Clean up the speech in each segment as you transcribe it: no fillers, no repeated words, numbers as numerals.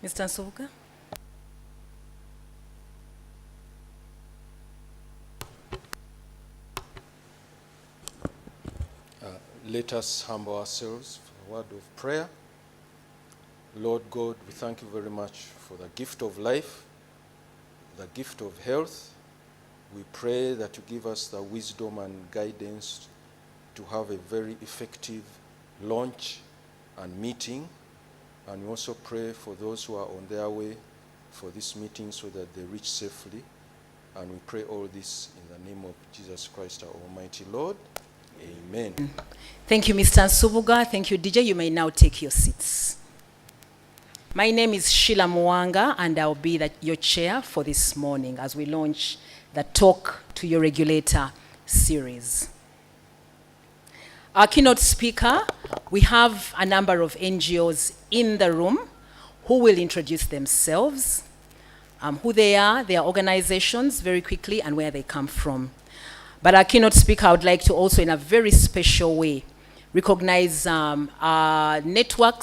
Mr. Nsubuga. Let us humble ourselves for a word of prayer. Lord God, we thank you very much for the gift of life, the gift of health. We pray that you give us the wisdom and guidance to have a very effective launch and meeting. And we also pray for those who are on their way for this meeting so that they reach safely. And we pray all this in the name of Jesus Christ, our Almighty Lord. Amen. Thank you, Mr. Nsubuga. Thank you, DJ. You may now take your seats. My name is Sheila Mwanga, and I'll be your chair for this morning as we launch the Talk to Your Regulator series. Our keynote speaker, we have a number of NGOs in the room who will introduce themselves, who they are, their organizations very quickly, and where they come from. But our keynote speaker, I would like to also, in a very special way, recognize our network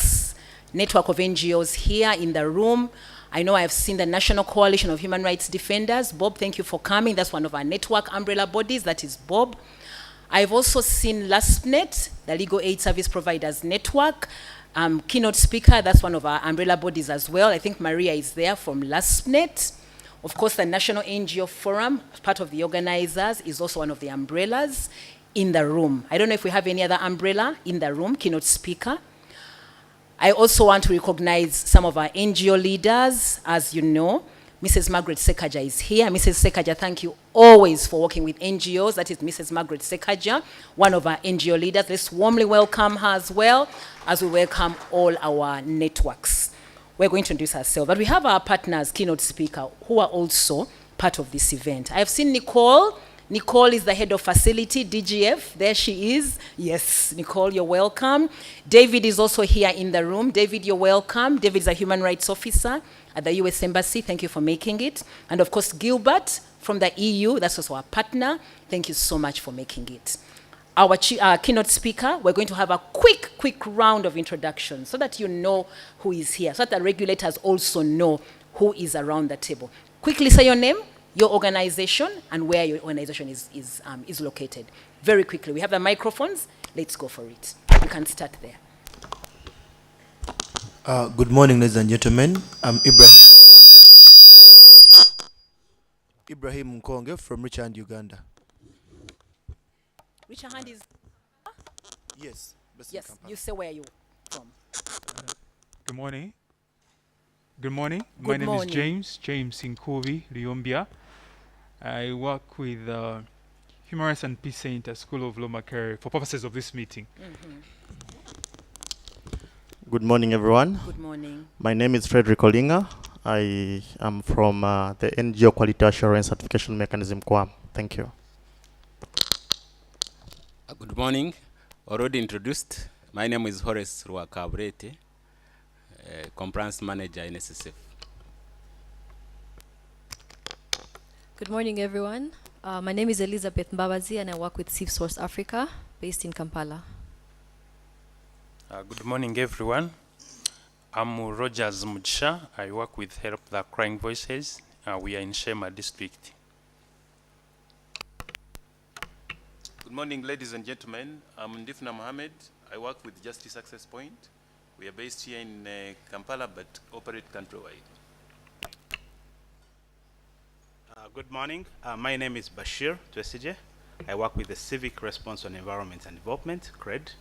of NGOs here in the room. I know I have seen the National Coalition of Human Rights Defenders. Bob, thank you for coming. That's one of our network umbrella bodies. That is Bob. I've also seen LASPNet, the Legal Aid Service Providers Network. Keynote speaker, that's one of our umbrella bodies as well. I think Maria is there from LASPNet. Of course, the National NGO Forum, part of the organizers, is also one of the umbrellas in the room. I don't know if we have any other umbrella in the room, keynote speaker. I also want to recognize some of our NGO leaders. As you know, Mrs. Margaret Sekaja is here. Mrs. Sekaja, thank you always for working with NGOs. That is Mrs. Margaret Sekaja, one of our NGO leaders. Let's warmly welcome her as well as we welcome all our networks. We're going to introduce ourselves, but we have our partners, keynote speaker, who are also part of this event. I have seen Nicole. Nicole is the head of facility, DGF. There she is. Yes, Nicole, you're welcome. David is also here in the room. David, you're welcome. David is a human rights officer at the US Embassy. Thank you for making it. And of course, Gilbert from the EU, that's also our partner. Thank you so much for making it. Our keynote speaker, we're going to have a quick round of introductions so that you know who is here, so that the regulators also know who is around the table. Quickly say your name, your organization, and where your organization is located. Very quickly. We have the microphones. Let's go for it. You can start there. Good morning, ladies and gentlemen. I'm Ibrahim Mkonge from Richard, Uganda. Richard Hand is... Yes. Yes, you say where you from. Good morning. Good morning. My name is James Inkovi Liombia. I work with Human Rights and Peace Center, School of Law Macquarie, for purposes of this meeting. Good morning, everyone. Good morning. My name is Frederick Olinga. I am from the NGO Quality Assurance Certification Mechanism, QAM. Thank you. Good morning. Already introduced. My name is Horace Ruakabrete, Compliance Manager in SSF. Good morning, everyone. My name is Elizabeth Mbabazi, and I work with Safe Source Africa, based in Kampala. Good morning, everyone. I'm Rogers Mudsha. I work with Help the Crying Voices. We are in Shema District. Good morning, ladies and gentlemen. I'm Ndifna Mohammed. I work with Justice Access Point. We are based here in Kampala, but operate countrywide. Good morning. My name is Bashir Twesije. I work with the Civic Response on Environment and Development, CRED,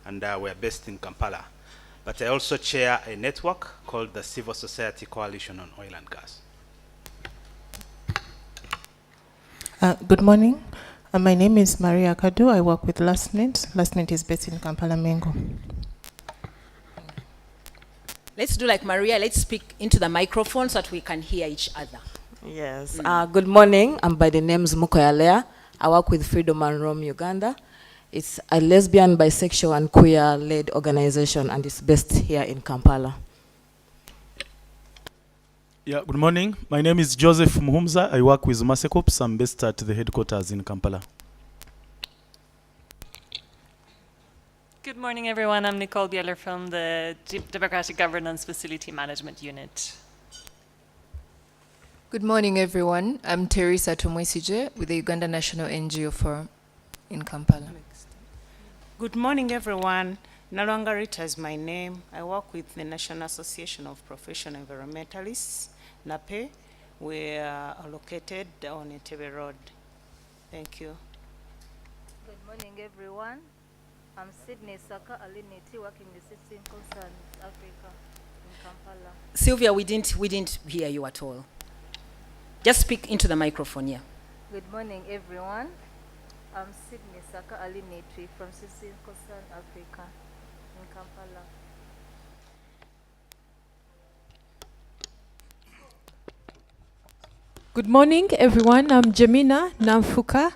and we're based in Kampala. But I also chair a network called the Civil Society Coalition on Oil and Gas. Good morning. My name is Maria Kadu. I work with LASPNet. LASPNet is based in Kampala, Mengo. Let's do like Maria. Let's speak into the microphone so that we can hear each other. Yes. Good morning. I'm by the name Mukoyalea. I work with Freedom and Rome, Uganda. It's a lesbian, bisexual, and queer-led organization, and it's based here in Kampala. Yeah, good morning. My name is Joseph Muhumza. I work with Masecops. I'm based at the headquarters in Kampala. Good morning, everyone. I'm Nicole Bieler from the Democratic Governance Facility Management Unit. Good morning, everyone. I'm Teresa Tumwesije with the Uganda National NGO Forum in Kampala. Good morning, everyone. Nalwanga Rita is my name. I work with the National Association of Professional Environmentalists, NAPE. We are located on Entebbe Road. Thank you. Good morning, everyone. I'm Sydney Saka Aliniti, working with Citizen Concern Africa in Kampala. Sylvia, we didn't hear you at all. Just speak into the microphone, yeah. Good morning, everyone. I'm Sydney Saka Aliniti from Citizen Concern Africa in Kampala. Good morning, everyone. I'm Jemina Namfuka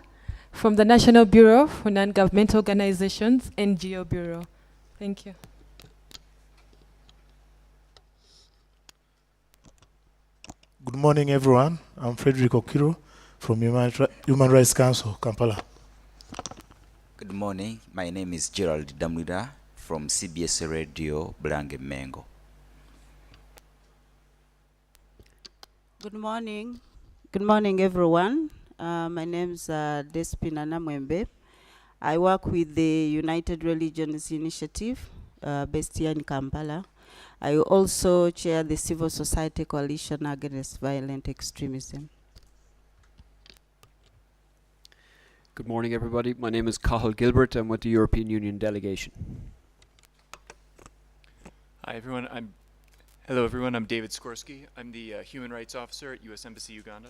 from the National Bureau for Non-Governmental Organizations, NGO Bureau. Thank you. Good morning, everyone. I'm Frederick Okiro from Human Rights Council, Kampala. Good morning. My name is Gerald Damwira from CBS Radio, Blange Mengo. Good morning. Good morning, everyone. My name is Despina Namwembe. I work with the United Religions Initiative based here in Kampala. I also chair the Civil Society Coalition Against Violent Extremism. Good morning, everybody. My name is Cathal Gilbert. I'm with the European Union delegation. Hi, everyone. Hello, everyone. I'm David Skorsky. I'm the Human Rights Officer at U.S. Embassy Uganda.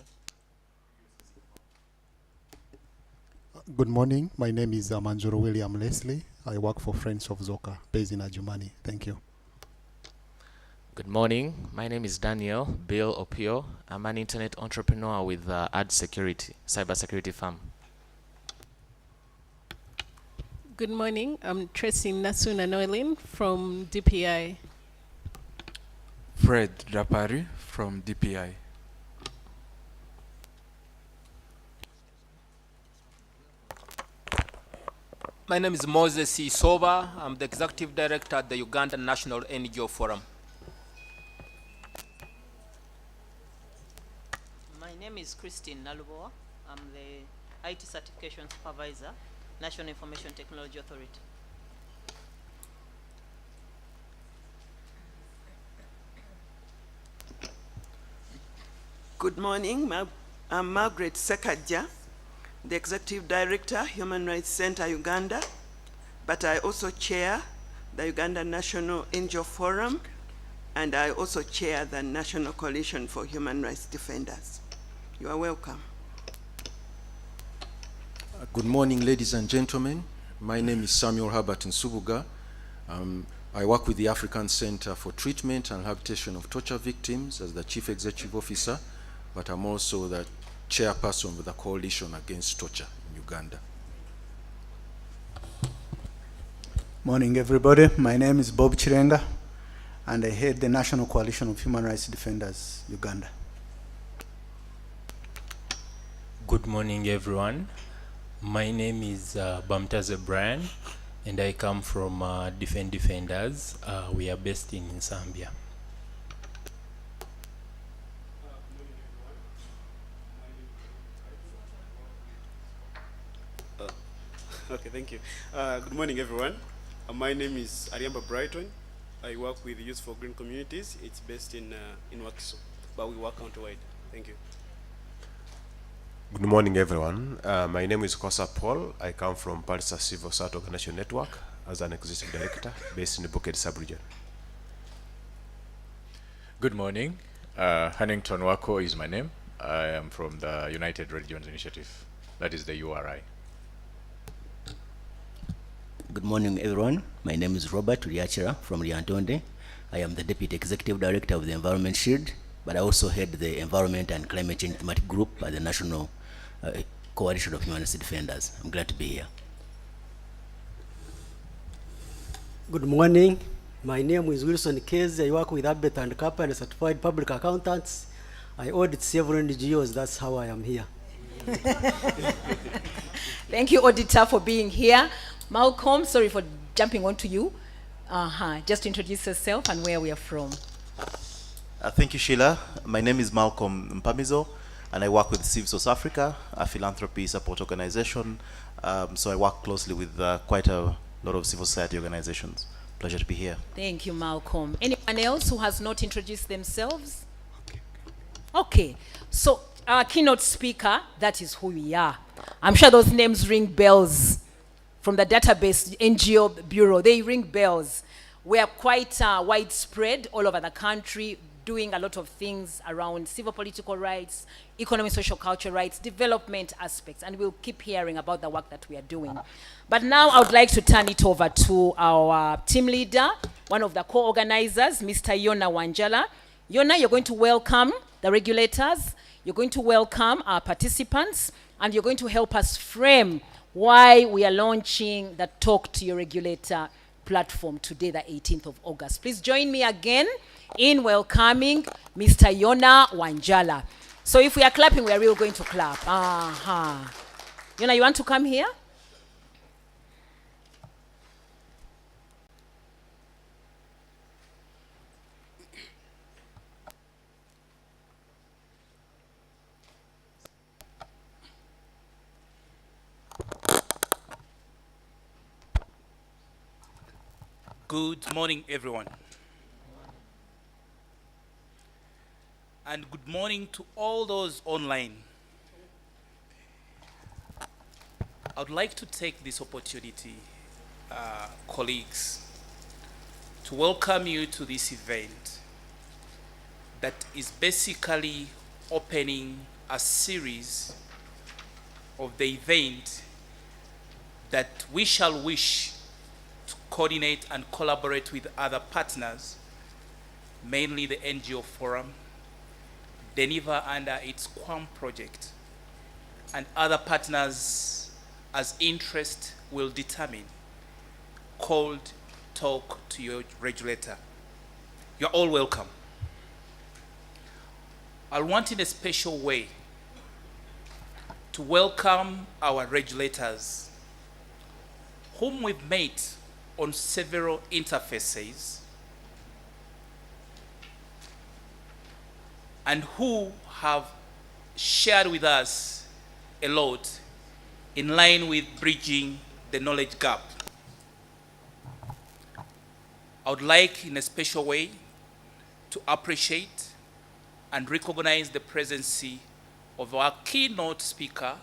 Good morning. My name is Manjuro William Leslie. I work for Friends of Zoka, based in Adjumani. Thank you. Good morning. My name is Daniel Bill Opio. I'm an internet entrepreneur with Ad Security, cybersecurity firm. Good morning. I'm Tracy Nasuna Noelin from DPI. Fred Rapari from DPI. My name is Moses Isoba. I'm the Executive Director at the Uganda National NGO Forum. My name is Christine Naluboa. I'm the IT Certification Supervisor, National Information Technology Authority. Good morning. I'm Margaret Sekadja, the Executive Director, Human Rights Center, Uganda, but I also chair the Uganda National NGO Forum, and I also chair the National Coalition for Human Rights Defenders. You are welcome. Good morning, ladies and gentlemen. My name is Samuel Herbert Nsubuga. I work with the African Center for Treatment and Rehabilitation of Torture Victims as the Chief Executive Officer, but I'm also the chairperson of the Coalition Against Torture in Uganda. Morning, everybody. My name is Bob Chirenga, and I head the National Coalition of Human Rights Defenders, Uganda. Good morning, everyone. My name is Bamtaze Brian, and I come from Defend Defenders. We are based in Zambia. Okay, thank you. Good morning, everyone. My name is Ariamba Brighton. I work with Youth for Green Communities. It's based in Wakiso, but we work countrywide. Thank you. Good morning, everyone. My name is Kosa Paul. I come from Palisa Civil Society Organization Network as an Executive Director based in the Bukit Sub-region. Good morning. Hannington Wako is my name. I am from the United Religions Initiative. That is the URI. Good morning, everyone. My name is Robert Riachera from Riantonde. I am the Deputy Executive Director of the Environment Shield, but I also head the Environment and Climate Change Thematic Group at the National Coalition of Human Rights Defenders. I'm glad to be here. Good morning. My name is Wilson Kezi. I work with Abbott and Kappa and certified public accountants. I audit several NGOs. That's how I am here. Thank you, Auditor, for being here. Malcolm, sorry for jumping onto you. Just introduce yourself and where we are from. Thank you, Sheila. My name is Malcolm Mpamizo, and I work with Civ South Africa, a philanthropy support organization. So I work closely with quite a lot of civil society organizations. Pleasure to be here. Thank you, Malcolm. Anyone else who has not introduced themselves? Okay. So our keynote speaker, that is who we are. I'm sure those names ring bells from the database NGO Bureau. They ring bells. We are quite widespread all over the country, doing a lot of things around civil political rights, economic, social, cultural rights, development aspects, and we'll keep hearing about the work that we are doing. But now I would like to turn it over to our team leader, one of the co-organizers, Mr. Yona Wanjala. Yona, you're going to welcome the regulators, you're going to welcome our participants, and you're going to help us frame why we are launching the Talk to Your Regulator platform today, the 18th of August. Please join me again in welcoming Mr. Yona Wanjala. So if we are clapping, we are really going to clap. Yona, you want to come here? Good morning, everyone. And good morning to all those online. I would like to take this opportunity, colleagues, to welcome you to this event that is basically opening a series of the event that we shall wish to coordinate and collaborate with other partners, mainly the NGO Forum, deliver under its QUAM project, and other partners as interest will determine, called Talk to Your Regulator. You're all welcome. I want in a special way to welcome our regulators, whom we've met on several interfaces and who have shared with us a lot in line with bridging the knowledge gap. I would like in a special way to appreciate and recognize the presence of our keynote speaker,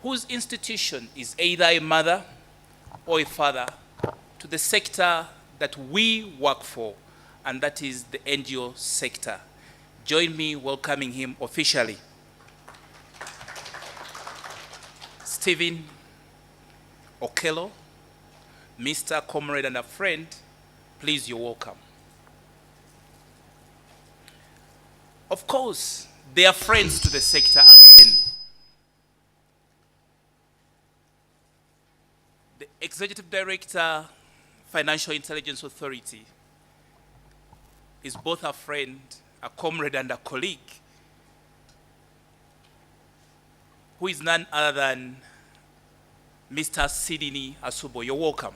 whose institution is either a mother or a father to the sector that we work for, and that is the NGO sector. Join me welcoming him officially. Stephen Okello, Mr. Comrade and a friend, please, you're welcome. Of course, they are friends to the sector again. The Executive Director, Financial Intelligence Authority, is both a friend, a comrade, and a colleague, who is none other than Mr. Sidini Asubo. You're welcome.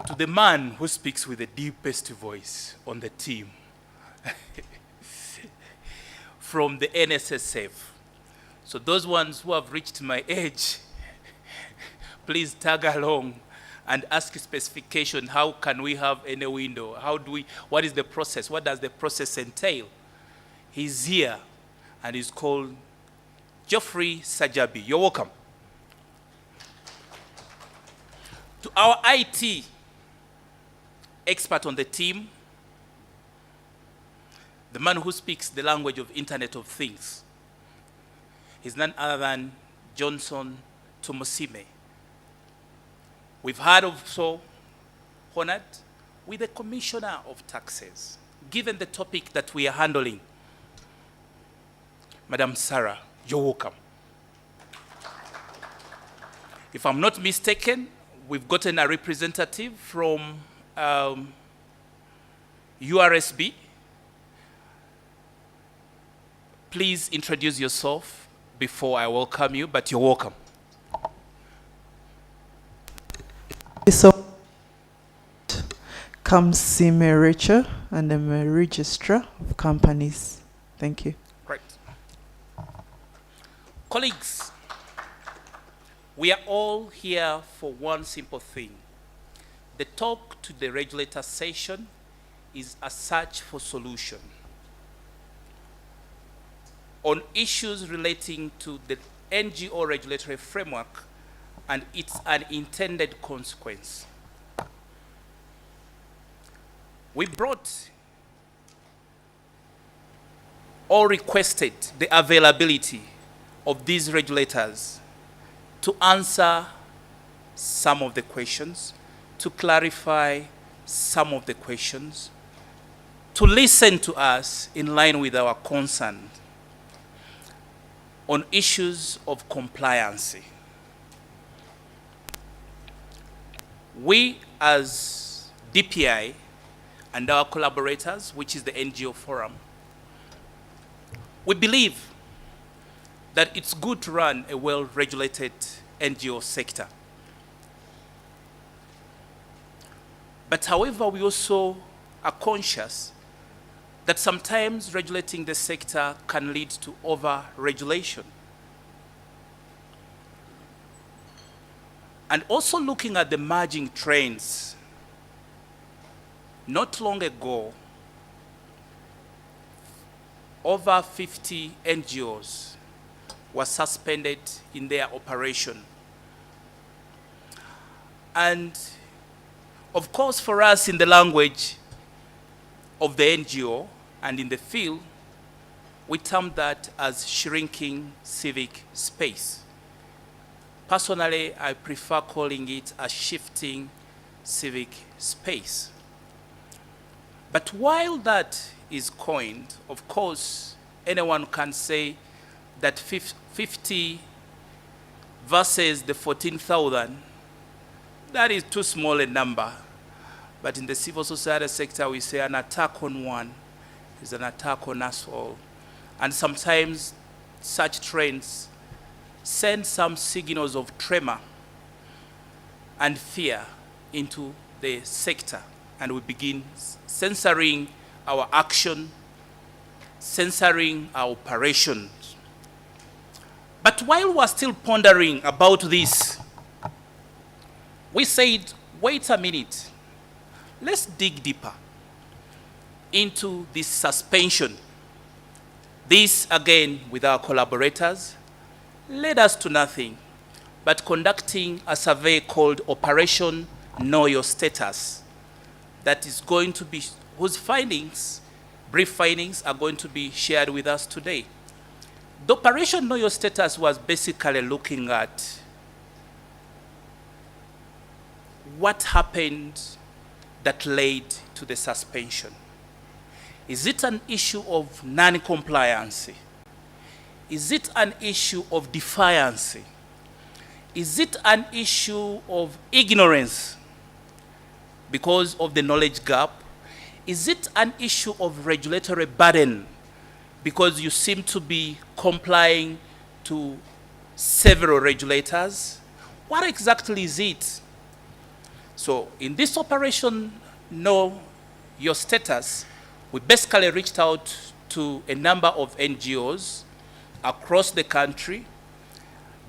To the man who speaks with the deepest voice on the team, from the NSSF. So those ones who have reached my age, please tag along and ask specification. How can we have any window? How do we, what is the process? What does the process entail? He's here, and he's called Geoffrey Sajabi. You're welcome. To our IT expert on the team, the man who speaks the language of Internet of Things, he's none other than Johnson Tomosime. We've heard also honored with the Commissioner of Taxes, given the topic that we are handling. Madam Sarah, you're welcome. If I'm not mistaken, we've gotten a representative from URSB. Please introduce yourself. before I welcome you, but you're welcome. So, Kamsime Rachel, and I'm a registrar of companies. Thank you. Right. Colleagues, we are all here for one simple thing. The talk to the regulator session is a search for solution on issues relating to the NGO regulatory framework and its unintended consequence. We brought or requested the availability of these regulators to answer some of the questions, to clarify some of the questions, to listen to us in line with our concern on issues of compliance. We as DPI and our collaborators, which is the NGO Forum, we believe that it's good to run a well-regulated NGO sector. But however, we also are conscious that sometimes regulating the sector can lead to over-regulation. And also looking at the emerging trends, not long ago, over 50 NGOs were suspended in their operation. And of course, for us in the language of the NGO and in the field, we term that as shrinking civic space. Personally, I prefer calling it a shifting civic space. But while that is coined, of course, anyone can say that 50 versus the 14,000, that is too small a number. But in the civil society sector, we say an attack on one is an attack on us all. And sometimes such trends send some signals of tremor and fear into the sector. And we begin censoring our action, censoring our operations. But while we're still pondering about this, we said, wait a minute, let's dig deeper into this suspension. This, again, with our collaborators, led us to nothing but conducting a survey called Operation Know Your Status, that is going to be, whose findings, brief findings, are going to be shared with us today. The Operation Know Your Status was basically looking at what happened that led to the suspension. Is it an issue of non-compliance? Is it an issue of defiance? Is it an issue of ignorance because of the knowledge gap? Is it an issue of regulatory burden because you seem to be complying to several regulators? What exactly is it? So in this Operation Know Your Status, we basically reached out to a number of NGOs across the country.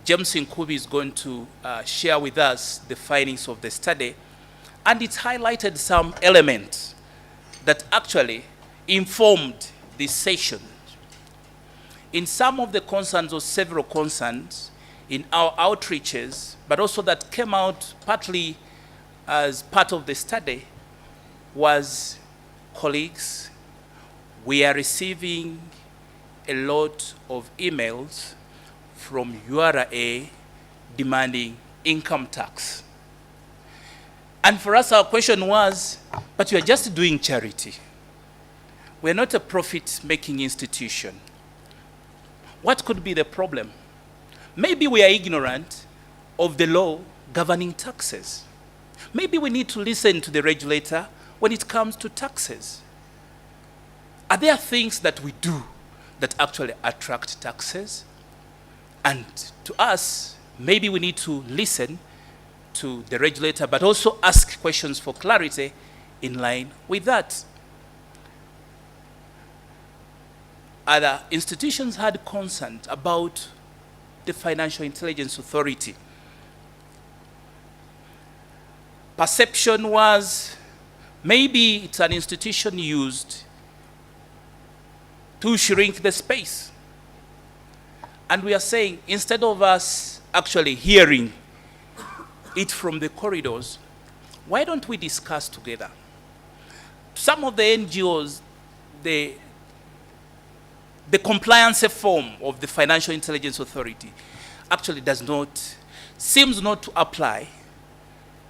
James Nkubi is going to share with us the findings of the study, and it highlighted some elements that actually informed this session. In some of the concerns, or several concerns, in our outreaches, but also that came out partly as part of the study, was, colleagues, we are receiving a lot of emails from URA demanding income tax. And for us, our question was, but we are just doing charity. We're not a profit-making institution. What could be the problem? Maybe we are ignorant of the law governing taxes. Maybe we need to listen to the regulator when it comes to taxes. Are there things that we do that actually attract taxes? And to us, maybe we need to listen to the regulator, but also ask questions for clarity in line with that. Other institutions had concerns about the Financial Intelligence Authority. Perception was maybe it's an institution used to shrink the space. And we are saying, instead of us actually hearing it from the corridors, why don't we discuss together? Some of the NGOs, the compliance form of the Financial Intelligence Authority actually seems not to apply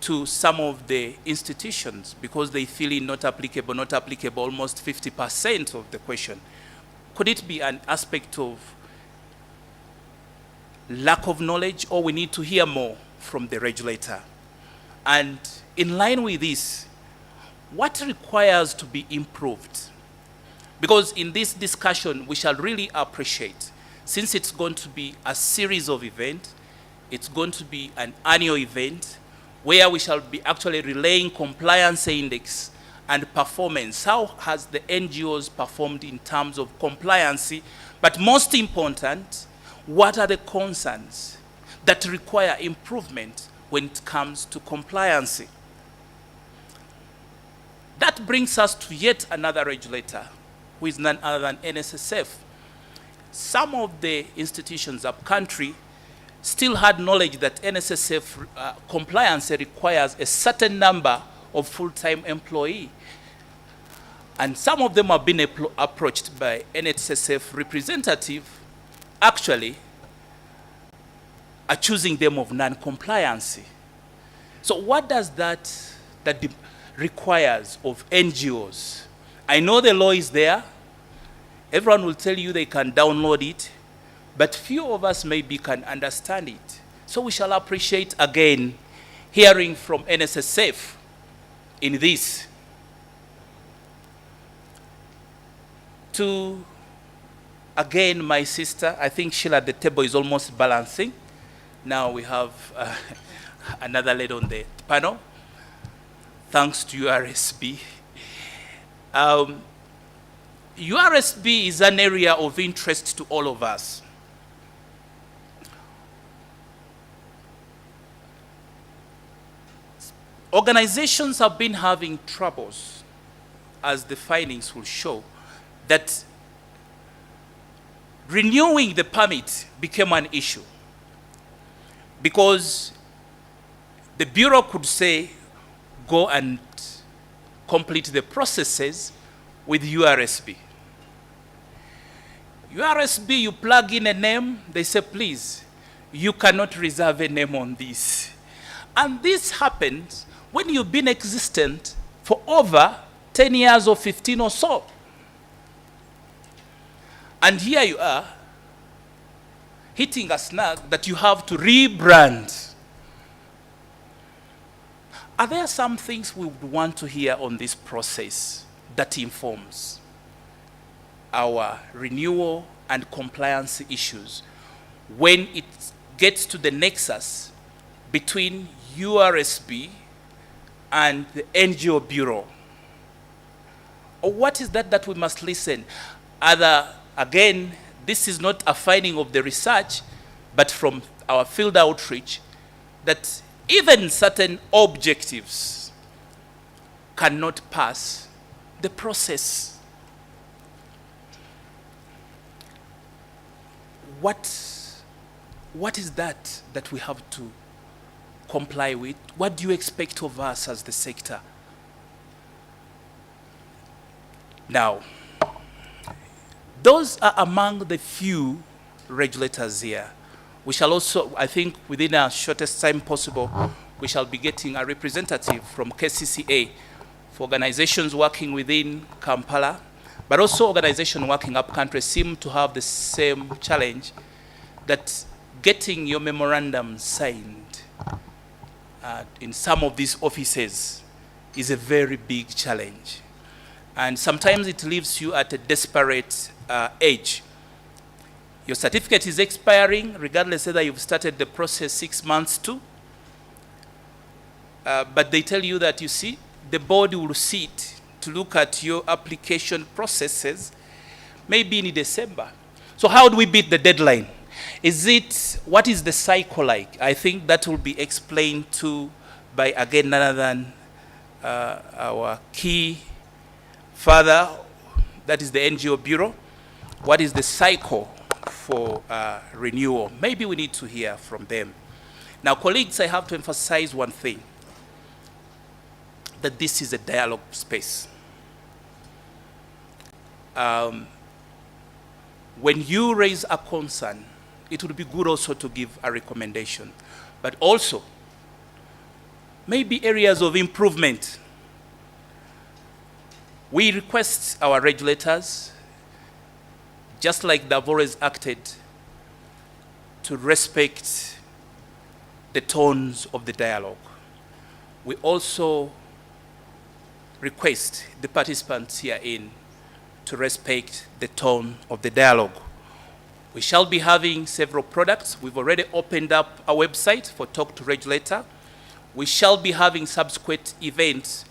to some of the institutions because they feel it not applicable, almost 50% of the question. Could it be an aspect of lack of knowledge, or we need to hear more from the regulator? And in line with this, what requires to be improved? Because in this discussion, we shall really appreciate, since it's going to be a series of events, it's going to be an annual event, where we shall be actually relaying compliance index and performance. How has the NGOs performed in terms of compliance? But most important, what are the concerns that require improvement when it comes to compliance? That brings us to yet another regulator, who is none other than NSSF. Some of the institutions up country still had knowledge that NSSF compliance requires a certain number of full-time employees. And some of them have been approached by NSSF representative, actually accusing them of non-compliance. So what does that requires of NGOs? I know the law is there. Everyone will tell you they can download it, but few of us maybe can understand it. So we shall appreciate again hearing from NSSF in this. To, again, my sister, I think Sheila, the table is almost balancing. Now we have another lady on the panel. Thanks to URSB. URSB is an area of interest to all of us. Organizations have been having troubles, as the findings will show, that renewing the permit became an issue because the Bureau could say, go and complete the processes with URSB. URSB, you plug in a name, they say, please, you cannot reserve a name on this. And this happens when you've been existent for over 10 years or 15 or so. And here you are, hitting a snag that you have to rebrand. Are there some things we would want to hear on this process that informs our renewal and compliance issues when it gets to the nexus between URSB and the NGO Bureau? Or what is that we must listen? Again, this is not a finding of the research, but from our field outreach, that even certain objectives cannot pass the process. What is that we have to comply with? What do you expect of us as the sector? Now, those are among the few regulators here. We shall also, I think, within our shortest time possible, we shall be getting a representative from KCCA for organizations working within Kampala, but also organizations working up country seem to have the same challenge, that getting your memorandum signed in some of these offices is a very big challenge. And sometimes it leaves you at a desperate age. Your certificate is expiring, regardless whether you've started the process 6 months to. But they tell you that, you see, the board will sit to look at your application processes maybe in December. So how do we beat the deadline? What is the cycle like? I think that will be explained to by, again, none other than our key father, that is the NGO Bureau. What is the cycle for renewal? Maybe we need to hear from them. Now, colleagues, I have to emphasize one thing, that this is a dialogue space. When you raise a concern, it would be good also to give a recommendation, but also maybe areas of improvement. We request our regulators, just like they've always acted, to respect the tones of the dialogue. We also request the participants herein to respect the tone of the dialogue. We shall be having several products. We've already opened up a website for Talk to Regulator. We shall be having subsequent events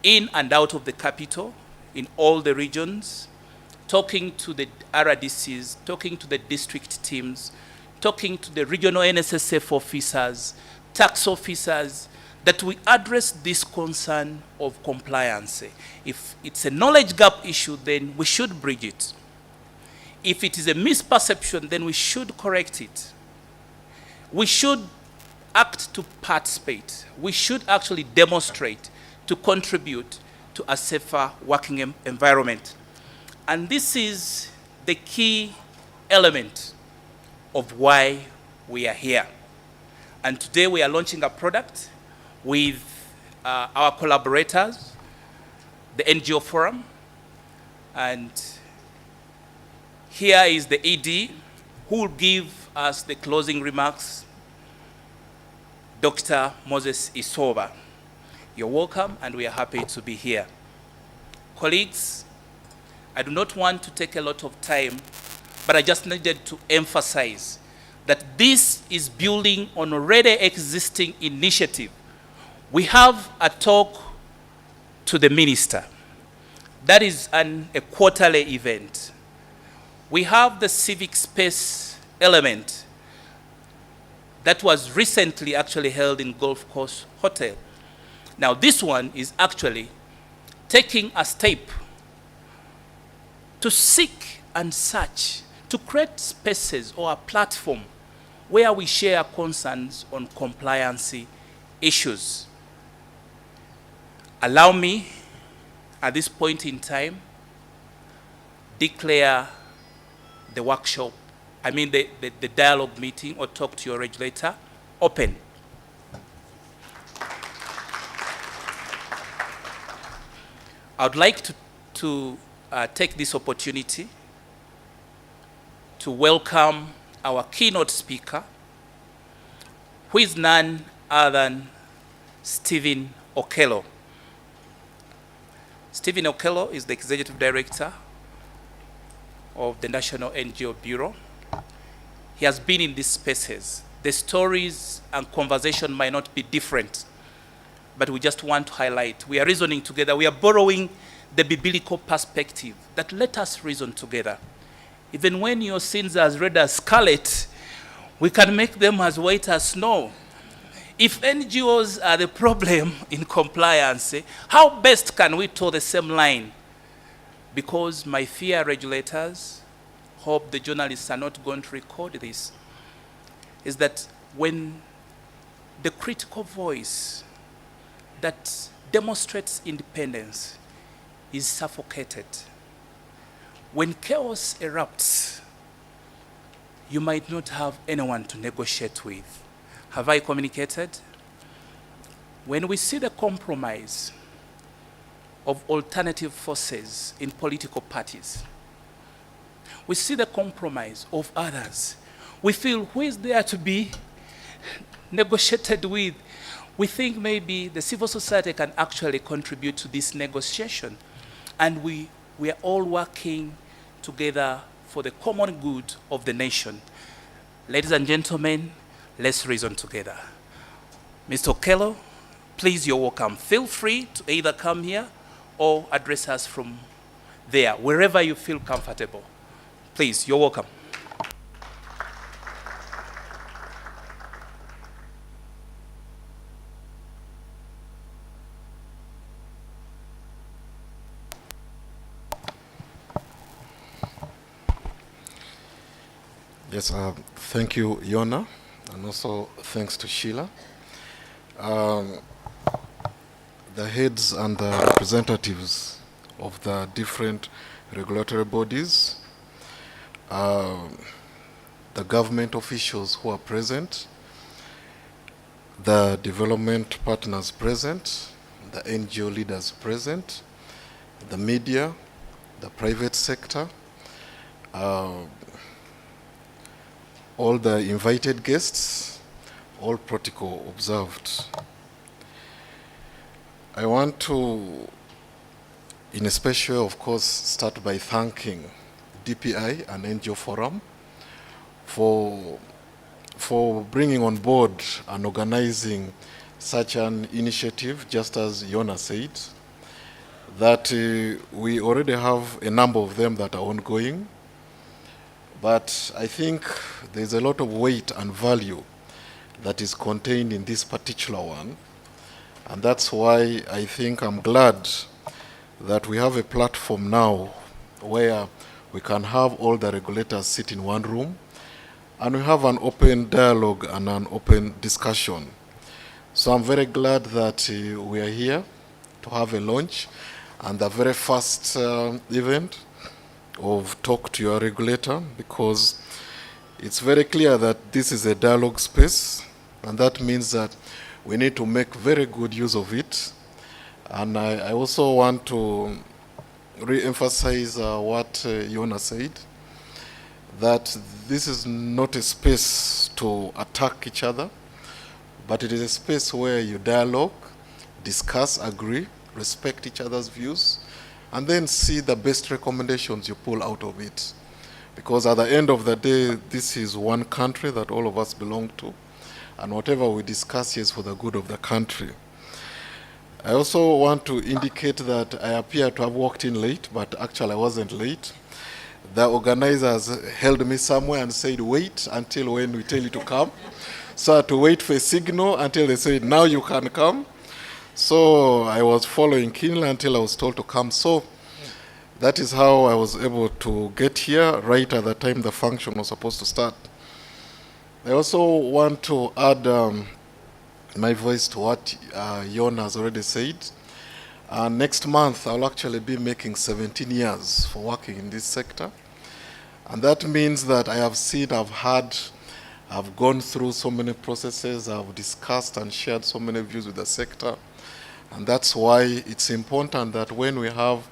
in and out of the capital, in all the regions, talking to the RDCs, talking to the district teams, talking to the regional NSSF officers, tax officers, that we address this concern of compliance. If it's a knowledge gap issue, then we should bridge it. If it is a misperception, then we should correct it. We should act to participate. We should actually demonstrate to contribute to a safer working environment. And this is the key element of why we are here. And today we are launching a product with our collaborators, the NGO Forum, and here is the ED who will give us the closing remarks, Dr. Moses Isoba. You're welcome, and we are happy to be here. Colleagues, I do not want to take a lot of time, but I just needed to emphasize that this is building on already existing initiative. We have a talk to the minister. That is a quarterly event. We have the civic space element that was recently actually held in Golf Course Hotel. Now this one is actually taking a step to seek and search, to create spaces or a platform where we share concerns on compliance issues. Allow me, at this point in time, declare the workshop, the dialogue meeting or talk to your regulator, open. I would like to take this opportunity to welcome our keynote speaker, who is none other than Stephen Okello. Stephen Okello is the Executive Director of the National NGO Bureau. He has been in these spaces. The stories and conversation might not be different, but we just want to highlight. We are reasoning together. We are borrowing the biblical perspective that let us reason together. Even when your sins are as red as scarlet, we can make them as white as snow. If NGOs are the problem in compliance, how best can we toe the same line? Because my fear, regulators, hope the journalists are not going to record this, is that when the critical voice that demonstrates independence is suffocated, when chaos erupts, you might not have anyone to negotiate with. Have I communicated? When we see the compromise of alternative forces in political parties, we see the compromise of others, we feel who is there to be negotiated with? We think maybe the civil society can actually contribute to this negotiation. And we are all working together for the common good of the nation. Ladies and gentlemen, let's reason together. Mr. Okello, please, you're welcome. Feel free to either come here or address us from there, wherever you feel comfortable. Please, you're welcome. Yes, thank you, Yona, and also thanks to Sheila. The heads and the representatives of the different regulatory bodies, the government officials who are present, the development partners present, the NGO leaders present, the media, the private sector, all the invited guests, all protocol observed. I want to, in a special, of course, start by thanking DPI and NGO Forum for bringing on board and organizing such an initiative, just as Yona said, that we already have a number of them that are ongoing. But I think there's a lot of weight and value that is contained in this particular one. And that's why I think I'm glad that we have a platform now where we can have all the regulators sit in one room and we have an open dialogue and an open discussion. So I'm very glad that we are here to have a launch and the very first event of Talk to Your Regulator, because it's very clear that this is a dialogue space, and that means that we need to make very good use of it. And I also want to re-emphasize what Yona said, that this is not a space to attack each other, but it is a space where you dialogue, discuss, agree, respect each other's views, and then see the best recommendations you pull out of it. Because at the end of the day, this is one country that all of us belong to, and whatever we discuss here is for the good of the country. I also want to indicate that I appear to have walked in late, but actually I wasn't late. The organizers held me somewhere and said, wait until when we tell you to come. So I had to wait for a signal until they said, now you can come. So I was following keenly until I was told to come. So that is how I was able to get here right at the time the function was supposed to start. I also want to add my voice to what Yona has already said. Next month, I'll actually be making 17 years for working in this sector. And that means that I have seen, I've gone through so many processes, I've discussed and shared so many views with the sector. And that's why it's important that when we have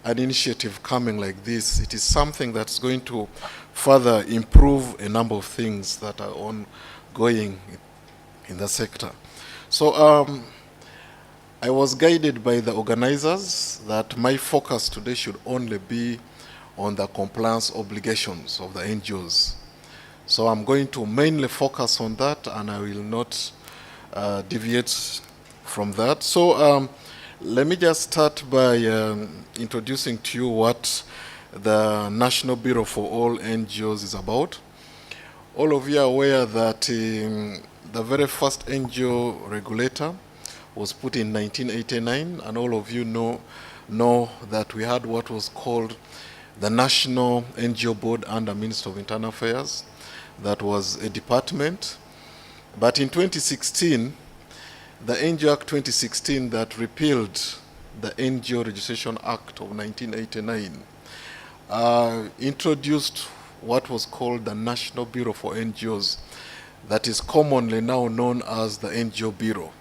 an initiative coming like this, it is something that's going to further improve a number of things that are ongoing in the sector. So I was guided by the organizers that my focus today should only be on the compliance obligations of the NGOs. So I'm going to mainly focus on that, and I will not deviate from that. So let me just start by introducing to you what the National Bureau for All NGOs is about. All of you are aware that the very first NGO regulator was put in 1989, and all of you know that we had what was called the National NGO Board under Ministry of Internal Affairs. That was a department. But in 2016, the NGO Act 2016 that repealed the NGO Registration Act of 1989 introduced what was called the National Bureau for NGOs, that is commonly now known as the NGO Bureau.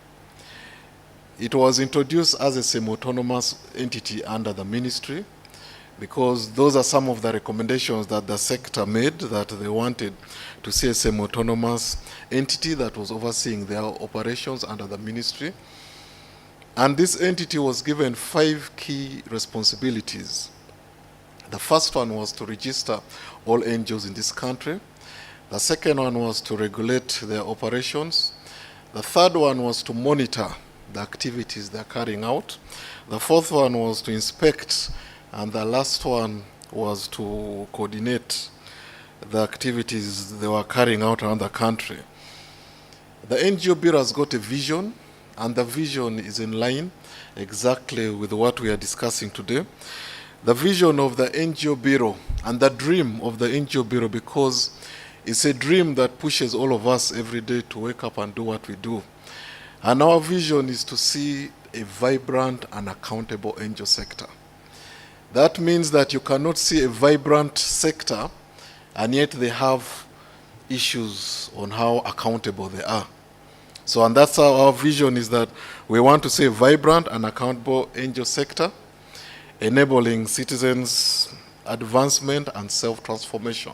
It was introduced as a semi-autonomous entity under the ministry, because those are some of the recommendations that the sector made, that they wanted to see a semi-autonomous entity that was overseeing their operations under the ministry. And this entity was given 5 key responsibilities The first one was to register all NGOs in this country. The second one was to regulate their operations. The third one was to monitor the activities they're carrying out. The fourth one was to inspect, and the last one was to coordinate the activities they were carrying out around the country. The NGO Bureau has got a vision, and the vision is in line exactly with what we are discussing today. The vision of the NGO Bureau and the dream of the NGO Bureau, because it's a dream that pushes all of us every day to wake up and do what we do. And our vision is to see a vibrant and accountable NGO sector. That means that you cannot see a vibrant sector and yet they have issues on how accountable they are. So, and that's how our vision is, that we want to see a vibrant and accountable NGO sector, enabling citizens' advancement and self-transformation.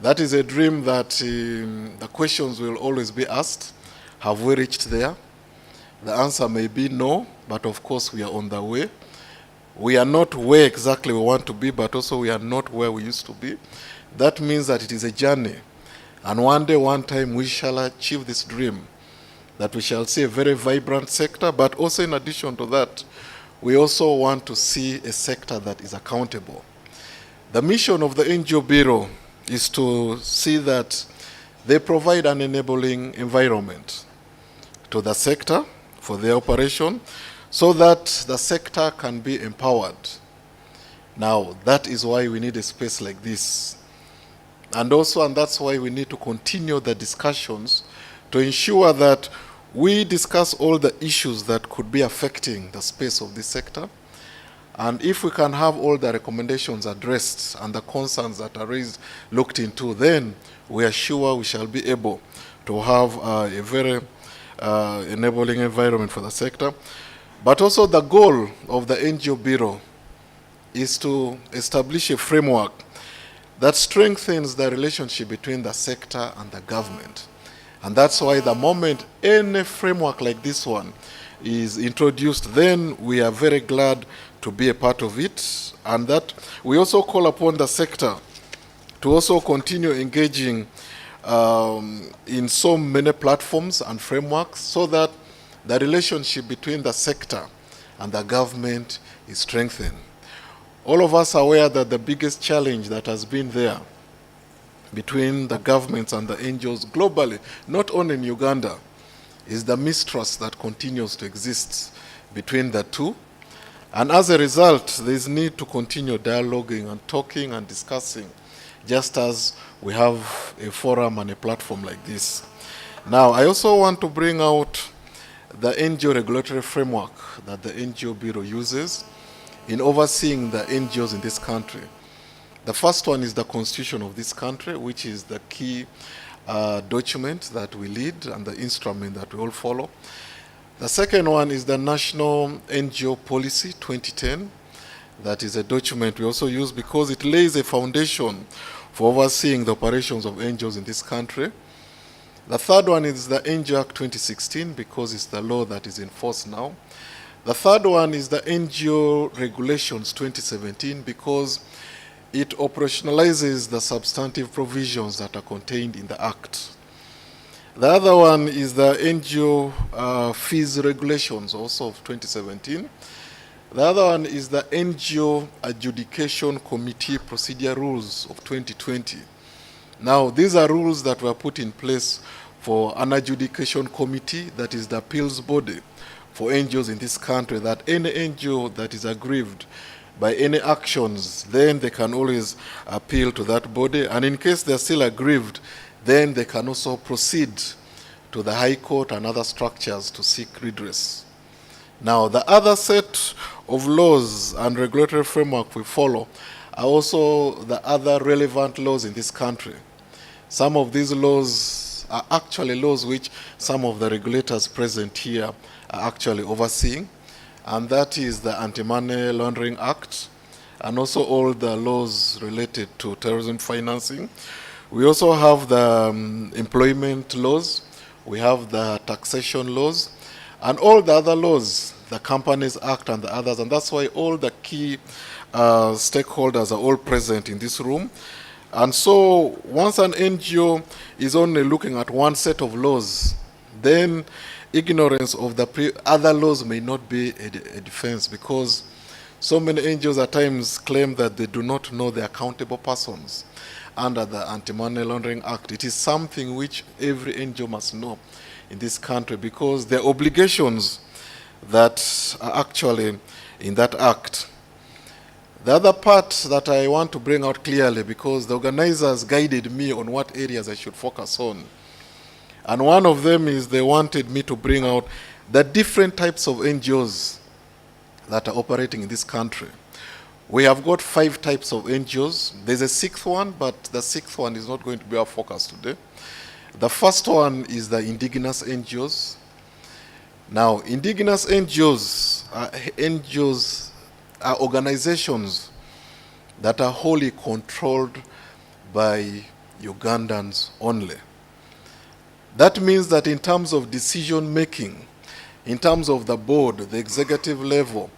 That is a dream that the questions will always be asked. Have we reached there? The answer may be no, but of course we are on the way. We are not where exactly we want to be, but also we are not where we used to be. That means that it is a journey. And one day, one time, we shall achieve this dream, that we shall see a very vibrant sector, but also in addition to that, we also want to see a sector that is accountable. The mission of the NGO Bureau is to see that they provide an enabling environment to the sector for their operation so that the sector can be empowered. Now, that is why we need a space like this. And that's why we need to continue the discussions to ensure that we discuss all the issues that could be affecting the space of this sector. And if we can have all the recommendations addressed and the concerns that are raised looked into, then we are sure we shall be able to have a very enabling environment for the sector. But also the goal of the NGO Bureau is to establish a framework that strengthens the relationship between the sector and the government. And that's why the moment any framework like this one is introduced, then we are very glad to be a part of it. And that we also call upon the sector to also continue engaging in so many platforms and frameworks so that the relationship between the sector and the government is strengthened. All of us are aware that the biggest challenge that has been there between the governments and the NGOs globally, not only in Uganda, is the mistrust that continues to exist between the two. And as a result, there is need to continue dialoguing and talking and discussing, just as we have a forum and a platform like this. Now, I also want to bring out the NGO regulatory framework that the NGO Bureau uses in overseeing the NGOs in this country. The first one is the Constitution of this country, which is the key document that we lead and the instrument that we all follow. The second one is the National NGO Policy 2010. That is a document we also use because it lays a foundation for overseeing the operations of NGOs in this country. The third one is the NGO Act 2016 because it's the law that is in force now. The third one is the NGO Regulations 2017 because it operationalizes the substantive provisions that are contained in the Act. The other one is the NGO Fees Regulations, also of 2017. The other one is the NGO Adjudication Committee Procedure Rules of 2020. Now, these are rules that were put in place for an adjudication committee, that is the appeals body for NGOs in this country, that any NGO that is aggrieved by any actions, then they can always appeal to that body. And in case they're still aggrieved, then they can also proceed to the High Court and other structures to seek redress. Now, the other set of laws and regulatory framework we follow are also the other relevant laws in this country. Some of these laws are actually laws which some of the regulators present here are actually overseeing, and that is the Anti-Money Laundering Act, and also all the laws related to terrorism financing. We also have the employment laws, we have the taxation laws, and all the other laws the Companies Act and the others, and that's why all the key stakeholders are all present in this room. And so once an NGO is only looking at one set of laws, then ignorance of the other laws may not be a defense, because so many NGOs at times claim that they do not know the accountable persons under the Anti-Money Laundering Act. It is something which every NGO must know in this country, because there are obligations that are actually in that act. The other part that I want to bring out clearly, because the organizers guided me on what areas I should focus on, and one of them is they wanted me to bring out the different types of NGOs that are operating in this country. We have got 5 types of NGOs. There's a 6th one, but the 6th one is not going to be our focus today. The first one is the indigenous NGOs. Now, indigenous NGOs are organizations that are wholly controlled by Ugandans only. That means that in terms of decision making, in terms of the board, the executive level,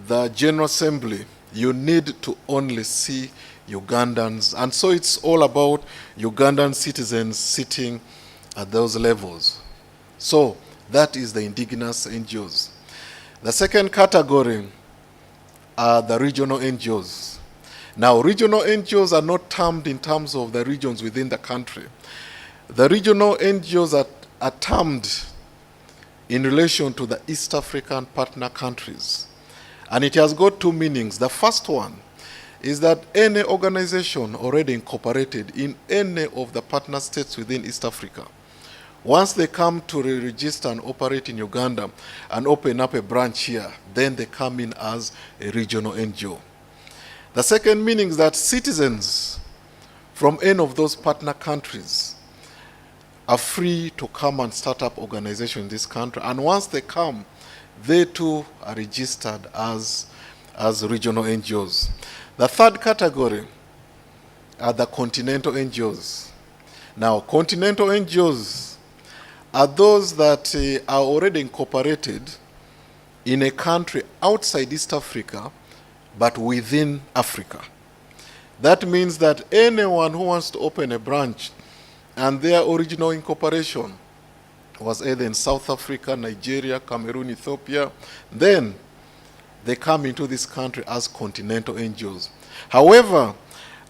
the General Assembly, you need to only see Ugandans. And so it's all about Ugandan citizens sitting at those levels. So that is the indigenous NGOs. The second category are the regional NGOs. Now, regional NGOs are not termed in terms of the regions within the country. The regional NGOs are termed in relation to the East African partner countries. And it has got 2 meanings. The first one is that any organization already incorporated in any of the partner states within East Africa, once they come to register and operate in Uganda and open up a branch here, then they come in as a regional NGO. The second meaning is that citizens from any of those partner countries are free to come and start up organizations in this country. And once they come, they too are registered as regional NGOs. The third category are the continental NGOs. Now, continental NGOs are those that are already incorporated in a country outside East Africa, but within Africa. That means that anyone who wants to open a branch and their original incorporation was either in South Africa, Nigeria, Cameroon, Ethiopia, then they come into this country as continental NGOs. However,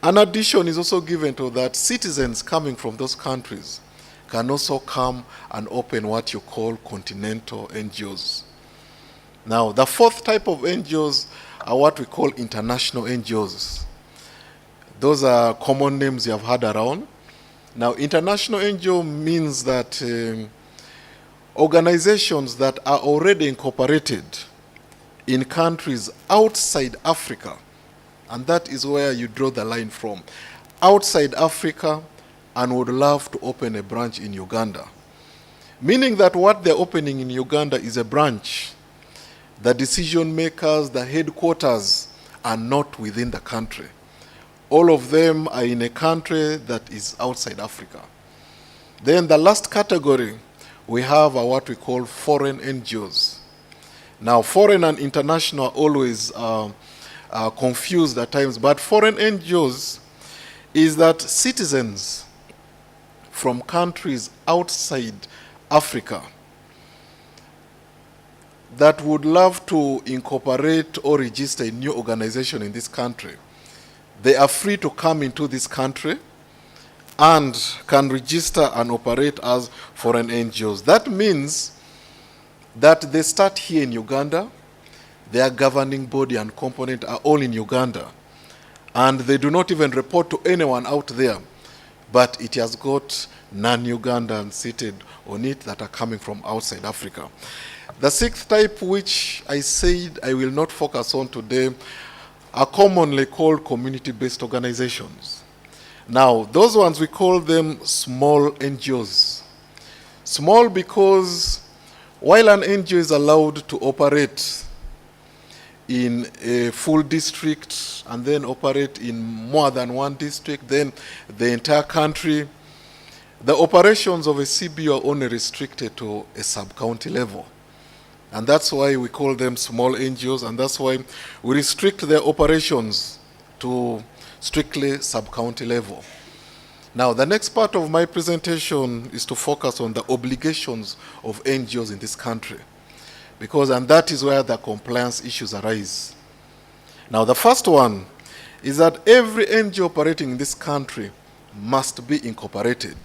an addition is also given to that. Citizens coming from those countries can also come and open what you call continental NGOs. Now, the fourth type of NGOs are what we call international NGOs. Those are common names you have heard around. Now, international NGO means that organizations that are already incorporated in countries outside Africa, and that is where you draw the line from, outside Africa, and would love to open a branch in Uganda. Meaning that what they're opening in Uganda is a branch. The decision makers, the headquarters are not within the country. All of them are in a country that is outside Africa. Then the last category we have are what we call foreign NGOs. Now, foreign and international are always confused at times, but foreign NGOs is that citizens from countries outside Africa that would love to incorporate or register a new organization in this country, they are free to come into this country and can register and operate as foreign NGOs. That means that they start here in Uganda, their governing body and component are all in Uganda, and they do not even report to anyone out there, but it has got non-Ugandans seated on it that are coming from outside Africa. The sixth type, which I said I will not focus on today, are commonly called community-based organizations. Now, those ones, we call them small NGOs. Small because while an NGO is allowed to operate in a full district and then operate in more than one district, then the entire country, the operations of a CBO are only restricted to a sub-county level. And that's why we call them small NGOs, and that's why we restrict their operations to strictly sub-county level. Now, the next part of my presentation is to focus on the obligations of NGOs in this country, and that is where the compliance issues arise. Now, the first one is that every NGO operating in this country must be incorporated.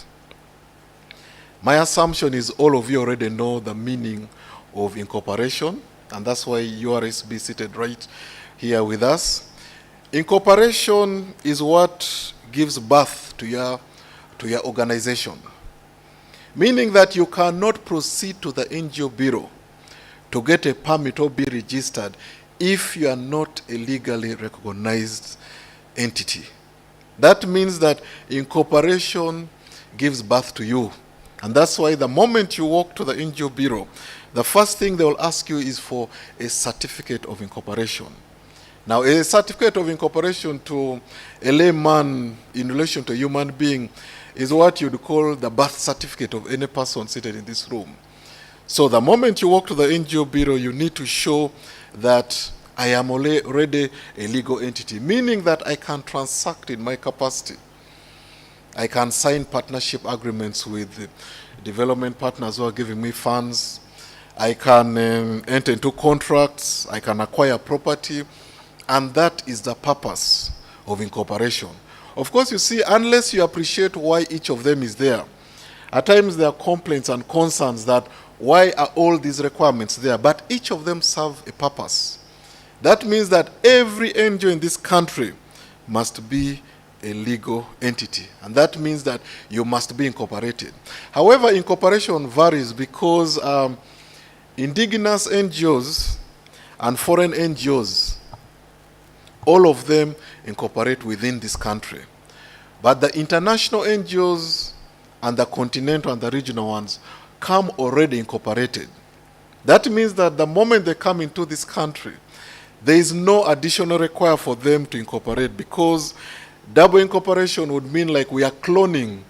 My assumption is all of you already know the meaning of incorporation, and that's why URSB is seated right here with us. Incorporation is what gives birth to your organization, meaning that you cannot proceed to the NGO bureau to get a permit or be registered if you are not a legally recognized entity. That means that incorporation gives birth to you. And that's why the moment you walk to the NGO bureau, the first thing they will ask you is for a certificate of incorporation. Now, a certificate of incorporation to a layman in relation to a human being is what you'd call the birth certificate of any person seated in this room. So the moment you walk to the NGO bureau, you need to show that I am already a legal entity, meaning that I can transact in my capacity. I can sign partnership agreements with development partners who are giving me funds. I can enter into contracts. I can acquire property. And that is the purpose of incorporation. Of course, you see, unless you appreciate why each of them is there, at times there are complaints and concerns that why are all these requirements there? But each of them serve a purpose. That means that every NGO in this country must be a legal entity. And that means that you must be incorporated. However, incorporation varies because indigenous NGOs and foreign NGOs, all of them incorporate within this country. But the international NGOs and the continental and the regional ones come already incorporated. That means that the moment they come into this country, there is no additional require for them to incorporate, because double incorporation would mean like we are cloning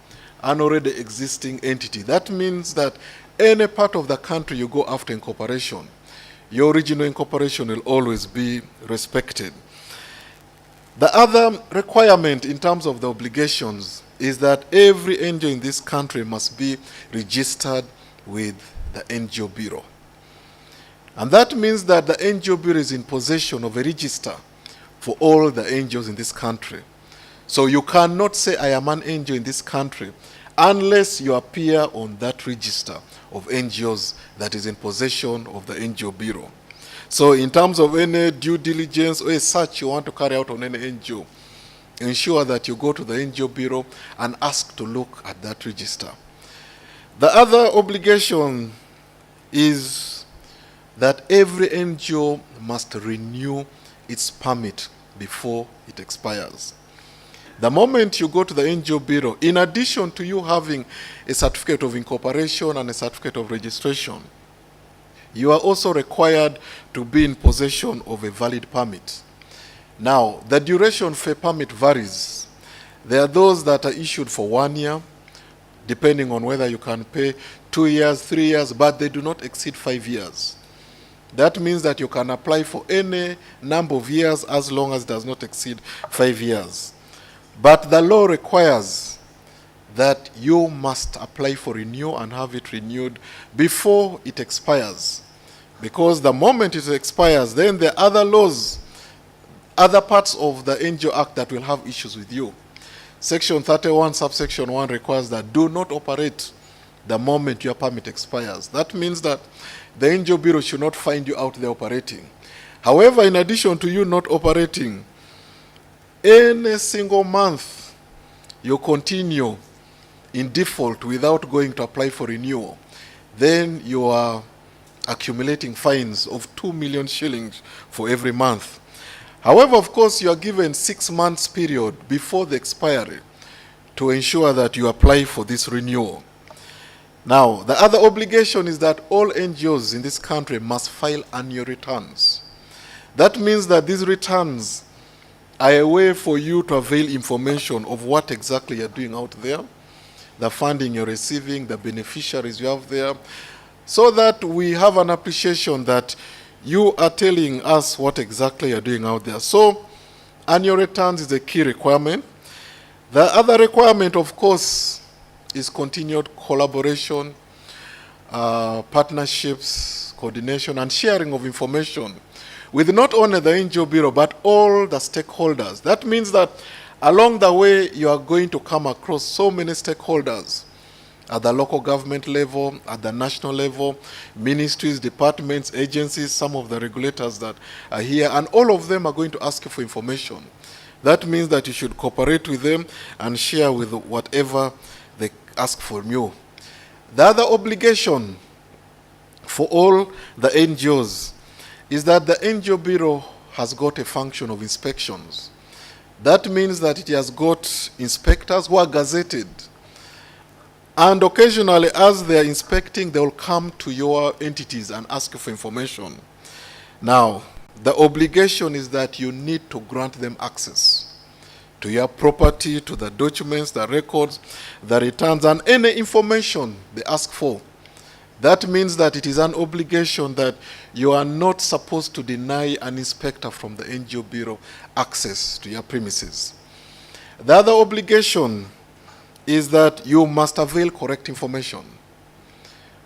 an already existing entity. That means that any part of the country you go after incorporation, your original incorporation will always be respected. The other requirement in terms of the obligations is that every NGO in this country must be registered with the NGO Bureau. And that means that the NGO Bureau is in possession of a register for all the NGOs in this country. So you cannot say I am an NGO in this country unless you appear on that register of NGOs that is in possession of the NGO Bureau. So in terms of any due diligence or a search you want to carry out on any NGO, ensure that you go to the NGO Bureau and ask to look at that register. The other obligation is that every NGO must renew its permit before it expires. The moment you go to the NGO Bureau, in addition to you having a certificate of incorporation and a certificate of registration, you are also required to be in possession of a valid permit. Now, the duration for a permit varies. There are those that are issued for 1 year, depending on whether you can pay 2 years, 3 years, but they do not exceed 5 years. That means that you can apply for any number of years as long as it does not exceed 5 years. But the law requires that you must apply for renewal and have it renewed before it expires. Because the moment it expires, then there are other laws, other parts of the NGO Act that will have issues with you. Section 31, subsection 1 requires that do not operate the moment your permit expires. That means that the NGO Bureau should not find you out there operating. However, in addition to you not operating, any single month you continue in default without going to apply for renewal, then you are accumulating fines of 2 million shillings for every month. However, of course, you are given 6 months period before the expiry to ensure that you apply for this renewal. Now, the other obligation is that all NGOs in this country must file annual returns. That means that these returns are a way for you to avail information of what exactly you're doing out there, the funding you're receiving, the beneficiaries you have there, so that we have an appreciation that you are telling us what exactly you're doing out there. So annual returns is a key requirement. The other requirement, of course, is continued collaboration, partnerships, coordination, and sharing of information with not only the NGO Bureau, but all the stakeholders. That means that along the way, you are going to come across so many stakeholders at the local government level, at the national level, ministries, departments, agencies, some of the regulators that are here, and all of them are going to ask you for information. That means that you should cooperate with them and share with whatever they ask from you. The other obligation for all the NGOs is that the NGO Bureau has got a function of inspections. That means that it has got inspectors who are gazetted. And occasionally, as they are inspecting, they will come to your entities and ask you for information. Now, the obligation is that you need to grant them access to your property, to the documents, the records, the returns, and any information they ask for. That means that it is an obligation that you are not supposed to deny an inspector from the NGO Bureau access to your premises. The other obligation is that you must avail correct information,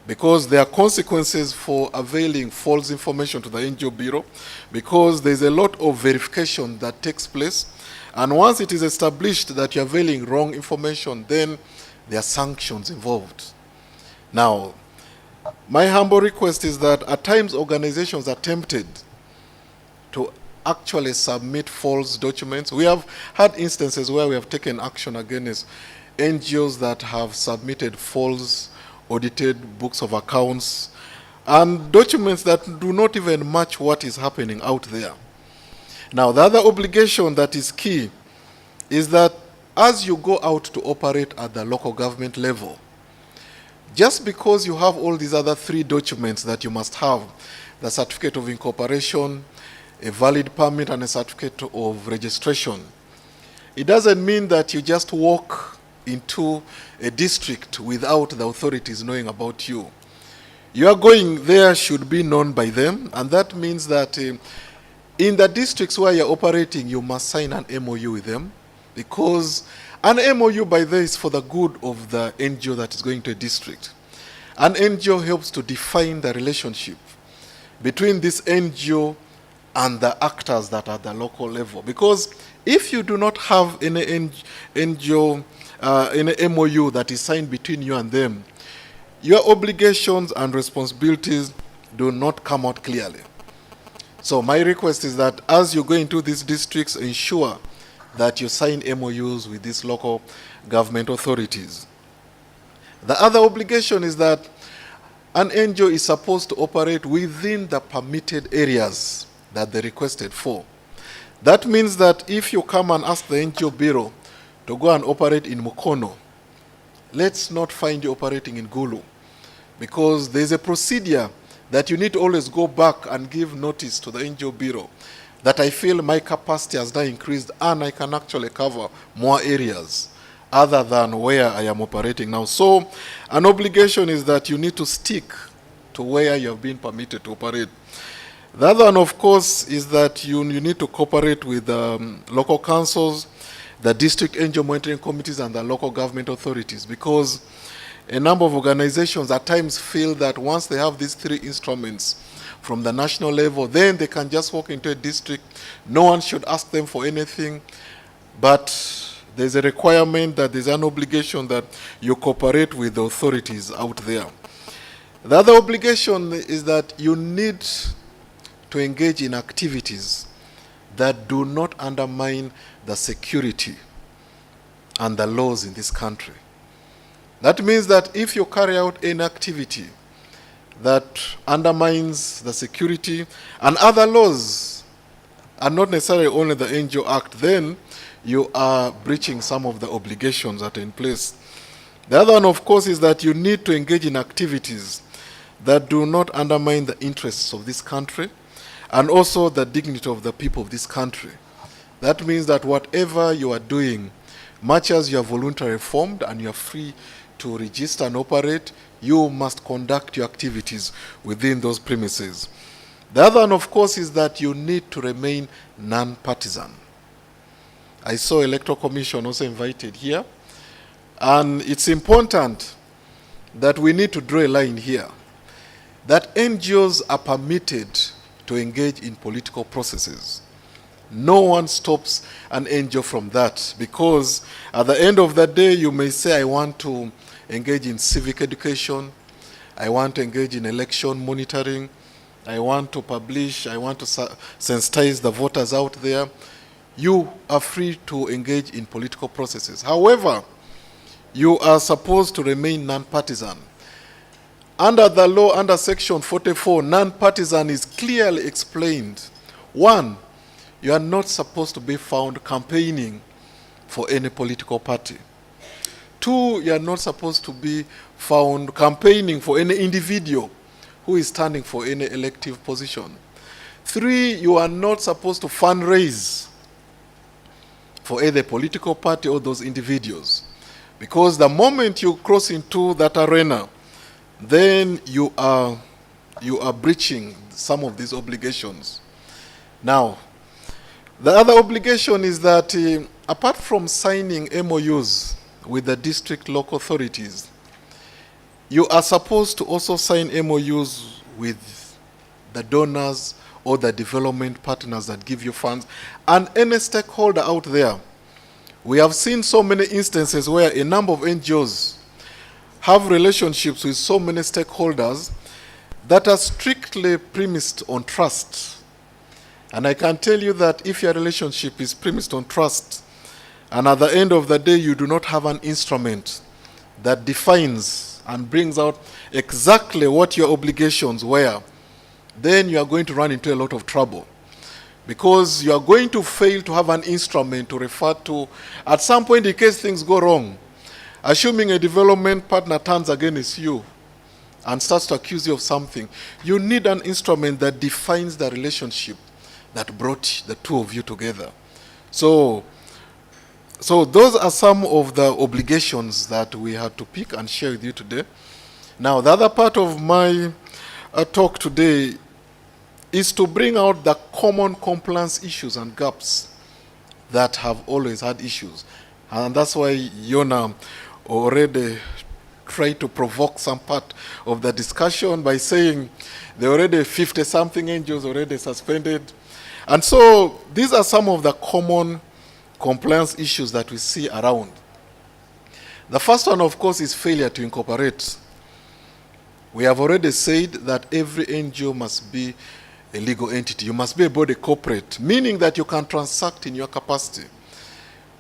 because there are consequences for availing false information to the NGO Bureau, because there's a lot of verification that takes place. And once it is established that you're availing wrong information, then there are sanctions involved. Now, my humble request is that at times organizations are tempted to actually submit false documents. We have had instances where we have taken action against NGOs that have submitted false audited books of accounts and documents that do not even match what is happening out there. Now, the other obligation that is key is that as you go out to operate at the local government level, just because you have all these other 3 documents that you must have, the certificate of incorporation, a valid permit, and a certificate of registration, it doesn't mean that you just walk into a district without the authorities knowing about you. Your going there should be known by them, and that means that in the districts where you're operating, you must sign an MOU with them, because an MOU by there is for the good of the NGO that is going to a district. An NGO helps to define the relationship between this NGO and the actors that are at the local level. Because if you do not have any NGO, any MOU that is signed between you and them, your obligations and responsibilities do not come out clearly. So my request is that as you go into these districts, ensure that you sign MOUs with these local government authorities. The other obligation is that an NGO is supposed to operate within the permitted areas that they requested for. That means that if you come and ask the NGO Bureau to go and operate in Mukono, let's not find you operating in Gulu, because there's a procedure that you need to always go back and give notice to the NGO Bureau that I feel my capacity has now increased and I can actually cover more areas other than where I am operating now. So an obligation is that you need to stick to where you have been permitted to operate. The other one, of course, is that you need to cooperate with local councils, the district NGO monitoring committees, and the local government authorities, because a number of organizations at times feel that once they have these 3 instruments from the national level, then they can just walk into a district. No one should ask them for anything, but there's a requirement that there's an obligation that you cooperate with the authorities out there. The other obligation is that you need to engage in activities that do not undermine the security and the laws in this country. That means that if you carry out any activity that undermines the security and other laws, and not necessarily only the NGO Act, then you are breaching some of the obligations that are in place. The other one, of course, is that you need to engage in activities that do not undermine the interests of this country and also the dignity of the people of this country. That means that whatever you are doing, much as you are voluntarily formed and you are free to register and operate, you must conduct your activities within those premises. The other one, of course, is that you need to remain non-partisan. I saw Electoral Commission also invited here. And it's important that we need to draw a line here, that NGOs are permitted to engage in political processes. No one stops an NGO from that, because at the end of the day, you may say, I want to engage in civic education, I want to engage in election monitoring, I want to publish, I want to sensitize the voters out there. You are free to engage in political processes. However, you are supposed to remain non-partisan. Under the law, under Section 44, non-partisan is clearly explained. One, you are not supposed to be found campaigning for any political party. Two, you are not supposed to be found campaigning for any individual who is standing for any elective position. Three, you are not supposed to fundraise for either political party or those individuals. Because the moment you cross into that arena, then you are breaching some of these obligations. Now, the other obligation is that apart from signing MOUs with the district local authorities, you are supposed to also sign MOUs with the donors or the development partners that give you funds and any stakeholder out there. We have seen so many instances where a number of NGOs have relationships with so many stakeholders that are strictly premised on trust. And I can tell you that if your relationship is premised on trust, and at the end of the day you do not have an instrument that defines and brings out exactly what your obligations were, then you are going to run into a lot of trouble. Because you are going to fail to have an instrument to refer to at some point in case things go wrong. Assuming a development partner turns against you and starts to accuse you of something, you need an instrument that defines the relationship that brought the two of you together. So those are some of the obligations that we had to pick and share with you today. Now, the other part of my talk today is to bring out the common compliance issues and gaps that have always had issues. And that's why Yona already tried to provoke some part of the discussion by saying there are already 50-something NGOs already suspended. And so these are some of the common compliance issues that we see around. The first one, of course, is failure to incorporate. We have already said that every NGO must be a legal entity. You must be a body corporate, meaning that you can transact in your capacity.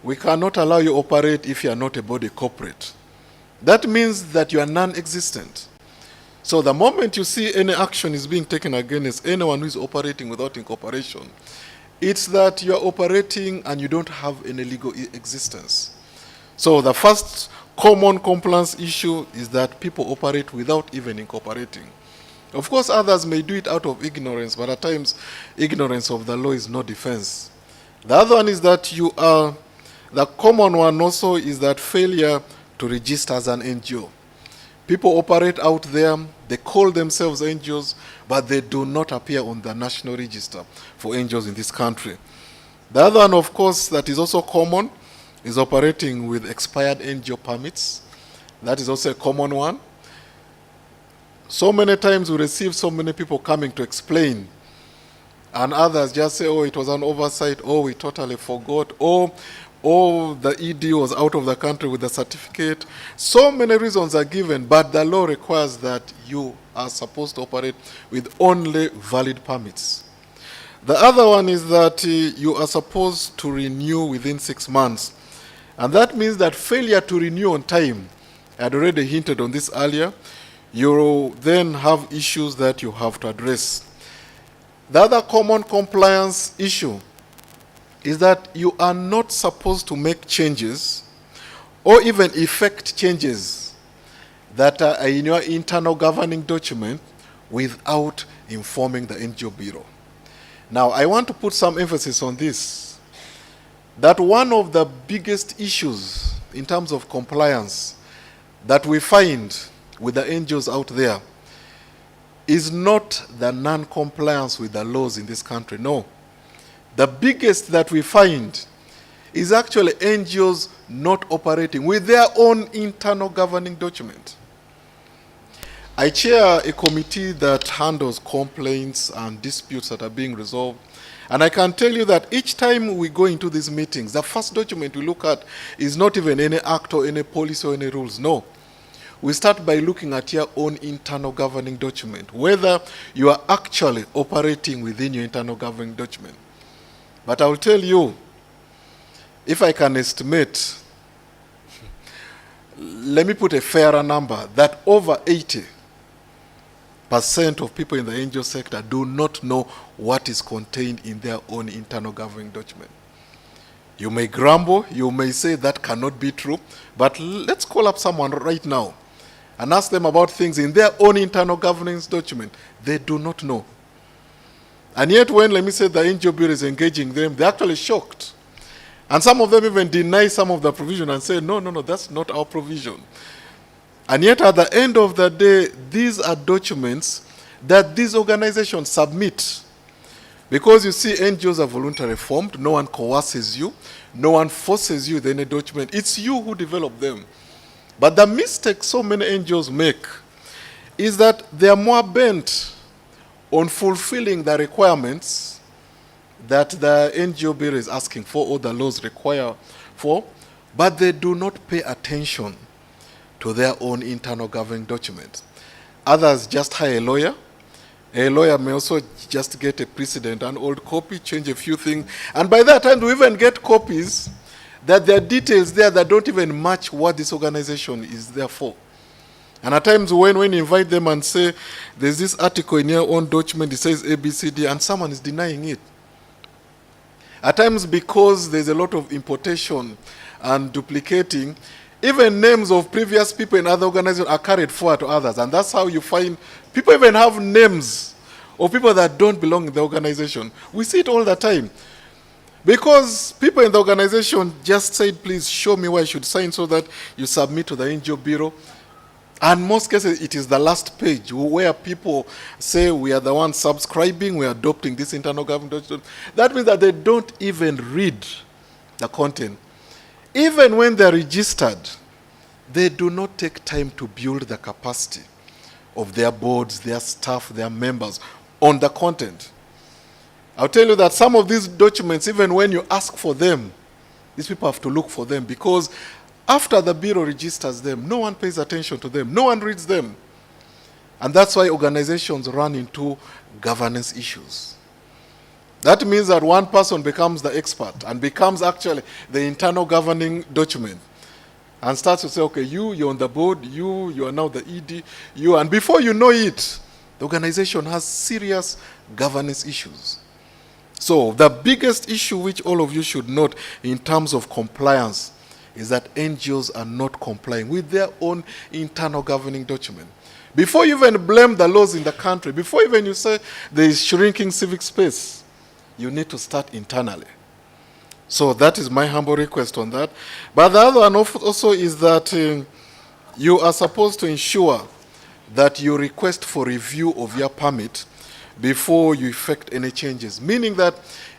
We cannot allow you to operate if you are not a body corporate. That means that you are non-existent. So the moment you see any action is being taken against anyone who is operating without incorporation, it's that you are operating and you don't have any legal existence. So the first common compliance issue is that people operate without even incorporating. Of course, others may do it out of ignorance, but at times, ignorance of the law is no defense. The other one is that the common one also is that failure to register as an NGO. People operate out there, they call themselves NGOs, but they do not appear on the national register for NGOs in this country. The other one, of course, that is also common is operating with expired NGO permits. That is also a common one. So many times we receive so many people coming to explain, and others just say, oh, it was an oversight, oh, we totally forgot, oh, the ED was out of the country with the certificate. So many reasons are given, but the law requires that you are supposed to operate with only valid permits. The other one is that you are supposed to renew within 6 months. And that means that failure to renew on time, I had already hinted on this earlier, you then have issues that you have to address. The other common compliance issue is that you are not supposed to make changes or even effect changes that are in your internal governing document without informing the NGO Bureau. Now, I want to put some emphasis on this, that one of the biggest issues in terms of compliance that we find with the NGOs out there is not the non-compliance with the laws in this country, no. The biggest that we find is actually NGOs not operating with their own internal governing document. I chair a committee that handles complaints and disputes that are being resolved. And I can tell you that each time we go into these meetings, the first document we look at is not even any act or any policy or any rules, no. We start by looking at your own internal governing document, whether you are actually operating within your internal governing document. But I will tell you, if I can estimate, let me put a fairer number, that over 80% of people in the NGO sector do not know what is contained in their own internal governing document. You may grumble, you may say that cannot be true, but let's call up someone right now and ask them about things in their own internal governance document. They do not know. And yet when, let me say, the NGO Bureau is engaging them, they're actually shocked. And some of them even deny some of the provision and say, no, that's not our provision. And yet at the end of the day, these are documents that these organizations submit. Because you see, NGOs are voluntarily formed, no one coerces you, no one forces you with any document. It's you who develop them. But the mistake so many NGOs make is that they are more bent on fulfilling the requirements that the NGO Bureau is asking for or the laws require for, but they do not pay attention to their own internal governing documents. Others just hire a lawyer. A lawyer may also just get a precedent, an old copy, change a few things, and by that time we even get copies that there are details there that don't even match what this organization is there for. And at times when you invite them and say, there's this article in your own document, it says ABCD, and someone is denying it. At times because there's a lot of importation and duplicating, even names of previous people in other organizations are carried forward to others. And that's how you find people even have names of people that don't belong in the organization. We see it all the time. Because people in the organization just said, please show me where I should sign so that you submit to the NGO Bureau. And most cases, it is the last page where people say, we are the ones subscribing, we are adopting this internal government document. That means that they don't even read the content. Even when they're registered, they do not take time to build the capacity of their boards, their staff, their members on the content. I'll tell you that some of these documents, even when you ask for them, these people have to look for them because after the Bureau registers them, no one pays attention to them, no one reads them. And that's why organizations run into governance issues. That means that one person becomes the expert and becomes actually the internal governing document and starts to say, okay, you're on the board, you are now the ED, and before you know it, the organization has serious governance issues. So the biggest issue which all of you should note in terms of compliance is that NGOs are not complying with their own internal governing document. Before you even blame the laws in the country, before even you say there is shrinking civic space, you need to start internally. So that is my humble request on that. But the other one also is that you are supposed to ensure that you request for review of your permit before you effect any changes. Meaning that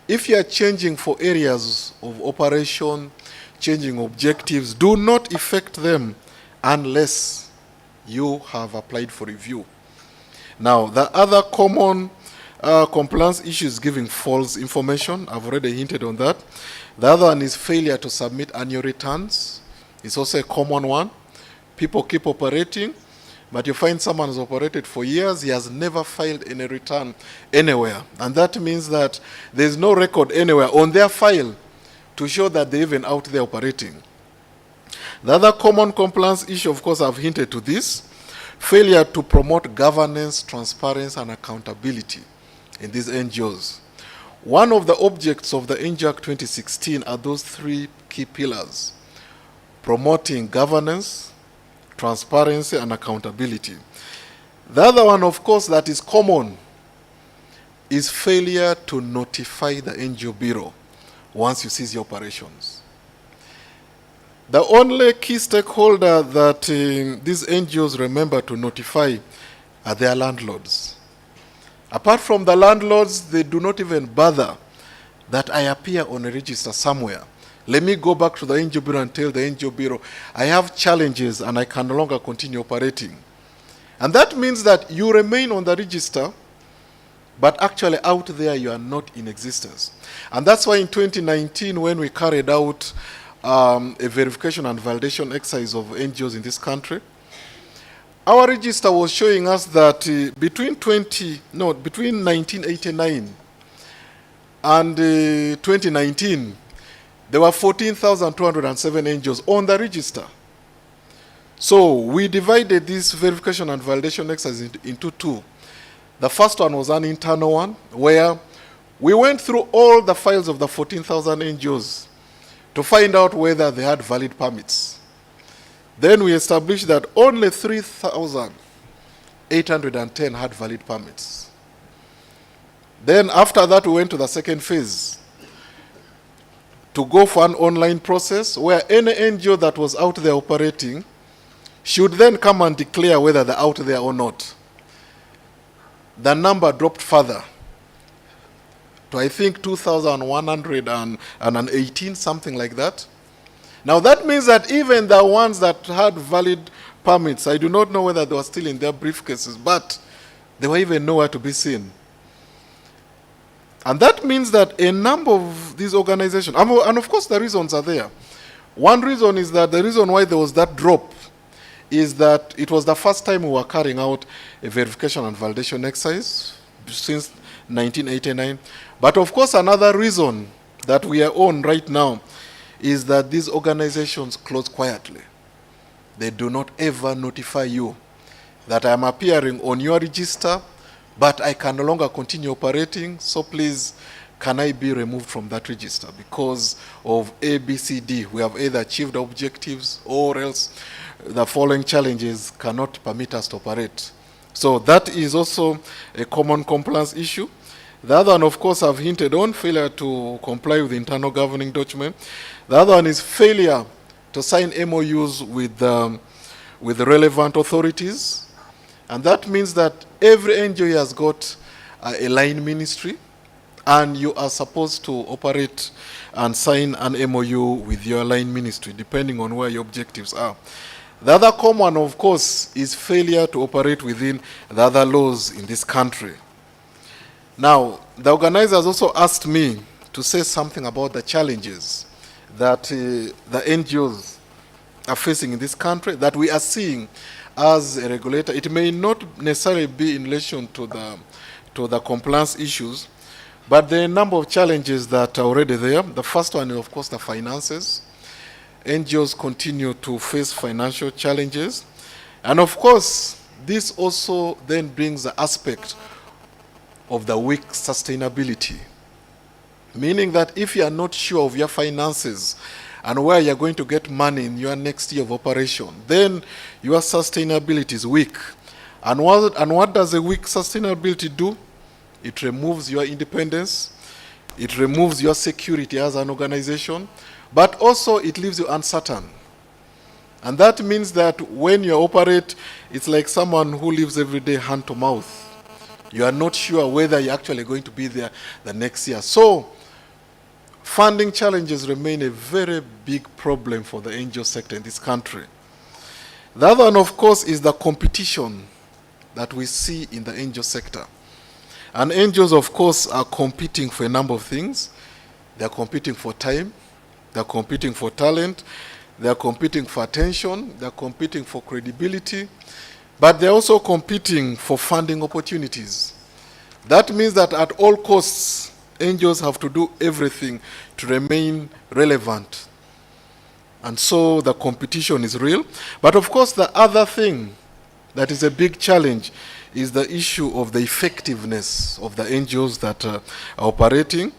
if you are changing for areas of operation, changing objectives, do not effect them unless you have applied for review. Now, the other common compliance issue is giving false information. I've already hinted on that. The other one is failure to submit annual returns. It's also a common one. People keep operating, but you find someone has operated for years, he has never filed any return anywhere. And that means that there's no record anywhere on their file to show that they're even out there operating. The other common compliance issue, of course, I've hinted to this, failure to promote governance, transparency, and accountability in these NGOs. One of the objects of the NGO Act 2016 are those three key pillars: promoting governance, transparency, and accountability. The other one, of course, that is common is failure to notify the NGO Bureau once you cease your operations. The only key stakeholder that these NGOs remember to notify are their landlords. Apart from the landlords, they do not even bother that I appear on a register somewhere. Let me go back to the NGO Bureau and tell the NGO Bureau, I have challenges and I can no longer continue operating. And that means that you remain on the register, but actually out there you are not in existence. And that's why in 2019, when we carried out a verification and validation exercise of NGOs in this country, our register was showing us that between 1989 and 2019, there were 14,207 NGOs on the register. So we divided this verification and validation exercise into two. The first one was an internal one, where we went through all the files of the 14,000 NGOs to find out whether they had valid permits. Then we established that only 3,810 had valid permits. Then after that, we went to the second phase to go for an online process where any NGO that was out there operating should then come and declare whether they're out there or not. The number dropped further to, I think, 2,118, something like that. Now that means that even the ones that had valid permits, I do not know whether they were still in their briefcases, but they were even nowhere to be seen. And that means that a number of these organizations, and of course the reasons are there. One reason is that the reason why there was that drop is that it was the first time we were carrying out a verification and validation exercise since 1989. But of course another reason that we are on right now is that these organizations close quietly. They do not ever notify you that I am appearing on your register, but I can no longer continue operating, so please, can I be removed from that register because of A, B, C, D. We have either achieved objectives or else the following challenges cannot permit us to operate. So that is also a common compliance issue. The other one, of course, I've hinted on, failure to comply with the internal governing document. The other one is failure to sign MOUs with the relevant authorities. And that means that every NGO has got a line ministry, and you are supposed to operate and sign an MOU with your line ministry, depending on where your objectives are. The other common, of course, is failure to operate within the other laws in this country. Now, the organizers also asked me to say something about the challenges that the NGOs are facing in this country, that we are seeing as a regulator. It may not necessarily be in relation to the compliance issues, but there are a number of challenges that are already there. The first one is, of course, the finances. NGOs continue to face financial challenges. And of course, this also then brings the aspect of the weak sustainability. Meaning that if you are not sure of your finances and where you're going to get money in your next year of operation, then your sustainability is weak. And what does a weak sustainability do? It removes your independence, it removes your security as an organization, but also it leaves you uncertain. And that means that when you operate, it's like someone who lives every day hand to mouth. You are not sure whether you're actually going to be there the next year. So, funding challenges remain a very big problem for the NGO sector in this country. The other one, of course, is the competition that we see in the NGO sector. And NGOs, of course, are competing for a number of things. They're competing for time, they're competing for talent, they're competing for attention, they're competing for credibility, but they're also competing for funding opportunities. That means that at all costs, NGOs have to do everything to remain relevant. And so the competition is real. But of course, the other thing that is a big challenge is the issue of the effectiveness of the NGOs that are operating.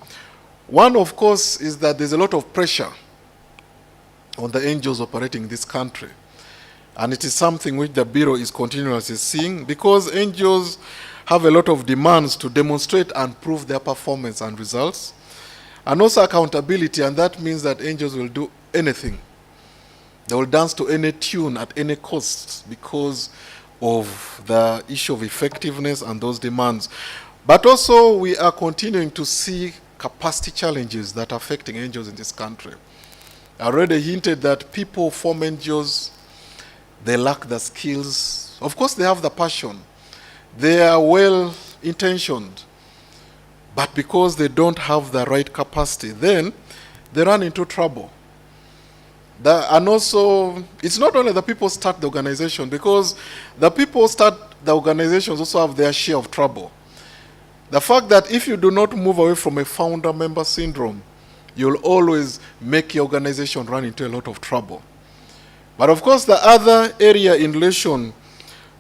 One, of course, is that there's a lot of pressure on the NGOs operating in this country. And it is something which the Bureau is continuously seeing, because NGOs have a lot of demands to demonstrate and prove their performance and results, and also accountability, and that means that NGOs will do anything They will dance to any tune at any cost because of the issue of effectiveness and those demands. But also, we are continuing to see capacity challenges that are affecting NGOs in this country. I already hinted that people form NGOs, they lack the skills. Of course, they have the passion. They are well-intentioned. But because they don't have the right capacity, then they run into trouble. And also, it's not only the people start the organization, because the people start the organizations also have their share of trouble. The fact that if you do not move away from a founder-member syndrome, you'll always make your organization run into a lot of trouble. But of course, the other area in relation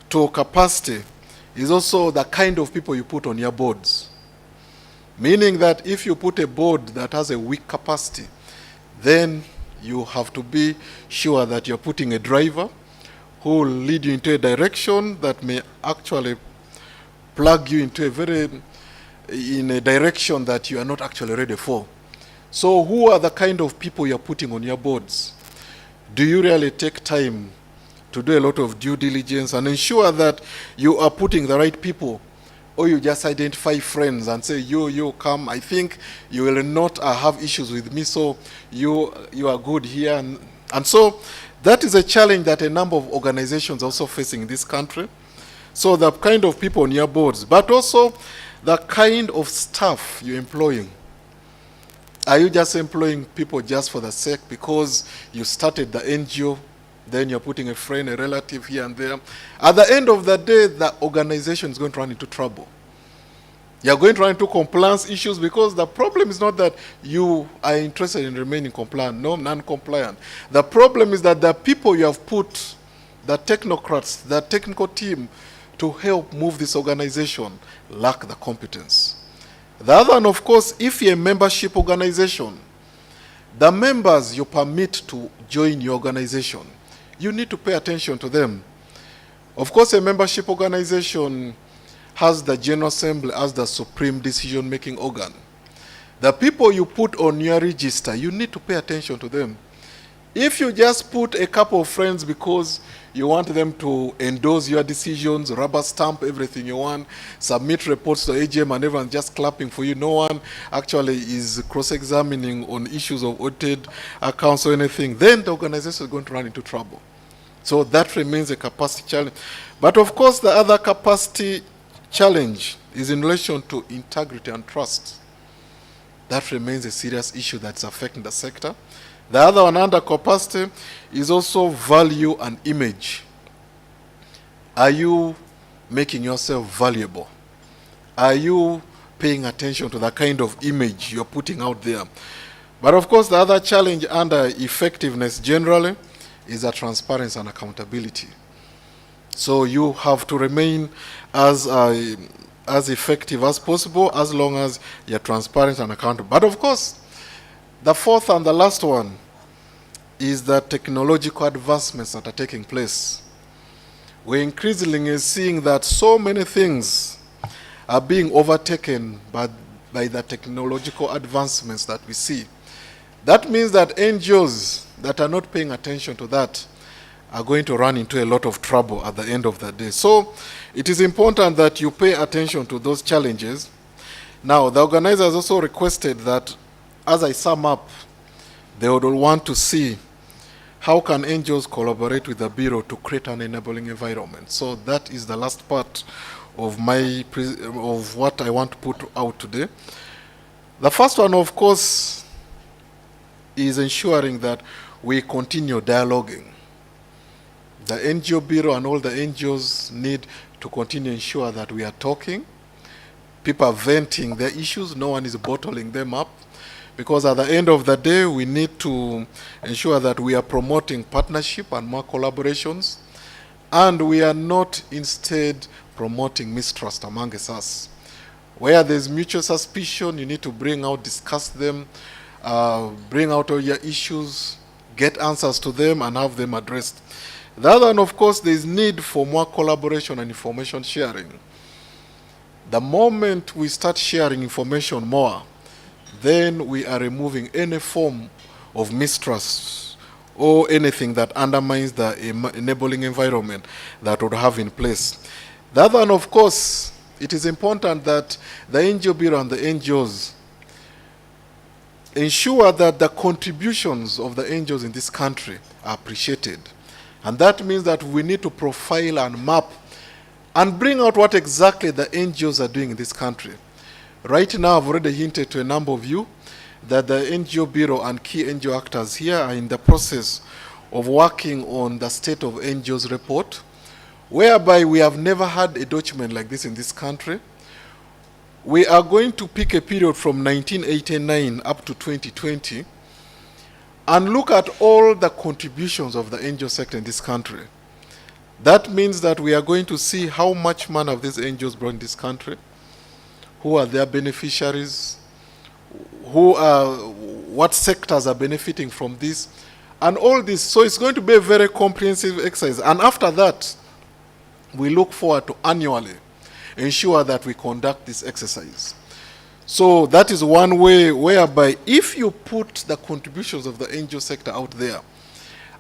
to capacity is also the kind of people you put on your boards. Meaning that if you put a board that has a weak capacity, then you have to be sure that you're putting a driver who will lead you into a direction that may actually plug you into in a direction that you are not actually ready for. So who are the kind of people you're putting on your boards? Do you really take time to do a lot of due diligence and ensure that you are putting the right people? Or you just identify friends and say, you come, I think you will not have issues with me, so you are good here. And so that is a challenge that a number of organizations are also facing in this country. So the kind of people on your boards, but also the kind of staff you're employing. Are you just employing people just for the sake because you started the NGO, then you're putting a friend, a relative here and there? At the end of the day, the organization is going to run into trouble. You're going to run into compliance issues because the problem is not that you are interested in remaining compliant, no, non-compliant. The problem is that the people you have put, the technocrats, the technical team to help move this organization lack the competence. The other one, of course, if you're a membership organization, the members you permit to join your organization, you need to pay attention to them. Of course, a membership organization has the General Assembly as the supreme decision-making organ. The people you put on your register, you need to pay attention to them. If you just put a couple of friends because you want them to endorse your decisions, rubber stamp everything you want, submit reports to AGM and everyone just clapping for you, no one actually is cross-examining on issues of audited accounts or anything, then the organization is going to run into trouble. So that remains a capacity challenge. But of course, the other capacity challenge is in relation to integrity and trust. That remains a serious issue that's affecting the sector. The other one under capacity is also value and image. Are you making yourself valuable? Are you paying attention to the kind of image you're putting out there? But of course, the other challenge under effectiveness generally is the transparency and accountability. So you have to remain as effective as possible as long as you're transparent and accountable. But of course, the fourth and the last one is the technological advancements that are taking place. We're increasingly seeing that so many things are being overtaken by the technological advancements that we see. That means that NGOs that are not paying attention to that are going to run into a lot of trouble at the end of the day. So it is important that you pay attention to those challenges. Now, the organizers also requested that, as I sum up, they would want to see how can NGOs collaborate with the Bureau to create an enabling environment. So that is the last part of what I want to put out today. The first one, of course, is ensuring that we continue dialoguing. The NGO Bureau and all the NGOs need to continue to ensure that we are talking. People are venting their issues. No one is bottling them up. Because at the end of the day, we need to ensure that we are promoting partnership and more collaborations. And we are not instead promoting mistrust amongst us. Where there's mutual suspicion, you need to bring out, discuss them, bring out all your issues, get answers to them, and have them addressed. The other one, of course, there is need for more collaboration and information sharing. The moment we start sharing information more, then we are removing any form of mistrust or anything that undermines the enabling environment that would have in place. The other one, of course, it is important that the NGO Bureau and the NGOs ensure that the contributions of the NGOs in this country are appreciated. And that means that we need to profile and map and bring out what exactly the NGOs are doing in this country. Right now, I've already hinted to a number of you that the NGO Bureau and key NGO actors here are in the process of working on the State of NGOs report, whereby we have never had a document like this in this country. We are going to pick a period from 1989 up to 2020 and look at all the contributions of the NGO sector in this country. That means that we are going to see how much money have these NGOs brought in this country, who are their beneficiaries, what sectors are benefiting from this, and all this. So it's going to be a very comprehensive exercise. And after that, we look forward to annually ensure that we conduct this exercise. So that is one way whereby if you put the contributions of the NGO sector out there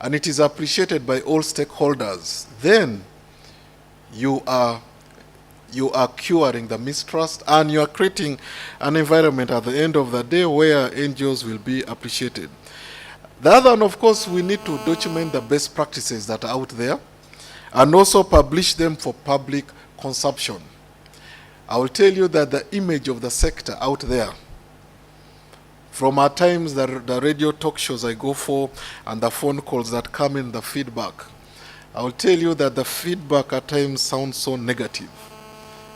and it is appreciated by all stakeholders, then you are curing the mistrust and you are creating an environment at the end of the day where NGOs will be appreciated. The other one, of course, we need to document the best practices that are out there and also publish them for public consumption. I will tell you that the image of the sector out there, from at times the radio talk shows I go for and the phone calls that come in, the feedback, I will tell you that the feedback at times sounds so negative.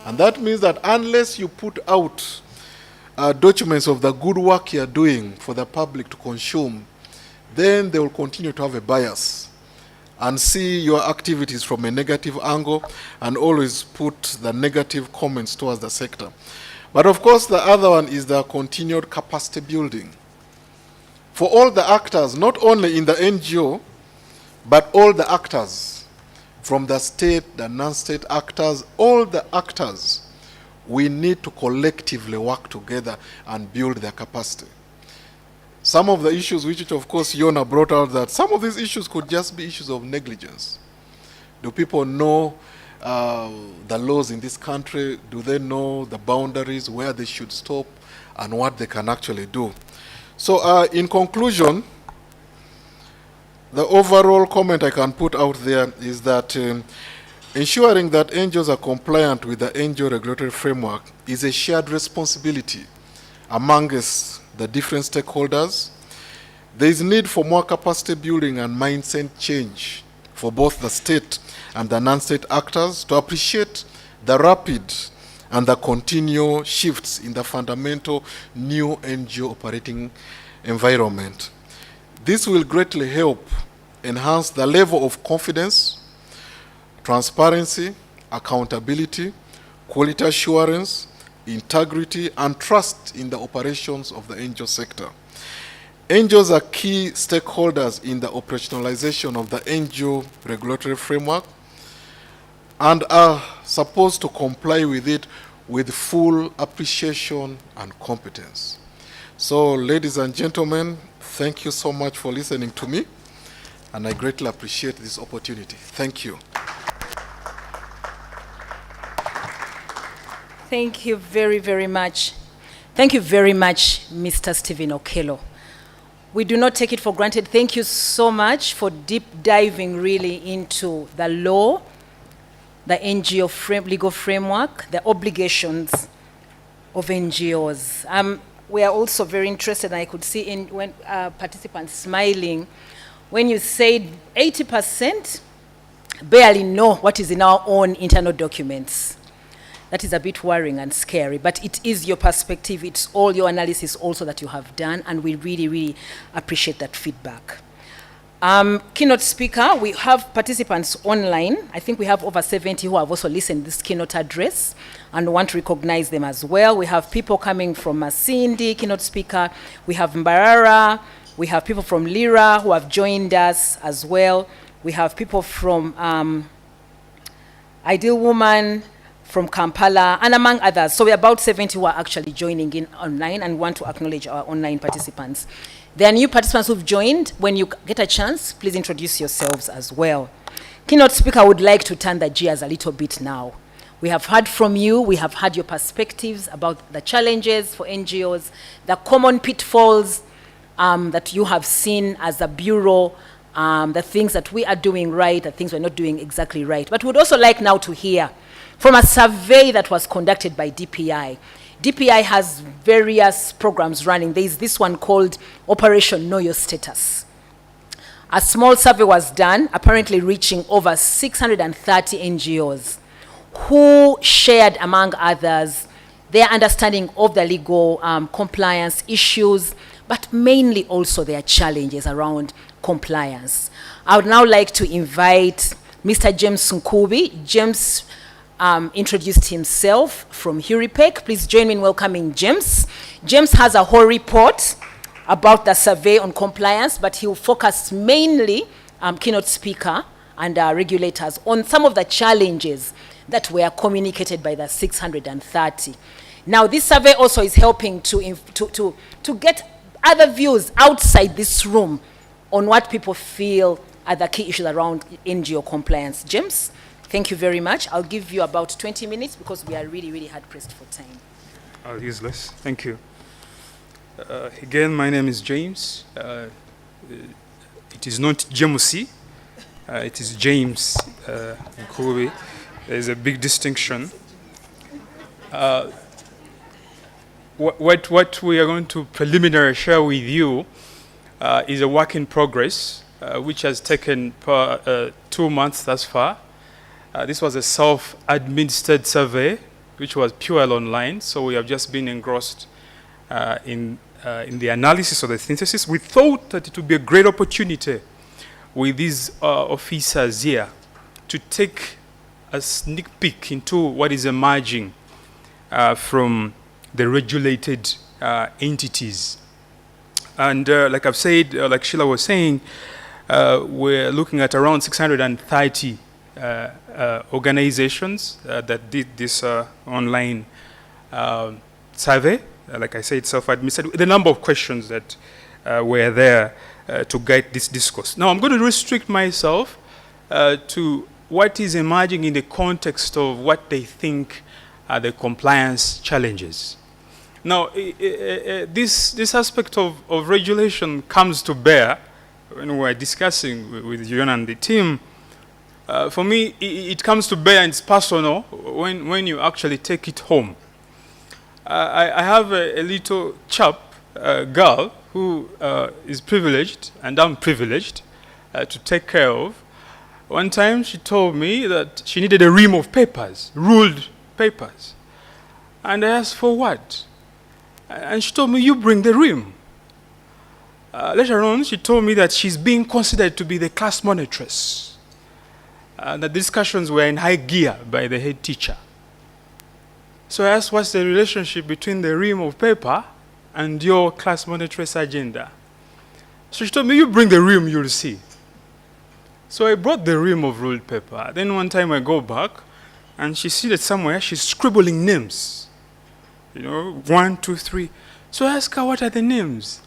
And that means that unless you put out documents of the good work you are doing for the public to consume, then they will continue to have a bias and see your activities from a negative angle and always put the negative comments towards the sector. But of course, the other one is the continued capacity building. For all the actors, not only in the NGO, but all the actors, from the state, the non-state actors, all the actors, we need to collectively work together and build their capacity. Some of the issues which of course Yona brought out, that some of these issues could just be issues of negligence. Do people know the laws in this country? Do they know the boundaries, where they should stop and what they can actually do? So in conclusion, the overall comment I can put out there is that ensuring that NGOs are compliant with the NGO regulatory framework is a shared responsibility amongst the different stakeholders. There is need for more capacity building and mindset change for both the state and the non-state actors to appreciate the rapid and the continual shifts in the fundamental new NGO operating environment. This will greatly help enhance the level of confidence, transparency, accountability, quality assurance, integrity, and trust in the operations of the NGO sector. NGOs are key stakeholders in the operationalization of the NGO regulatory framework and are supposed to comply with it with full appreciation and competence. So, ladies and gentlemen, thank you so much for listening to me, and I greatly appreciate this opportunity. Thank you. Thank you very, very much. Thank you very much, Mr. Stephen Okello. We do not take it for granted. Thank you so much for deep diving really into the law, the NGO legal framework, the obligations of NGOs. We are also very interested, and I could see when participants smiling, when you said 80% barely know what is in our own internal documents. That is a bit worrying and scary, but it is your perspective, it's all your analysis also that you have done, and we really, really appreciate that feedback. Keynote speaker, we have participants online. I think we have over 70 who have also listened to this keynote address and want to recognize them as well. We have people coming from Masindi, keynote speaker. We have Mbarara. We have people from Lira who have joined us as well. We have people from Ideal Woman, from Kampala, and among others. So we're about 70 who are actually joining in online, and want to acknowledge our online participants. There are new participants who've joined. When you get a chance, please introduce yourselves as well. Keynote speaker would like to turn the gears a little bit now. We have heard from you, we have heard your perspectives about the challenges for NGOs, the common pitfalls that you have seen as a bureau, the things that we are doing right, the things we're not doing exactly right. But we'd also like now to hear from a survey that was conducted by DPI. DPI has various programs running. There is this one called Operation Know Your Status. A small survey was done, apparently reaching over 630 NGOs, who shared, among others, their understanding of the legal compliance issues, but mainly also their challenges around compliance. I would now like to invite Mr. James Nkubi. James introduced himself from Huripec. Please join me in welcoming James. James has a whole report about the survey on compliance, but he will focus mainly, keynote speaker and regulators, on some of the challenges that were communicated by the 630. Now, this survey also is helping to get other views outside this room on what people feel are the key issues around NGO compliance. James, thank you very much. I'll give you about 20 minutes because we are really, really hard pressed for time. I'll use less. Thank you. Again, my name is James. It is not Jamusi. It is James Nkubi. There's a big distinction. What we are going to preliminarily share with you is a work in progress, which has taken 2 months thus far. This was a self-administered survey, which was pure online, so we have just been engrossed in the analysis of the synthesis. We thought that it would be a great opportunity with these officers here to take a sneak peek into what is emerging from the regulated entities. And like I've said, like Sheila was saying, we're looking at around 630 organizations that did this online survey. Like I said, self-administered, the number of questions that were there to guide this discourse. Now, I'm going to restrict myself to what is emerging in the context of what they think are the compliance challenges. Now, this aspect of regulation comes to bear when we're discussing with John and the team. For me, it comes to bear and it's personal when you actually take it home. I have a little chap, girl, who is privileged, and I'm privileged to take care of. One time she told me that she needed a ream of papers, ruled papers. And I asked, for what? And she told me, you bring the ream. Later on, she told me that she's being considered to be the class monitress. The discussions were in high gear by the head teacher. So I asked, what's the relationship between the ream of paper and your class monitress agenda? So she told me, you bring the ream, you'll see. So I brought the ream of ruled paper. Then one time I go back, and she sees that somewhere she's scribbling names. You know, 1, 2, 3. So I asked her, what are the names?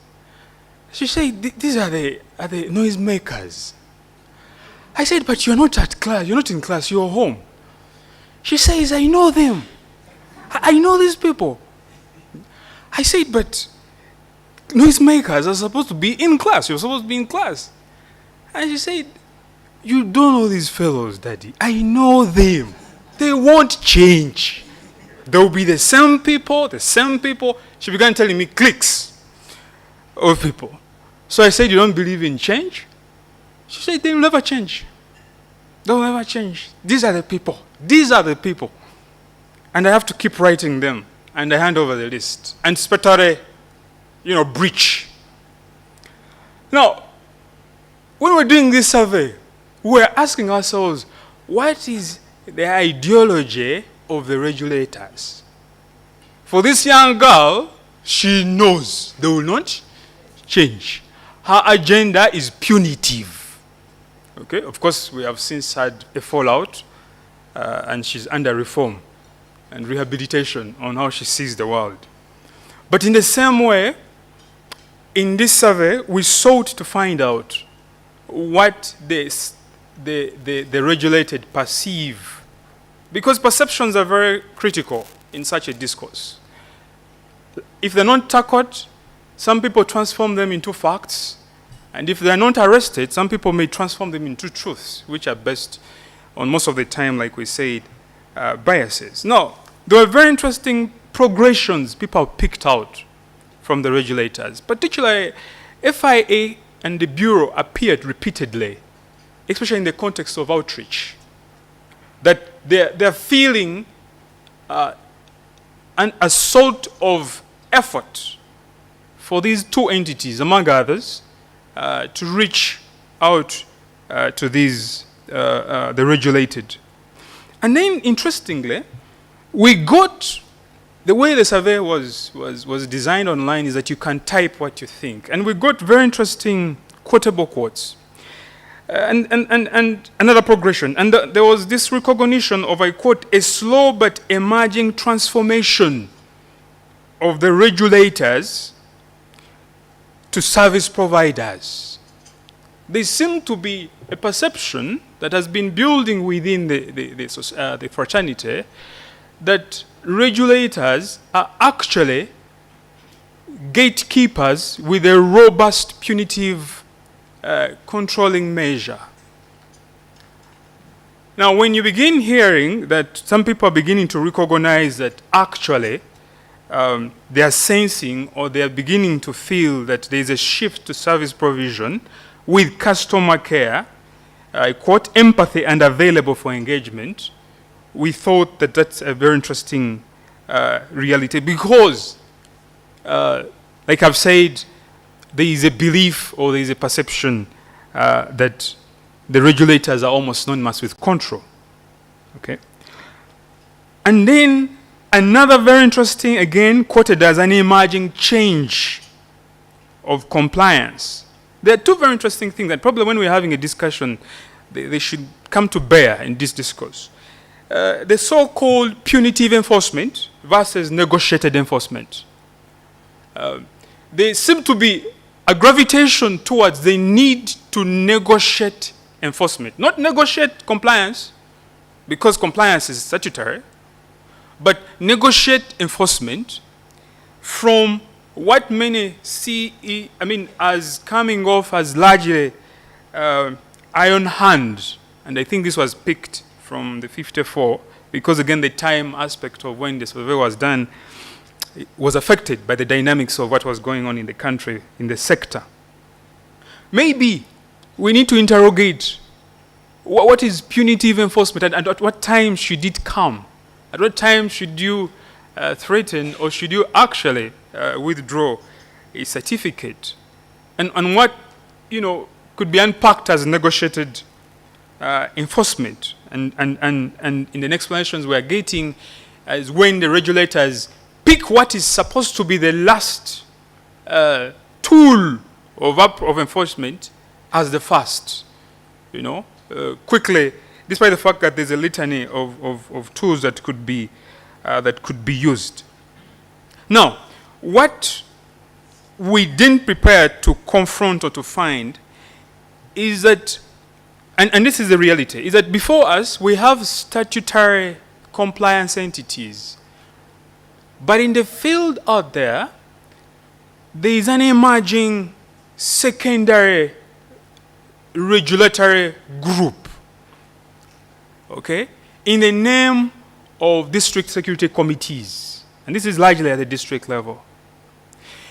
She said, these are the noisemakers. I said, but you're not at class, you're not in class, you're home. She says, I know them. I know these people. I said, but noisemakers are supposed to be in class. You're supposed to be in class. And she said, you don't know these fellows, Daddy. I know them. They won't change. They'll be the same people, the same people. She began telling me cliques of people. So I said, you don't believe in change? She said, they'll never change. They'll never change. These are the people. These are the people. And I have to keep writing them. And I hand over the list. And spetare, breach. Now, when we're doing this survey, we're asking ourselves, what is the ideology of the regulators? For this young girl, she knows they will not change. Her agenda is punitive. Okay, of course, we have since had a fallout, and she's under reform. and rehabilitation on how she sees the world. But in the same way, in this survey, we sought to find out what the regulated perceive, because perceptions are very critical in such a discourse. If they're not tackled, some people transform them into facts, and if they're not arrested, some people may transform them into truths, which are based on, most of the time, like we said, biases. Now, there were very interesting progressions people picked out from the regulators. Particularly, FIA and the Bureau appeared repeatedly, especially in the context of outreach, that they're feeling an assault of effort for these two entities, among others, to reach out to these, the regulated. And then, interestingly, we got, the way the survey was designed online is that you can type what you think. And we got very interesting quotable quotes. And another progression. And there was this recognition of, I quote, a slow but emerging transformation of the regulators to service providers. There seemed to be a perception that has been building within the fraternity that regulators are actually gatekeepers with a robust punitive controlling measure. Now, when you begin hearing that some people are beginning to recognize that actually they are sensing or they are beginning to feel that there is a shift to service provision with customer care, I quote, empathy and available for engagement, we thought that that's a very interesting reality because, like I've said, there is a belief or there is a perception that the regulators are almost synonymous with control. Okay? And then another very interesting, again, quoted as an emerging change of compliance. There are two very interesting things that probably when we're having a discussion, they should come to bear in this discourse. The so-called punitive enforcement versus negotiated enforcement. There seems to be a gravitation towards the need to negotiate enforcement. Not negotiate compliance, because compliance is statutory, but negotiate enforcement from what many see, as coming off as largely iron hand. And I think this was picked from the 54, because again, the time aspect of when the survey was done was affected by the dynamics of what was going on in the country, in the sector. Maybe we need to interrogate what is punitive enforcement and at what time should it come? At what time should you threaten or should you actually withdraw a certificate? And what, could be unpacked as negotiated enforcement. And in the explanations we are getting is when the regulators pick what is supposed to be the last tool of enforcement as the first, quickly, despite the fact that there's a litany of tools that could be used. Now, what we didn't prepare to confront or to find is that, and this is the reality, is that before us we have statutory compliance entities. But in the field out there, there is an emerging secondary regulatory group, okay, in the name of district security committees. And this is largely at the district level.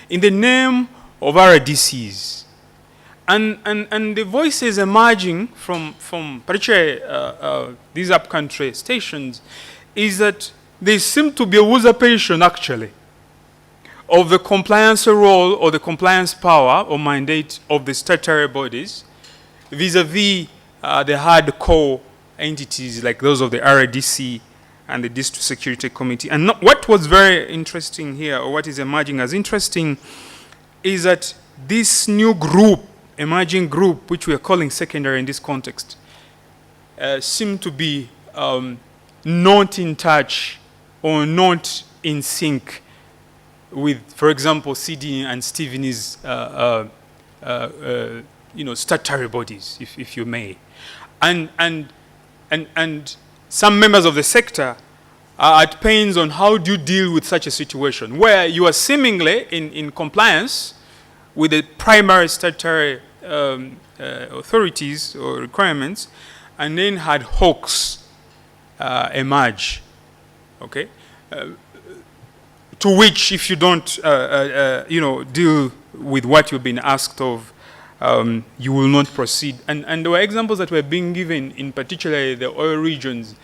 In the name of RDCs. And the voices emerging from particularly these upcountry stations is that there seems to be a usurpation, actually, of the compliance role or the compliance power or mandate of the statutory bodies vis-a-vis the hardcore entities like those of the RDC and the District Security Committee. And what was very interesting here, or what is emerging as interesting, is that this new group, emerging group, which we are calling secondary in this context, seem to be not in touch or not in sync with, for example, CD and Stephen's statutory bodies, if you may. And some members of the sector are at pains on how do you deal with such a situation where you are seemingly in compliance with the primary statutory authorities or requirements, and then ad hocs emerge, okay? To which, if you don't, deal with what you've been asked of, you will not proceed. And there were examples that were being given, in particular the oil regions,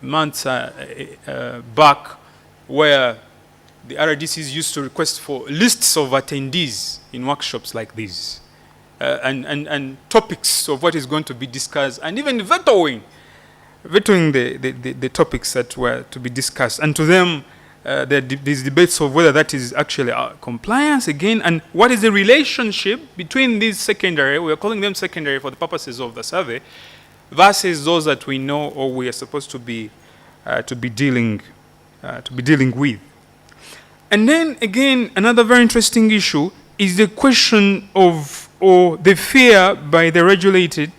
months back, where the RDCs used to request for lists of attendees in workshops like these, and topics of what is going to be discussed, and even vetoing the topics that were to be discussed. And to them, these debates of whether that is actually compliance again, and what is the relationship between these secondary, we are calling them secondary for the purposes of the survey, versus those that we know or we are supposed to be dealing with. And then again, another very interesting issue is the question of, or the fear by the regulated,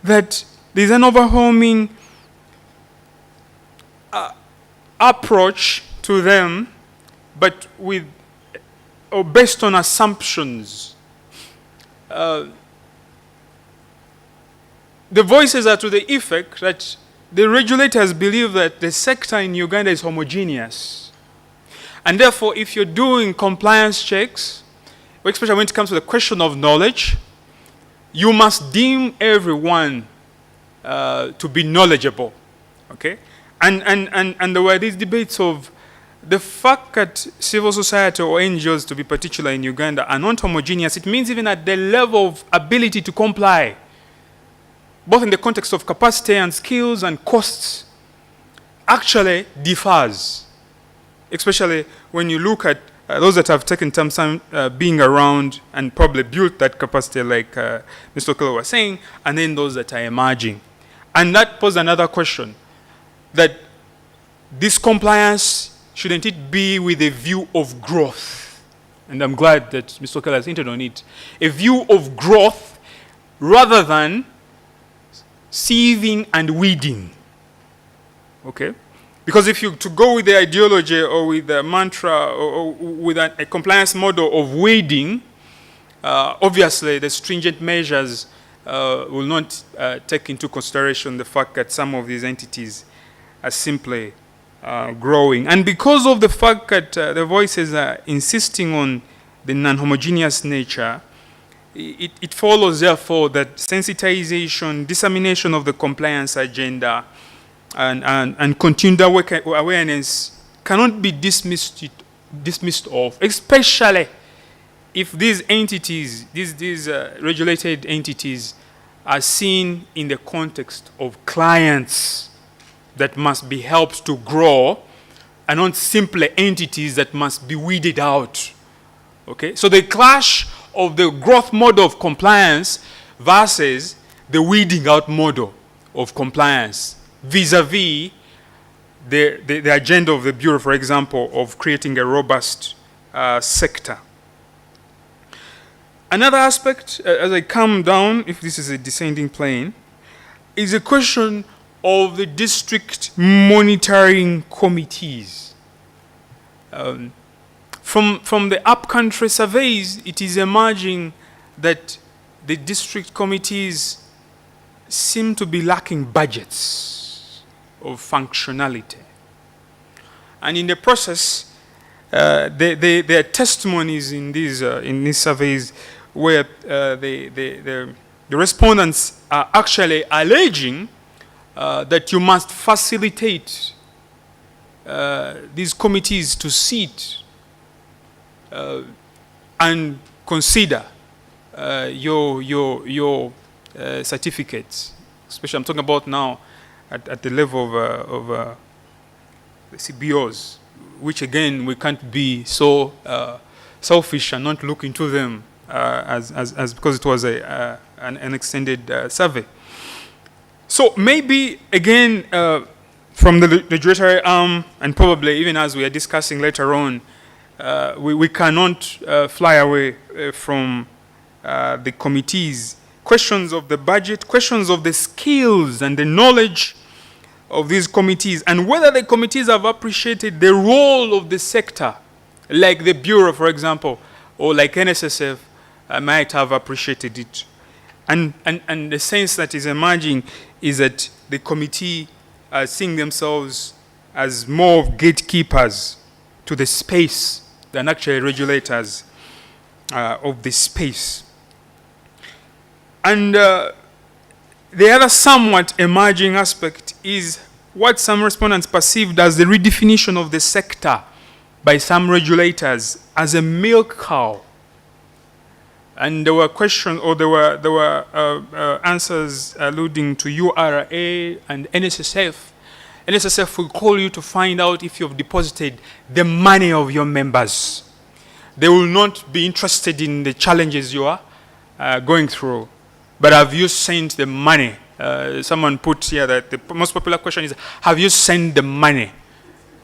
that there's an overwhelming approach to them, but with, or based on assumptions. The voices are to the effect that the regulators believe that the sector in Uganda is homogeneous. And therefore, if you're doing compliance checks, especially when it comes to the question of knowledge, you must deem everyone to be knowledgeable, okay? And there were these debates of the fact that civil society or NGOs, to be particular in Uganda, are not homogeneous. It means even at the level of ability to comply, both in the context of capacity and skills and costs, actually differs. Especially when you look at those that have taken time being around and probably built that capacity, like Mr. Okelo was saying, and then those that are emerging. And that poses another question, that this compliance, shouldn't it be with a view of growth? And I'm glad that Mr. Okelo has hinted on it. A view of growth rather than sieving and weeding, okay? Because if you to go with the ideology or with the mantra or with a compliance model of weeding, obviously the stringent measures will not take into consideration the fact that some of these entities are simply growing. And because of the fact that the voices are insisting on the non-homogeneous nature, it follows, therefore, that sensitization, dissemination of the compliance agenda, and continued awareness cannot be dismissed of, especially if these entities, these regulated entities, are seen in the context of clients that must be helped to grow, and not simply entities that must be weeded out. Okay, so the clash of the growth model of compliance versus the weeding out model of compliance, vis-a-vis the agenda of the Bureau, for example, of creating a robust sector. Another aspect, as I come down, if this is a descending plane, is a question of the district monitoring committees. From the upcountry surveys, it is emerging that the district committees seem to be lacking budgets of functionality. And in the process, there are testimonies in these surveys where the respondents are actually alleging that you must facilitate these committees to sit and consider your certificates, especially I'm talking about now at the level of the CBOs, which again we can't be so selfish and not look into them as because it was an extended survey. So maybe again from the regulatory arm, and probably even as we are discussing later on, we cannot fly away from the committees. Questions of the budget, questions of the skills and the knowledge of these committees, and whether the committees have appreciated the role of the sector, like the Bureau, for example, or like NSSF might have appreciated it. And the sense that is emerging is that the committee are seeing themselves as more of gatekeepers to the space than actually regulators of the space. And the other somewhat emerging aspect is what some respondents perceived as the redefinition of the sector by some regulators as a milk cow. And there were questions, or there were answers alluding to URA and NSSF. NSSF will call you to find out if you've deposited the money of your members. They will not be interested in the challenges you are going through. But have you sent the money? Someone put here that the most popular question is, have you sent the money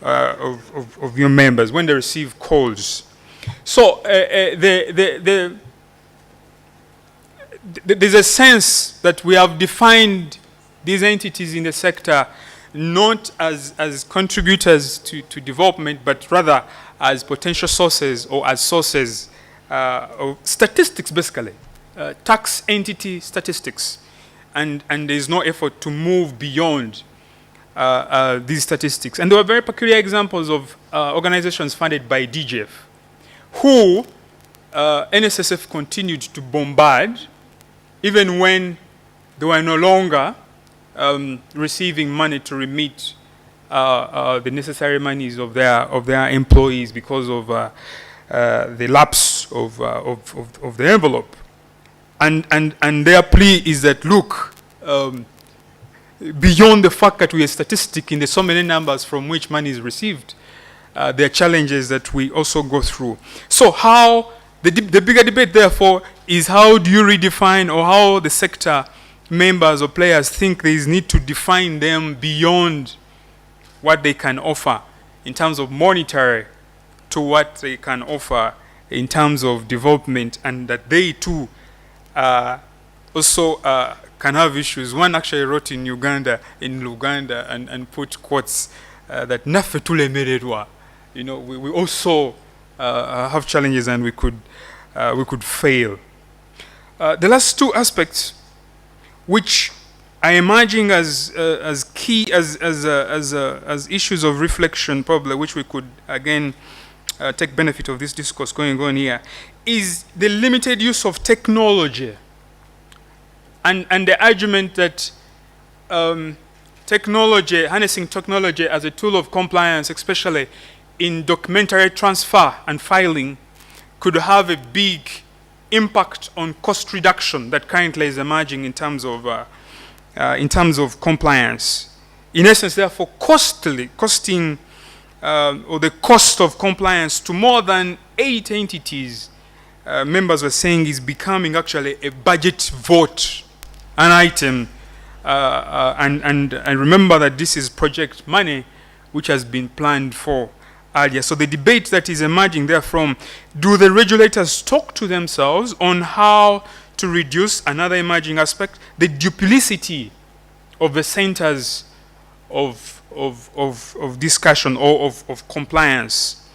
of your members when they receive calls? So there's a sense that we have defined these entities in the sector not as contributors to development, but rather as potential sources or as sources of statistics, basically. Tax entity statistics, and there's no effort to move beyond these statistics. And there were very peculiar examples of organizations funded by DGF, who NSSF continued to bombard, even when they were no longer receiving money to remit the necessary monies of their employees because of the lapse of the envelope. And their plea is that, look, beyond the fact that we are statistic in the so many numbers from which money is received, there are challenges that we also go through. So how, the bigger debate, therefore, is how do you redefine, or how the sector members or players think there is need to define them beyond what they can offer in terms of monetary to what they can offer in terms of development, and that they too also can have issues. One actually wrote in Uganda, and put quotes that nafe tulemererwa. You know, we also have challenges, and we could fail. The last two aspects, which are emerging as key as issues of reflection, probably, which we could again take benefit of this discourse going on here, is the limited use of technology, and the argument that technology, harnessing technology as a tool of compliance, especially in documentary transfer and filing, could have a big impact on cost reduction that currently is emerging in terms of compliance. In essence, therefore, costing or the cost of compliance to more than 8 entities, members were saying, is becoming actually a budget vote, an item. And remember that this is project money which has been planned for earlier. So the debate that is emerging therefrom, do the regulators talk to themselves on how to reduce, another emerging aspect, the duplicity of the centers of discussion or of compliance.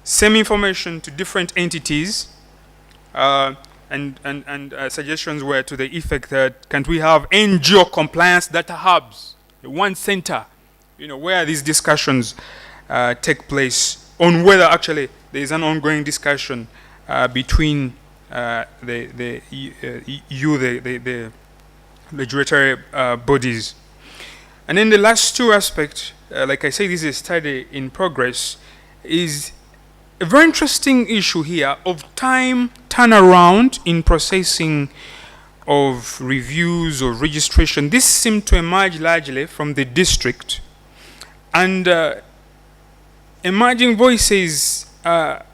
Same information to different entities, and suggestions were to the effect that, can't we have NGO compliance data hubs, one center, you know, where these discussions take place on whether actually there is an ongoing discussion between the regulatory bodies. And then the last two aspects, like I say, this is a study in progress, is a very interesting issue here of time turnaround in processing of reviews or registration. This seemed to emerge largely from the district, and emerging voices are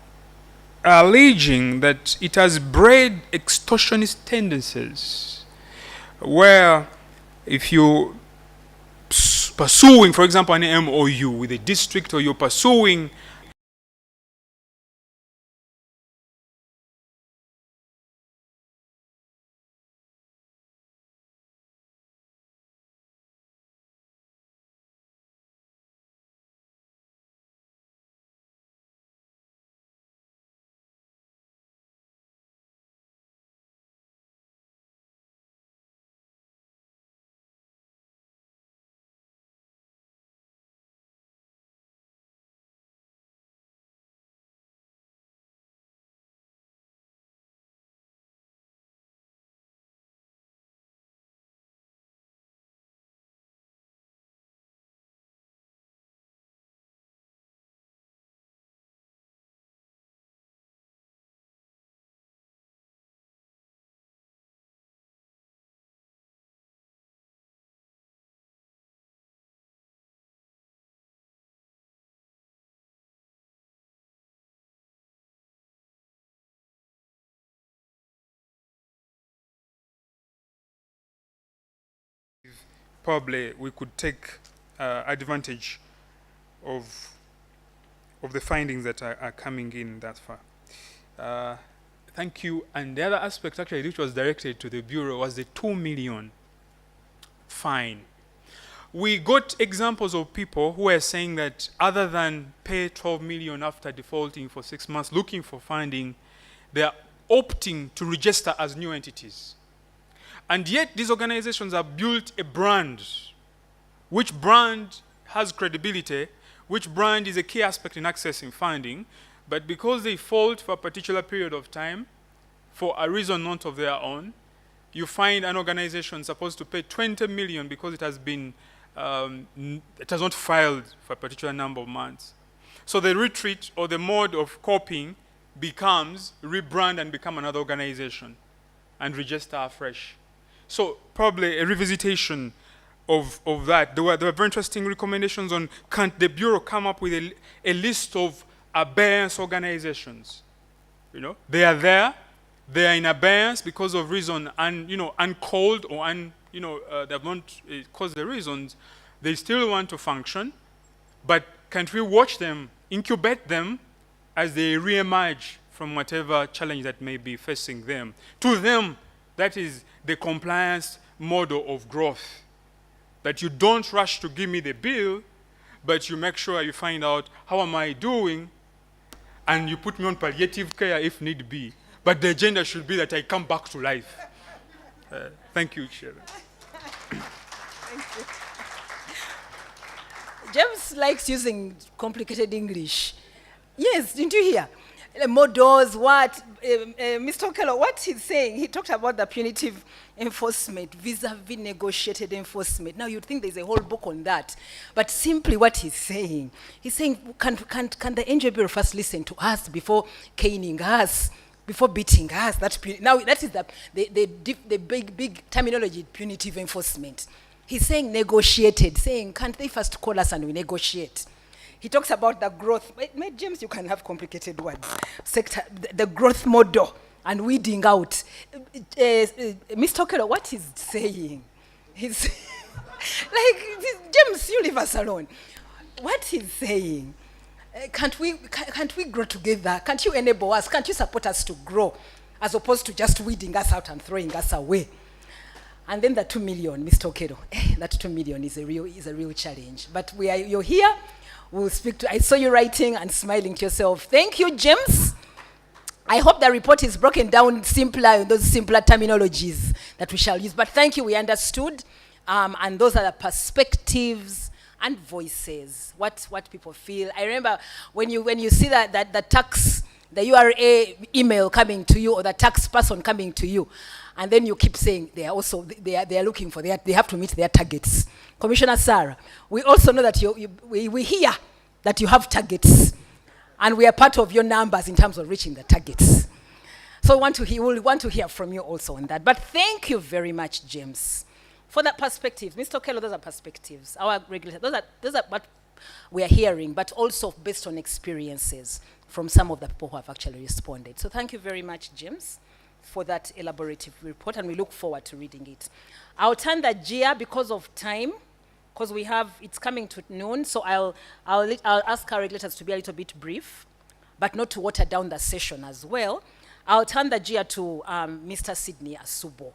alleging that it has bred extortionist tendencies, where if you pursuing, for example, an MOU with a district, or you're pursuing probably we could take advantage of the findings that are coming in that far. Thank you. And the other aspect actually which was directed to the Bureau was the 2 million fine. We got examples of people who are saying that other than pay 12 million after defaulting for 6 months, looking for funding, they are opting to register as new entities. And yet these organizations have built a brand. Which brand has credibility, which brand is a key aspect in accessing funding, but because they default for a particular period of time, for a reason not of their own, you find an organization supposed to pay 20 million because it has been, it has not filed for a particular number of months. So the retreat or the mode of coping becomes rebrand and become another organization and register afresh. So probably a revisitation of that. There were very interesting recommendations on, can't the Bureau come up with a list of abeyance organizations? You know, they are there, they are in abeyance because of reason uncalled or they have not caused the reasons. They still want to function, but can't we watch them, incubate them as they re-emerge from whatever challenge that may be facing them? To them, that is the compliance model of growth. That you don't rush to give me the bill, but you make sure you find out how am I doing, and you put me on palliative care if need be. But the agenda should be that I come back to life. Thank you, Chair. Thank you. James likes using complicated English. Yes, didn't you hear? Models, what? Mr. Okello, what he's saying, he talked about the punitive enforcement, vis-a-vis negotiated enforcement. Now you'd think there's a whole book on that. But simply what he's saying can the NGO Bureau first listen to us before caning us, before beating us? Now that is the big terminology, punitive enforcement. He's saying negotiated, saying can't they first call us and we negotiate? He talks about the growth. James, you can have complicated words. The growth model and weeding out. Mr. Okello, what he's saying, he's like, James, you leave us alone. What he's saying, can't we grow together? Can't you enable us? Can't you support us to grow, as opposed to just weeding us out and throwing us away? And then the 2 million, Mr. Okello, that 2 million is a real challenge. But you're here. We'll speak to. I saw you writing and smiling to yourself. Thank you, James. I hope the report is broken down simpler, those simpler terminologies that we shall use. But thank you, we understood. And those are the perspectives and voices, what people feel. I remember when you see that the tax, the URA email coming to you or the tax person coming to you, and then you keep saying they are looking for they have to meet their targets. Commissioner Sarah, we also know that we hear that you have targets, and we are part of your numbers in terms of reaching the targets. So we want to hear from you also on that. But thank you very much, James, for that perspective. Mr. Okello, those are perspectives. Our regulators, those are what we are hearing, but also based on experiences from some of the people who have actually responded. So thank you very much, James, for that elaborative report, and we look forward to reading it. I'll turn the GIA because of time because it's coming to noon, so I'll ask our regulators to be a little bit brief, but not to water down the session as well. I'll turn the gear to Mr. Sydney Asubo.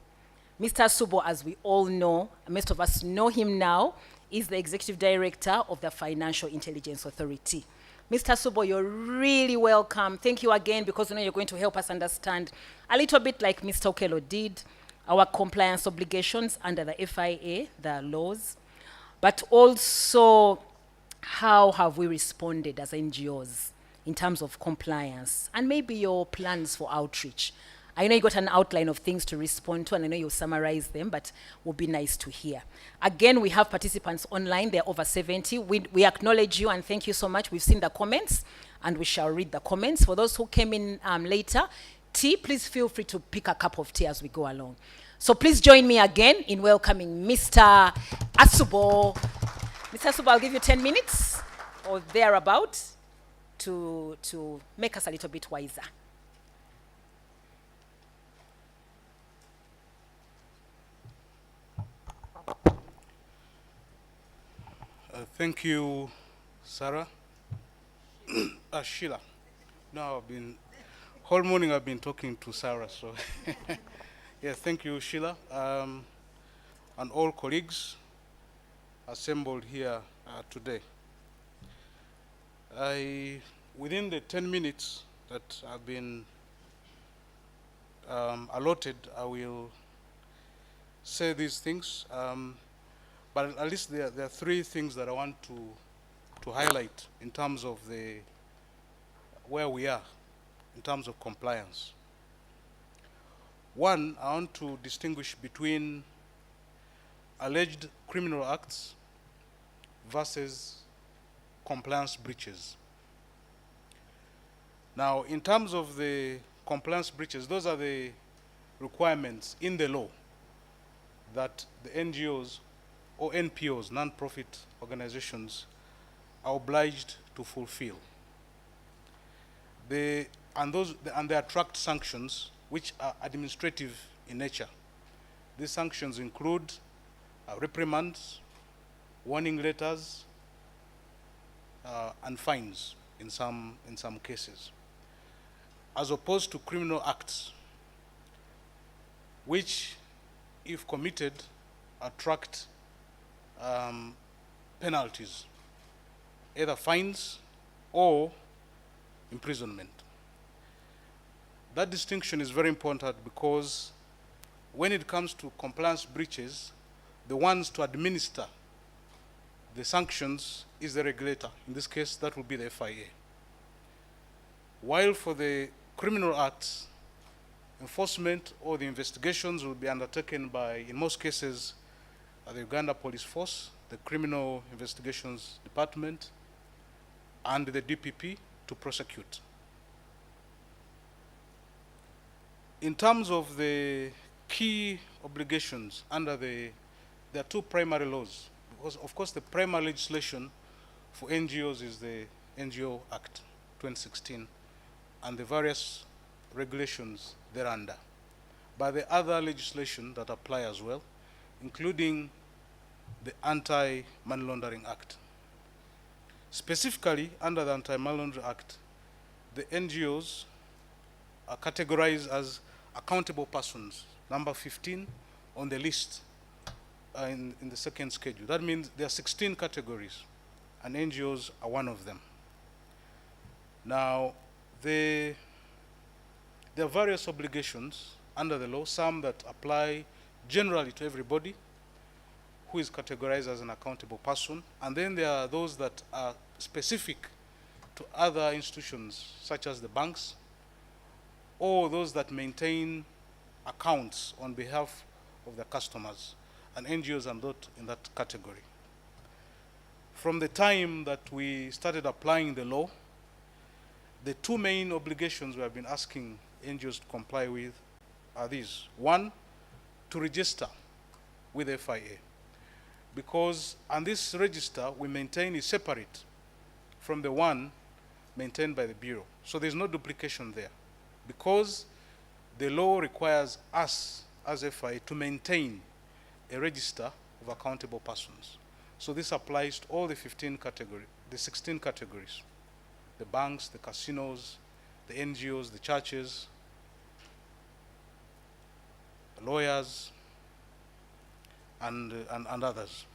Mr. Asubo, as we all know, most of us know him now, is the Executive Director of the Financial Intelligence Authority. Mr. Asubo, you're really welcome. Thank you again, because we know you're going to help us understand a little bit, like Mr. Okello did, our compliance obligations under the FIA, the laws, but also how have we responded as NGOs in terms of compliance, and maybe your plans for outreach. I know you got an outline of things to respond to, and I know you'll summarize them, but it would be nice to hear. Again, we have participants online. There are over 70. We acknowledge you and thank you so much. We've seen the comments, and we shall read the comments. For those who came in later, please feel free to pick a cup of tea as we go along. So please join me again in welcoming Mr. Asubo. Mr. Asubo, I'll give you 10 minutes or thereabout to make us a little bit wiser. Thank you, Sarah. Sheila. No, whole morning I've been talking to Sarah, so. Yeah, thank you, Sheila, and all colleagues assembled here today. Within the 10 minutes that have been allotted, I will say these things. But at least there are three things that I want to highlight in terms of where we are in terms of compliance. One, I want to distinguish between alleged criminal acts versus compliance breaches. Now, in terms of the compliance breaches, those are the requirements in the law that the NGOs or NPOs, non-profit organizations, are obliged to fulfill. And they attract sanctions which are administrative in nature. These sanctions include reprimands, warning letters, and fines in some cases, as opposed to criminal acts, which, if committed, attract penalties, either fines or imprisonment. That distinction is very important because when it comes to compliance breaches, the ones to administer the sanctions is the regulator. In this case, that will be the FIA. While for the criminal acts, enforcement or the investigations will be undertaken by, in most cases, the Uganda Police Force, the Criminal Investigations Department, and the DPP to prosecute. In terms of the key obligations under there are two primary laws, because of course the primary legislation for NGOs is the NGO Act 2016 and the various regulations thereunder. But the other legislation that apply as well, including the Anti-Money Laundering Act. Specifically, under the Anti-Money Laundering Act, the NGOs are categorized as accountable persons, number 15 on the list in the second schedule. That means there are 16 categories, and NGOs are one of them. Now, there are various obligations under the law, some that apply generally to everybody who is categorized as an accountable person, and then there are those that are specific to other institutions, such as the banks, or those that maintain accounts on behalf of their customers, and NGOs are not in that category. From the time that we started applying the law, the two main obligations we have been asking NGOs to comply with are these. One, to register with FIA, because on this register we maintain is separate from the one maintained by the Bureau. So there's no duplication there, because the law requires us as FIA to maintain a register of accountable persons. So this applies to all the 16 categories. The banks, the casinos, the NGOs, the churches, the lawyers, and others.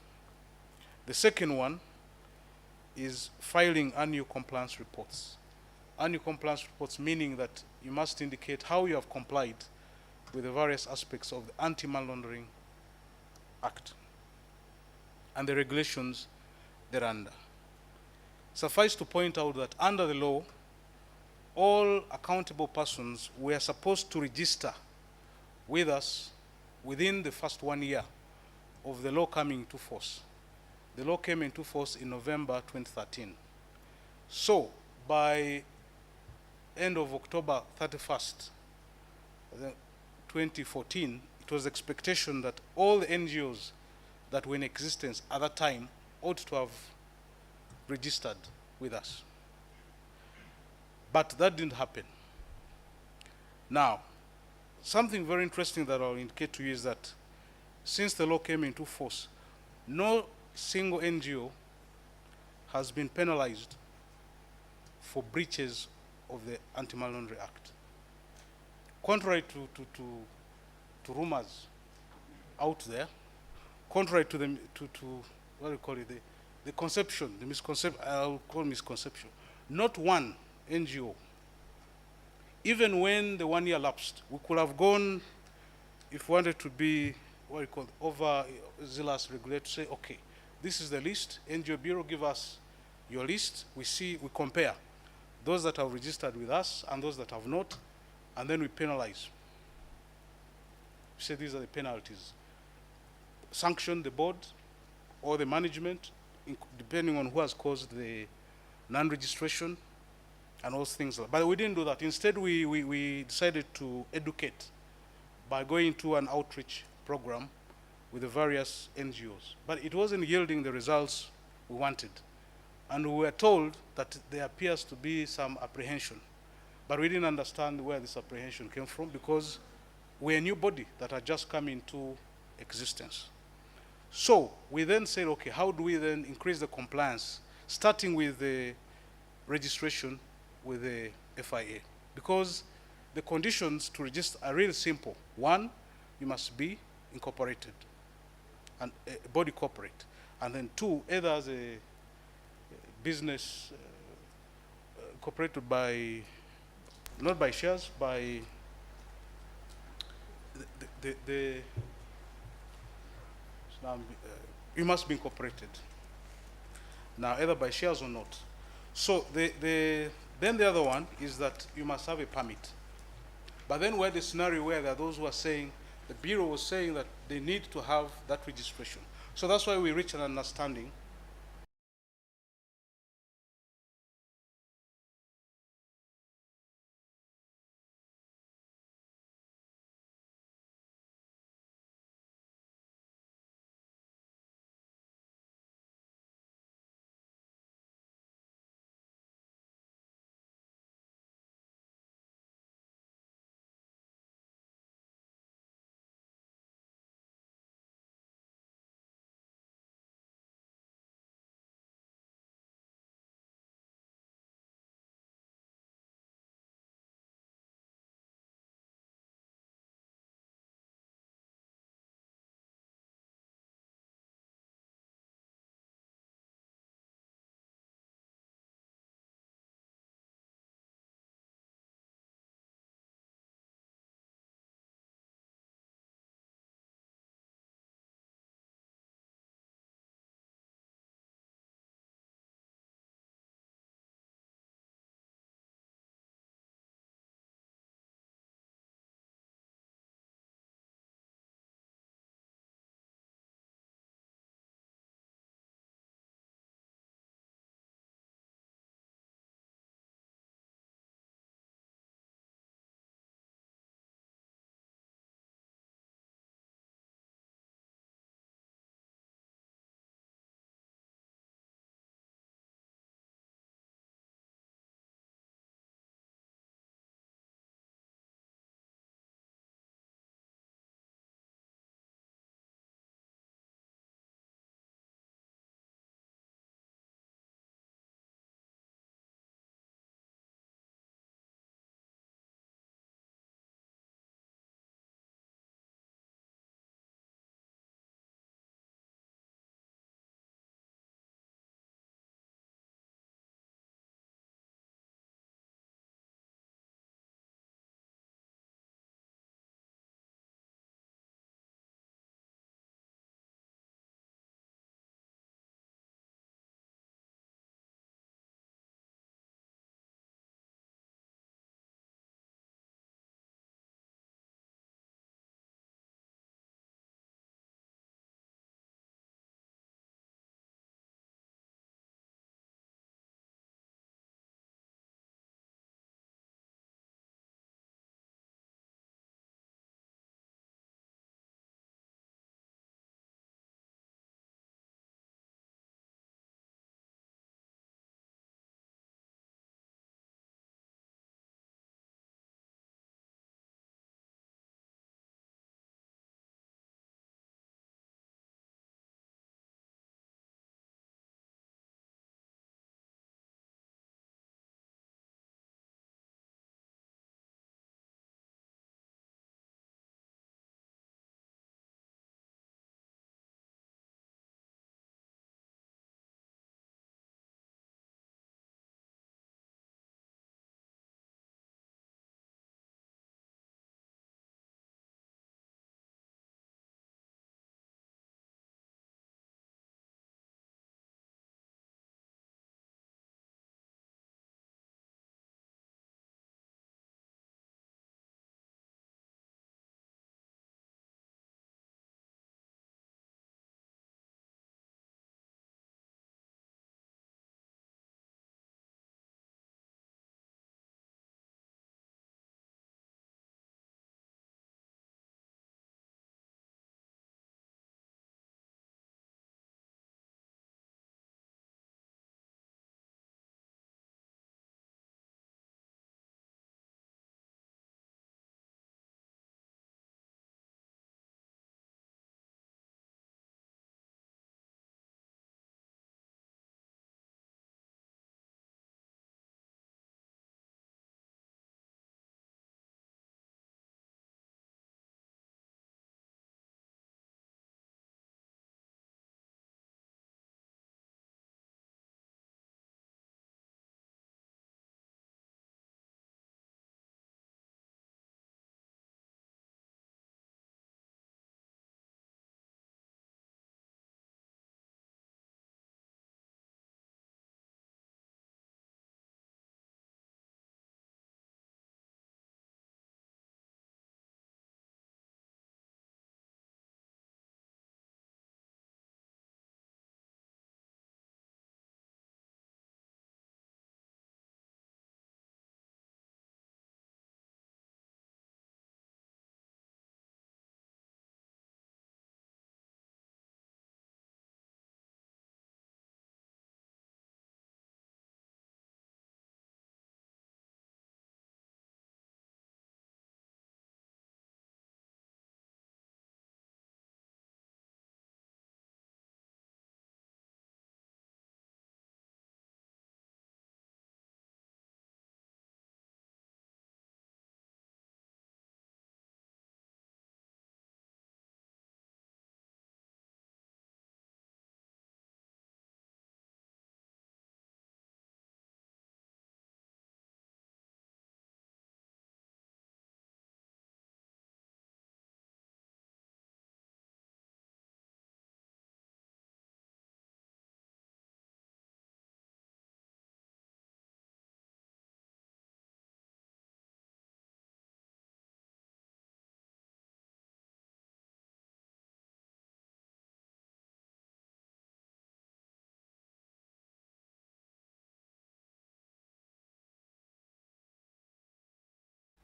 The second one is filing annual compliance reports. Annual compliance reports meaning that you must indicate how you have complied with the various aspects of the Anti-Money Laundering Act and the regulations thereunder. Suffice to point out that under the law, all accountable persons were supposed to register with us within the first 1 year of the law coming into force. The law came into force in November 2013. So by end of October 31st, 2014, it was expectation that all the NGOs that were in existence at that time ought to have registered with us. But that didn't happen. Now, something very interesting that I'll indicate to you is that since the law came into force, no single NGO has been penalized for breaches of the Anti-Money Laundering Act. Contrary to rumors out there, contrary to the what do you call it, the conception, the misconception, I'll call misconception. Not one NGO, even when the 1 year lapsed, we could have gone, if we wanted to be, what do you call it, overzealous regulator, to say, okay, this is the list, NGO Bureau, give us your list, we see, we compare those that have registered with us and those that have not, and then we penalize. We say these are the penalties. Sanction the board or the management, depending on who has caused the non-registration and all those things. But we didn't do that. Instead, we decided to educate by going to an outreach program with the various NGOs. But it wasn't yielding the results we wanted. And we were told that there appears to be some apprehension. But we didn't understand where this apprehension came from because we're a new body that had just come into existence. So we then said, okay, how do we then increase the compliance, starting with the registration with the FIA? Because the conditions to register are really simple. One, you must be incorporated, and a body corporate. And then two, either as a business incorporated by, not by shares, by you must be incorporated. Now, either by shares or not. So then the other one is that you must have a permit. But then we had a scenario where there are those who are saying, the Bureau was saying that they need to have that registration. So that's why we reached an understanding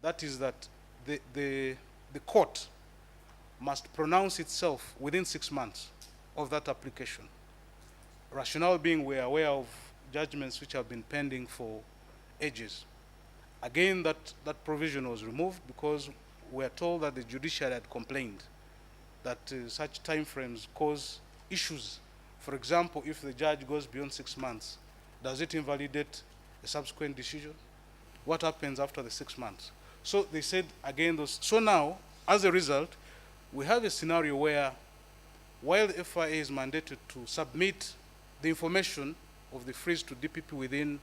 That is that the court must pronounce itself within 6 months of that application. Rationale being we are aware of judgments which have been pending for ages. Again, that provision was removed because we are told that the judiciary had complained that such timeframes cause issues. For example, if the judge goes beyond 6 months, does it invalidate a subsequent decision? What happens after the 6 months? So they said again those. So now, as a result, we have a scenario where, while the FIA is mandated to submit the information of the freeze to DPP within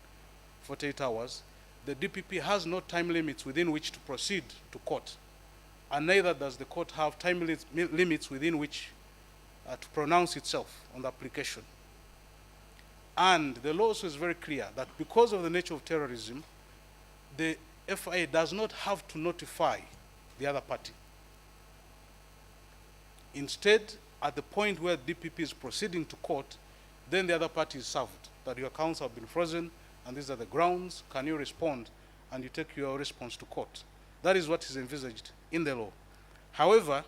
48 hours, the DPP has no time limits within which to proceed to court, and neither does the court have time limits within which to pronounce itself on the application. And the law also is very clear that because of the nature of terrorism, the FIA does not have to notify the other party. Instead, at the point where DPP is proceeding to court, then the other party is served that your accounts have been frozen and these are the grounds, can you respond? And you take your response to court. That is what is envisaged in the law. However,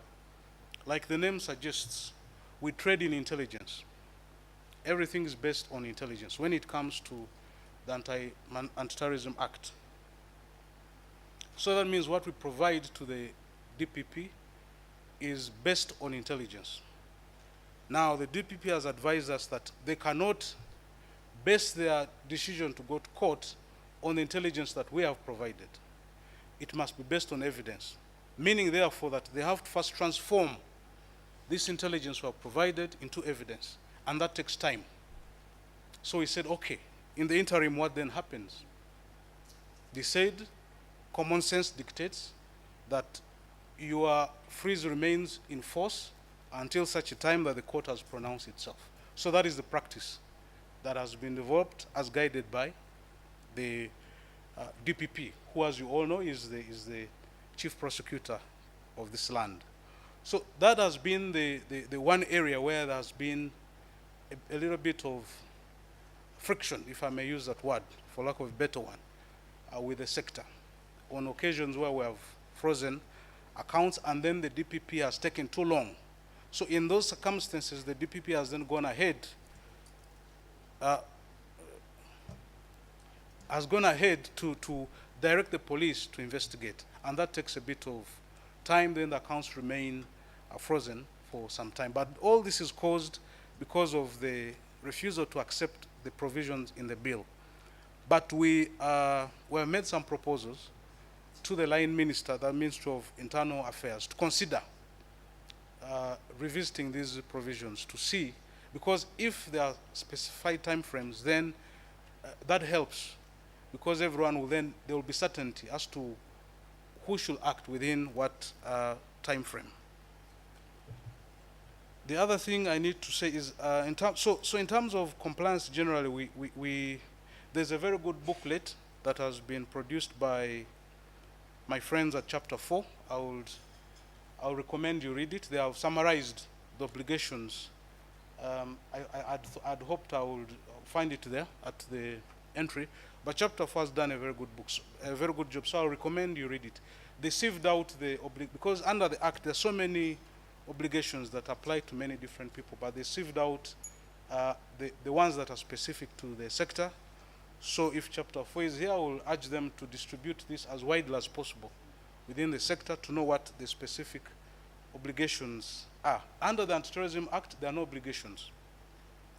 like the name suggests, we trade in intelligence. Everything is based on intelligence when it comes to the Anti-Terrorism Act. So that means what we provide to the DPP is based on intelligence. Now, the DPP has advised us that they cannot base their decision to go to court on the intelligence that we have provided. It must be based on evidence, meaning therefore that they have to first transform this intelligence we have provided into evidence, and that takes time. So we said, okay, in the interim, what then happens? They said, common sense dictates that your freeze remains in force until such a time that the court has pronounced itself. So that is the practice that has been developed as guided by the DPP, who, as you all know, is the chief prosecutor of this land. So that has been the one area where there has been a little bit of friction, if I may use that word, for lack of a better one, with the sector. On occasions where we have frozen accounts and then the DPP has taken too long. So in those circumstances, the DPP has then gone ahead to direct the police to investigate. And that takes a bit of time, then the accounts remain frozen for some time. But all this is caused because of the refusal to accept the provisions in the bill. But we have made some proposals to the line minister, the Ministry of Internal Affairs, to consider revisiting these provisions to see, because if there are specified timeframes, then that helps, because everyone will then, there will be certainty as to who should act within what time frame. The other thing I need to say is, in terms of compliance generally, there's a very good booklet that has been produced by my friends at Chapter 4. I'll recommend you read it. They have summarized the obligations. I'd hoped I would find it there at the entry, but Chapter 4 has done a very good job, so I'll recommend you read it. They sieved out because under the Act, there's so many obligations that apply to many different people, but they sieved out the ones that are specific to the sector. So if Chapter 4 is here, I will urge them to distribute this as widely as possible within the sector to know what the specific obligations are. Under the Anti-Terrorism Act, there are no obligations,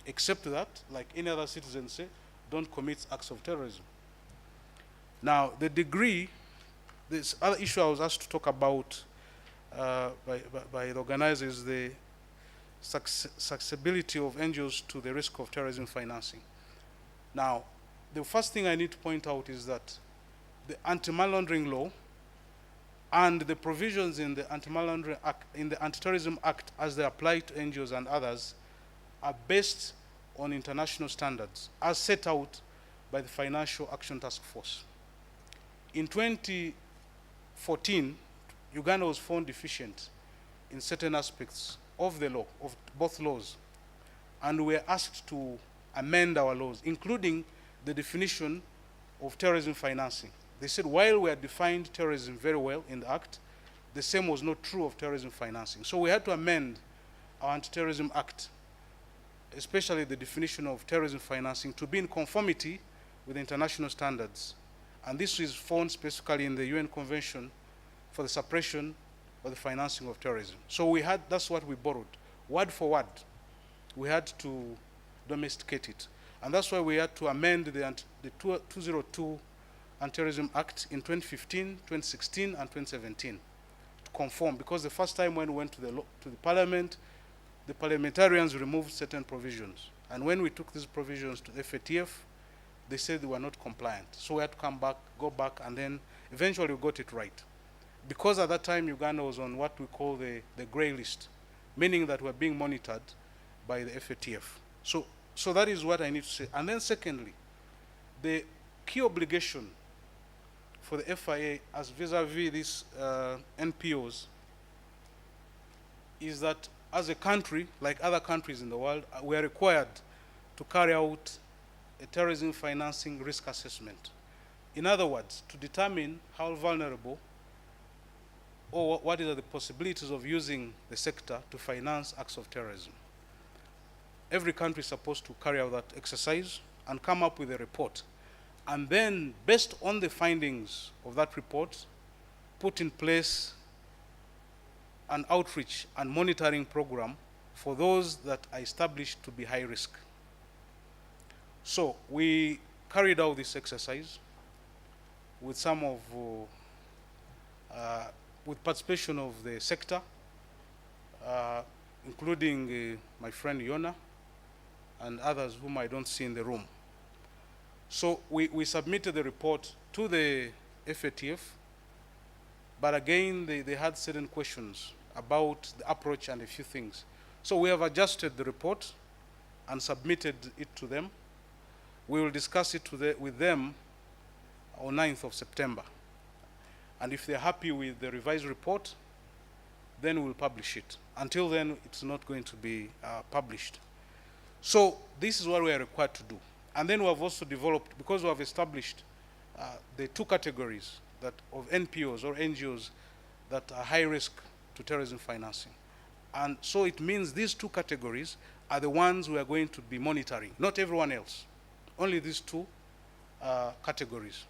except that, like any other citizen say, don't commit acts of terrorism. Now, the degree, this other issue I was asked to talk about by the organizers, the susceptibility of NGOs to the risk of terrorism financing. Now, the first thing I need to point out is that the anti-money laundering law and the provisions in the Anti-Money Laundering Act, in the Anti-Terrorism Act, as they apply to NGOs and others, are based on international standards as set out by the Financial Action Task Force. In 2014, Uganda was found deficient in certain aspects of the law, of both laws, and we were asked to amend our laws, including the definition of terrorism financing, They said while we had defined terrorism very well in the Act, the same was not true of terrorism financing. So we had to amend our Anti-Terrorism Act, especially the definition of terrorism financing, to be in conformity with international standards. And this is found specifically in the UN Convention for the suppression or the financing of terrorism. So we had, that's what we borrowed, word for word. We had to domesticate it. And that's why we had to amend the 202 Anti-Terrorism Act in 2015, 2016, and 2017 to conform, because the first time when we went to the parliament, the parliamentarians removed certain provisions. And when we took these provisions to the FATF, they said they were not compliant. So we had to come back, go back, and then eventually we got it right. Because at that time, Uganda was on what we call the gray list, meaning that we're being monitored by the FATF. So that is what I need to say. And then secondly, the key obligation for the FIA as vis-a-vis these NPOs is that as a country, like other countries in the world, we are required to carry out a terrorism financing risk assessment. In other words, to determine how vulnerable or what are the possibilities of using the sector to finance acts of terrorism. Every country is supposed to carry out that exercise and come up with a report. And then, based on the findings of that report, put in place an outreach and monitoring program for those that are established to be high risk. So we carried out this exercise with some of, with participation of the sector, including my friend Yona and others whom I don't see in the room. So we submitted the report to the FATF, but again, they had certain questions about the approach and a few things. So we have adjusted the report and submitted it to them. We will discuss it with them on 9th of September. And if they're happy with the revised report, then we'll publish it. Until then, it's not going to be published. So this is what we are required to do. And then we have also developed, because we have established the two categories that of NPOs or NGOs that are high risk to terrorism financing. And so it means these two categories are the ones we are going to be monitoring, not everyone else, only these two categories.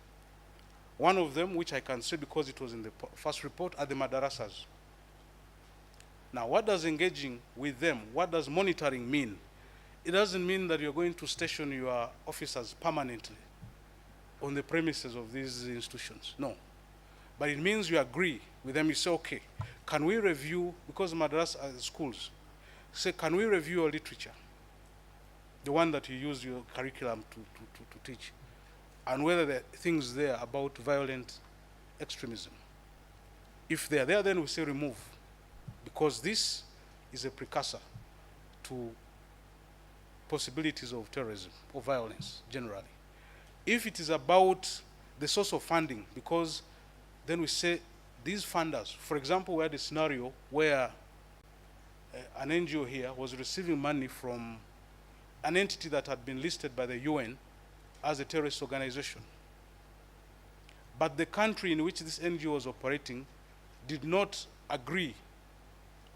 One of them, which I can say because it was in the first report, are the madrasas. Now, what does engaging with them, what does monitoring mean? It doesn't mean that you're going to station your officers permanently on the premises of these institutions, no. But it means you agree with them, you say, okay, can we review, because madrasa schools, say, can we review your literature, the one that you use your curriculum to teach, and whether there are things there about violent extremism. If they are there, then we say remove, because this is a precursor to possibilities of terrorism or violence generally. If it is about the source of funding, because then we say these funders, for example, we had a scenario where an NGO here was receiving money from an entity that had been listed by the UN as a terrorist organization. But the country in which this NGO was operating did not agree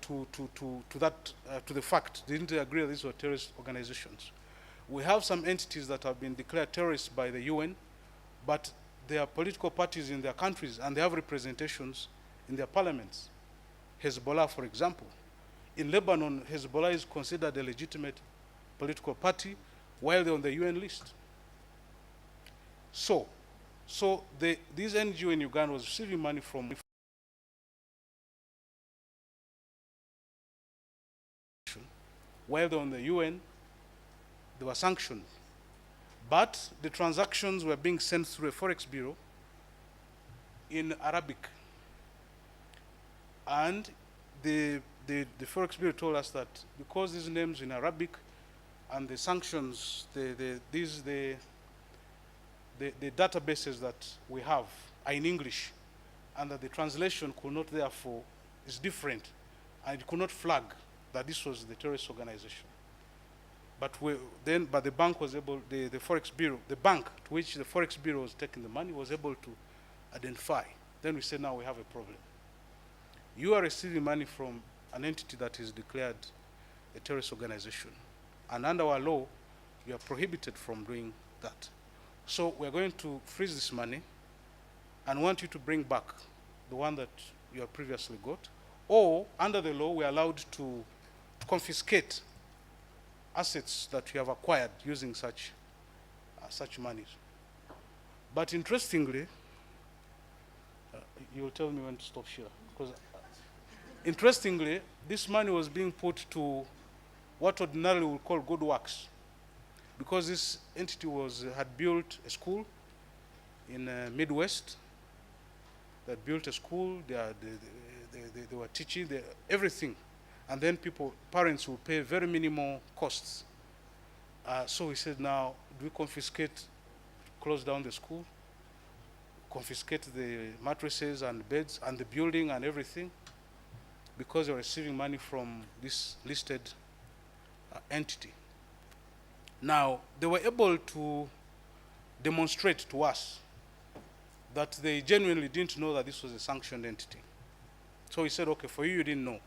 to the fact, they didn't agree that these were terrorist organizations. We have some entities that have been declared terrorists by the UN, but they are political parties in their countries and they have representations in their parliaments. Hezbollah, for example. In Lebanon, Hezbollah is considered a legitimate political party while they're on the UN list. So this NGO in Uganda was receiving money from while they're on the UN, they were sanctioned. But the transactions were being sent through a forex bureau in Arabic. And the forex bureau told us that because these names in Arabic and the sanctions, the databases that we have are in English, and that the translation could not therefore is different, and it could not flag that this was the terrorist organization. But the bank was able, the forex bureau, the bank to which the forex bureau was taking the money was able to identify, then we say now we have a problem. You are receiving money from an entity that is declared a terrorist organization. And under our law, you are prohibited from doing that. So we're going to freeze this money and want you to bring back the one that you have previously got, or under the law, we are allowed to confiscate assets that you have acquired using such monies. But interestingly, you will tell me when to stop, Sheila, because interestingly, this money was being put to what ordinarily we call good works, because this entity had built a school in Midwest. They had built a school. They were teaching everything, and then parents will pay very minimal costs. So we said, now do we confiscate, close down the school, confiscate the mattresses and beds and the building and everything, because they're receiving money from this listed entity. Now, they were able to demonstrate to us that they genuinely didn't know that this was a sanctioned entity. So we said, okay, for you, you didn't know.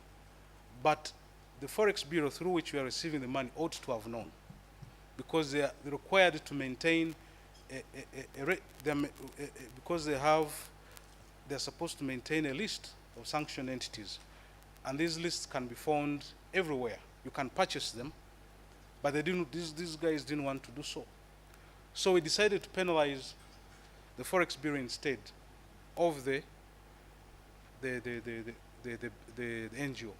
But the Forex Bureau through which you are receiving the money ought to have known, because they're required to maintain because they're supposed to maintain a list of sanctioned entities. And these lists can be found everywhere. You can purchase them, but these guys didn't want to do so. So we decided to penalize the Forex Bureau instead of the NGO,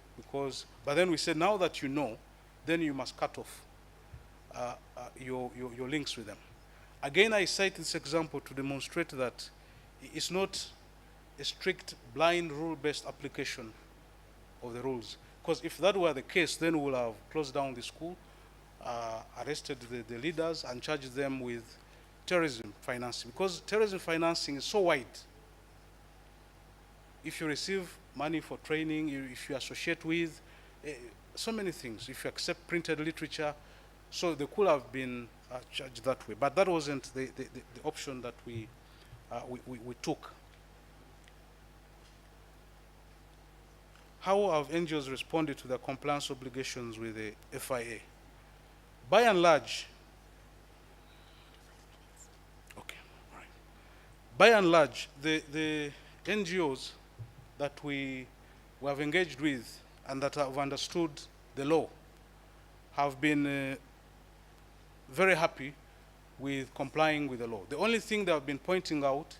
but then we said, now that you know, then you must cut off your links with them. Again, I cite this example to demonstrate that it's not a strict, blind, rule-based application of the rules. Because if that were the case, then we would have closed down the school, arrested the leaders, and charged them with terrorism financing. Because terrorism financing is so wide. If you receive money for training, if you associate with, so many things, if you accept printed literature, so they could have been charged that way. But that wasn't the option that we took. How have NGOs responded to their compliance obligations with the FIA? By and large, the NGOs that we have engaged with and that have understood the law have been very happy with complying with the law. The only thing they have been pointing out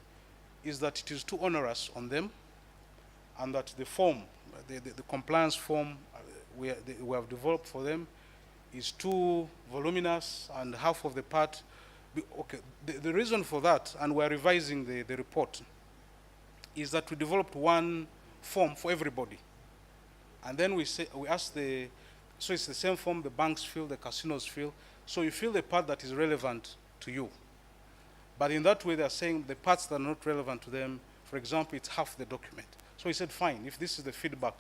is that it is too onerous on them, and that the form, the compliance form we have developed for them is too voluminous, and half of the part. Okay, the reason for that, and we're revising the report, is that we developed one form for everybody. And then we ask so it's the same form the banks fill, the casinos fill. So you fill the part that is relevant to you. But in that way, they're saying the parts that are not relevant to them, for example, it's half the document. So we said, fine, if this is the feedback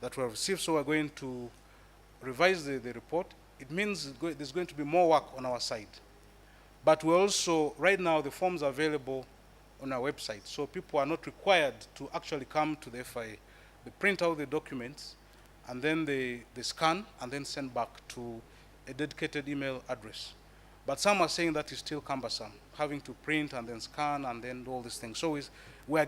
that we have received, so we're going to revise the report. It means there's going to be more work on our side. But we also, right now, the forms are available on our website. So people are not required to actually come to the FIA. They print out the documents, and then they scan and then send back to a dedicated email address. But some are saying that is still cumbersome, having to print and then scan and then do all these things. So we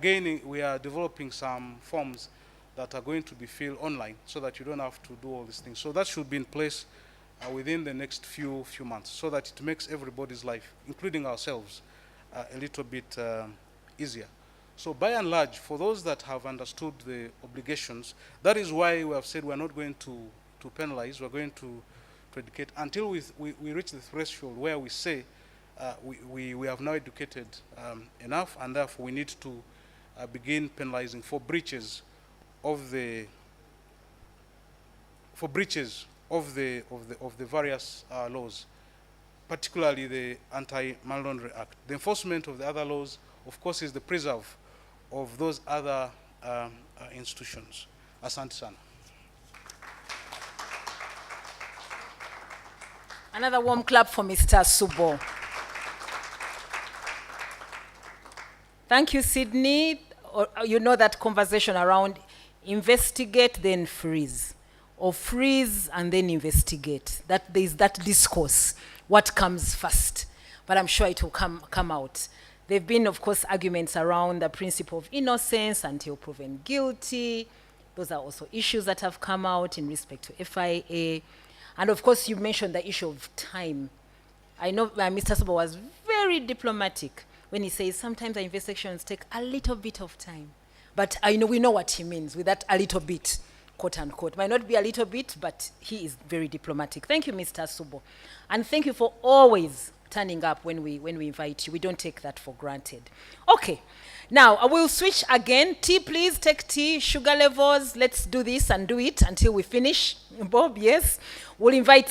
are developing some forms that are going to be filled online so that you don't have to do all these things. So that should be in place within the next few months, so that it makes everybody's life, including ourselves, a little bit easier. So by and large, for those that have understood the obligations, that is why we have said we're not going to penalize, we're going to educate until we reach the threshold where we say we have now educated enough, and therefore we need to begin penalizing for breaches of the various laws, particularly the Anti-Money Laundering Act. The enforcement of the other laws, of course, is the preserve of those other institutions. Asante sana. Another warm clap for Mr. Subo. Thank you, Sydney. You know that conversation around investigate, then freeze. Or freeze and then investigate. That there is that discourse. What comes first? But I'm sure it will come out. There have been, of course, arguments around the principle of innocence until proven guilty. Those are also issues that have come out in respect to FIA. And of course, you mentioned the issue of time. I know Mr. Sobo was very diplomatic when he says sometimes the investigations take a little bit of time. But we know what he means with that a little bit, quote unquote. Might not be a little bit, but he is very diplomatic. Thank you, Mr. Sobo. And thank you for always turning up when we invite you. We don't take that for granted. Okay, now I will switch again. Tea, please, take tea, sugar levels. Let's do this and do it until we finish. Bob, yes. We'll invite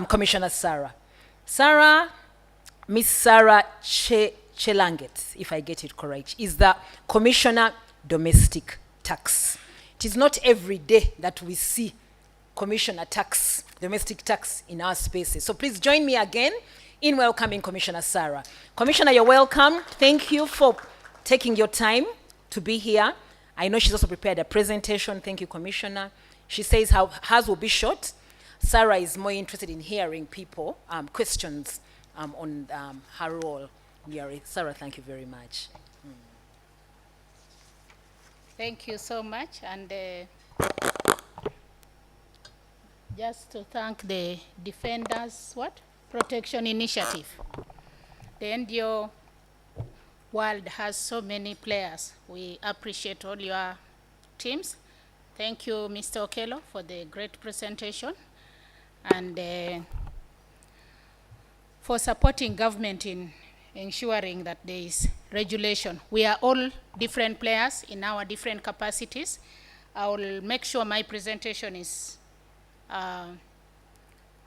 Commissioner Sarah. Sarah, Miss Sarah Chelanget, if I get it correct, is the Commissioner Domestic Tax. It is not every day that we see Commissioner Tax, domestic tax in our spaces. So please join me again in welcoming Commissioner Sarah. Commissioner, you're welcome. Thank you for taking your time to be here. I know she's also prepared a presentation. Thank you, Commissioner. She says hers will be short. Sarah is more interested in hearing people, questions on her role. Sarah, thank you very much. Thank you so much. And just to thank the Defenders Protection Initiative. The NGO world has so many players. We appreciate all your teams. Thank you, Mr. Okello, for the great presentation and for supporting government in ensuring that there is regulation. We are all different players in our different capacities. I will make sure my presentation is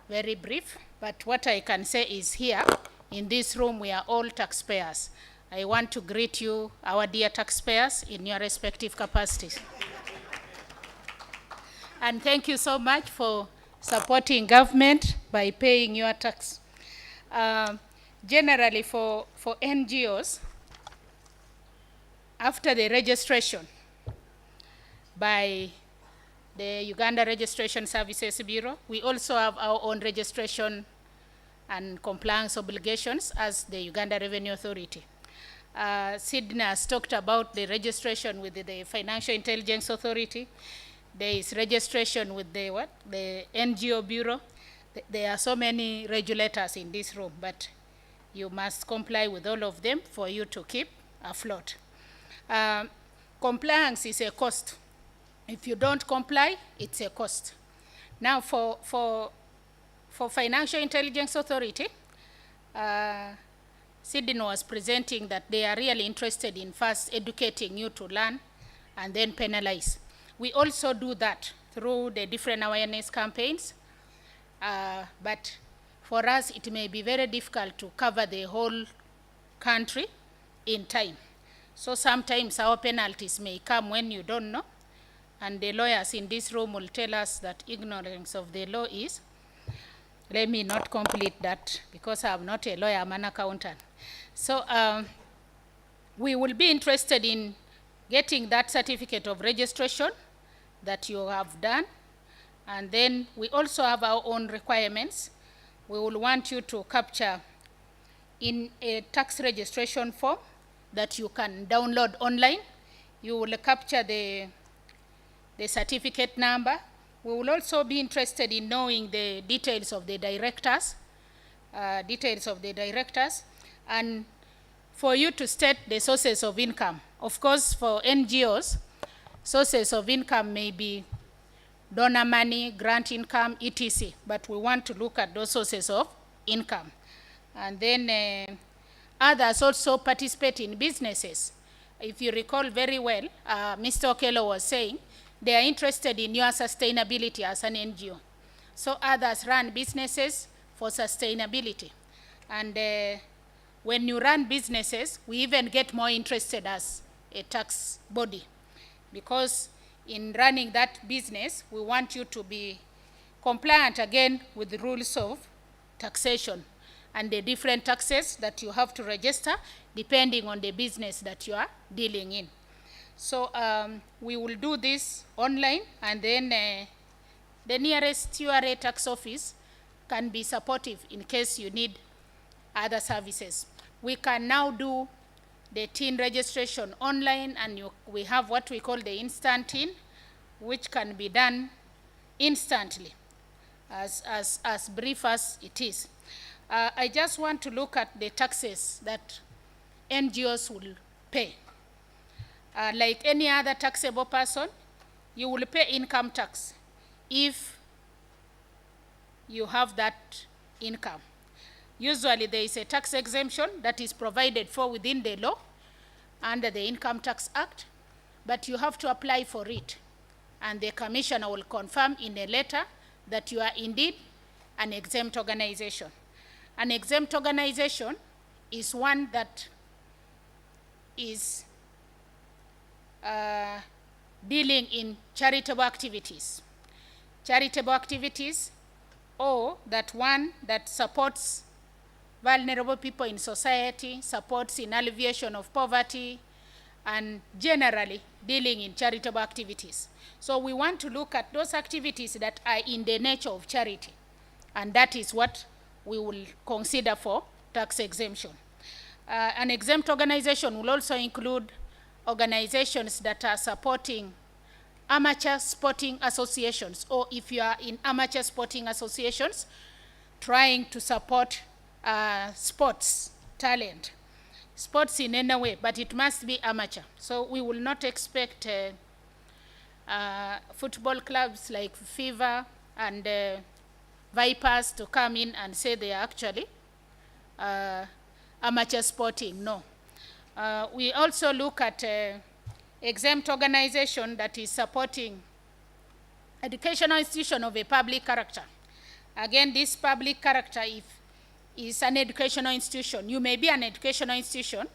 very brief, but what I can say is here, in this room, we are all taxpayers. I want to greet you, our dear taxpayers, in your respective capacities. And thank you so much for supporting government by paying your tax. Generally, for NGOs, after the registration by the Uganda Registration Services Bureau, we also have our own registration and compliance obligations as the Uganda Revenue Authority. Sydney has talked about the registration with the Financial Intelligence Authority. There is registration with the NGO Bureau. There are so many regulators in this room, but you must comply with all of them for you to keep afloat. Compliance is a cost. If you don't comply, it's a cost. Now, for Financial Intelligence Authority, Sydney was presenting that they are really interested in first educating you to learn and then penalize. We also do that through the different awareness campaigns, but for us, it may be very difficult to cover the whole country in time. So sometimes our penalties may come when you don't know, and the lawyers in this room will tell us that ignorance of the law is. Let me not complete that because I'm not a lawyer, I'm an accountant. So we will be interested in getting that certificate of registration that you have done. And then we also have our own requirements. We will want you to capture in a tax registration form that you can download online. You will capture the certificate number. We will also be interested in knowing the details of the directors, and for you to state the sources of income. Of course, for NGOs, sources of income may be donor money, grant income, etc. But we want to look at those sources of income. And then others also participate in businesses. If you recall very well, Mr. Okello was saying, they are interested in your sustainability as an NGO. So others run businesses for sustainability. And when you run businesses, we even get more interested as a tax body. Because in running that business, we want you to be compliant again with the rules of taxation. and the different taxes that you have to register depending on the business that you are dealing in. So we will do this online, and then the nearest URA tax office can be supportive in case you need other services. We can now do the TIN registration online, and we have what we call the instant TIN, which can be done instantly, as brief as it is. I just want to look at the taxes that NGOs will pay. Like any other taxable person, you will pay income tax if you have that income. Usually there is a tax exemption that is provided for within the law under the Income Tax Act, but you have to apply for it. And the commissioner will confirm in a letter that you are indeed an exempt organization. An exempt organization is one that is dealing in charitable activities. Charitable activities, or that one that supports vulnerable people in society, supports in alleviation of poverty, and generally dealing in charitable activities. So we want to look at those activities that are in the nature of charity, and that is what we will consider for tax exemption. An exempt organization will also include organizations that are supporting amateur sporting associations, or if you are in amateur sporting associations, trying to support sports talent, sports in any way, but it must be amateur. So we will not expect football clubs like Fever and Vipers to come in and say they are actually amateur sporting. No. We also look at exempt organization that is supporting educational institution of a public character. Again, this public character, if is an educational institution. You may be an educational institution,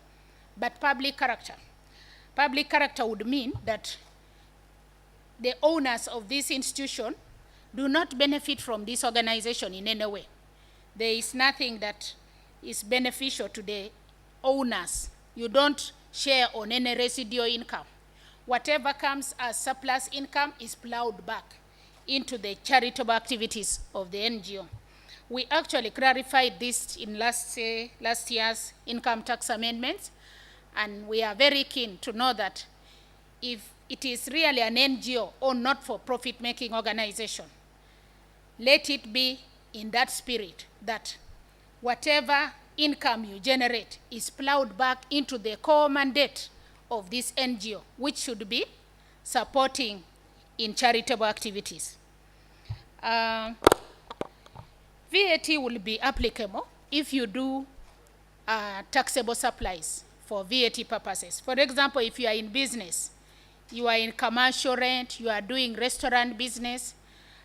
but public character. Public character would mean that the owners of this institution do not benefit from this organization in any way. There is nothing that is beneficial to the owners. You don't share on any residual income. Whatever comes as surplus income is plowed back into the charitable activities of the NGO. We actually clarified this in last year's income tax amendments, and we are very keen to know that if it is really an NGO or not-for-profit making organization, let it be in that spirit that whatever income you generate is plowed back into the core mandate of this NGO, which should be supporting in charitable activities. VAT will be applicable if you do taxable supplies for VAT purposes. For example, if you are in business, you are in commercial rent, you are doing restaurant business,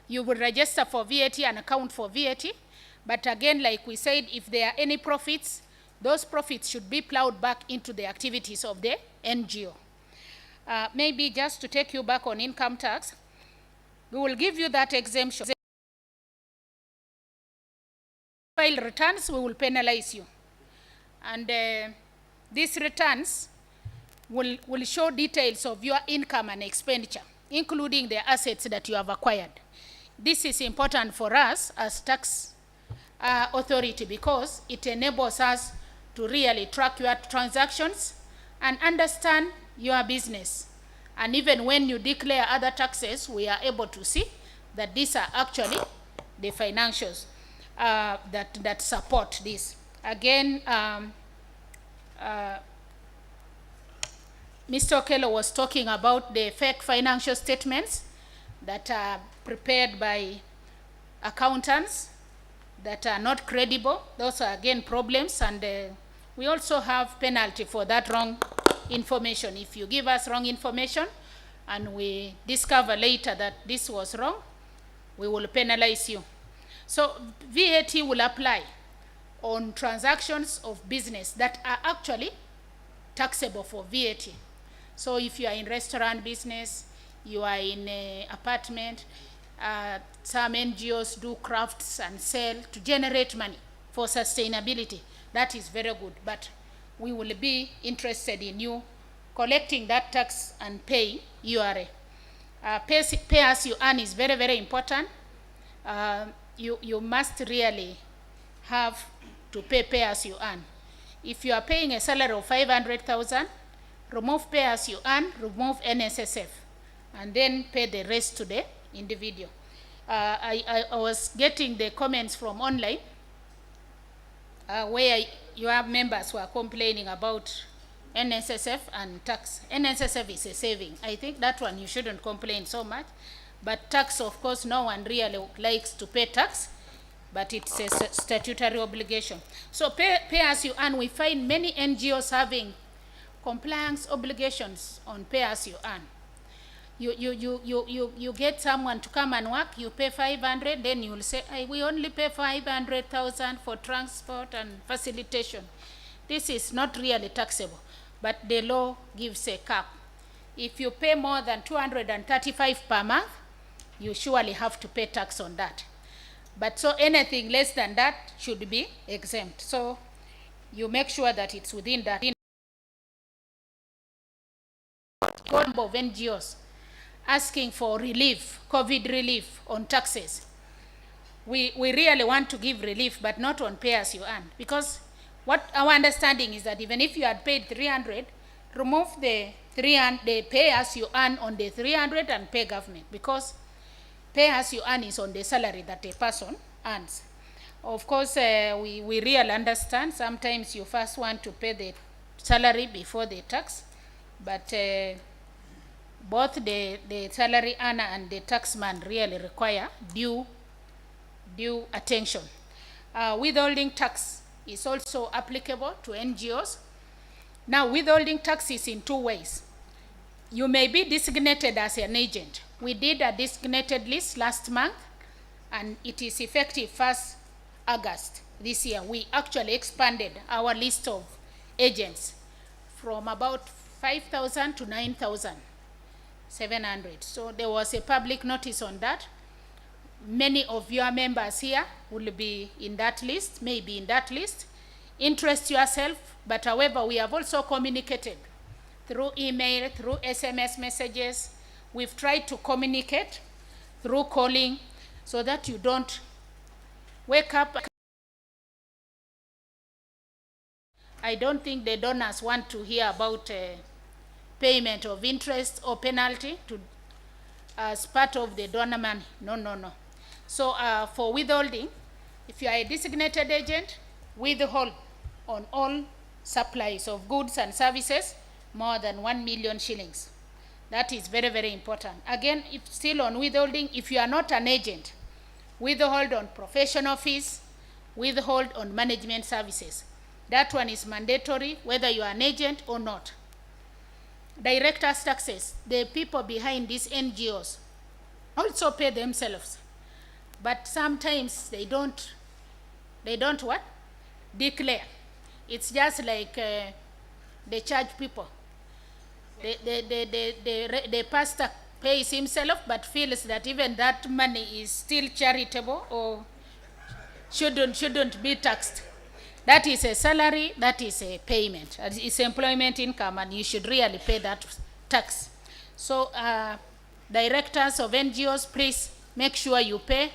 you will register for VAT and account for VAT. But again, like we said, if there are any profits, those profits should be plowed back into the activities of the NGO. Maybe just to take you back on income tax, we will give you that exemption. File returns, we will penalize you. And these returns will show details of your income and expenditure, including the assets that you have acquired. This is important for us as tax authority because it enables us to really track your transactions and understand your business. And even when you declare other taxes, we are able to see that these are actually the financials that support this. Again, Mr. Okello was talking about the fake financial statements that are prepared by accountants that are not credible. Those are again problems, and we also have penalty for that wrong information. If you give us wrong information and we discover later that this was wrong, we will penalize you. So VAT will apply on transactions of business that are actually taxable for VAT. So if you are in restaurant business, you are in an apartment, some NGOs do crafts and sell to generate money. for sustainability. That is very good, but we will be interested in you collecting that tax and paying URA. Pay as you earn is very, very important. You must really have to pay as you earn. If you are paying a salary of 500,000, remove pay as you earn, remove NSSF, and then pay the rest to the individual. I was getting the comments from online where your members were complaining about NSSF and tax. NSSF is a saving. I think that one you shouldn't complain so much. But tax, of course, no one really likes to pay tax, but it's a statutory obligation. So pay as you earn, we find many NGOs having compliance obligations on pay as you earn. You get someone to come and work, you pay 500, then you will say, we only pay 500,000 for transport and facilitation. This is not really taxable, but the law gives a cap. If you pay more than 235 per month, you surely have to pay tax on that. But so anything less than that should be exempt. So you make sure that it's within that. Number of NGOs asking for relief, COVID relief on taxes. We really want to give relief, but not on pay as you earn, because what our understanding is that even if you had paid 300, remove the pay as you earn on the 300 and pay government, because pay as you earn is on the salary that a person earns. Of course, we really understand sometimes you first want to pay the salary before the tax, but both the salary earner and the taxman really require due attention. Withholding tax is also applicable to NGOs. Now, withholding tax is in two ways. You may be designated as an agent. We did a designated list last month, and it is effective 1st August this year. We actually expanded our list of agents from about 5,000 to 9,700. So there was a public notice on that. Many of your members here will be in that list, may be in that list. Interest yourself, but however, we have also communicated through email, through SMS messages. We've tried to communicate through calling so that you don't wake up. I don't think the donors want to hear about payment of interest or penalty as part of the donor money. No. So for withholding, if you are a designated agent, withhold on all supplies of goods and services more than 1 million shillings. That is very, very important. Again, if still on withholding, if you are not an agent, withhold on professional fees, withhold on management services. That one is mandatory whether you are an agent or not. Directors' taxes, the people behind these NGOs also pay themselves. But sometimes they don't what? Declare. It's just like they charge people. The pastor pays himself but feels that even that money is still charitable or shouldn't be taxed. That is a salary, that is a payment. It's employment income, and you should really pay that tax. So directors of NGOs, please make sure you pay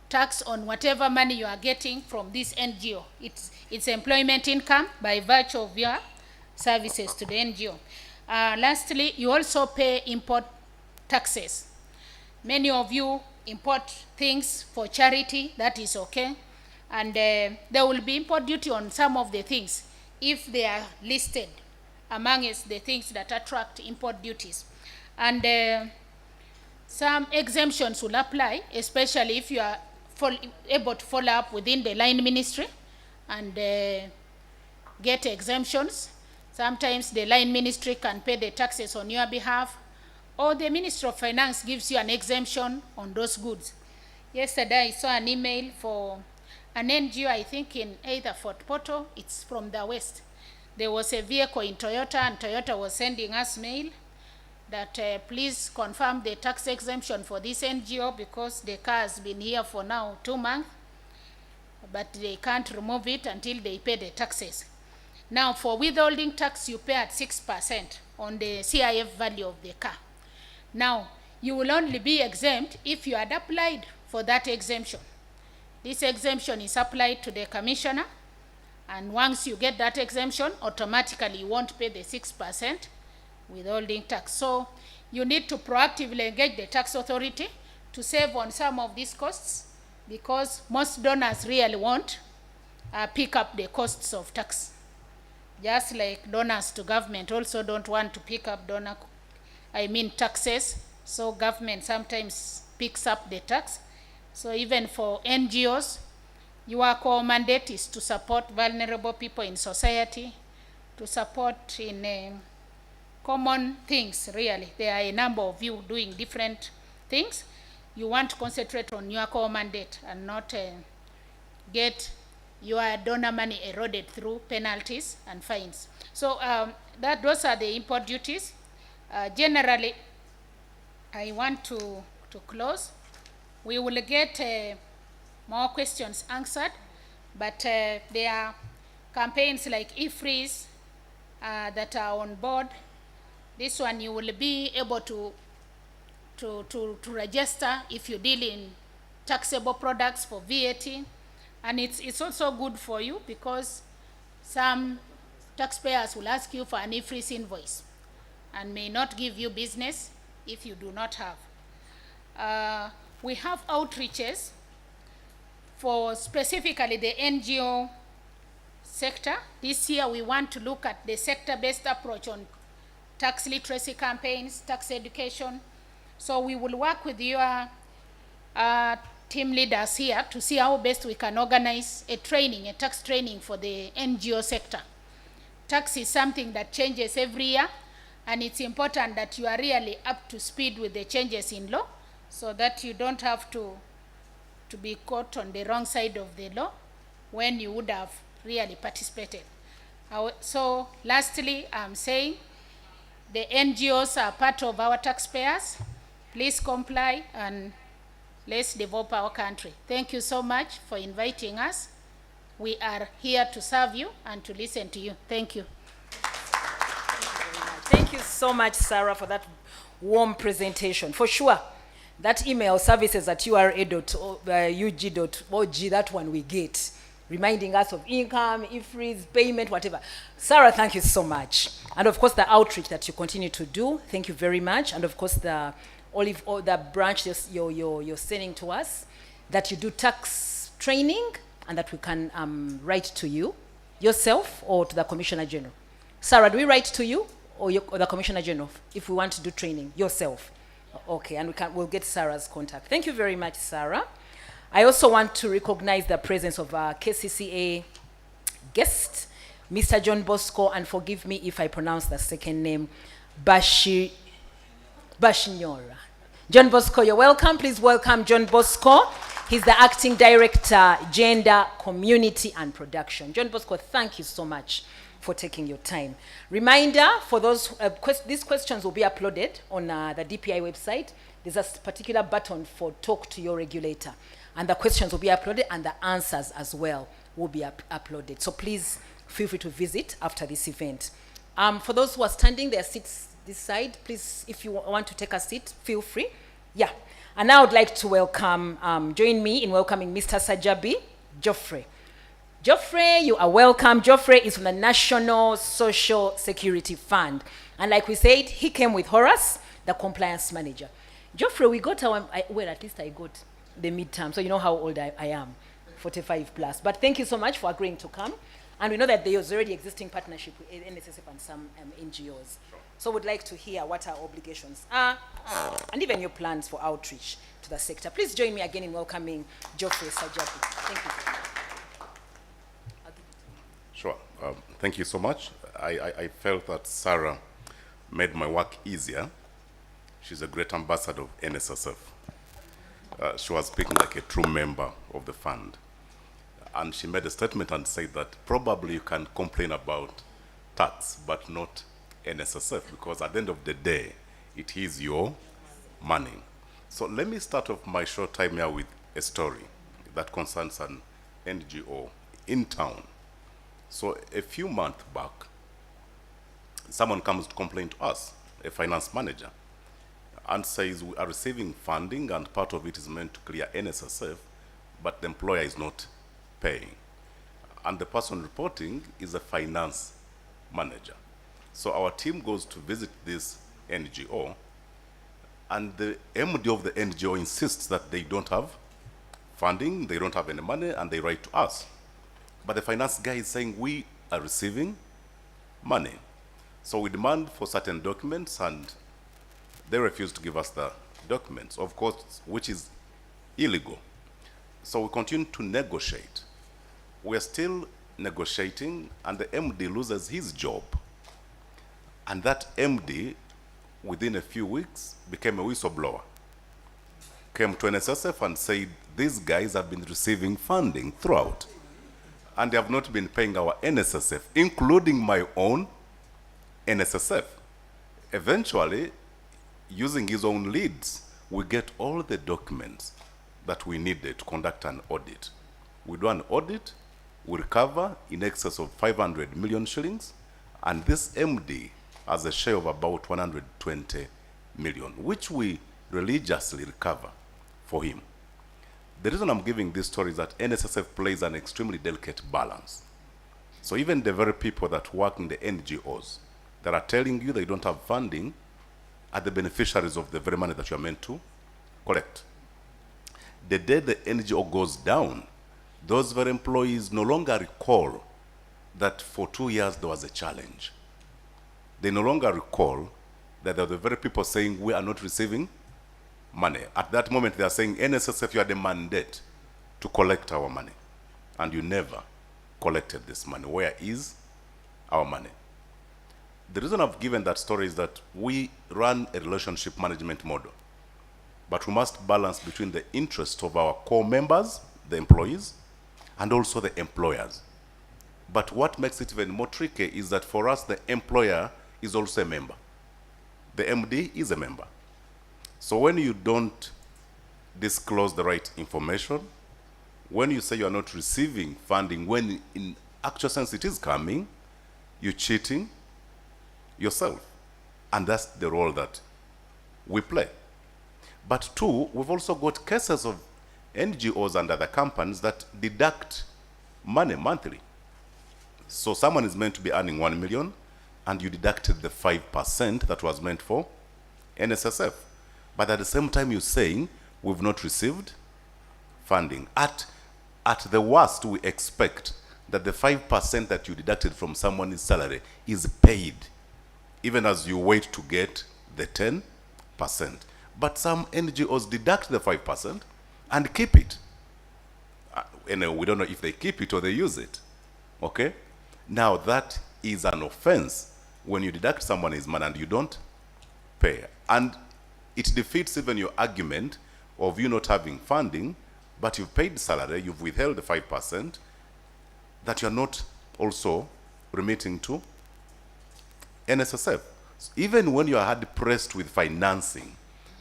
tax on whatever money you are getting from this NGO. It's employment income by virtue of your services to the NGO. Lastly, you also pay import taxes. Many of you import things for charity, that is okay. And there will be import duty on some of the things if they are listed amongst the things that attract import duties. And some exemptions will apply, especially if you are able to follow up within the line ministry and get exemptions. Sometimes the line ministry can pay the taxes on your behalf, or the Ministry of Finance gives you an exemption on those goods. Yesterday I saw an email for an NGO, I think in either Fort Portal, it's from the west. There was a vehicle in Toyota, and Toyota was sending us mail that please confirm the tax exemption for this NGO because the car has been here for now 2 months. but they can't remove it until they pay the taxes. Now, for withholding tax, you pay at 6% on the CIF value of the car. Now, you will only be exempt if you had applied for that exemption. This exemption is applied to the commissioner, and once you get that exemption, automatically you won't pay the 6% withholding tax. So you need to proactively engage the tax authority to save on some of these costs, because most donors really won't pick up the costs of tax. Just like donors to government also don't want to pick up taxes, so government sometimes picks up the tax. So even for NGOs, your core mandate is to support vulnerable people in society, to support in common things, really. There are a number of you doing different things. You want to concentrate on your core mandate and not get your donor money eroded through penalties and fines. So those are the import duties. Generally, I want to close. We will get more questions answered, but there are campaigns like e-freeze that are on board. This one you will be able to register if you deal in taxable products for VAT. And it's also good for you, because some taxpayers will ask you for an e-freeze invoice and may not give you business if you do not have. We have outreaches for specifically the NGO sector. This year we want to look at the sector-based approach on tax literacy campaigns, tax education. So we will work with your team leaders here to see how best we can organize a tax training for the NGO sector. Tax is something that changes every year, and it's important that you are really up to speed with the changes in law, so that you don't have to be caught on the wrong side of the law when you would have really participated. So lastly, I'm saying the NGOs are part of our taxpayers. Please comply and let's develop our country. Thank you so much for inviting us. We are here to serve you and to listen to you. Thank you. Thank you so much, Sarah, for that warm presentation. For sure, that email services at ura.ug.org, that one we get, reminding us of income, e-freeze, payment, whatever. Sarah, thank you so much. And of course, the outreach that you continue to do, thank you very much. And of course, the branch you're sending to us, that you do tax training, and that we can write to you, yourself, or to the Commissioner General. Sarah, do we write to you or the Commissioner General if we want to do training? Yourself. Okay, and we'll get Sarah's contact. Thank you very much, Sarah. I also want to recognize the presence of our KCCA guest, Mr. John Bosco, and forgive me if I pronounce the second name, Bashinyora. John Bosco, you're welcome. Please welcome John Bosco. He's the Acting Director, Gender, Community and Production. John Bosco, thank you so much for taking your time. Reminder, for those, these questions will be uploaded on the DPI website. There's a particular button for Talk to Your Regulator. And the questions will be uploaded, and the answers as well will be uploaded. So please feel free to visit after this event. For those who are standing, there are seats this side. Please, if you want to take a seat, feel free. Yeah. And now I would like to welcome, join me in welcoming Mr. Sajabi Geoffrey. Geoffrey, you are welcome. Geoffrey is from the National Social Security Fund. And like we said, he came with Horace, the compliance manager. Geoffrey, we got our, well, at least I got the midterm, so you know how old I am, 45 plus. But thank you so much for agreeing to come. And we know that there is already existing partnership with NSSF and some NGOs. So we'd like to hear what our obligations are and even your plans for outreach to the sector. Please join me again in welcoming Geoffrey Sajabi. Thank you. Sure. Thank you so much. I felt that Sarah made my work easier. She's a great ambassador of NSSF. She was speaking like a true member of the fund. And she made a statement and said that probably you can complain about tax, but not NSSF, because at the end of the day, it is your money. So let me start off my short time here with a story that concerns an NGO in town. So a few months back, someone comes to complain to us, a finance manager, and says we are receiving funding and part of it is meant to clear NSSF, but the employer is not paying. And the person reporting is a finance manager. So our team goes to visit this NGO, and the MD of the NGO insists that they don't have funding, they don't have any money, and they write to us. But the finance guy is saying we are receiving money. So we demand for certain documents, and they refuse to give us the documents, of course, which is illegal. So we continue to negotiate. We're still negotiating, and the MD loses his job. And that MD, within a few weeks, became a whistleblower. Came to NSSF and said, these guys have been receiving funding throughout, and they have not been paying our NSSF, including my own NSSF. Eventually, using his own leads, we get all the documents that we needed to conduct an audit. We do an audit, we recover in excess of 500 million shillings, and this MD has a share of about 120 million, which we religiously recover for him. The reason I'm giving this story is that NSSF plays an extremely delicate balance. So even the very people that work in the NGOs that are telling you they don't have funding are the beneficiaries of the very money that you are meant to collect. The day the NGO goes down, those very employees no longer recall that for 2 years there was a challenge. They no longer recall that they're the very people saying we are not receiving money. At that moment they are saying, NSSF, you had a mandate to collect our money, and you never collected this money. Where is our money? The reason I've given that story is that we run a relationship management model, but we must balance between the interest of our core members, the employees, and also the employers. But what makes it even more tricky is that for us, the employer is also a member. The MD is a member. So when you don't disclose the right information, when you say you are not receiving funding, when in actual sense it is coming, you're cheating yourself. And that's the role that we play. But two, we've also got cases of NGOs and other companies that deduct money monthly. So someone is meant to be earning 1 million, and you deducted the 5% that was meant for NSSF. But at the same time you're saying we've not received funding. At the worst, we expect that the 5% that you deducted from someone's salary is paid, even as you wait to get the 10%. But some NGOs deduct the 5% and keep it. Anyway, we don't know if they keep it or they use it. Okay? Now that is an offense when you deduct someone's money and you don't pay. And it defeats even your argument of you not having funding, but you've paid salary, you've withheld the 5%, that you're not also remitting to NSSF. So even when you are hard pressed with financing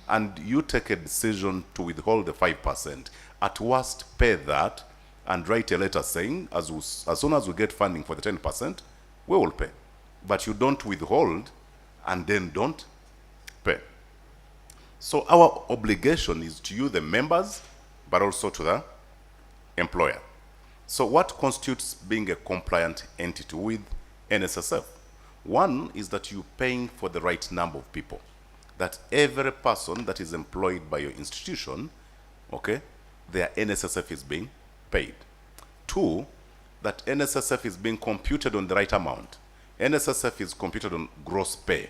and you take a decision to withhold the 5%, at worst pay that and write a letter saying, as soon as we get funding for the 10%, we will pay. But you don't withhold and then don't pay. So our obligation is to you, the members, but also to the employer. So what constitutes being a compliant entity with NSSF? One is that you're paying for the right number of people. That every person that is employed by your institution, okay, their NSSF is being paid. Two, that NSSF is being computed on the right amount. NSSF is computed on gross pay.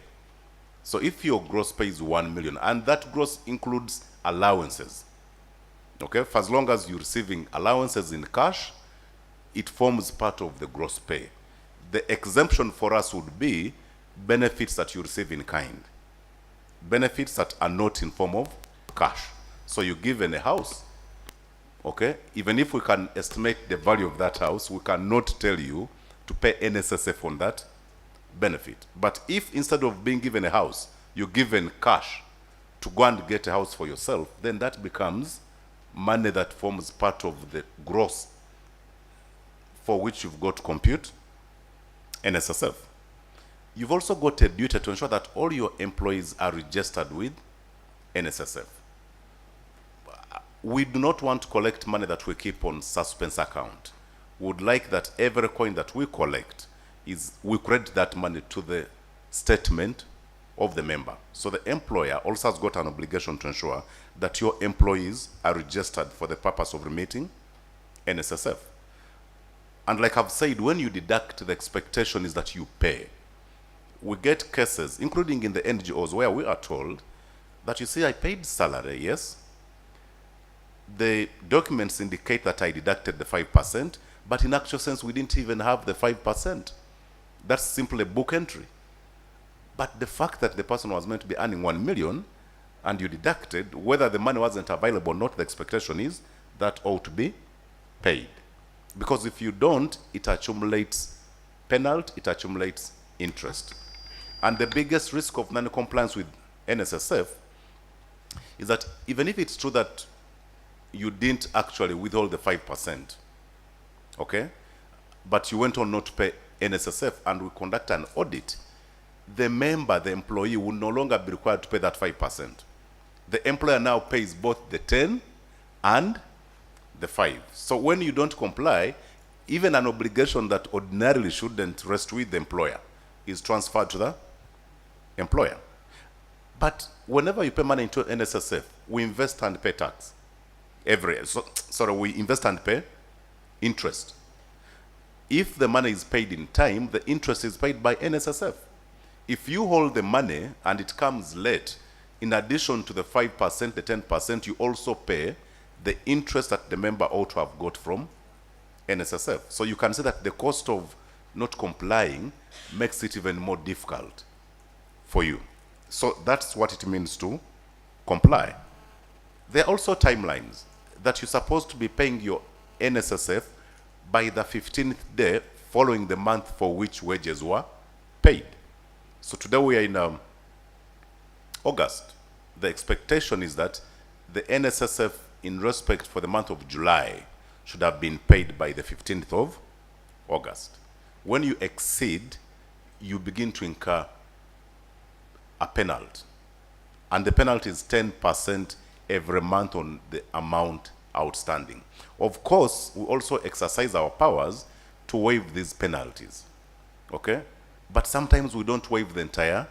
So if your gross pay is 1 million, and that gross includes allowances, okay, for as long as you're receiving allowances in cash, it forms part of the gross pay. The exemption for us would be benefits that you receive in kind. Benefits that are not in form of cash. So you're given a house, okay? Even if we can estimate the value of that house, we cannot tell you to pay NSSF on that benefit. But if instead of being given a house, you're given cash to go and get a house for yourself, then that becomes money that forms part of the gross for which you've got to compute NSSF. You've also got a duty to ensure that all your employees are registered with NSSF. We do not want to collect money that we keep on suspense account. We would like that every coin that we collect we credit that money to the statement of the member. So the employer also has got an obligation to ensure that your employees are registered for the purpose of remitting NSSF. And like I've said, when you deduct, the expectation is that you pay. We get cases, including in the NGOs, where we are told that, you see, I paid salary, yes. The documents indicate that I deducted the 5%, but in actual sense, we didn't even have the 5%. That's simply a book entry. But the fact that the person was meant to be earning 1 million and you deducted, whether the money wasn't available or not, the expectation is that ought to be paid. Because if you don't, it accumulates penalty, it accumulates interest. And the biggest risk of non-compliance with NSSF is that even if it's true that you didn't actually withhold the 5%, okay, but you went on not to pay NSSF and we conduct an audit, the member, the employee, will no longer be required to pay that 5%. The employer now pays both the 10 and the 5. So when you don't comply, even an obligation that ordinarily shouldn't rest with the employer is transferred to the employer. But whenever you pay money into NSSF, we invest and pay tax every year. So we invest and pay interest. If the money is paid in time, the interest is paid by NSSF. If you hold the money and it comes late, in addition to the 5%, the 10%, you also pay the interest that the member ought to have got from NSSF. So you can say that the cost of not complying makes it even more difficult for you. So that's what it means to comply. There are also timelines that you're supposed to be paying your NSSF by the 15th day following the month for which wages were paid. So today we are in August. The expectation is that the NSSF in respect for the month of July should have been paid by the 15th of August. When you exceed, you begin to incur a penalty. And the penalty is 10% every month on the amount outstanding. Of course, we also exercise our powers to waive these penalties, okay? But sometimes we don't waive the entire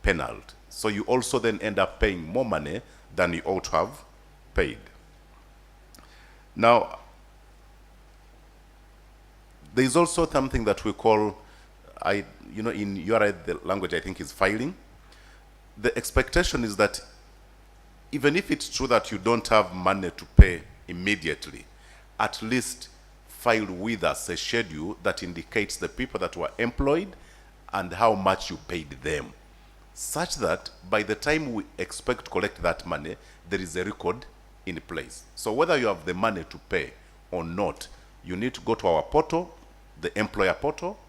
penalty. So you also then end up paying more money than you ought to have paid. Now, there is also something that we call, in URI, the language I think is filing. The expectation is that even if it's true that you don't have money to pay immediately, at least file with us a schedule that indicates the people that were employed and how much you paid them, such that by the time we expect to collect that money, there is a record in place. So whether you have the money to pay or not, you need to go to our portal, the employer portal,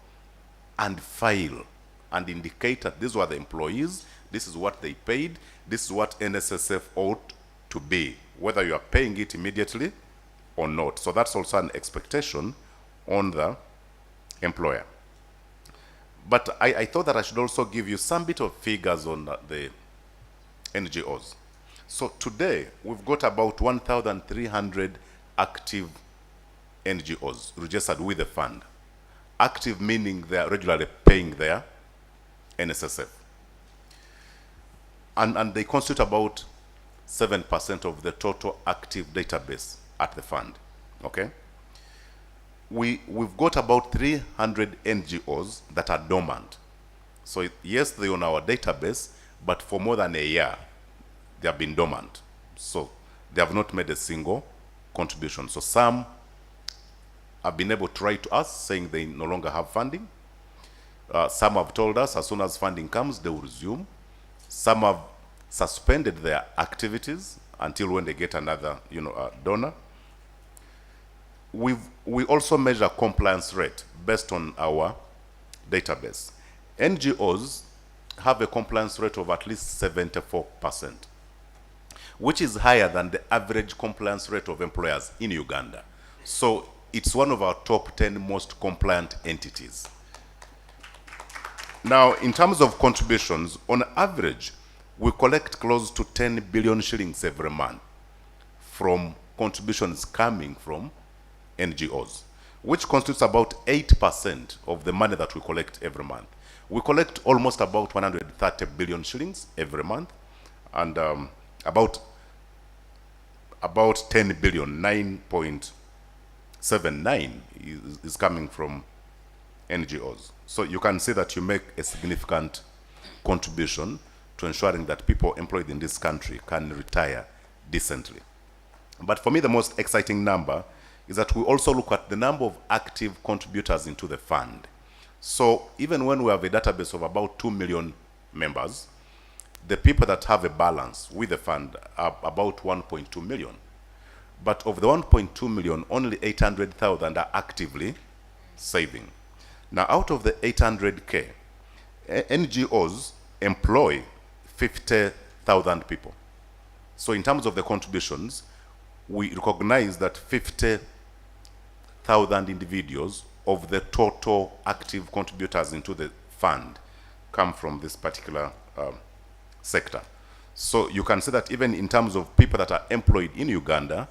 and file and indicate that these were the employees, this is what they paid, this is what NSSF ought to be, whether you are paying it immediately or not. So that's also an expectation on the employer. But I thought that I should also give you some bit of figures on the NGOs. So today, we've got about 1,300 active NGOs registered with the fund. Active meaning they are regularly paying their NSSF. And they constitute about 7% of the total active database at the fund, okay? We've got about 300 NGOs that are dormant. So yes, they're on our database, but for more than a year, they have been dormant. So they have not made a single contribution. So some have been able to write to us saying they no longer have funding. Some have told us as soon as funding comes, they will resume. Some have suspended their activities until when they get another, donor. We also measure compliance rate based on our database. NGOs have a compliance rate of at least 74%, which is higher than the average compliance rate of employers in Uganda. So it's one of our top 10 most compliant entities. Now, in terms of contributions, on average, we collect close to 10 billion shillings every month from contributions coming from NGOs, which constitutes about 8% of the money that we collect every month. We collect almost about 130 billion shillings every month, and about 10 billion, 9.79 is coming from NGOs. So you can see that you make a significant contribution to ensuring that people employed in this country can retire decently. But for me, the most exciting number is that we also look at the number of active contributors into the fund. So even when we have a database of about 2 million members, the people that have a balance with the fund are about 1.2 million. But of the 1.2 million, only 800,000 are actively saving. Now, out of the 800K, NGOs employ 50,000 people. So in terms of the contributions, we recognize that 50,000 individuals of the total active contributors into the fund come from this particular sector. So you can see that even in terms of people that are employed in Uganda,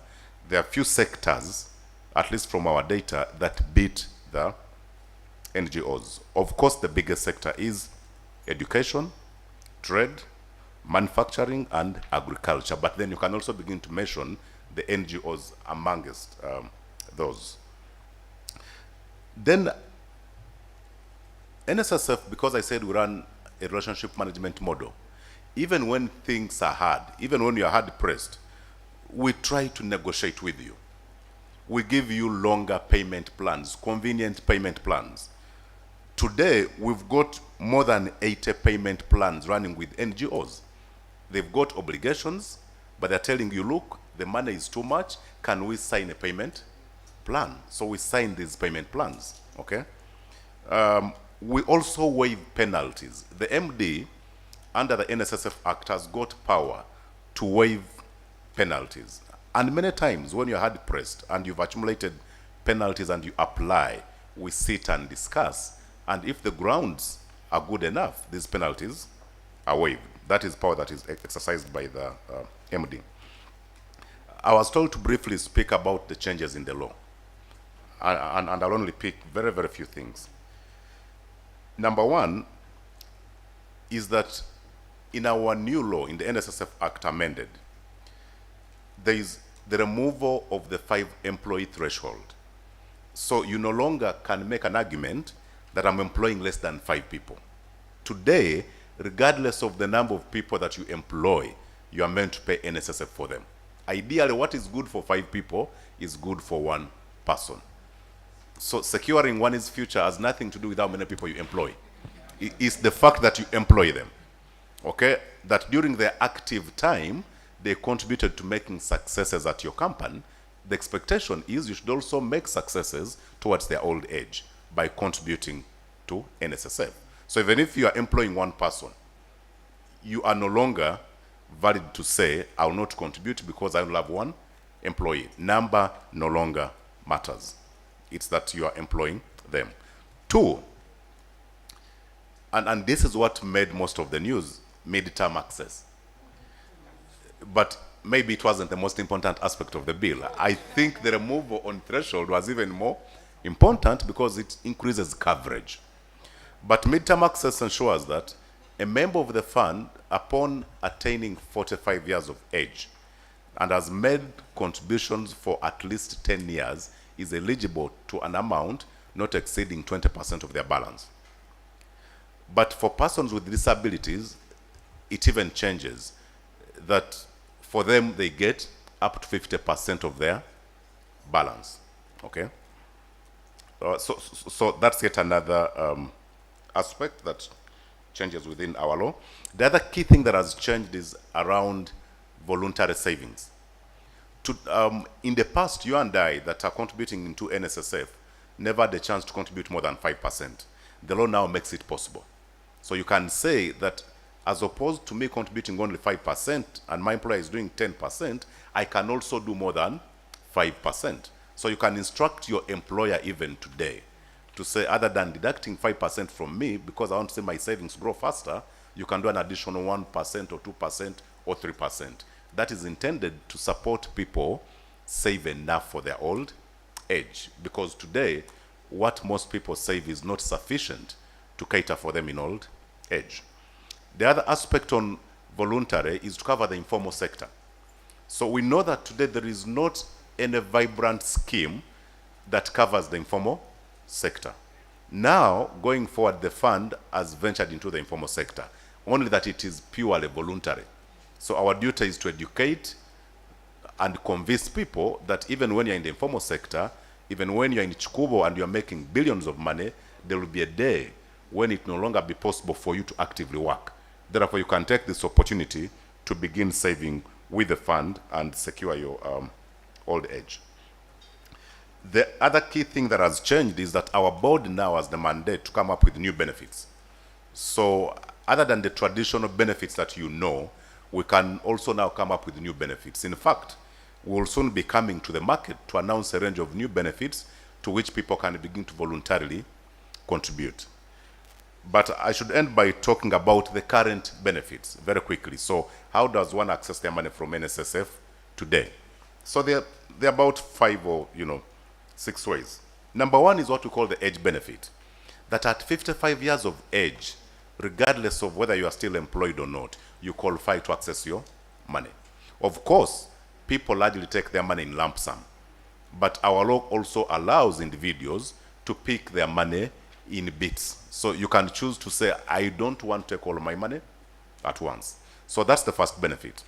there are few sectors, at least from our data, that beat the NGOs. Of course, the biggest sector is education, trade, manufacturing, and agriculture. But then you can also begin to mention the NGOs amongst those. Then NSSF, because I said we run a relationship management model, even when things are hard, even when you are hard pressed, we try to negotiate with you. We give you longer payment plans, convenient payment plans. Today, we've got more than 80 payment plans running with NGOs. They've got obligations, but they're telling you, look, the money is too much, can we sign a payment plan? So we sign these payment plans, okay? We also waive penalties. The MD, under the NSSF Act, has got power to waive penalties. And many times when you're hard pressed and you've accumulated penalties and you apply, we sit and discuss. And if the grounds are good enough, these penalties are waived. That is power that is exercised by the MD. I was told to briefly speak about the changes in the law. And I'll only pick very, very few things. Number one is that in our new law, in the NSSF Act amended, there is the removal of the 5-employee threshold. So you no longer can make an argument that I'm employing less than 5 people. Today, regardless of the number of people that you employ, you are meant to pay NSSF for them. Ideally, what is good for 5 people is good for 1 person. So securing one's future has nothing to do with how many people you employ. It's the fact that you employ them, okay? That during their active time, they contributed to making successes at your company. The expectation is you should also make successes towards their old age by contributing to NSSF. So even if you are employing 1 person, you are no longer valid to say, I will not contribute because I only have 1 employee. Number no longer matters. It's that you are employing them. 2, and this is what made most of the news, midterm access. But maybe it wasn't the most important aspect of the bill. I think the removal on threshold was even more important because it increases coverage. But midterm access ensures that a member of the fund, upon attaining 45 years of age and has made contributions for at least 10 years, is eligible to an amount not exceeding 20% of their balance. But for persons with disabilities, it even changes that for them they get up to 50% of their balance, okay? So that's yet another aspect that changes within our law. The other key thing that has changed is around voluntary savings. In the past, you and I that are contributing into NSSF never had a chance to contribute more than 5%. The law now makes it possible. So you can say that as opposed to me contributing only 5% and my employer is doing 10%, I can also do more than 5%. So you can instruct your employer even today to say, other than deducting 5% from me, because I want to see my savings grow faster, you can do an additional 1% or 2% or 3%. That is intended to support people save enough for their old age. Because today, what most people save is not sufficient to cater for them in old age. The other aspect on voluntary is to cover the informal sector. So we know that today there is not any vibrant scheme that covers the informal sector. Now, going forward, the fund has ventured into the informal sector, only that it is purely voluntary. So our duty is to educate and convince people that even when you're in the informal sector, even when you're in Chikubo and you're making billions of money, there will be a day when it no longer be possible for you to actively work. Therefore, you can take this opportunity to begin saving with the fund and secure your old age. The other key thing that has changed is that our board now has the mandate to come up with new benefits. So other than the traditional benefits that you know, we can also now come up with new benefits. In fact, we will soon be coming to the market to announce a range of new benefits to which people can begin to voluntarily contribute. But I should end by talking about the current benefits very quickly. So how does one access their money from NSSF today? So there are about 5 or 6 ways. Number one is what we call the age benefit. That at 55 years of age, regardless of whether you are still employed or not, you qualify to access your money. Of course, people largely take their money in lump sum. But our law also allows individuals to pick their money in bits. So you can choose to say, I don't want to take all my money at once. So that's the first benefit.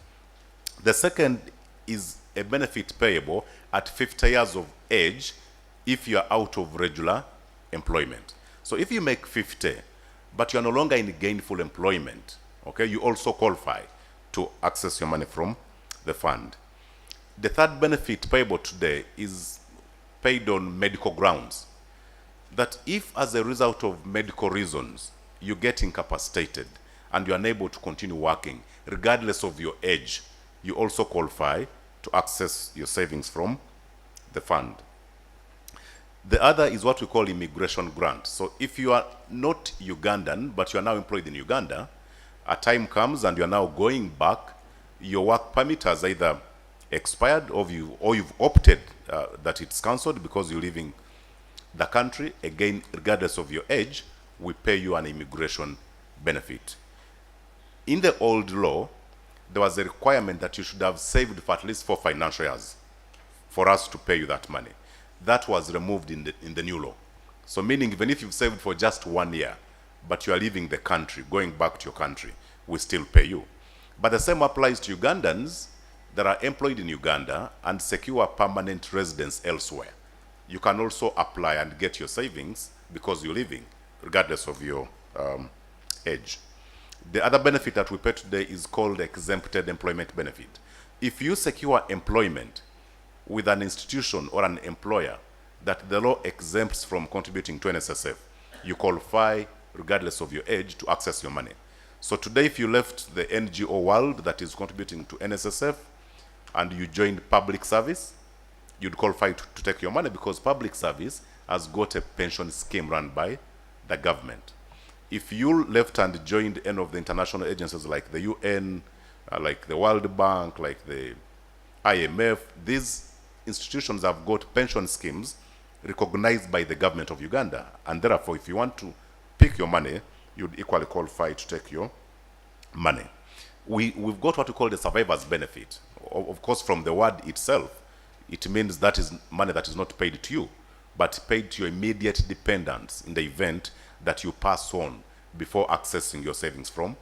The second is a benefit payable at 50 years of age if you are out of regular employment. So if you make 50, but you are no longer in gainful employment, okay, you also qualify to access your money from the fund. The third benefit payable today is paid on medical grounds. That if as a result of medical reasons you get incapacitated and you are unable to continue working, regardless of your age, you also qualify to access your savings from the fund. The other is what we call immigration grant. So if you are not Ugandan, but you are now employed in Uganda, a time comes and you are now going back, your work permit has either expired or you've opted that it's cancelled because you're leaving the country. Again, regardless of your age, we pay you an immigration benefit. In the old law, there was a requirement that you should have saved for at least 4 financial years for us to pay you that money. That was removed in the new law. So meaning even if you've saved for just 1 year, but you are leaving the country, going back to your country, we still pay you. But the same applies to Ugandans that are employed in Uganda and secure permanent residence elsewhere. You can also apply and get your savings because you're living, regardless of your age. The other benefit that we pay today is called exempted employment benefit. If you secure employment with an institution or an employer that the law exempts from contributing to NSSF, you qualify, regardless of your age, to access your money. So today, if you left the NGO world that is contributing to NSSF and you joined public service, you'd qualify to take your money because public service has got a pension scheme run by the government. If you left and joined any of the international agencies like the UN, like the World Bank, like the IMF, these institutions have got pension schemes recognized by the government of Uganda. And therefore, if you want to pick your money, you'd equally qualify to take your money. We've got what we call the survivor's benefit. Of course, from the word itself, it means that is money that is not paid to you, but paid to your immediate dependents in the event that you pass on before accessing your savings from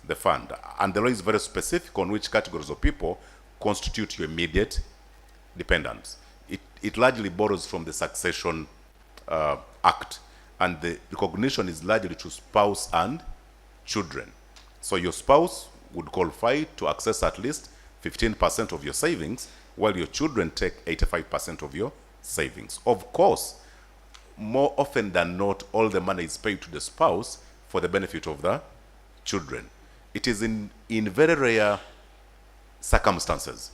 the fund. And the law is very specific on which categories of people constitute your immediate dependents. It largely borrows from the Succession Act, and the recognition is largely to spouse and children. So your spouse would qualify to access at least 15% of your savings, while your children take 85% of your savings. Of course, more often than not, all the money is paid to the spouse for the benefit of the children. It is in very rare circumstances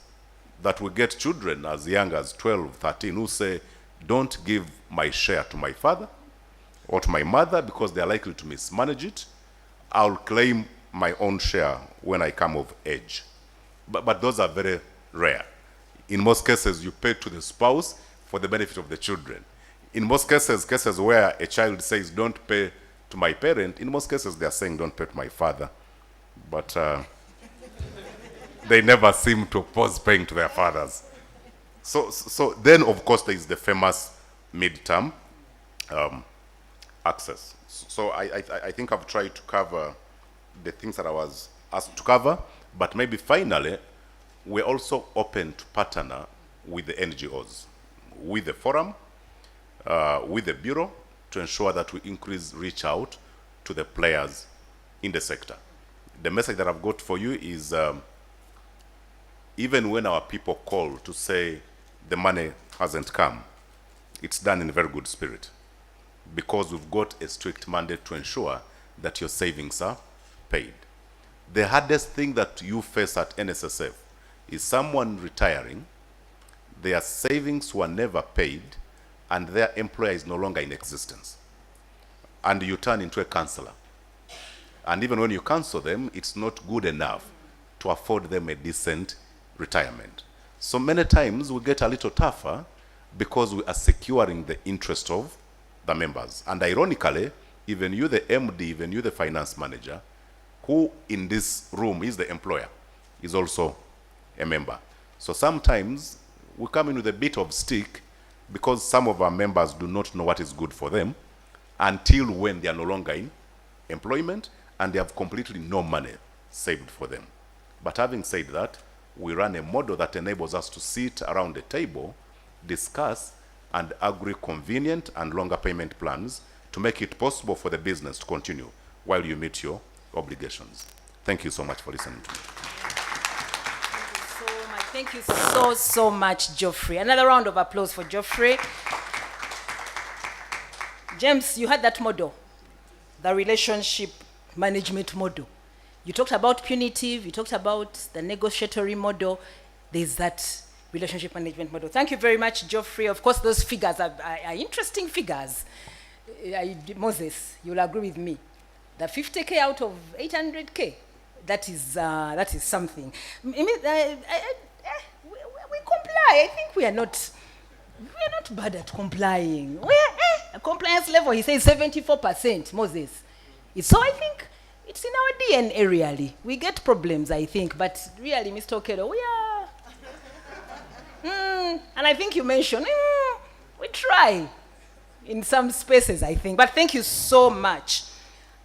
that we get children as young as 12, 13 who say, don't give my share to my father or to my mother because they are likely to mismanage it. I'll claim my own share when I come of age. But those are very rare. In most cases, you pay to the spouse for the benefit of the children. In most cases where a child says, don't pay to my parent, in most cases they are saying, don't pay to my father. But they never seem to oppose paying to their fathers. So then, of course, there is the famous midterm access. So I think I've tried to cover the things that I was asked to cover, but maybe finally, we're also open to partner with the NGOs, with the forum, with the Bureau, to ensure that we increase reach out to the players in the sector. The message that I've got for you is even when our people call to say the money hasn't come, it's done in a very good spirit, because we've got a strict mandate to ensure that your savings are paid. The hardest thing that you face at NSSF is someone retiring, their savings were never paid, and their employer is no longer in existence. And you turn into a counselor. And even when you counsel them, it's not good enough to afford them a decent retirement. So many times we get a little tougher because we are securing the interest of the members. And ironically, even you, the MD, even you, the finance manager, who in this room is the employer, is also a member. So sometimes we come in with a bit of stick because some of our members do not know what is good for them until when they are no longer in employment and they have completely no money saved for them. But having said that, we run a model that enables us to sit around the table, discuss, and agree convenient and longer payment plans to make it possible for the business to continue while you meet your obligations. Thank you so much for listening to me. Thank you so much, Geoffrey. Another round of applause for Geoffrey. James, you had that model, the relationship management model. You talked about punitive, you talked about the negotiatory model. There's that relationship management model. Thank you very much, Geoffrey. Of course, those figures are interesting figures. Moses, you'll agree with me. The 50K out of 800K, that is something. I mean, we comply. I think we are not bad at complying. Compliance level, he says 74%, Moses. So I think it's in our DNA, really. We get problems, I think, but really, Mr. Okedo, we are... and I think you mentioned, we try in some spaces, I think. But thank you so much,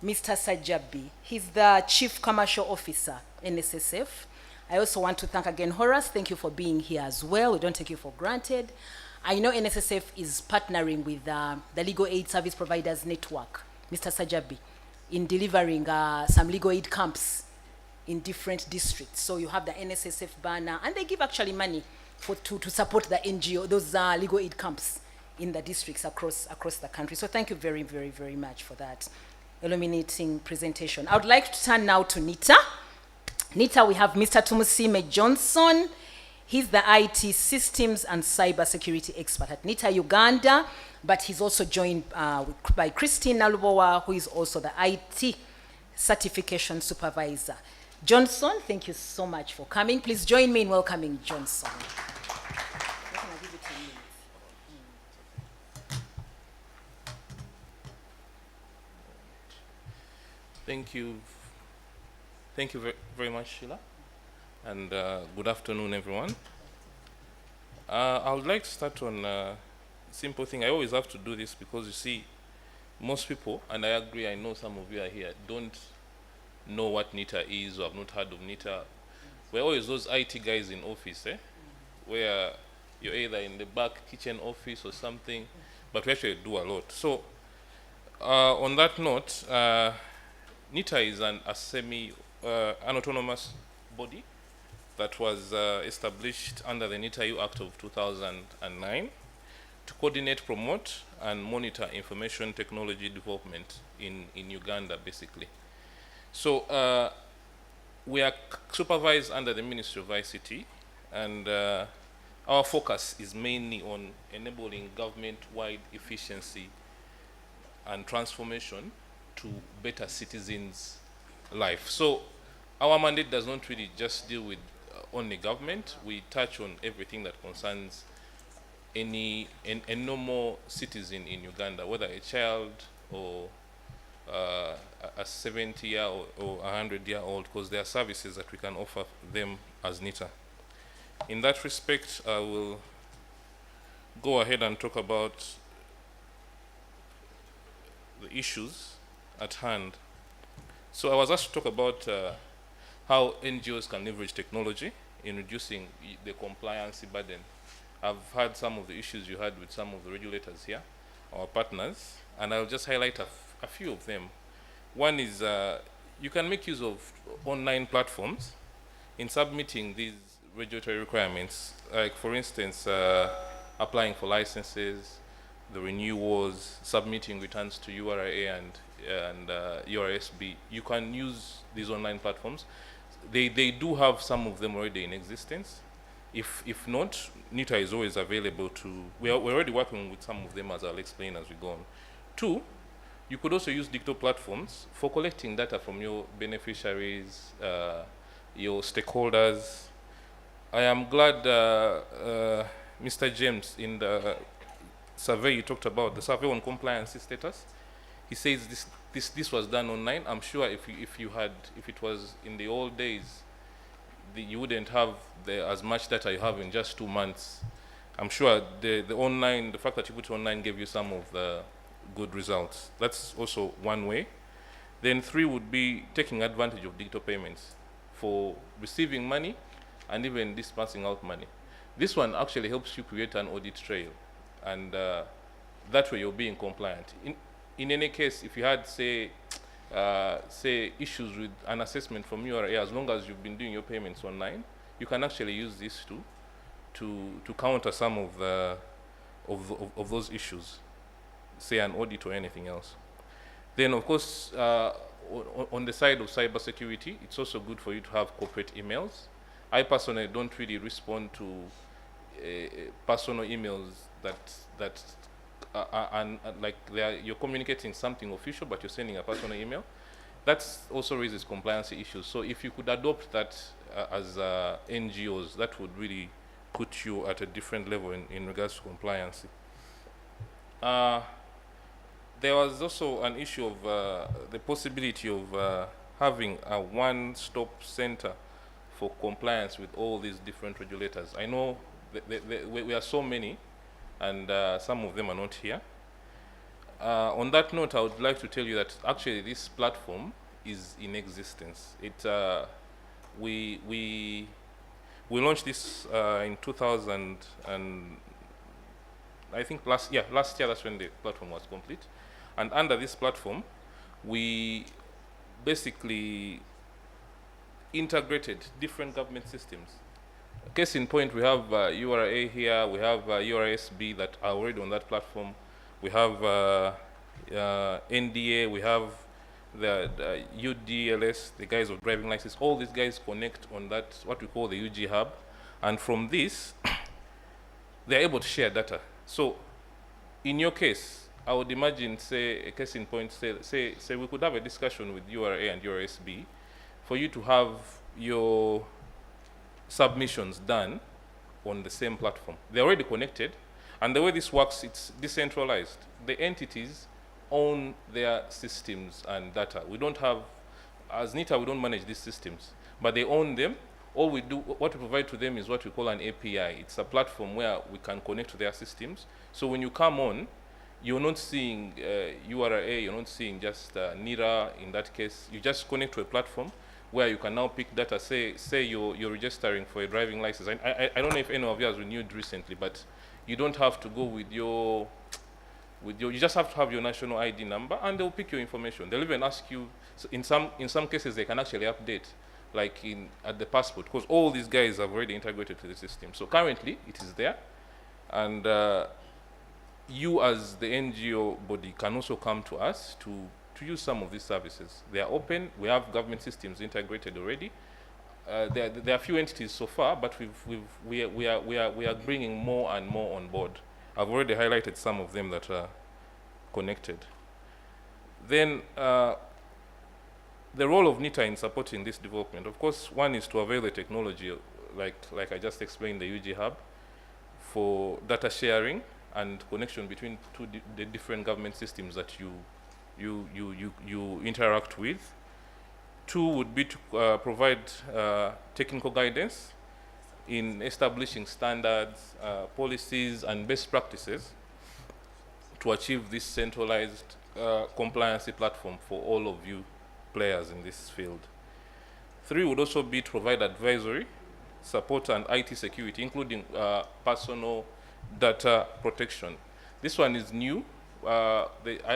Mr. Sajabi. He's the Chief Commercial Officer, NSSF. I also want to thank again Horace. Thank you for being here as well. We don't take you for granted. I know NSSF is partnering with the Legal Aid Service Providers Network, Mr. Sajabi, in delivering some legal aid camps in different districts. So you have the NSSF banner, and they give actually money to support the NGO, those legal aid camps in the districts across the country. So thank you very, very, very much for that illuminating presentation. I would like to turn now to NITA. NITA, we have Mr. Tumusime Johnson. He's the IT systems and cybersecurity expert at NITA Uganda, but he's also joined by Christine Nalubowa, who is also the IT certification supervisor. Johnson, thank you so much for coming. Please join me in welcoming Johnson. Thank you. Thank you very much, Sheila. And good afternoon, everyone. I would like to start on a simple thing. I always have to do this because you see, most people, and I agree, I know some of you are here, don't know what NITA is or have not heard of NITA. We're always those IT guys in office, where you're either in the back kitchen office or something, but we actually do a lot. So on that note, NITA is an autonomous body that was established under the NITA-U Act of 2009 to coordinate, promote, and monitor information technology development in Uganda, basically. So we are supervised under the Ministry of ICT, And our focus is mainly on enabling government-wide efficiency and transformation to better citizens' life. So our mandate does not really just deal with only government. We touch on everything that concerns any normal citizen in Uganda, whether a child or a 70-year or a 100-year-old, because there are services that we can offer them as NITA. In that respect, I will go ahead and talk about the issues at hand. So I was asked to talk about how NGOs can leverage technology in reducing the compliance burden. I've had some of the issues you had with some of the regulators here, our partners, and I'll just highlight a few of them. One is you can make use of online platforms in submitting these regulatory requirements, like for instance, applying for licenses, the renewals, submitting returns to URA and URSB. You can use these online platforms. They do have some of them already in existence. If not, NITA is always available to, we're already working with some of them, as I'll explain as we go on. Two, you could also use digital platforms for collecting data from your beneficiaries, your stakeholders. I am glad Mr. James, in the survey you talked about, the survey on compliance status, he says this was done online. I'm sure if it was in the old days, you wouldn't have as much data you have in just 2 months. I'm sure the fact that you put it online gave you some of the good results. That's also one way. Then 3 would be taking advantage of digital payments for receiving money and even dispensing out money. This one actually helps you create an audit trail, and that way you're being compliant. In any case, if you had, say issues with an assessment from URA, as long as you've been doing your payments online, you can actually use this to counter some of those issues, say an audit or anything else. Then, of course, on the side of cybersecurity, it's also good for you to have corporate emails. I personally don't really respond to personal emails that like you're communicating something official, but you're sending a personal email. That also raises compliance issues. So if you could adopt that as NGOs, that would really put you at a different level in regards to compliance. There was also an issue of the possibility of having a one-stop center for compliance with all these different regulators. I know we are so many, and some of them are not here. On that note, I would like to tell you that actually this platform is in existence. We launched this in 2000, and I think last year that's when the platform was complete. And under this platform, we basically integrated different government systems. Case in point, we have URA here, we have URSB that are already on that platform. We have NDA, we have the UDLS, the guys of driving license. All these guys connect on that, what we call the UG hub. And from this, they're able to share data. So in your case, I would imagine, say, a case in point, say we could have a discussion with URA and URSB for you to have your submissions done on the same platform. They're already connected, and the way this works, it's decentralized. The entities own their systems and data. We don't have, as NITA, we don't manage these systems, but they own them. All we do, what we provide to them is what we call an API. It's a platform where we can connect to their systems. So when you come on, you're not seeing URA, you're not seeing just NIRA in that case. You just connect to a platform where you can now pick data. Say you're registering for a driving license. I don't know if any of you has renewed recently, but you don't have to go with your, you just have to have your national ID number, and they'll pick your information. They'll even ask you, so in some cases they can actually update, like at the passport, because all these guys have already integrated to the system. So currently it is there, and you as the NGO body can also come to us to use some of these services. They are open. We have government systems integrated already. there are few entities so far, but we are bringing more and more on board. I've already highlighted some of them that are connected. Then the role of NITA in supporting this development, of course, one is to avail the technology, like I just explained, the UG Hub, for data sharing and connection between the different government systems that you interact with. Two would be to provide technical guidance in establishing standards, policies, and best practices to achieve this centralized compliancy platform for all of you players in this field. Three would also be to provide advisory, support, and IT security, including personal data protection. This one is new. I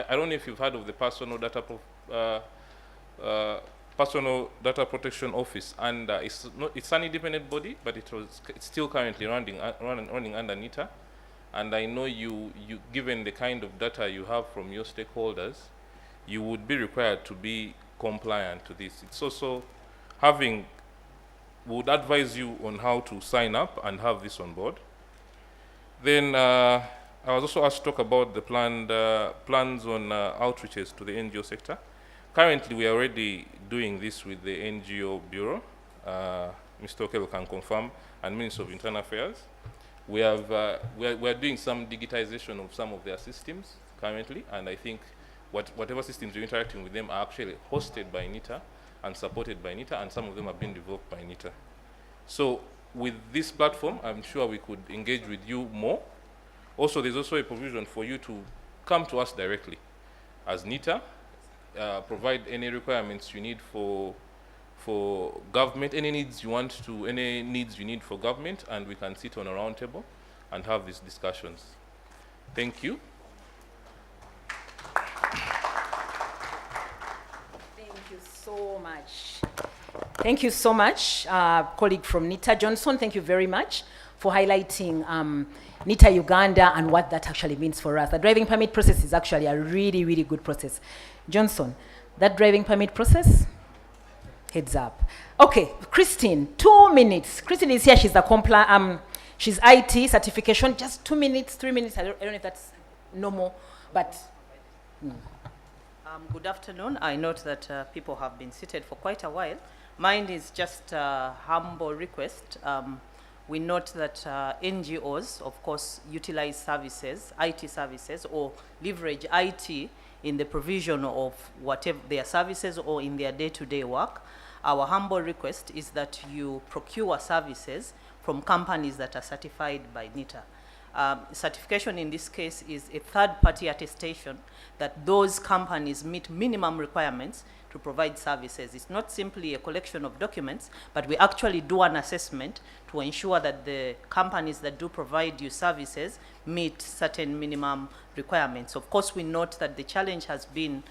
don't know if you've heard of the Personal Data Protection Office, and it's an independent body, but it's still currently running under NITA. And I know you, given the kind of data you have from your stakeholders, you would be required to be compliant to this. It's also would advise you on how to sign up and have this on board. Then I was also asked to talk about the plans on outreaches to the NGO sector. Currently, we are already doing this with the NGO Bureau. Mr. Okel can confirm, and Minister of Internal Affairs. We are doing some digitization of some of their systems currently, and I think whatever systems you're interacting with them are actually hosted by NITA and supported by NITA, and some of them have been developed by NITA. So with this platform, I'm sure we could engage with you more. Also, there's also a provision for you to come to us directly as NITA, provide any requirements you need for government, any needs you need for government, and we can sit on a round table and have these discussions. Thank you. Thank you so much. Thank you so much, colleague from NITA. Johnson, thank you very much for highlighting NITA Uganda and what that actually means for us. The driving permit process is actually a really, really good process. Johnson, that driving permit process, heads up. Okay, Christine, 2 minutes. Christine is here, she's the she's IT certification, just 2 minutes, 3 minutes, I don't know if that's normal, but. Good afternoon. I note that people have been seated for quite a while. Mine is just a humble request. We note that NGOs, of course, utilize services, IT services, or leverage IT in the provision of whatever their services or in their day-to-day work. Our humble request is that you procure services from companies that are certified by NITA. Certification in this case is a third-party attestation that those companies meet minimum requirements to provide services. It's not simply a collection of documents, but we actually do an assessment to ensure that the companies that do provide you services meet certain minimum requirements. Of course, we note that the challenge has been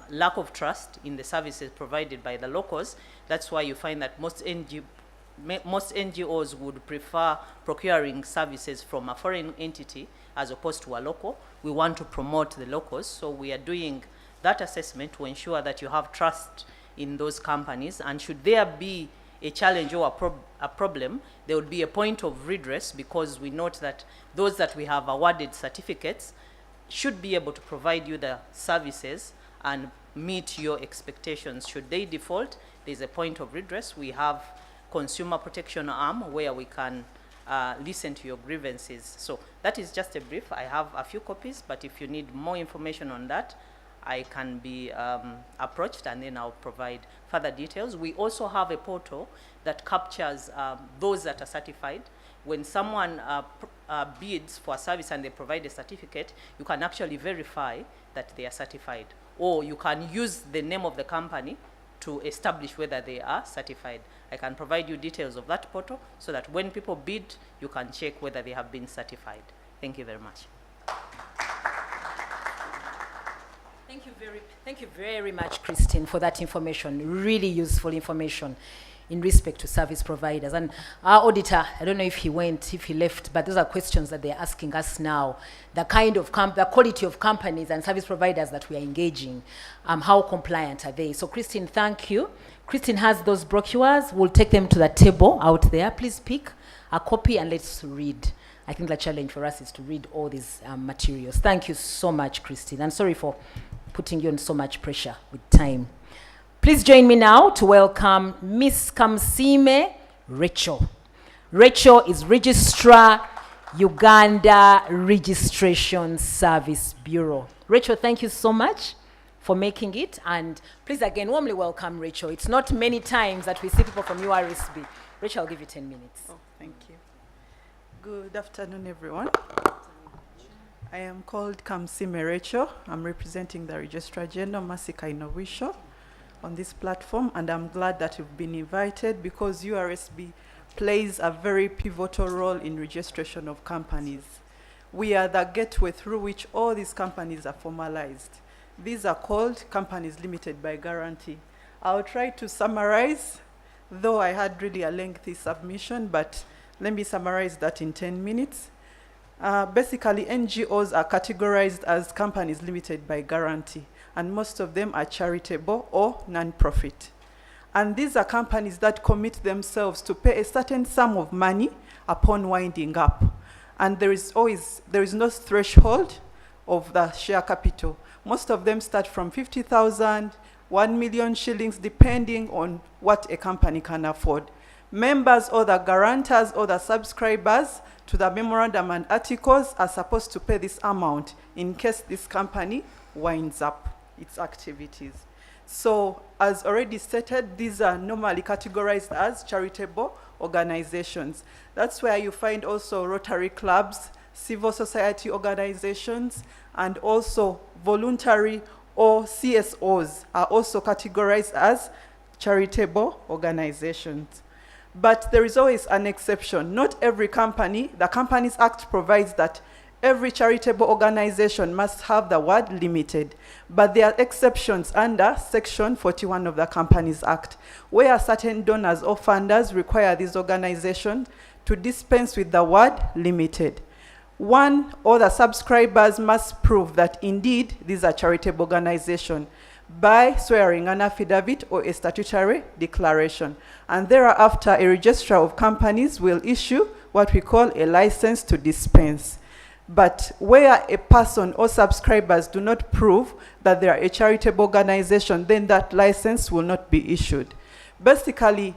lack of trust in the services provided by the locals. That's why you find that most NGOs would prefer procuring services from a foreign entity as opposed to a local. We want to promote the locals, so we are doing that assessment to ensure that you have trust in those companies, and should there be a challenge or a problem, there would be a point of redress, because we note that those that we have awarded certificates should be able to provide you the services and meet your expectations. Should they default, there's a point of redress. We have consumer protection arm where we can listen to your grievances. So that is just a brief. I have a few copies, but if you need more information on that, I can be approached, and then I'll provide further details. We also have a portal that captures those that are certified. When someone bids for a service and they provide a certificate, you can actually verify that they are certified, or you can use the name of the company to establish whether they are certified. I can provide you details of that portal so that when people bid, you can check whether they have been certified. Thank you very much. Thank you very much, Christine, for that information. Really useful information. in respect to service providers. And our auditor, I don't know if he left, but those are questions that they're asking us now. The kind of the quality of companies and service providers that we are engaging, how compliant are they? So Christine, thank you. Christine has those brochures. We'll take them to the table out there. Please pick a copy and let's read. I think the challenge for us is to read all these materials. Thank you so much, Christine. I'm sorry for putting you on so much pressure with time. Please join me now to welcome Miss Kamsime Rachel. Rachel is Registrar, Uganda Registration Service Bureau. Rachel, thank you so much for making it. And please again, warmly welcome Rachel. It's not many times that we see people from URSB. Rachel, I'll give you 10 minutes. Oh, thank you. Good afternoon, everyone. I am called Kamsime Rachel. I'm representing the Registrar General, Masika Inowisho, on this platform, and I'm glad that you've been invited because URSB plays a very pivotal role in registration of companies. We are the gateway through which all these companies are formalized. These are called companies limited by guarantee. I'll try to summarize, though I had really a lengthy submission, but let me summarize that in 10 minutes. Basically, NGOs are categorized as companies limited by guarantee, and most of them are charitable or non-profit. And these are companies that commit themselves to pay a certain sum of money upon winding up. And there is no threshold of the share capital. Most of them start from 50,000, 1 million shillings, depending on what a company can afford. Members or the guarantors or the subscribers to the memorandum and articles are supposed to pay this amount in case this company winds up its activities. So, as already stated, these are normally categorized as charitable organizations. That's where you find also Rotary clubs, civil society organizations, and also voluntary or CSOs are also categorized as charitable organizations. But there is always an exception. Not every company, the Companies Act provides that every charitable organization must have the word limited. But there are exceptions under Section 41 of the Companies Act, where certain donors or funders require these organizations to dispense with the word limited. One or the subscribers must prove that indeed these are charitable organizations by swearing an affidavit or a statutory declaration. And thereafter, a registrar of companies will issue what we call a license to dispense. But where a person or subscribers do not prove that they are a charitable organization, then that license will not be issued. Basically,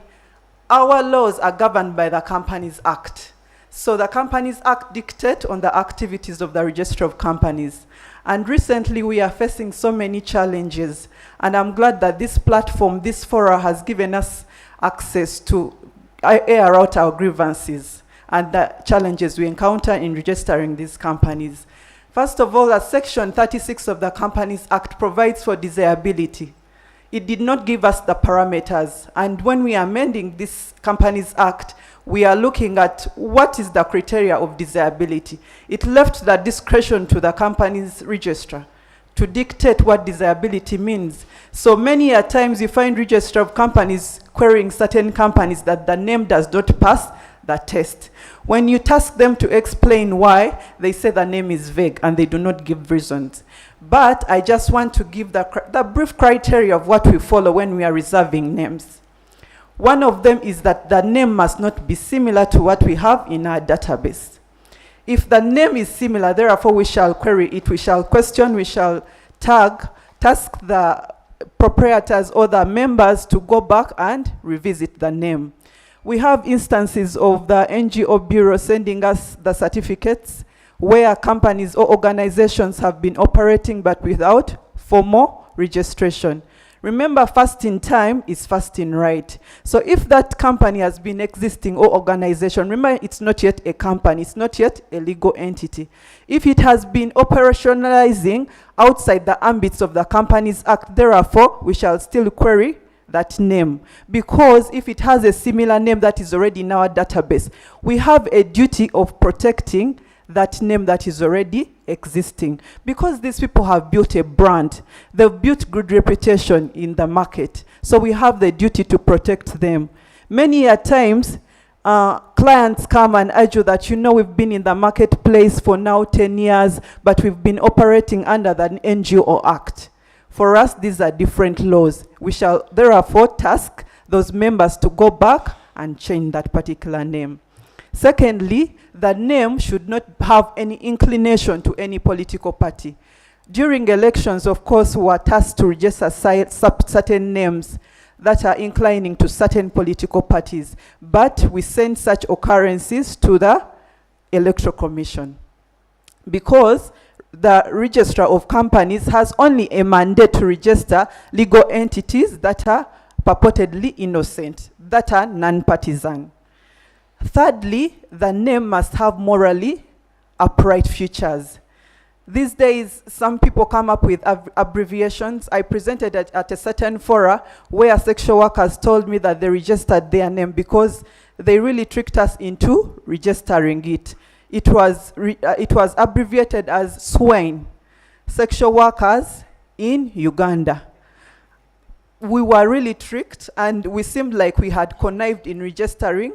our laws are governed by the Companies Act. So the Companies Act dictates on the activities of the Register of Companies. And recently we are facing so many challenges. And I'm glad that this platform, this forum, has given us access to air out our grievances and the challenges we encounter in registering these companies. First of all, Section 36 of the Companies Act provides for desirability. It did not give us the parameters. And when we are amending this Companies Act, we are looking at what is the criteria of desirability. It left the discretion to the company's registrar to dictate what desirability means. So many a times you find registrar of companies querying certain companies that the name does not pass the test. When you task them to explain why, they say the name is vague and they do not give reasons. But I just want to give the brief criteria of what we follow when we are reserving names. One of them is that the name must not be similar to what we have in our database. If the name is similar, therefore we shall query it, we shall question, we shall task the proprietors or the members to go back and revisit the name. We have instances of the NGO Bureau sending us the certificates where companies or organizations have been operating but without formal registration. Remember, first in time is first in right. So if that company has been existing or organization, remember it's not yet a company, it's not yet a legal entity. If it has been operationalizing outside the ambits of the Companies Act, therefore we shall still query that name. Because if it has a similar name that is already in our database, we have a duty of protecting that name that is already existing. Because these people have built a brand, they've built good reputation in the market. So we have the duty to protect them. Many a times, clients come and argue that, you know, we've been in the marketplace for now 10 years, but we've been operating under the NGO Act. For us, these are different laws. We shall therefore task those members to go back and change that particular name. Secondly, the name should not have any inclination to any political party. During elections, of course, we are tasked to register certain names that are inclining to certain political parties, but we send such occurrences to the Electoral Commission, because the Registrar of Companies has only a mandate to register legal entities that are purportedly innocent, that are non-partisan. Thirdly, the name must have morally upright features. These days, some people come up with abbreviations. I presented at a certain fora where sexual workers told me that they registered their name because they really tricked us into registering it. It was abbreviated as SWAIN, sexual workers in Uganda. We were really tricked, and we seemed like we had connived in registering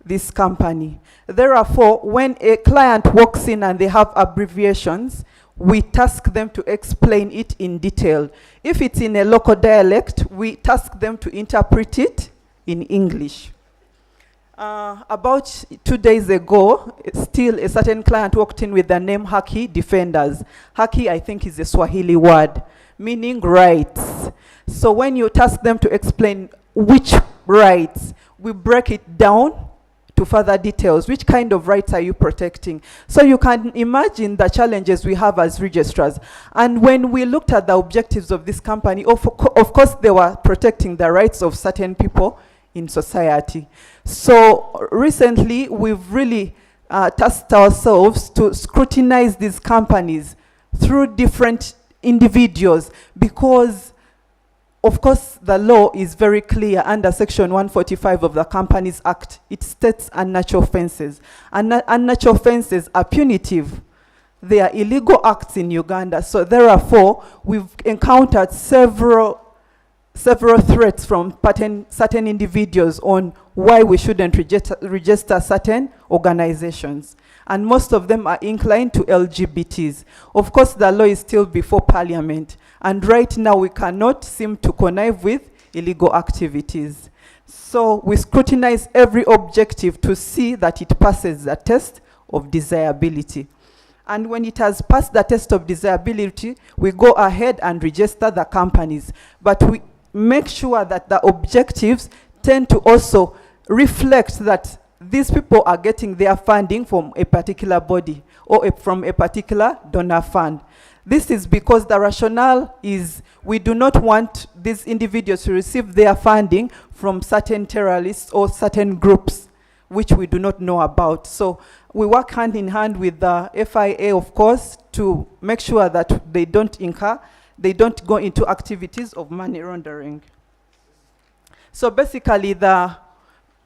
this company. Therefore, when a client walks in and they have abbreviations, we task them to explain it in detail. If it's in a local dialect, we task them to interpret it in English. About 2 days ago, still a certain client walked in with the name Haki Defenders. Haki, I think, is a Swahili word, meaning rights. So when you task them to explain which rights, we break it down to further details. Which kind of rights are you protecting? So you can imagine the challenges we have as registrars. And when we looked at the objectives of this company, of course they were protecting the rights of certain people in society. So recently we've really tasked ourselves to scrutinize these companies through different individuals, because of course, the law is very clear under Section 145 of the Companies Act. It states unnatural offenses. Unnatural offenses are punitive. They are illegal acts in Uganda. So therefore, we've encountered several threats from certain individuals on why we shouldn't register certain organizations. And most of them are inclined to LGBTs. Of course, the law is still before Parliament. And right now, we cannot seem to connive with illegal activities. So we scrutinize every objective to see that it passes the test of desirability. And when it has passed the test of desirability, we go ahead and register the companies. But we make sure that the objectives tend to also reflect that these people are getting their funding from a particular body or from a particular donor fund. This is because the rationale is we do not want these individuals to receive their funding from certain terrorists or certain groups which we do not know about. So we work hand in hand with the FIA, of course, to make sure that they don't go into activities of money laundering. So basically, the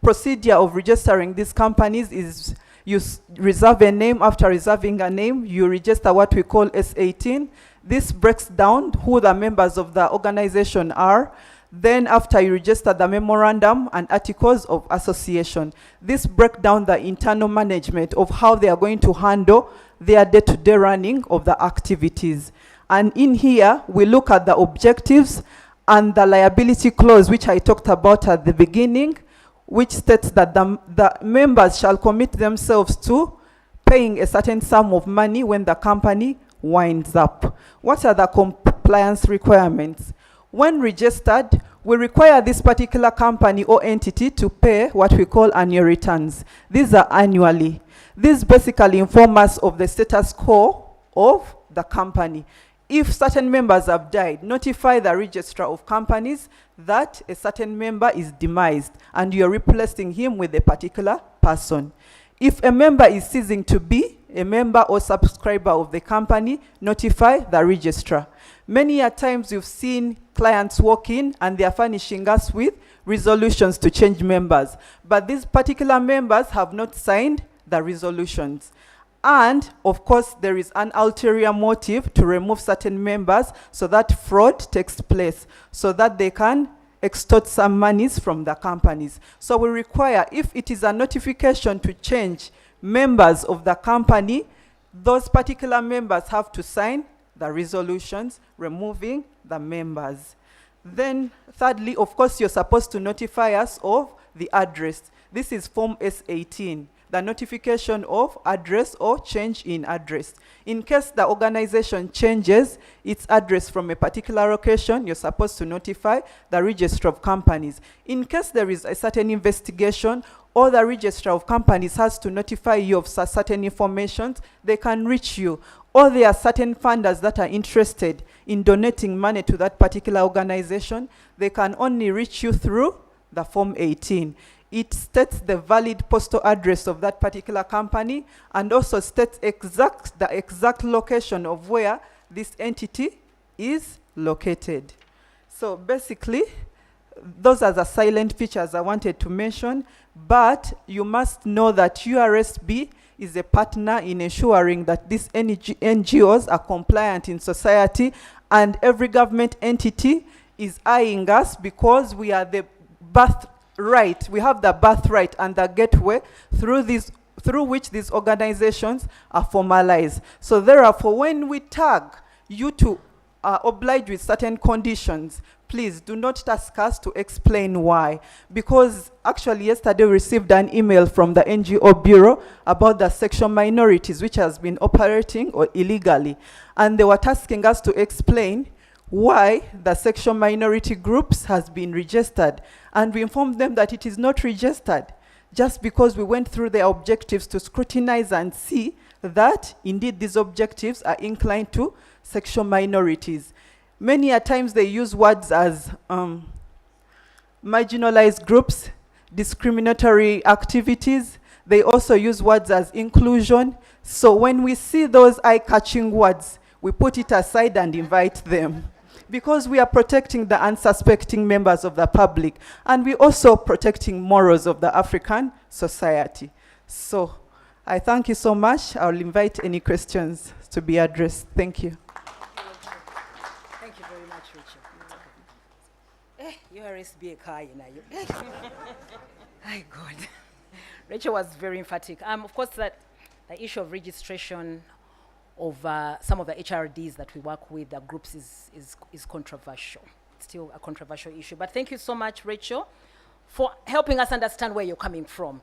procedure of registering these companies is you reserve a name. After reserving a name, you register what we call S18. This breaks down who the members of the organization are. Then after you register the memorandum and articles of association, this breaks down the internal management of how they are going to handle their day-to-day running of the activities. And in here, we look at the objectives and the liability clause, which I talked about at the beginning, which states that the members shall commit themselves to paying a certain sum of money when the company winds up. What are the compliance requirements? When registered, we require this particular company or entity to pay what we call annual returns. These are annually. These basically inform us of the status quo of the company. If certain members have died, notify the registrar of companies that a certain member is demised and you're replacing him with a particular person. If a member is ceasing to be a member or subscriber of the company, notify the registrar. Many a times you've seen clients walk in and they are furnishing us with resolutions to change members. But these particular members have not signed the resolutions. And, of course, there is an ulterior motive to remove certain members so that fraud takes place, so that they can extort some monies from the companies. So we require, if it is a notification to change members of the company, those particular members have to sign the resolutions removing the members. Then thirdly, of course, you're supposed to notify us of the address. This is Form S18, the notification of address or change in address. In case the organization changes its address from a particular location, you're supposed to notify the Register of Companies. In case there is a certain investigation, or the Register of Companies has to notify you of certain information, they can reach you. Or there are certain funders that are interested in donating money to that particular organization, they can only reach you through the Form 18. It states the valid postal address of that particular company and also states the exact location of where this entity is located. So basically, those are the silent features I wanted to mention, but you must know that URSB is a partner in ensuring that these NGOs are compliant in society, and every government entity is eyeing us because we are the birthright. We have the birthright and the gateway through which these organizations are formalized. So therefore, when we tag you to oblige with certain conditions, please do not task us to explain why. Because actually yesterday we received an email from the NGO Bureau about the sexual minorities which has been operating or illegally. And they were tasking us to explain why the sexual minority groups has been registered. And we informed them that it is not registered, just because we went through their objectives to scrutinize and see that indeed these objectives are inclined to sexual minorities. Many a times they use words as marginalized groups, discriminatory activities. They also use words as inclusion. So when we see those eye-catching words, we put it aside and invite them. Because we are protecting the unsuspecting members of the public, and we're also protecting morals of the African society. So I thank you so much. I'll invite any questions to be addressed. Thank you. Thank you very much, Rachel. You are SBA car, you know. My God. Rachel was very emphatic. Of course, that the issue of registration of some of the HRDs that we work with, the groups, is controversial. It's still a controversial issue. But thank you so much, Rachel, for helping us understand where you're coming from.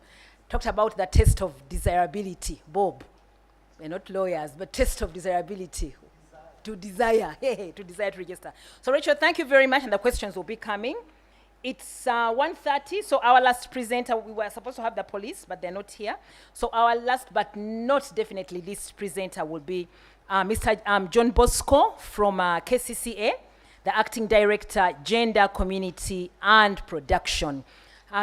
Talked about the test of desirability. Bob, we're not lawyers, but test of desirability. To desire to register. So Rachel, thank you very much, and the questions will be coming. It's 1:30, so our last presenter, we were supposed to have the police, but they're not here. So our last, but not definitely least presenter will be Mr. John Bosco from KCCA, the Acting Director, Gender, Community, and Production.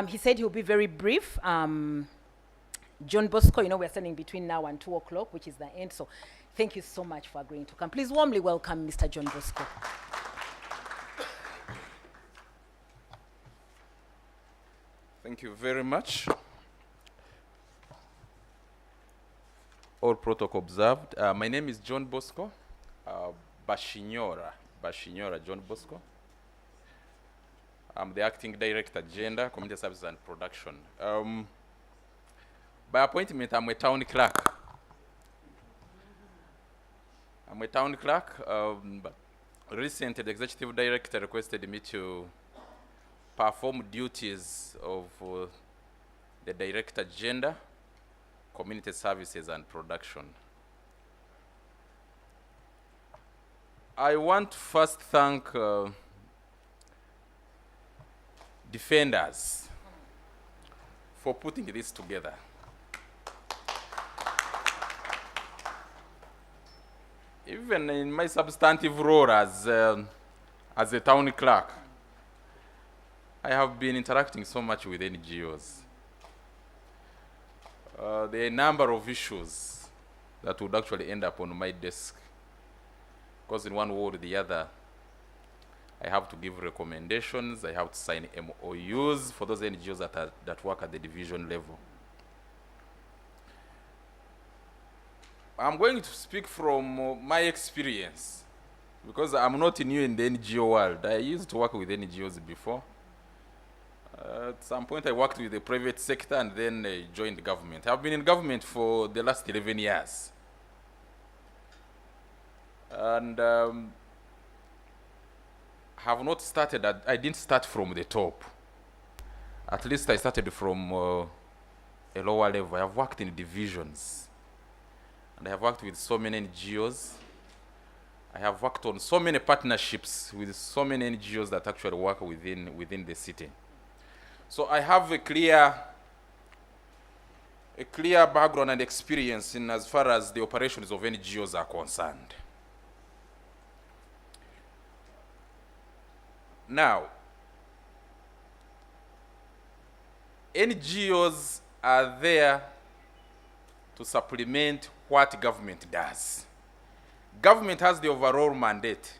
He said he'll be very brief. John Bosco, you know, we're standing between now and 2 o'clock, which is the end, so thank you so much for agreeing to come. Please warmly welcome Mr. John Bosco. Thank you very much. All protocol observed. My name is John Bosco, Bashinyora John Bosco. I'm the Acting Director, Gender, Community Services and Production. By appointment, I'm a town clerk. But recently the Executive Director requested me to perform duties of the Director, Gender, Community Services and Production. I want to first thank defenders for putting this together. Even in my substantive role as a town clerk, I have been interacting so much with NGOs. There are a number of issues that would actually end up on my desk, because in one way or the other, I have to give recommendations, I have to sign MOUs for those NGOs that work at the division level. I'm going to speak from my experience, because I'm not new in the NGO world. I used to work with NGOs before. At some point, I worked with the private sector and then joined government. I've been in government for the last 11 years. And have not started, I didn't start from the top. At least I started from a lower level. I have worked in divisions. And I have worked with so many NGOs. I have worked on so many partnerships with so many NGOs that actually work within the city. So I have a clear background and experience in as far as the operations of NGOs are concerned. Now, NGOs are there to supplement what government does. Government has the overall mandate.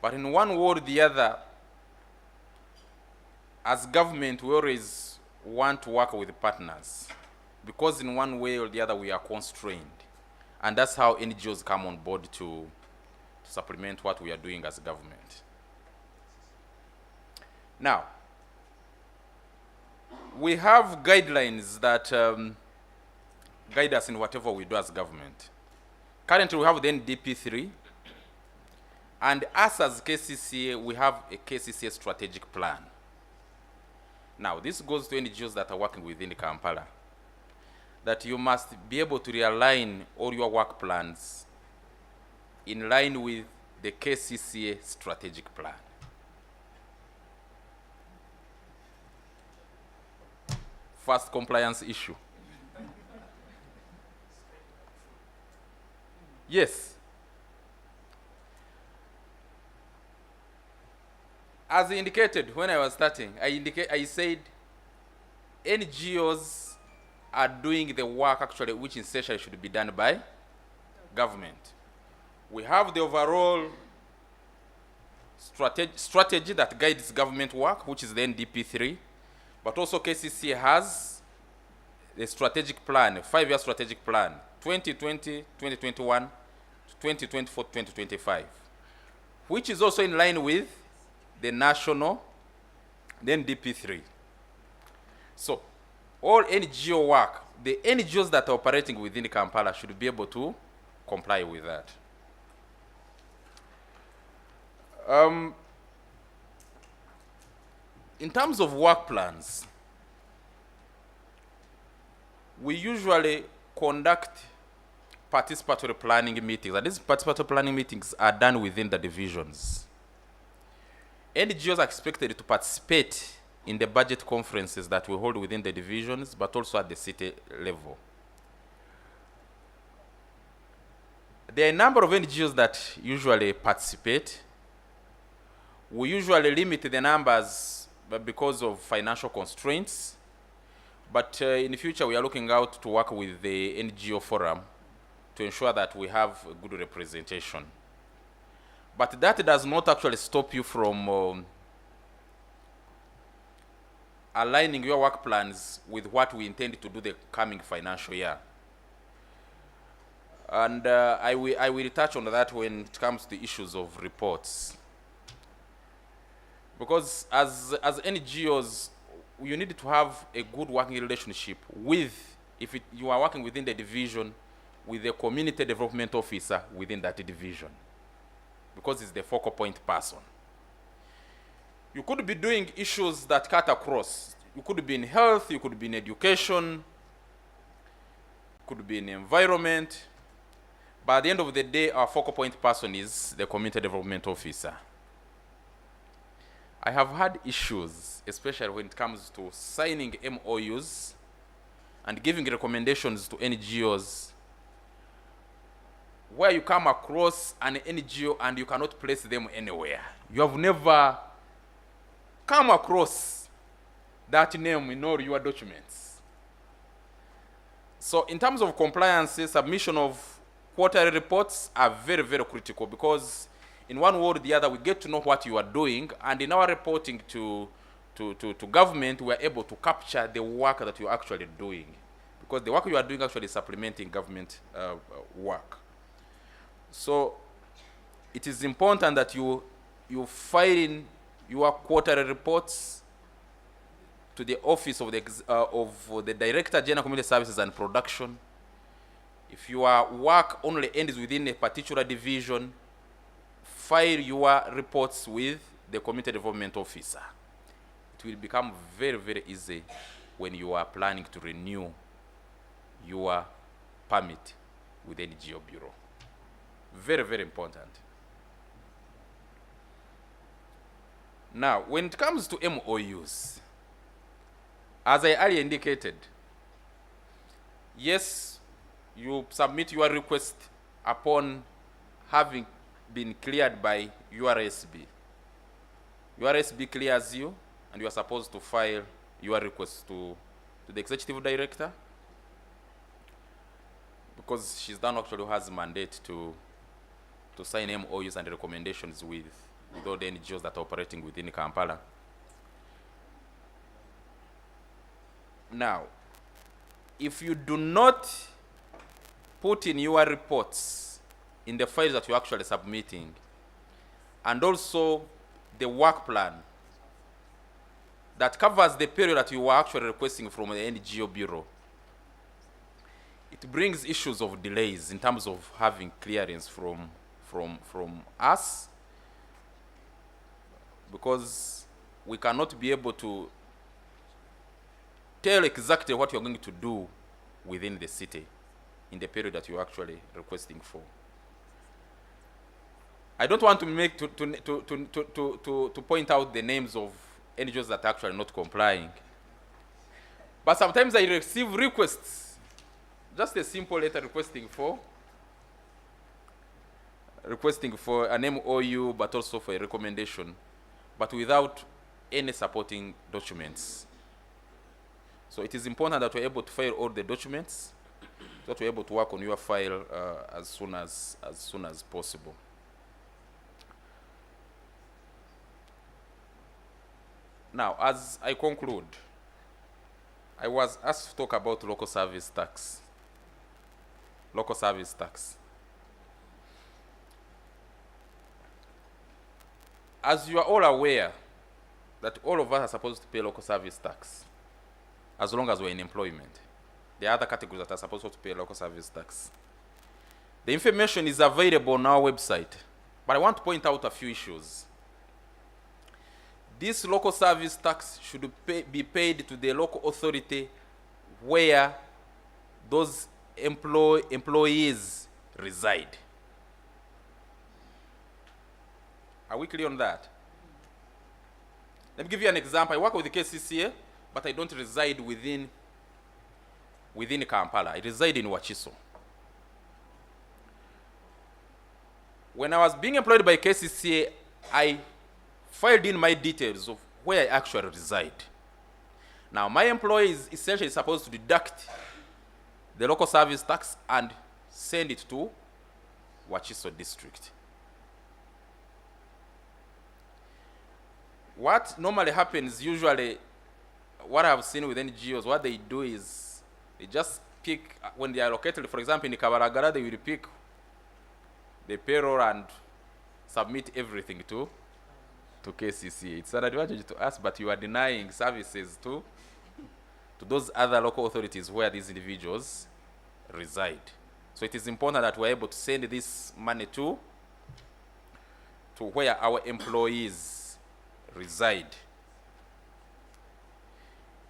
But in one way or the other, as government, we always want to work with partners, because in one way or the other we are constrained. And that's how NGOs come on board to supplement what we are doing as government. Now, we have guidelines that guide us in whatever we do as government. Currently, we have the NDP3, and us as KCCA, we have a KCCA strategic plan. Now, this goes to NGOs that are working within Kampala, that you must be able to realign all your work plans in line with the KCCA strategic plan. First compliance issue. Yes. As indicated when I was starting, I said NGOs are doing the work actually which essentially should be done by government. We have the overall strategy that guides government work, which is the NDP3, but also KCC has a strategic plan, a 5-year strategic plan, 2020, 2021, 2024, 2025, which is also in line with the national, the NDP3. So, all NGO work, the NGOs that are operating within Kampala should be able to comply with that. In terms of work plans, we usually conduct participatory planning meetings, and these participatory planning meetings are done within the divisions. NGOs are expected to participate in the budget conferences that we hold within the divisions, but also at the city level. There are a number of NGOs that usually participate. We usually limit the numbers because of financial constraints, but in the future we are looking out to work with the NGO Forum to ensure that we have a good representation. But that does not actually stop you from aligning your work plans with what we intend to do the coming financial year. And I will touch on that when it comes to issues of reports. Because as NGOs, you need to have a good working relationship with, if you are working within the division, with the community development officer within that division, because it's the focal point person. You could be doing issues that cut across. You could be in health, you could be in education, you could be in environment, but at the end of the day, our focal point person is the community development officer. I have had issues, especially when it comes to signing MOUs and giving recommendations to NGOs, where you come across an NGO and you cannot place them anywhere. You have never come across that name in all your documents. So in terms of compliance, submission of quarterly reports are very, very critical, because in one way or the other, we get to know what you are doing, and in our reporting to government, we are able to capture the work that you are actually doing, because the work you are doing actually is supplementing government work. So it is important that you file in your quarterly reports to the office of the Director General Community Services and Production. If your work only ends within a particular division, file your reports with the Community Development Officer. It will become very, very easy when you are planning to renew your permit with the NGO Bureau. Very, very important. Now, when it comes to MOUs, as I earlier indicated, yes, you submit your request upon having been cleared by URSB. URSB clears you, and you are supposed to file your request to the Executive Director, because she's the one actually who has a mandate to sign MOUs and recommendations with all the NGOs that are operating within Kampala. Now, if you do not put in your reports in the files that you're actually submitting, and also the work plan that covers the period that you were actually requesting from the NGO Bureau, it brings issues of delays in terms of having clearance from us, because we cannot be able to tell exactly what you're going to do within the city in the period that you're actually requesting for. I don't want to make to point out the names of NGOs that are actually not complying, but sometimes I receive requests, just a simple letter requesting for an MOU, but also for a recommendation, but without any supporting documents. So it is important that we're able to file all the documents, so that we're able to work on your file as soon as possible. Now, as I conclude, I was asked to talk about local service tax. Local service tax. As you are all aware that all of us are supposed to pay local service tax as long as we're in employment. There are other categories that are supposed to pay local service tax. The information is available on our website, but I want to point out a few issues. This local service tax should be paid to the local authority where those employees reside. Are we clear on that? Let me give you an example. I work with the KCCA, but I don't reside within Kampala. I reside in Wachiso. When I was being employed by KCCA, I filed in my details of where I actually reside. Now, my employer is essentially supposed to deduct the local service tax and send it to Wachiso district. What normally happens, usually, what I've seen with NGOs, what they do is they just pick, when they are located, for example, in Kabaragara, they will pick the payroll and submit everything to KCCA. It's an advantage to us, but you are denying services to those other local authorities where these individuals reside. So it is important that we're able to send this money to where our employees reside.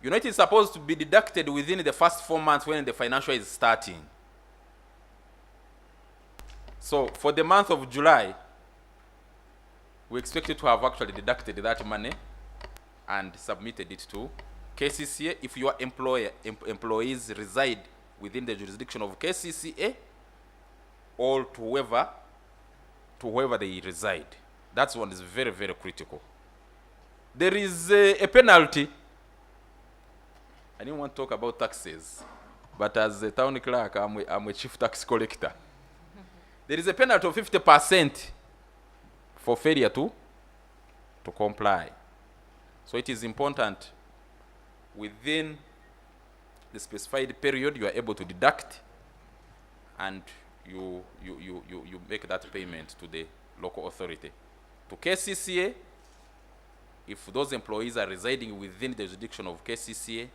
You know, it is supposed to be deducted within the first 4 months when the financial is starting. So for the month of July, we expect you to have actually deducted that money and submitted it to KCCA if your employees reside within the jurisdiction of KCCA, or to whoever they reside. That one is very, very critical. There is a penalty. I didn't want to talk about taxes, but as a town clerk, I'm a chief tax collector. There is a penalty of 50% for failure to comply. So it is important within the specified period you are able to deduct, and you make that payment to the local authority. To KCCA, if those employees are residing within the jurisdiction of KCCA,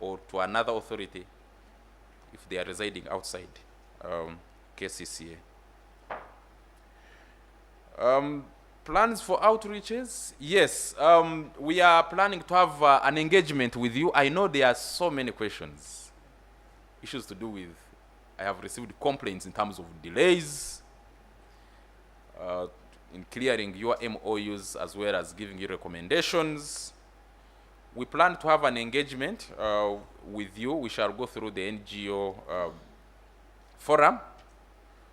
or to another authority if they are residing outside KCCA. Plans for outreaches? Yes, we are planning to have an engagement with you. I know there are so many questions, issues to do with. I have received complaints in terms of delays in clearing your MOUs as well as giving you recommendations. We plan to have an engagement with you. We shall go through the NGO forum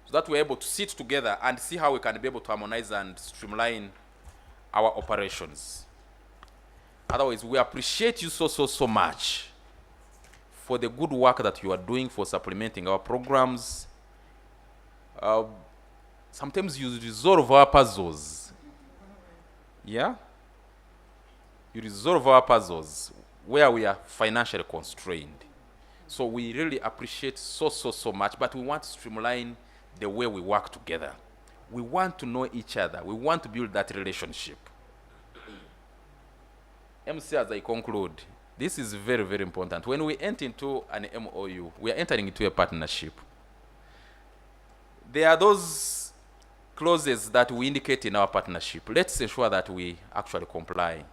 so that we're able to sit together and see how we can be able to harmonize and streamline our operations. Otherwise, we appreciate you so much for the good work that you are doing for supplementing our programs. Sometimes you resolve our puzzles. Yeah? You resolve our puzzles where we are financially constrained. So we really appreciate so much, but we want to streamline the way we work together. We want to know each other. We want to build that relationship. MC, as I conclude, this is very important. When we enter into an MOU, we are entering into a partnership. There are those clauses that we indicate in our partnership. Let's ensure that we actually comply.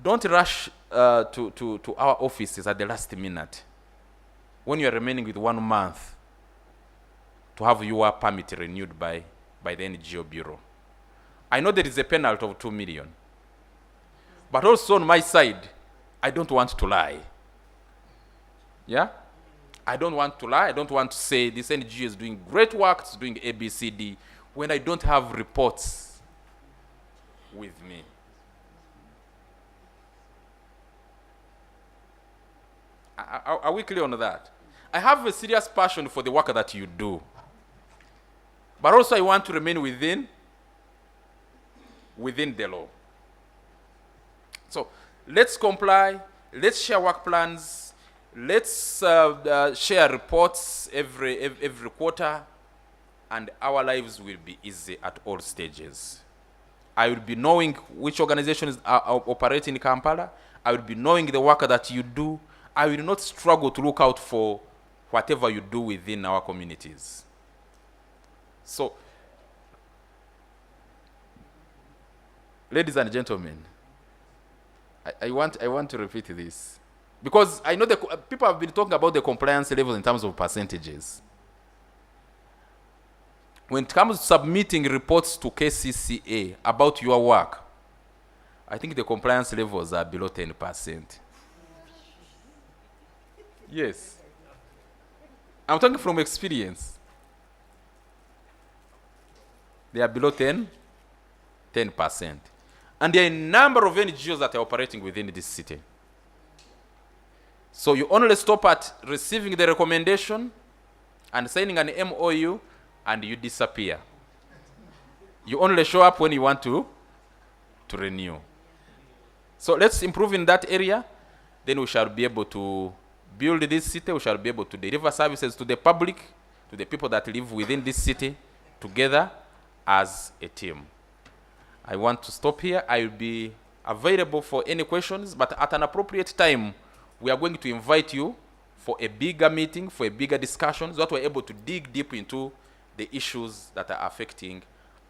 Don't rush to our offices at the last minute when you are remaining with 1 month to have your permit renewed by the NGO Bureau. I know there is a penalty of 2 million. But also on my side, I don't want to lie. Yeah? I don't want to lie. I don't want to say this NGO is doing great work, it's doing ABCD, when I don't have reports with me. Are we clear on that? I have a serious passion for the work that you do. But also I want to remain within the law. So let's comply, let's share work plans, let's share reports every quarter, and our lives will be easy at all stages. I will be knowing which organizations are operating in Kampala. I will be knowing the work that you do. I will not struggle to look out for whatever you do within our communities. So, ladies and gentlemen, I want to repeat this, because I know people have been talking about the compliance levels in terms of percentages. When it comes to submitting reports to KCCA about your work, I think the compliance levels are below 10%. Yes. I'm talking from experience. They are below 10%. And there are a number of NGOs that are operating within this city. So you only stop at receiving the recommendation and signing an MOU, and you disappear. You only show up when you want to renew. So let's improve in that area. Then we shall be able to build this city. We shall be able to deliver services to the public, to the people that live within this city, together as a team. I want to stop here. I will be available for any questions, but at an appropriate time, we are going to invite you for a bigger meeting, for a bigger discussion, so that we're able to dig deep into the issues that are affecting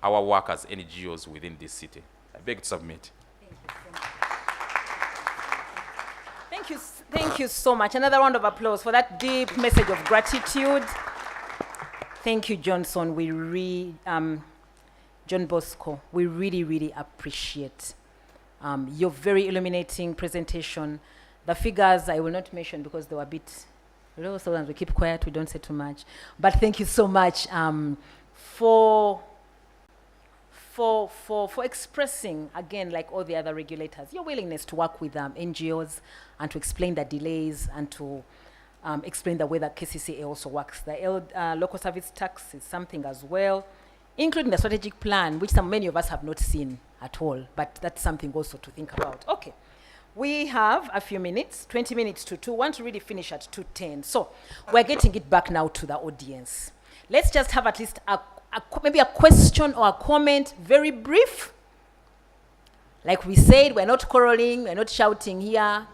our work as NGOs within this city. I beg to submit. Thank you so much. Another round of applause for that deep message of gratitude. Thank you, Johnson. John Bosco, we really appreciate your very illuminating presentation. The figures I will not mention because they were a bit low, so we keep quiet, we don't say too much. But thank you so much for expressing, again, like all the other regulators, your willingness to work with NGOs and to explain the delays and to explain the way that KCCA also works. The local service tax is something as well, including the strategic plan, which many of us have not seen at all, but that's something also to think about. Okay, we have a few minutes, 20 minutes to 2, want to really finish at 2:10. So we're getting it back now to the audience. Let's just have at least maybe a question or a comment, very brief. Like we said, we're not quarreling, we're not shouting here.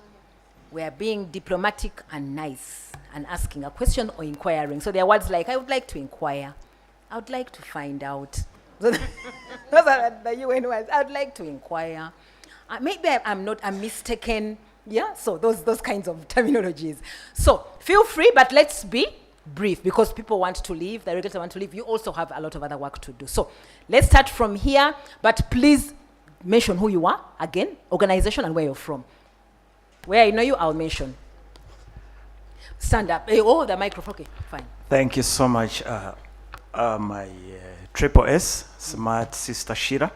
We're being diplomatic and nice and asking a question or inquiring. So there are words like, I would like to inquire. I would like to find out. Those are the UN words. I would like to inquire. Maybe I'm mistaken. Yeah, so those kinds of terminologies. So feel free, but let's be brief because people want to leave, the regulators want to leave. You also have a lot of other work to do. So let's start from here, but please mention who you are, again, organization and where you're from. Where I know you, I'll mention. Stand up. Oh, the microphone. Okay, fine. Thank you so much. My triple S, Smart Sister Shira.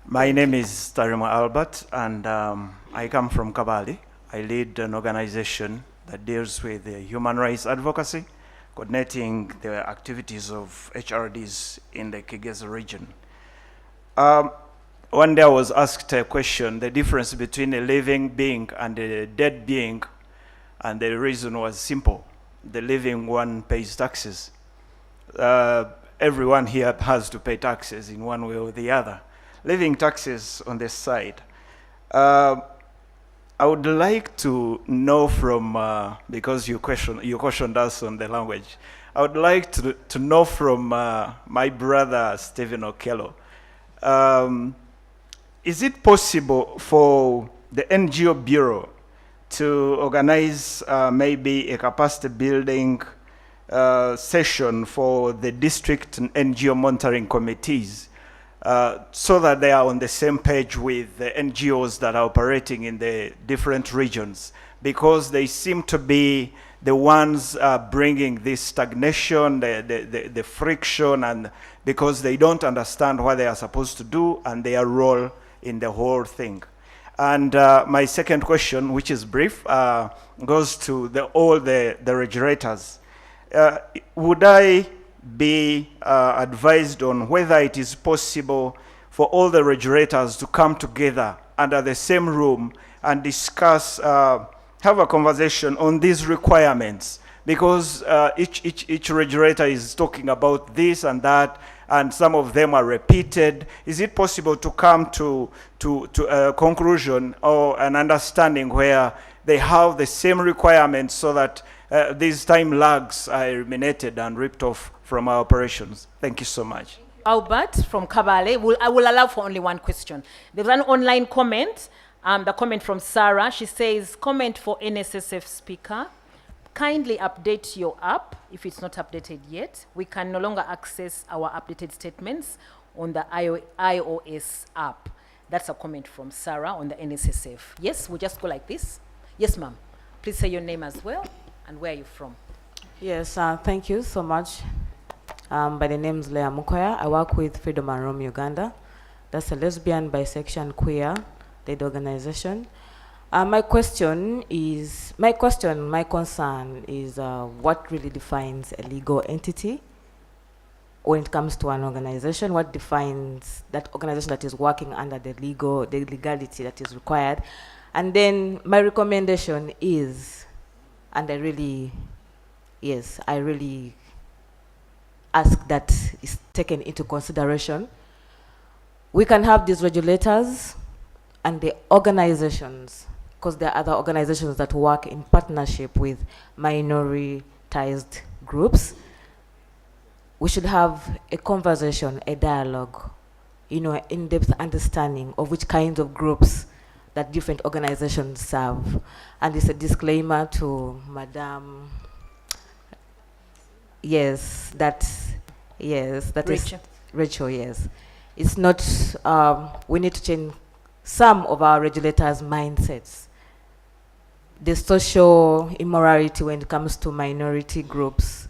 My name is Tarimo Albert, and I come from Kabale. I lead an organization that deals with human rights advocacy, coordinating the activities of HRDs in the Kigezi region. One day I was asked a question, the difference between a living being and a dead being, and the reason was simple. The living one pays taxes. Everyone here has to pay taxes in one way or the other. Living taxes on this side. I would like to know from, because you questioned us on the language, I would like to know from my brother Stephen Okello, is it possible for the NGO Bureau to organize maybe a capacity building session for the district and NGO monitoring committees so that they are on the same page with the NGOs that are operating in the different regions, because they seem to be the ones bringing this stagnation, the friction, and because they don't understand what they are supposed to do and their role in the whole thing. And my second question, which is brief, goes to all the regulators. Would I be advised on whether it is possible for all the regulators to come together under the same room and discuss, have a conversation on these requirements? Because each regulator is talking about this and that, and some of them are repeated. Is it possible to come to a conclusion or an understanding where they have the same requirements so that these time lags are eliminated and ripped off from our operations? Thank you so much. Albert from Kabale. I will allow for only one question. There's an online comment, the comment from Sarah. She says, comment for NSSF speaker. Kindly update your app if it's not updated yet. We can no longer access our updated statements on the iOS app. That's a comment from Sarah on the NSSF. Yes, we'll just go like this. Yes, ma'am. Please say your name as well and where are you from. Yes, thank you so much. By the name is Leah Mukoya. I work with Freedom and Rome Uganda. That's a lesbian, bisexual, queer led organization. My concern is what really defines a legal entity when it comes to an organization? What defines that organization that is working under the legality that is required? And then my recommendation is, and I really ask that is taken into consideration. We can have these regulators and the organizations, because there are other organizations that work in partnership with minoritized groups. We should have a conversation, a dialogue, an in-depth understanding of which kinds of groups that different organizations serve. And it's a disclaimer to Madam. Yes, that Rachel. is Rachel, yes. It's not, we need to change some of our regulators' mindsets. The social immorality when it comes to minority groups,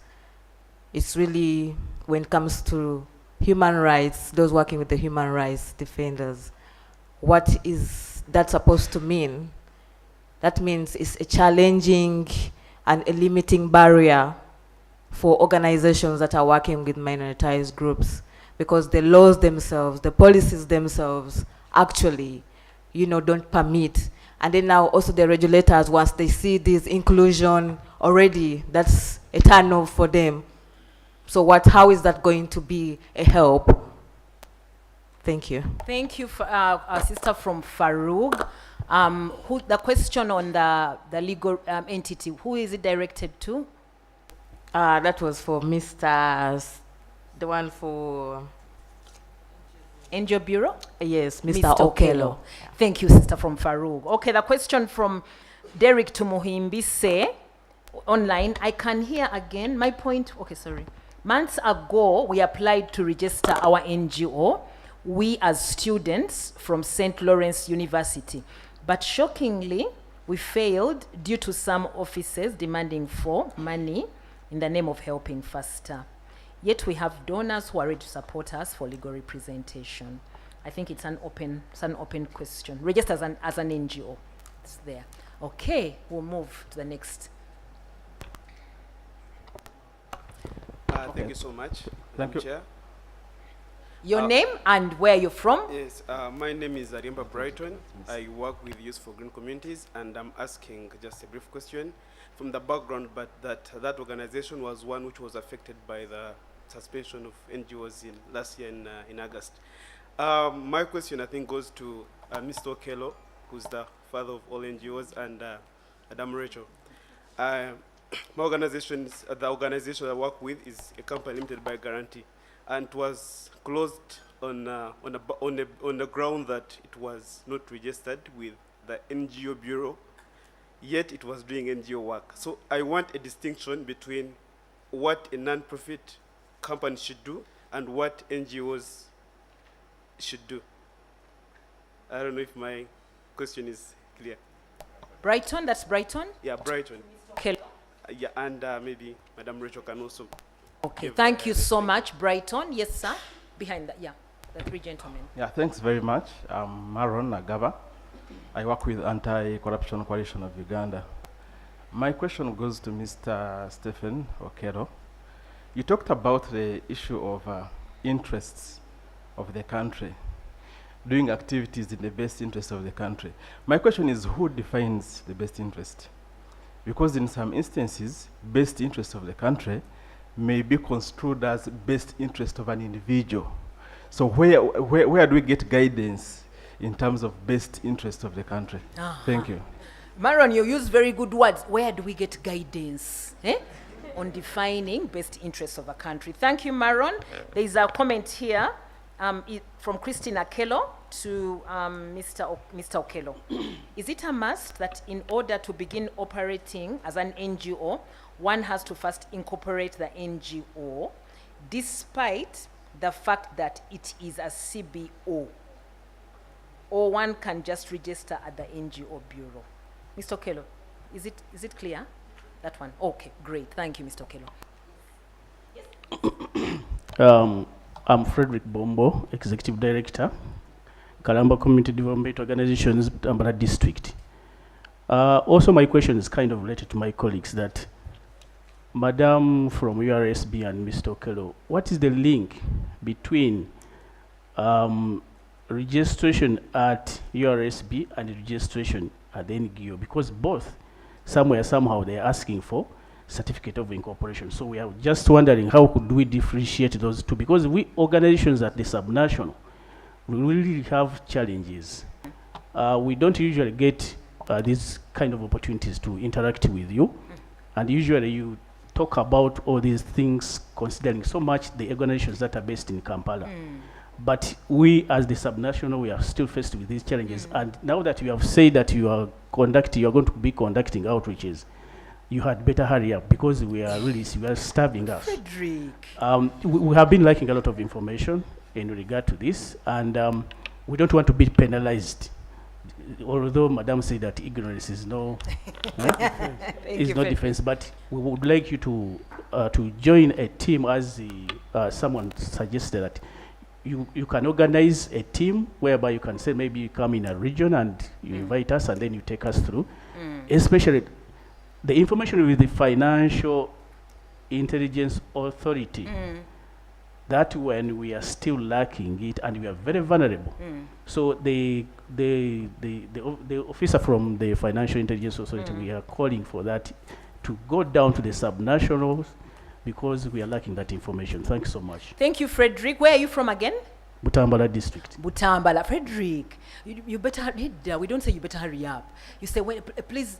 it's really, when it comes to human rights, those working with the human rights defenders, what is that supposed to mean? That means it's a challenging and a limiting barrier for organizations that are working with minoritized groups, because the laws themselves, the policies themselves actually, don't permit. And then now also the regulators, once they see this inclusion already, that's a turn off for them So how is that going to be a help? Thank you. Thank you, for, our sister from Farouk. The question on the legal entity, who is it directed to? That was for the one for NGO Bureau? Yes, Mr. Okello. Thank you, sister from Farouk. Okay, the question from Derek to Muhimbi say, online, I can hear again, my point, okay, sorry. Months ago, we applied to register our NGO, we as students from St. Lawrence University. But shockingly, we failed due to some offices demanding for money in the name of helping faster. Yet we have donors who are ready to support us for legal representation. I think it's an open question. Register as an NGO. It's there. Okay, we'll move to the next. Thank you so much. Thank you. Chair. Your name and where you're from? Yes, my name is Ariamba Brighton. I work with Youth for Green Communities, and I'm asking just a brief question from the background, but that organization was one which was affected by the suspension of NGOs last year in August. My question, I think, goes to Mr. Okello, who's the father of all NGOs, and Madam Rachel. My organization, the organization I work with, is a company limited by guarantee, and it was closed on the ground that it was not registered with the NGO Bureau, yet it was doing NGO work. So I want a distinction between what a non-profit company should do and what NGOs should do. I don't know if my question is clear. Brighton, that's Brighton? Yeah, Brighton. Okay. Yeah, and maybe Madam Rachel can also. Okay, thank you so much, Brighton. Yes, sir. Behind that, yeah, the three gentlemen. Yeah, thanks very much. I'm Maron Nagaba. I work with Anti-Corruption Coalition of Uganda. My question goes to Mr. Stephen Okello. You talked about the issue of interests of the country, doing activities in the best interest of the country. My question is, who defines the best interest? Because in some instances, best interest of the country may be construed as best interest of an individual. So where do we get guidance in terms of best interest of the country? Thank you. Maron, you use very good words. Where do we get guidance on defining best interests of a country? Thank you, Maron. There is a comment here from Christina Kello to Mr. Okello. Is it a must that in order to begin operating as an NGO, one has to first incorporate the NGO, despite the fact that it is a CBO, or one can just register at the NGO Bureau? Mr. Okello, is it clear? That one? Okay, great. Thank you, Mr. Okello. I'm Frederick Bombo, Executive Director, Kalamba Community Development Organizations, Tambara District. Also, my question is kind of related to my colleagues that Madam from URSB and Mr. Okello, what is the link between registration at URSB and registration at the NGO? Because both, somehow, they're asking for certificate of incorporation. So we are just wondering how could we differentiate those two? Because we organizations at the subnational, we really have challenges. We don't usually get these kind of opportunities to interact with you. And usually you talk about all these things considering so much the organizations that are based in Kampala. But we as the subnational, we are still faced with these challenges. And now that you have said that you are going to be conducting outreaches, you had better hurry up because you are starving us. Frederick. We have been lacking a lot of information in regard to this, and we don't want to be penalized. Although Madam said that ignorance is no defense, but we would like you to join a team, as someone suggested that you can organize a team whereby you can say maybe you come in a region and you invite us and then you take us through, especially the information with the Financial Intelligence Authority. That when we are still lacking it and we are very vulnerable. So the officer from the Financial Intelligence Authority, we are calling for that to go down to the subnationals because we are lacking that information. Thanks so much. Thank you, Frederick. Where are you from again? Butambala district. Butambala. Frederick, you better, we don't say you better hurry up. You say, well, please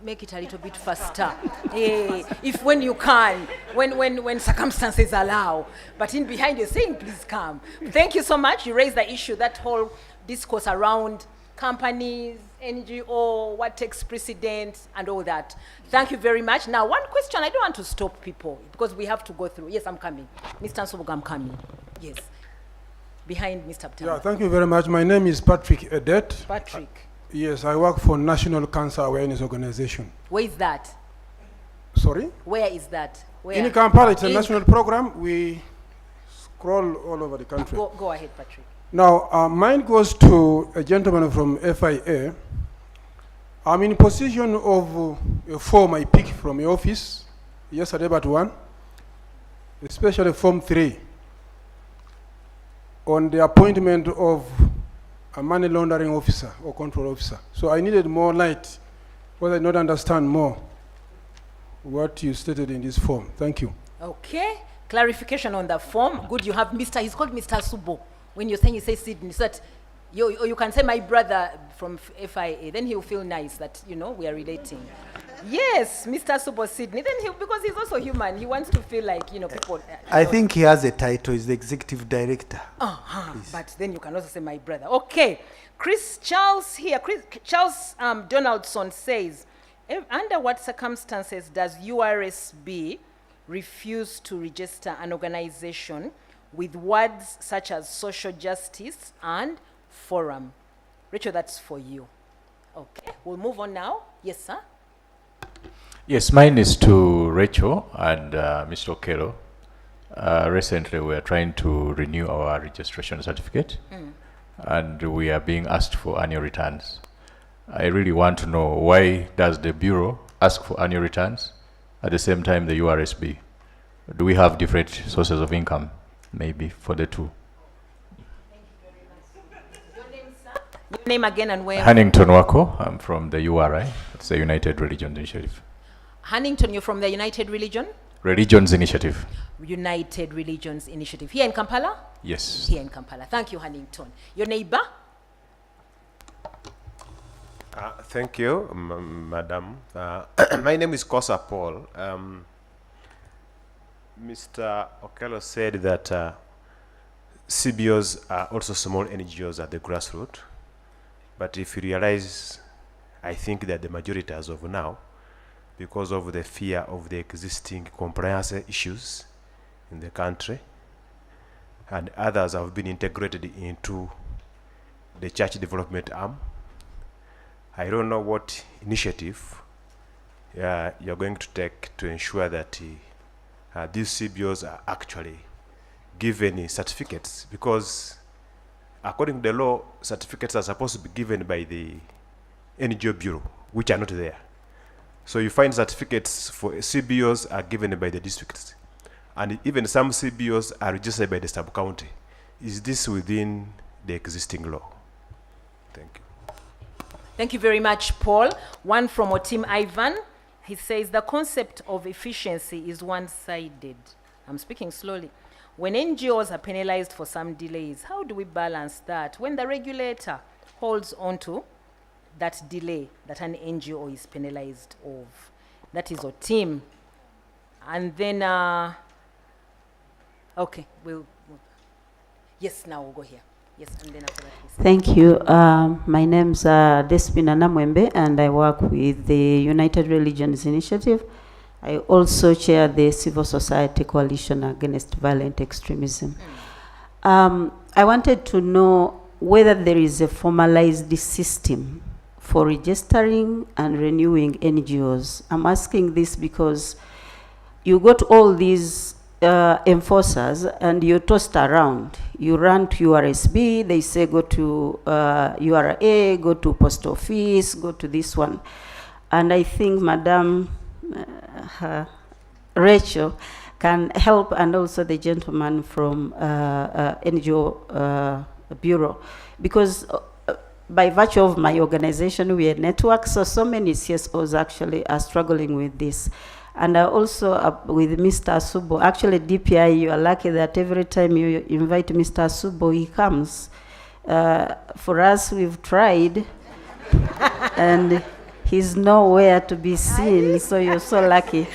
make it a little bit faster. If when you can, when circumstances allow. But in behind you're saying, please come. Thank you so much. You raised the issue, that whole discourse around companies, NGO, what takes precedence, and all that. Thank you very much. Now, one question, I don't want to stop people, because we have to go through. Yes, I'm coming. Mr. Nsubuga, I'm coming. Yes. Behind Mr. Butambala. Yeah, thank you very much. My name is Patrick Edet. Patrick. Yes, I work for National Cancer Awareness Organization. Where is that? Sorry? Where is that? Where? In Kampala, it's a national program. We scroll all over the country. Go ahead, Patrick. Now, mine goes to a gentleman from FIA. I'm in possession of a form I picked from your office yesterday but one, especially Form 3, on the appointment of a money laundering officer or control officer. So I needed more light, because I did not understand more what you stated in this form. Thank you. Okay. Clarification on the form. Good, you have Mr. He's called Mr. Subo. When you're saying you say Sydney, so that you can say my brother from FIA, then he'll feel nice that, you know, we are relating. Yes, Mr. Subo Sydney, then because he's also human, he wants to feel like, you know, people. I think he has a title, he's the executive director. But then you can also say my brother. Okay, Charles Donaldson says, under what circumstances does URSB refuse to register an organization with words such as social justice and forum? Rachel, that's for you. Okay, we'll move on now. Yes, sir. Yes, mine is to Rachel and Mr. Okelo. Recently, we are trying to renew our registration certificate, and we are being asked for annual returns. I really want to know, why does the Bureau ask for annual returns at the same time the URSB? Do we have different sources of income, maybe, for the two? Your name again and where? Hannington Wako. I'm from the URI. It's the United Religions Initiative. Hannington, you're from the United Religions Initiative. United Religions Initiative. Here in Kampala? Yes. Here in Kampala. Thank you, Hannington. Your neighbor? Thank you, Madam. My name is Kosa Paul. Mr. Okelo said that CBOs are also small NGOs at the grassroots. But if you realize, I think that the majority as of now, because of the fear of the existing compliance issues in the country, and others have been integrated into the church development arm. I don't know what initiative you're going to take to ensure that these CBOs are actually given certificates, because according to the law, certificates are supposed to be given by the NGO Bureau, which are not there. So you find certificates for CBOs are given by the districts, and even some CBOs are registered by the sub-county. Is this within the existing law? Thank you. Thank you very much, Paul. One from Otim Ivan. He says the concept of efficiency is one-sided. I'm speaking slowly. When NGOs are penalized for some delays, how do we balance that when the regulator holds on to that delay that an NGO is penalized of? That is Otim. And then, okay, yes, now we'll go here. Yes, and then after that, please. Thank you. My name's Despina Namwembe, and I work with the United Religions Initiative. I also chair the Civil Society Coalition Against Violent Extremism. I wanted to know whether there is a formalized system for registering and renewing NGOs. I'm asking this because you got all these enforcers and you're tossed around. You run to URSB, they say go to URA, go to post office, go to this one. And I think Madam Rachel can help, and also the gentleman from NGO Bureau, because by virtue of my organization, we are networks, so many CSOs actually are struggling with this. And also with Mr. Asubo. Actually, DPI, you are lucky that every time you invite Mr. Asubo, he comes. For us, we've tried, and he's nowhere to be seen, so you're so lucky.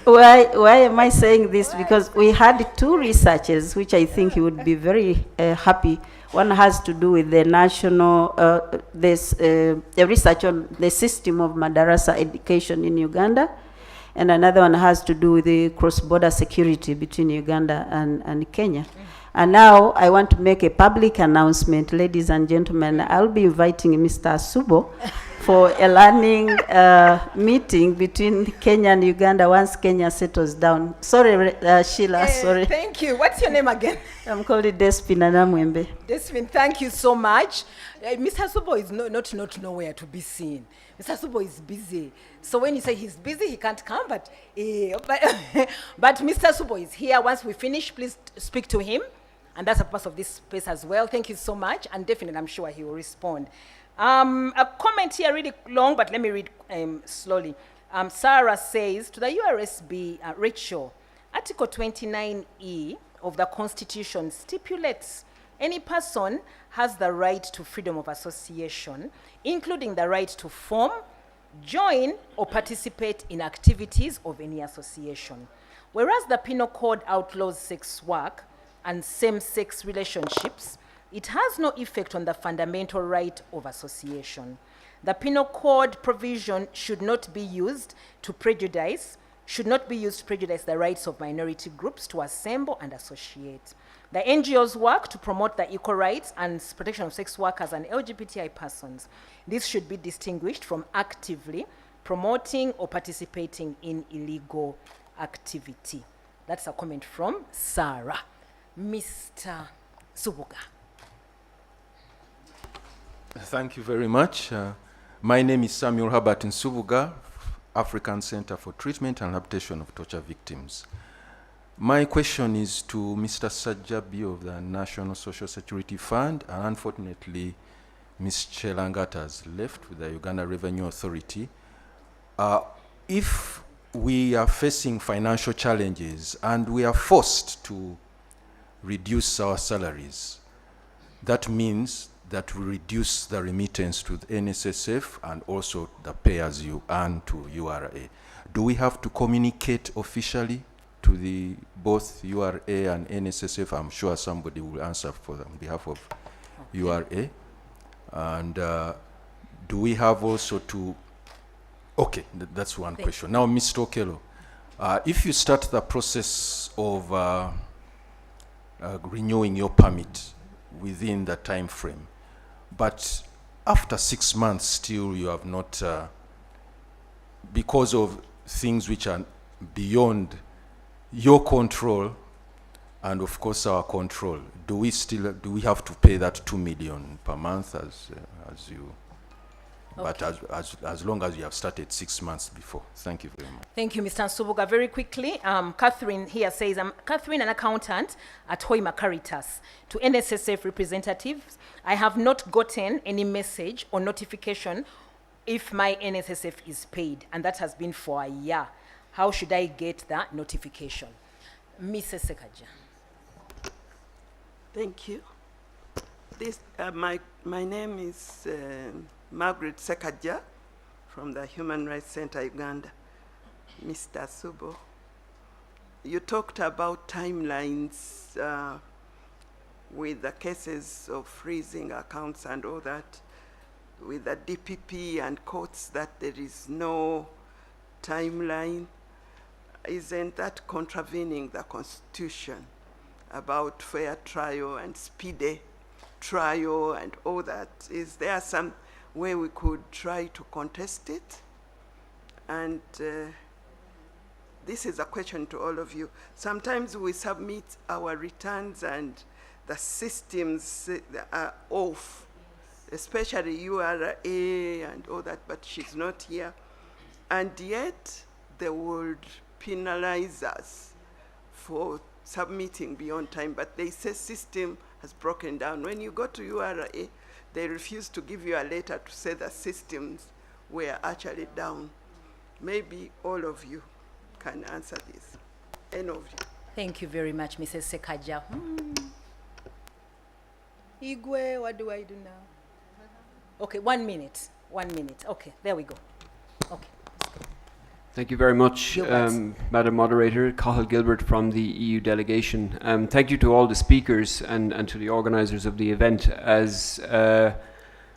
Why am I saying this? Because we had 2 researches, which I think he would be very happy. One has to do with the national, the research on the system of madarasa education in Uganda, and another one has to do with the cross-border security between Uganda and Kenya. And now I want to make a public announcement, ladies and gentlemen. I'll be inviting Mr. Asubo for a learning meeting between Kenya and Uganda once Kenya settles down. Sorry, Sheila, sorry. Thank you. What's your name again? I'm called Despina Namwembe. Despin, thank you so much. Mr. Asubo is not nowhere to be seen. Mr. Asubo is busy. So when you say he's busy, he can't come, but Mr. Asubo is here. Once we finish, please speak to him. And that's a part of this space as well. Thank you so much. And definitely, I'm sure he will respond. A comment here really long, but let me read slowly. Sarah says, to the URSB, Rachel, Article 29E of the Constitution stipulates any person has the right to freedom of association, including the right to form, join, or participate in activities of any association. Whereas the Penal Code outlaws sex work and same-sex relationships, it has no effect on the fundamental right of association. The Penal Code provision should not be used to prejudice the rights of minority groups to assemble and associate. The NGOs work to promote the equal rights and protection of sex workers and LGBTI persons. This should be distinguished from actively promoting or participating in illegal activity. That's a comment from Sarah. Mr. Subuga. Thank you very much. My name is Samuel Herbert Nsubuga, African Center for Treatment and Rehabilitation of Torture Victims. My question is to Mr. Sajabi of the National Social Security Fund, and unfortunately, Ms. Chelangata has left with the Uganda Revenue Authority. If we are facing financial challenges and we are forced to reduce our salaries, that means that we reduce the remittance to the NSSF and also the pay as you earn to URA. Do we have to communicate officially to the both URA and NSSF? I'm sure somebody will answer for them on behalf of URA. And do we have also to, okay, that's one question. Now, Mr. Okello, if you start the process of renewing your permit within the time frame, but after 6 months still you have not, because of things which are beyond your control and of course our control, do we have to pay that 2 million per month as you? Okay. But as long as you have started 6 months before. Thank you very much. Thank you, Mr. Nsubuga. Very quickly, Catherine here says, I'm Catherine, an accountant at Hoima Caritas. To NSSF representatives, I have not gotten any message or notification if my NSSF is paid, and that has been for a year. How should I get that notification? Mrs. Sekaja. Thank you. This, my name is Margaret Sekaja from the Human Rights Center, Uganda. Mr. Subo, you talked about timelines with the cases of freezing accounts and all that, with the DPP and courts, that there is no timeline. Isn't that contravening the Constitution about fair trial and speedy trial and all that? Is there some way we could try to contest it? And this is a question to all of you. Sometimes we submit our returns and the systems are off, especially URA and all that, but she's not here. And yet they would penalize us for submitting beyond time, but they say system has broken down. When you go to URA, they refuse to give you a letter to say the systems were actually down. Maybe all of you can answer this. Any of you. Thank you very much, Mrs. Sekaja. Igwe, what do I do now? Okay, 1 minute. 1 minute. Okay, there we go. Okay. Thank you very much, Madam Moderator. Cathal Gilbert from the EU delegation. Thank you to all the speakers and to the organisers of the event. As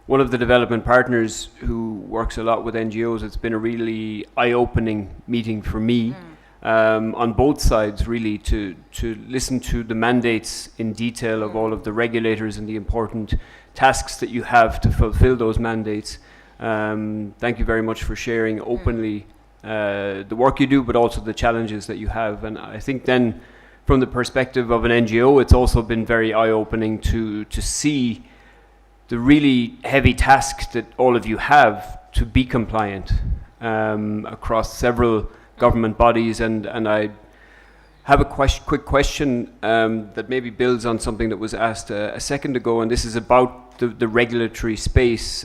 one of the development partners who works a lot with NGOs, it's been a really eye-opening meeting for me on both sides, really, to listen to the mandates in detail of all of the regulators and the important tasks that you have to fulfill those mandates. Thank you very much for sharing openly the work you do, but also the challenges that you have. And I think then, from the perspective of an NGO, it's also been very eye-opening to see the really heavy task that all of you have to be compliant across several government bodies. And I have a quick question that maybe builds on something that was asked a second ago, and this is about the regulatory space.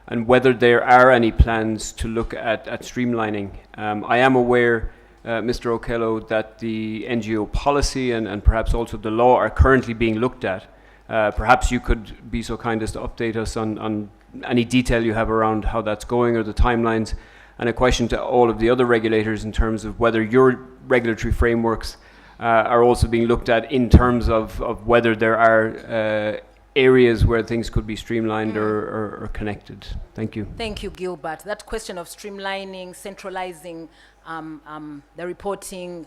And whether there are any plans to look at streamlining. I am aware, Mr. Okello, that the NGO policy and perhaps also the law are currently being looked at. Perhaps you could be so kind as to update us on any detail you have around how that's going or the timelines. And a question to all of the other regulators in terms of whether your regulatory frameworks are also being looked at in terms of whether there are areas where things could be streamlined or connected. Thank you. Thank you, Gilbert. That question of streamlining, centralizing the reporting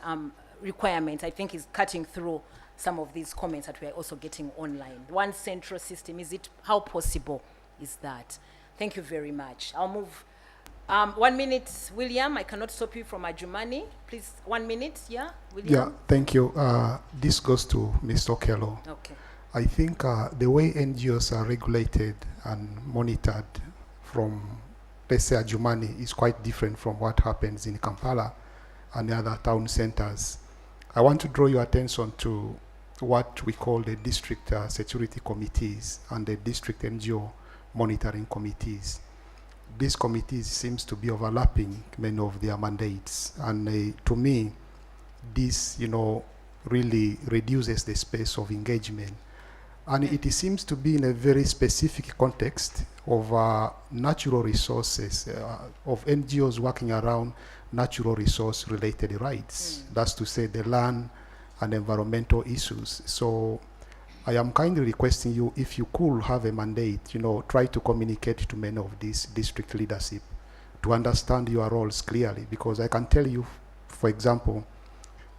requirements, I think is cutting through some of these comments that we are also getting online. One central system, how possible is that? Thank you very much. I'll move. 1 minute, William. I cannot stop you from Ajumani. Please, 1 minute, yeah, William? Yeah, thank you. This goes to Mr. Okello. Okay. I think the way NGOs are regulated and monitored from, let's say, Ajumani is quite different from what happens in Kampala and the other town centers. I want to draw your attention to what we call the district security committees and the district NGO monitoring committees. These committees seems to be overlapping many of their mandates, and to me, this, really reduces the space of engagement. And it seems to be in a very specific context of natural resources, of NGOs working around natural resource related rights. That's to say the land and environmental issues. So I am kindly requesting you, if you could have a mandate, try to communicate to many of these district leadership to understand your roles clearly, because I can tell you, for example,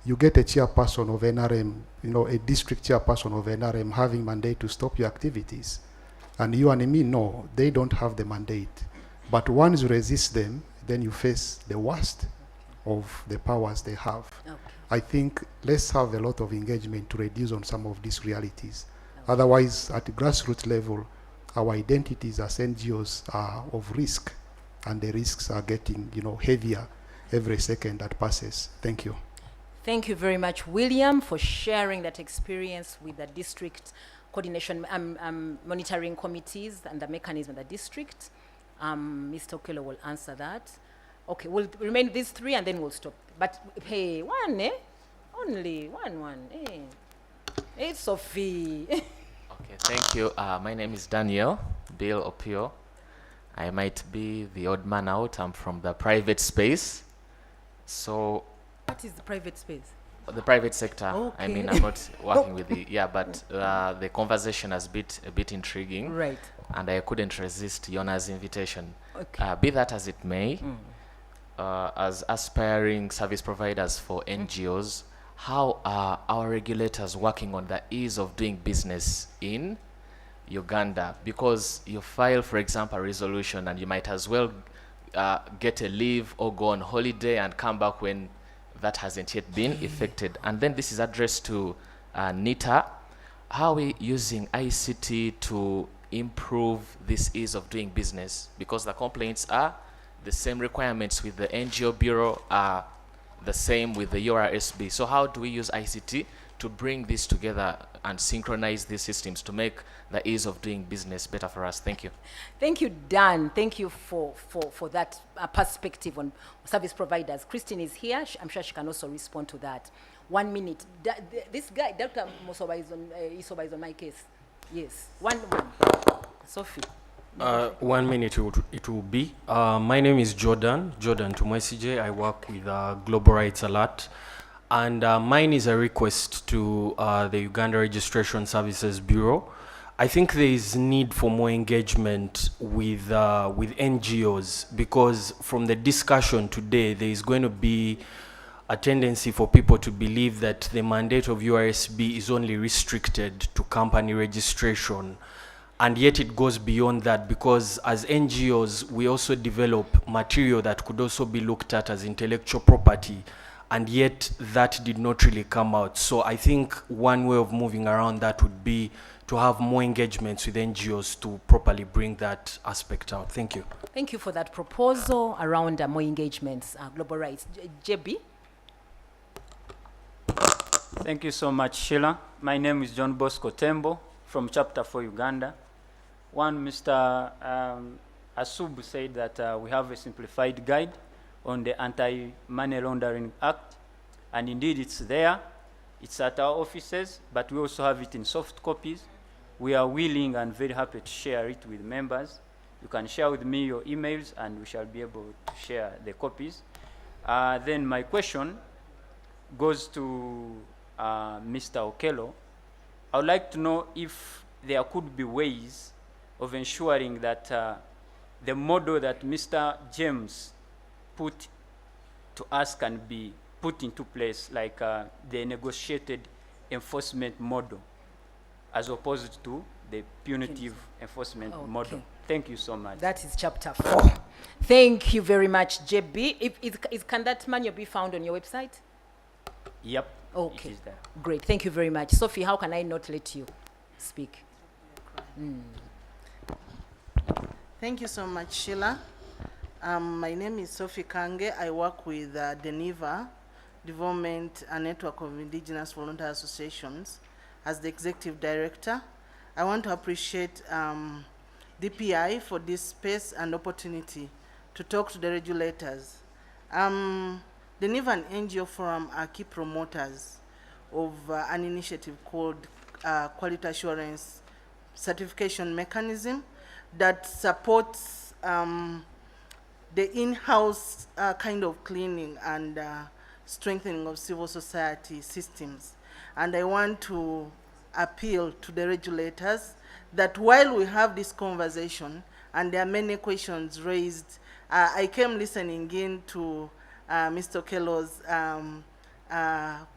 you get a chairperson of NRM, a district chairperson of NRM having mandate to stop your activities. And you and me know they don't have the mandate. But once you resist them, then you face the worst of the powers they have. Okay. I think let's have a lot of engagement to reduce on some of these realities. Okay. Otherwise, at the grassroots level, our identities as NGOs are of risk, and the risks are getting, heavier every second that passes. Thank you. Thank you very much, William, for sharing that experience with the district coordination monitoring committees and the mechanism of the district. Mr. Okello will answer that. Okay, we'll remain these three and then we'll stop. But hey, one, only one, eh? Hey, Sophie. Okay, thank you. My name is Daniel Bill Opio. I might be the odd man out. I'm from the private space. So what is the private space? The private sector. Okay. I mean, I'm not working with but the conversation has been a bit intriguing. Right. And I couldn't resist Yona's invitation. Okay. Be that as it may, as aspiring service providers for NGOs, how are our regulators working on the ease of doing business in Uganda? Because you file, for example, a resolution and you might as well get a leave or go on holiday and come back when that hasn't yet been effected. And then this is addressed to NITA. How are we using ICT to improve this ease of doing business? Because the complaints are the same, requirements with the NGO Bureau are the same with the URSB. So how do we use ICT to bring this together and synchronize these systems to make the ease of doing business better for us? Thank you. Thank you, Dan. Thank you for that perspective on service providers. Christine is here. I'm sure she can also respond to that. 1 minute. This guy, Dr. Isoba is on my case. Yes. One. Sophie. 1 minute it will be. My name is Jordan Tumwesije. I work with Global Rights Alert. And mine is a request to the Uganda Registration Services Bureau. I think there is need for more engagement with NGOs, because from the discussion today, there is going to be a tendency for people to believe that the mandate of URSB is only restricted to company registration. And yet it goes beyond that, because as NGOs, we also develop material that could also be looked at as intellectual property. And yet that did not really come out. So I think one way of moving around that would be to have more engagements with NGOs to properly bring that aspect out. Thank you. Thank you for that proposal around more engagements, global rights. JB? Thank you so much, Sheila. My name is John Bosco Tembo from Chapter 4 Uganda. Mr. Asubu said that we have a simplified guide on the Anti-Money Laundering Act, and indeed it's there. It's at our offices, but we also have it in soft copies. We are willing and very happy to share it with members. You can share with me your emails, and we shall be able to share the copies. Then my question goes to Mr. Okello. I would like to know if there could be ways of ensuring that the model that Mr. James put to us can be put into place, like the negotiated enforcement model, as opposed to the punitive enforcement model. Thank you so much. That is Chapter 4. Thank you very much, JB. Can that manual be found on your website? Yep. Okay. It is there. Great. Thank you very much. Sophie, how can I not let you speak? Thank you so much, Sheila. My name is Sophie Kange. I work with DENIVA, Development and Network of Indigenous Voluntary Associations, as the Executive Director. I want to appreciate DPI for this space and opportunity to talk to the regulators. DENIVA and NGO Forum are key promoters of an initiative called Quality Assurance Certification Mechanism that supports the in-house kind of cleaning and strengthening of civil society systems. And I want to appeal to the regulators that while we have this conversation, and there are many questions raised, I came listening in to Mr. Okello's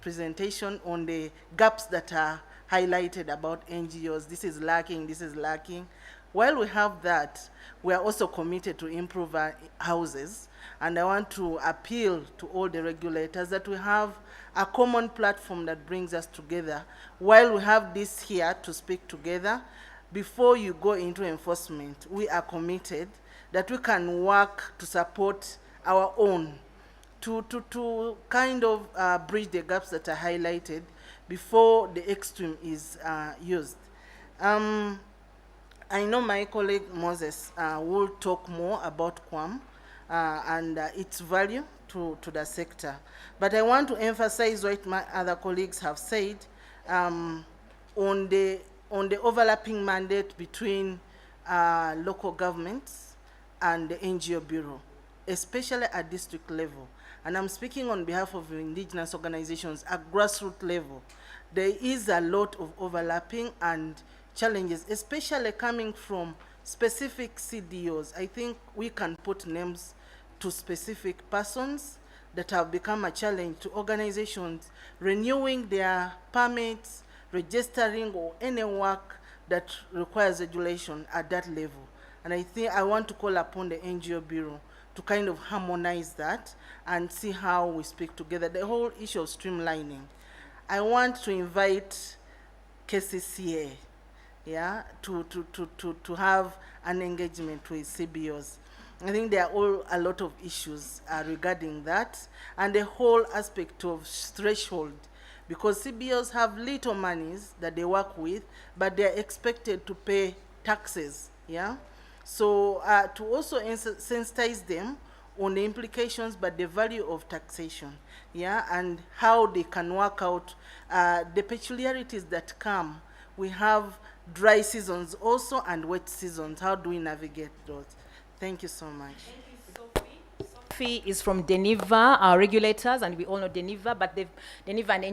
presentation on the gaps that are highlighted about NGOs. This is lacking, this is lacking. While we have that, we are also committed to improve our houses, and I want to appeal to all the regulators that we have a common platform that brings us together. While we have this here to speak together, before you go into enforcement, we are committed that we can work to support our own, to kind of bridge the gaps that are highlighted before the extreme is used. I know my colleague Moses will talk more about QAM and its value to the sector. But I want to emphasize what my other colleagues have said on the overlapping mandate between local governments and the NGO Bureau, especially at district level. And I'm speaking on behalf of indigenous organizations at grassroots level. There is a lot of overlapping and challenges, especially coming from specific CDOs. I think we can put names to specific persons that have become a challenge to organizations renewing their permits, registering, or any work that requires regulation at that level. And I think I want to call upon the NGO Bureau to kind of harmonize that and see how we speak together. The whole issue of streamlining. I want to invite KCCA, yeah, to have an engagement with CBOs. I think there are all a lot of issues regarding that, and the whole aspect of threshold because CBOs have little monies that they work with, but they're expected to pay taxes, yeah? So to also sensitize them on the implications, but the value of taxation, yeah, and how they can work out the peculiarities that come. We have dry seasons also and wet seasons. How do we navigate those? Thank you so much. Sophie is from Deneva, our regulators, and we all know Deneva, but the Deneva and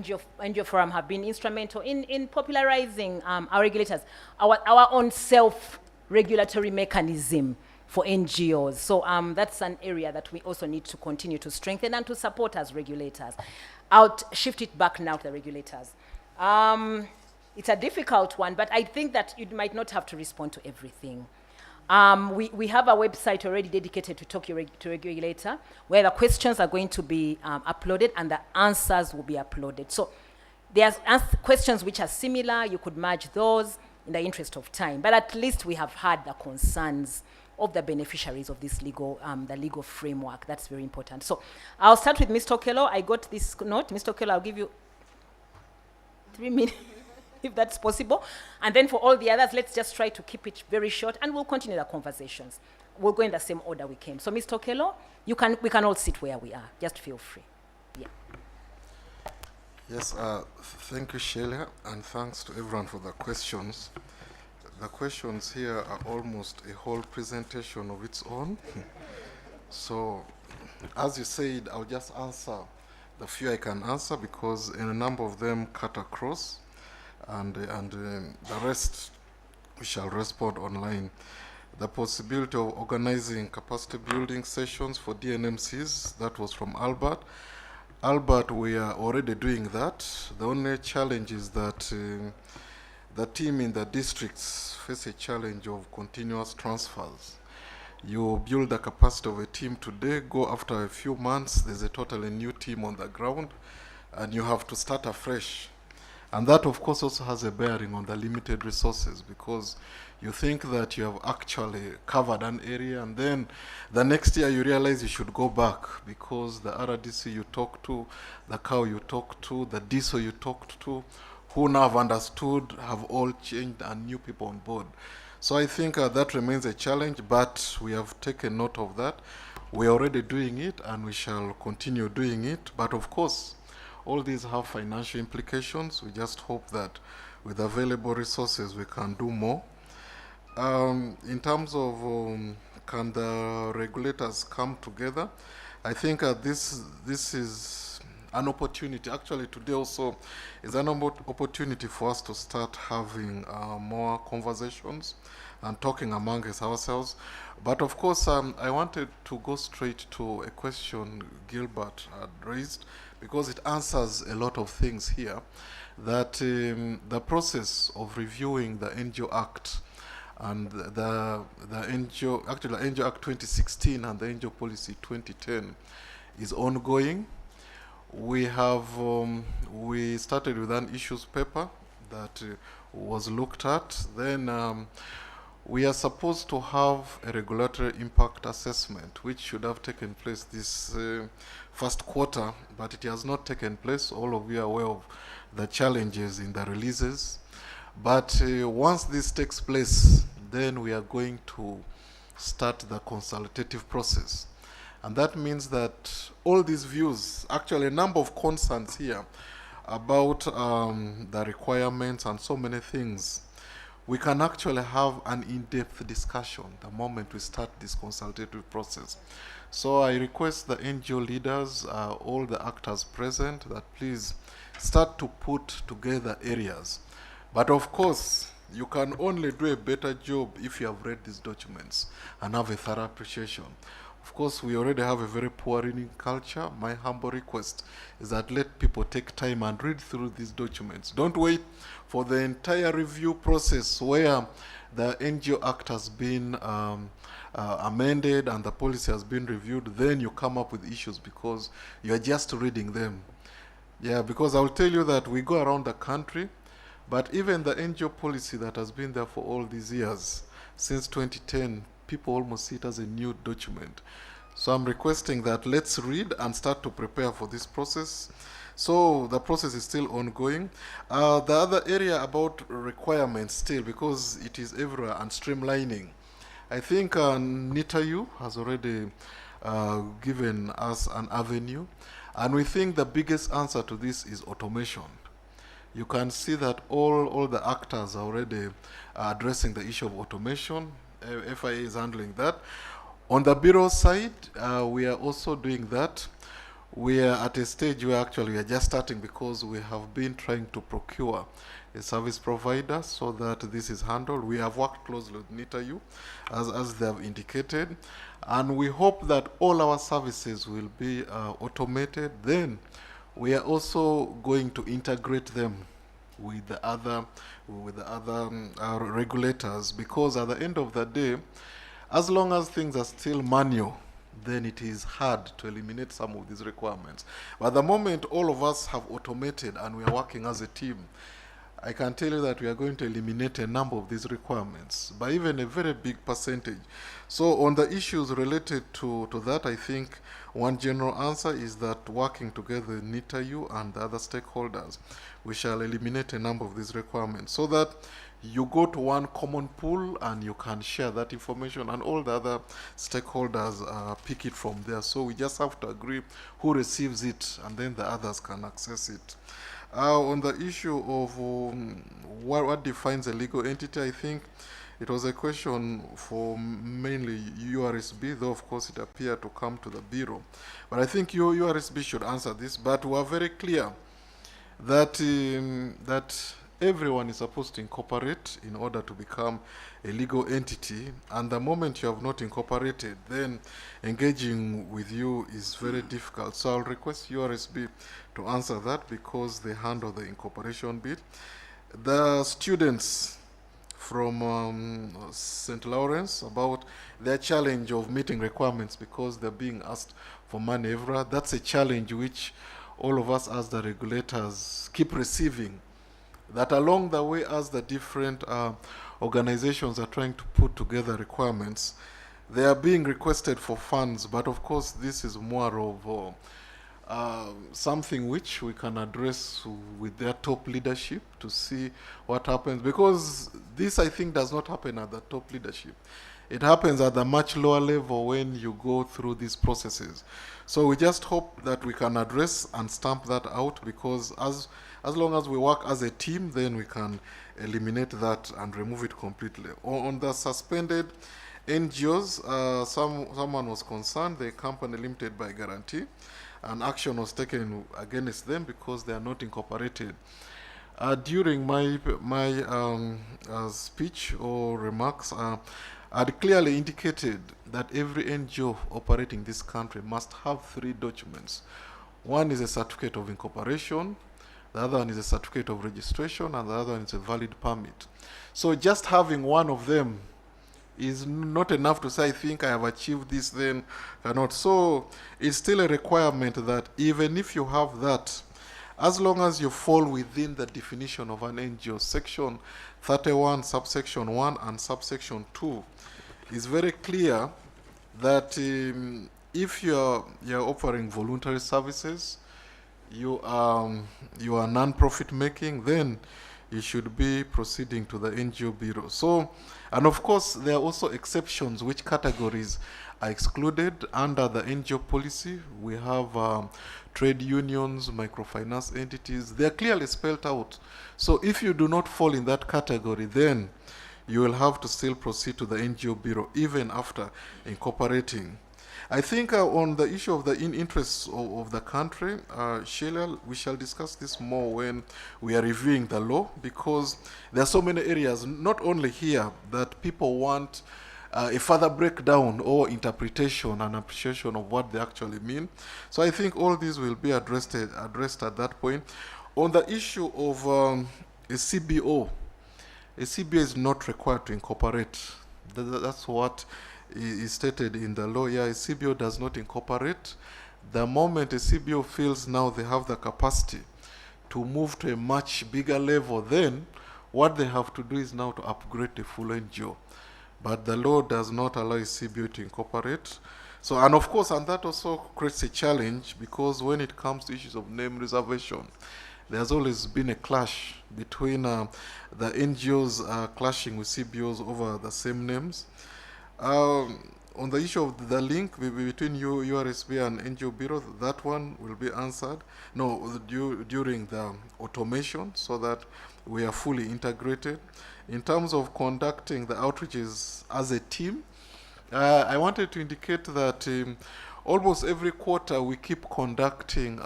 NGO Forum have been instrumental in popularizing our regulators, our own self-regulatory mechanism for NGOs. So that's an area that we also need to continue to strengthen and to support as regulators. I'll shift it back now to the regulators. It's a difficult one, but I think that you might not have to respond to everything. We have a website already dedicated to talk to regulator, where the questions are going to be uploaded and the answers will be uploaded. So there's questions which are similar. You could merge those in the interest of time, but at least we have heard the concerns of the beneficiaries of this the legal framework. That's very important. So I'll start with Mr. Okello. I got this note. Mr. Okello, I'll give you 3 minutes. If that's possible. And then for all the others, let's just try to keep it very short, and we'll continue the conversations. We'll go in the same order we came. So, Mr. Okello, we can all sit where we are. Just feel free. Yeah. Yes, thank you, Sheila, and thanks to everyone for the questions. The questions here are almost a whole presentation of its own. So, as you said, I'll just answer the few I can answer, because a number of them cut across. And the rest we shall respond online. The possibility of organizing capacity building sessions for DNMCs, that was from Albert. Albert, we are already doing that. The only challenge is that the team in the districts face a challenge of continuous transfers. You build the capacity of a team today, go after a few months, there's a totally new team on the ground, and you have to start afresh. And that, of course, also has a bearing on the limited resources, because you think that you have actually covered an area, and then the next year you realize you should go back, because the RDC you talked to, the cow you talked to, the DISO you talked to, who now have understood, have all changed, and new people on board. So I think that remains a challenge, but we have taken note of that. We're already doing it, and we shall continue doing it. But of course, all these have financial implications. We just hope that with available resources we can do more. In terms of can the regulators come together, I think this is an opportunity. Actually, today also is an opportunity for us to start having more conversations and talking amongst ourselves. But of course, I wanted to go straight to a question Gilbert had raised, because it answers a lot of things here, that the process of reviewing the NGO Act and the NGO Act 2016 and the NGO Policy 2010 is ongoing. We have we started with an issues paper that was looked at. Then we are supposed to have a regulatory impact assessment, which should have taken place this first quarter, but it has not taken place. All of you are aware of the challenges in the releases. But once this takes place, then we are going to start the consultative process. And that means that all these views, actually a number of concerns here about the requirements and so many things, we can actually have an in-depth discussion the moment we start this consultative process. So I request the NGO leaders, all the actors present, that please start to put together areas. But of course, you can only do a better job if you have read these documents and have a thorough appreciation. Of course, we already have a very poor reading culture. My humble request is that let people take time and read through these documents. Don't wait for the entire review process where the NGO Act has been amended and the policy has been reviewed. Then you come up with issues because you're just reading them. Yeah, because I'll tell you that we go around the country, but even the NGO policy that has been there for all these years, since 2010, people almost see it as a new document. So I'm requesting that let's read and start to prepare for this process. So the process is still ongoing. The other area about requirements still, because it is everywhere, and streamlining. I think NITAU has already given us an avenue, and we think the biggest answer to this is automation. You can see that all the actors are already addressing the issue of automation. FIA is handling that. On the bureau side, we are also doing that. We are at a stage where actually we are just starting, because we have been trying to procure a service provider so that this is handled. We have worked closely with NITAU, as they have indicated, and we hope that all our services will be automated. Then we are also going to integrate them with the other regulators, because at the end of the day, as long as things are still manual, then it is hard to eliminate some of these requirements. But the moment all of us have automated and we are working as a team, I can tell you that we are going to eliminate a number of these requirements, by even a very big percentage. So on the issues related to that, I think one general answer is that working together with NITAU and the other stakeholders, we shall eliminate a number of these requirements, so that you go to one common pool and you can share that information, and all the other stakeholders pick it from there. So we just have to agree who receives it, and then the others can access it. On the issue of what defines a legal entity, I think it was a question for mainly URSB, though of course it appeared to come to the Bureau. But I think URSB should answer this, but we are very clear that, that everyone is supposed to incorporate in order to become a legal entity, and the moment you have not incorporated, then engaging with you is very difficult. So I'll request URSB to answer that, because they handle the incorporation bit. The students from St. Lawrence, about their challenge of meeting requirements because they're being asked for money everywhere, that's a challenge which all of us as the regulators keep receiving. That along the way, as the different organizations are trying to put together requirements, they are being requested for funds, but of course this is more of something which we can address with their top leadership to see what happens, because this, I think, does not happen at the top leadership. It happens at the much lower level when you go through these processes. So we just hope that we can address and stamp that out, because as long as we work as a team, then we can eliminate that and remove it completely. On the suspended NGOs, someone was concerned, the company limited by guarantee, and action was taken against them because they are not incorporated. During my speech or remarks, I'd clearly indicated that every NGO operating this country must have 3 documents. One is a certificate of incorporation, the other one is a certificate of registration, and the other one is a valid permit. So just having one of them is not enough to say, I think I have achieved this, then cannot. So it's still a requirement that even if you have that, as long as you fall within the definition of an NGO, section 31, subsection 1 and subsection 2 is very clear that if you're offering voluntary services, you are non-profit making, then you should be proceeding to the NGO Bureau. So, and of course, there are also exceptions which categories are excluded under the NGO policy. We have trade unions, microfinance entities. They are clearly spelled out. So if you do not fall in that category, then you will have to still proceed to the NGO Bureau, even after incorporating. I think on the issue of the interests of the country, Sheila, we shall discuss this more when we are reviewing the law, because there are so many areas, not only here, that people want a further breakdown or interpretation and appreciation of what they actually mean. So I think all these will be addressed at that point. On the issue of a CBO is not required to incorporate. That's what is stated in the law. Yeah, a CBO does not incorporate. The moment a CBO feels now they have the capacity to move to a much bigger level, then what they have to do is now to upgrade the full NGO. But the law does not allow a CBO to incorporate. So, and of course, and that also creates a challenge, because when it comes to issues of name reservation, there's always been a clash between the NGOs clashing with CBOs over the same names. On the issue of the link between URSB and NGO Bureau, that one will be answered during the automation, so that we are fully integrated. In terms of conducting the outreaches as a team, I wanted to indicate that almost every quarter we keep conducting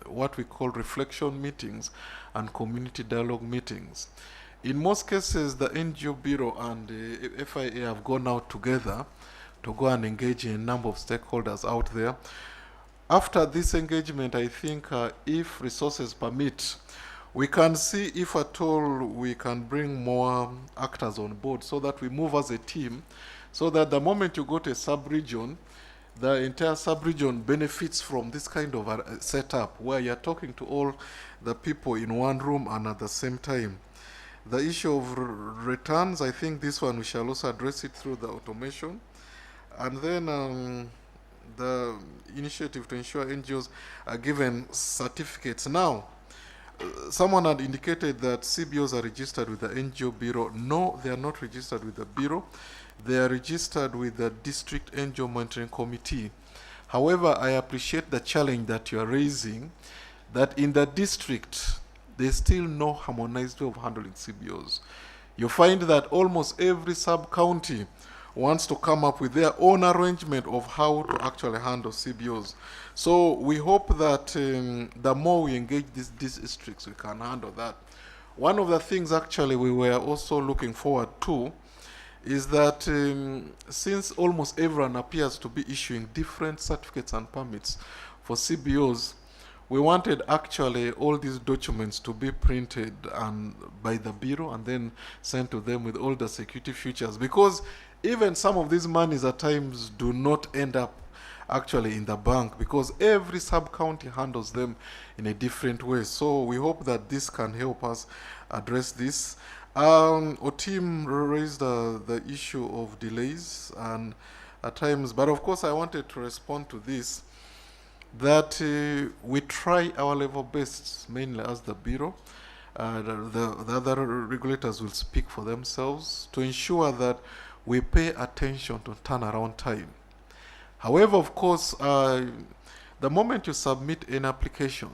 what we call reflection meetings and community dialogue meetings. In most cases, the NGO Bureau and the FIA have gone out together to go and engage in a number of stakeholders out there. After this engagement, I think if resources permit, we can see if at all we can bring more actors on board, so that we move as a team, so that the moment you go to a sub-region, the entire sub-region benefits from this kind of a setup where you're talking to all the people in one room and at the same time. The issue of returns, I think this one we shall also address it through the automation. And then the initiative to ensure NGOs are given certificates. Now, someone had indicated that CBOs are registered with the NGO Bureau. No, they are not registered with the Bureau. They are registered with the District NGO Monitoring Committee. However, I appreciate the challenge that you are raising, that in the district, there's still no harmonized way of handling CBOs. You find that almost every sub-county wants to come up with their own arrangement of how to actually handle CBOs. So we hope that the more we engage these districts, we can handle that. One of the things actually we were also looking forward to is that since almost everyone appears to be issuing different certificates and permits for CBOs, we wanted actually all these documents to be printed by the Bureau and then sent to them with all the security features, because even some of these monies at times do not end up actually in the bank, because every sub-county handles them in a different way. So we hope that this can help us address this. Our team raised the issue of delays and at times, but of course I wanted to respond to this, that we try our level best, mainly as the Bureau. The other regulators will speak for themselves, to ensure that we pay attention to turnaround time. However, of course, the moment you submit an application,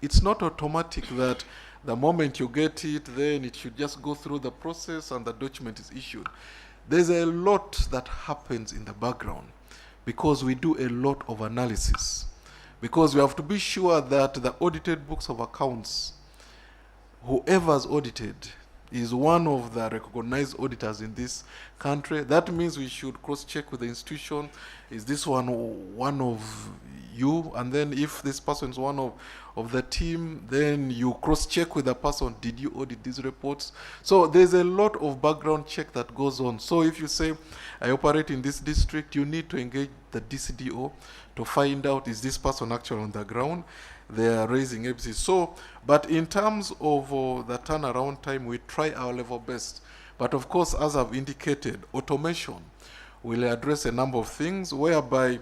it's not automatic that the moment you get it, then it should just go through the process and the document is issued. There's a lot that happens in the background, because we do a lot of analysis, because we have to be sure that the audited books of accounts, whoever's audited, is one of the recognized auditors in this country. That means we should cross-check with the institution. Is this one of you? And then if this person is one of the team, then you cross-check with the person, did you audit these reports? So there's a lot of background check that goes on. So if you say, I operate in this district, you need to engage the DCDO to find out, is this person actually on the ground? They are raising ABCs. So, but in terms of the turnaround time, we try our level best. But of course, as I've indicated, automation will address a number of things, whereby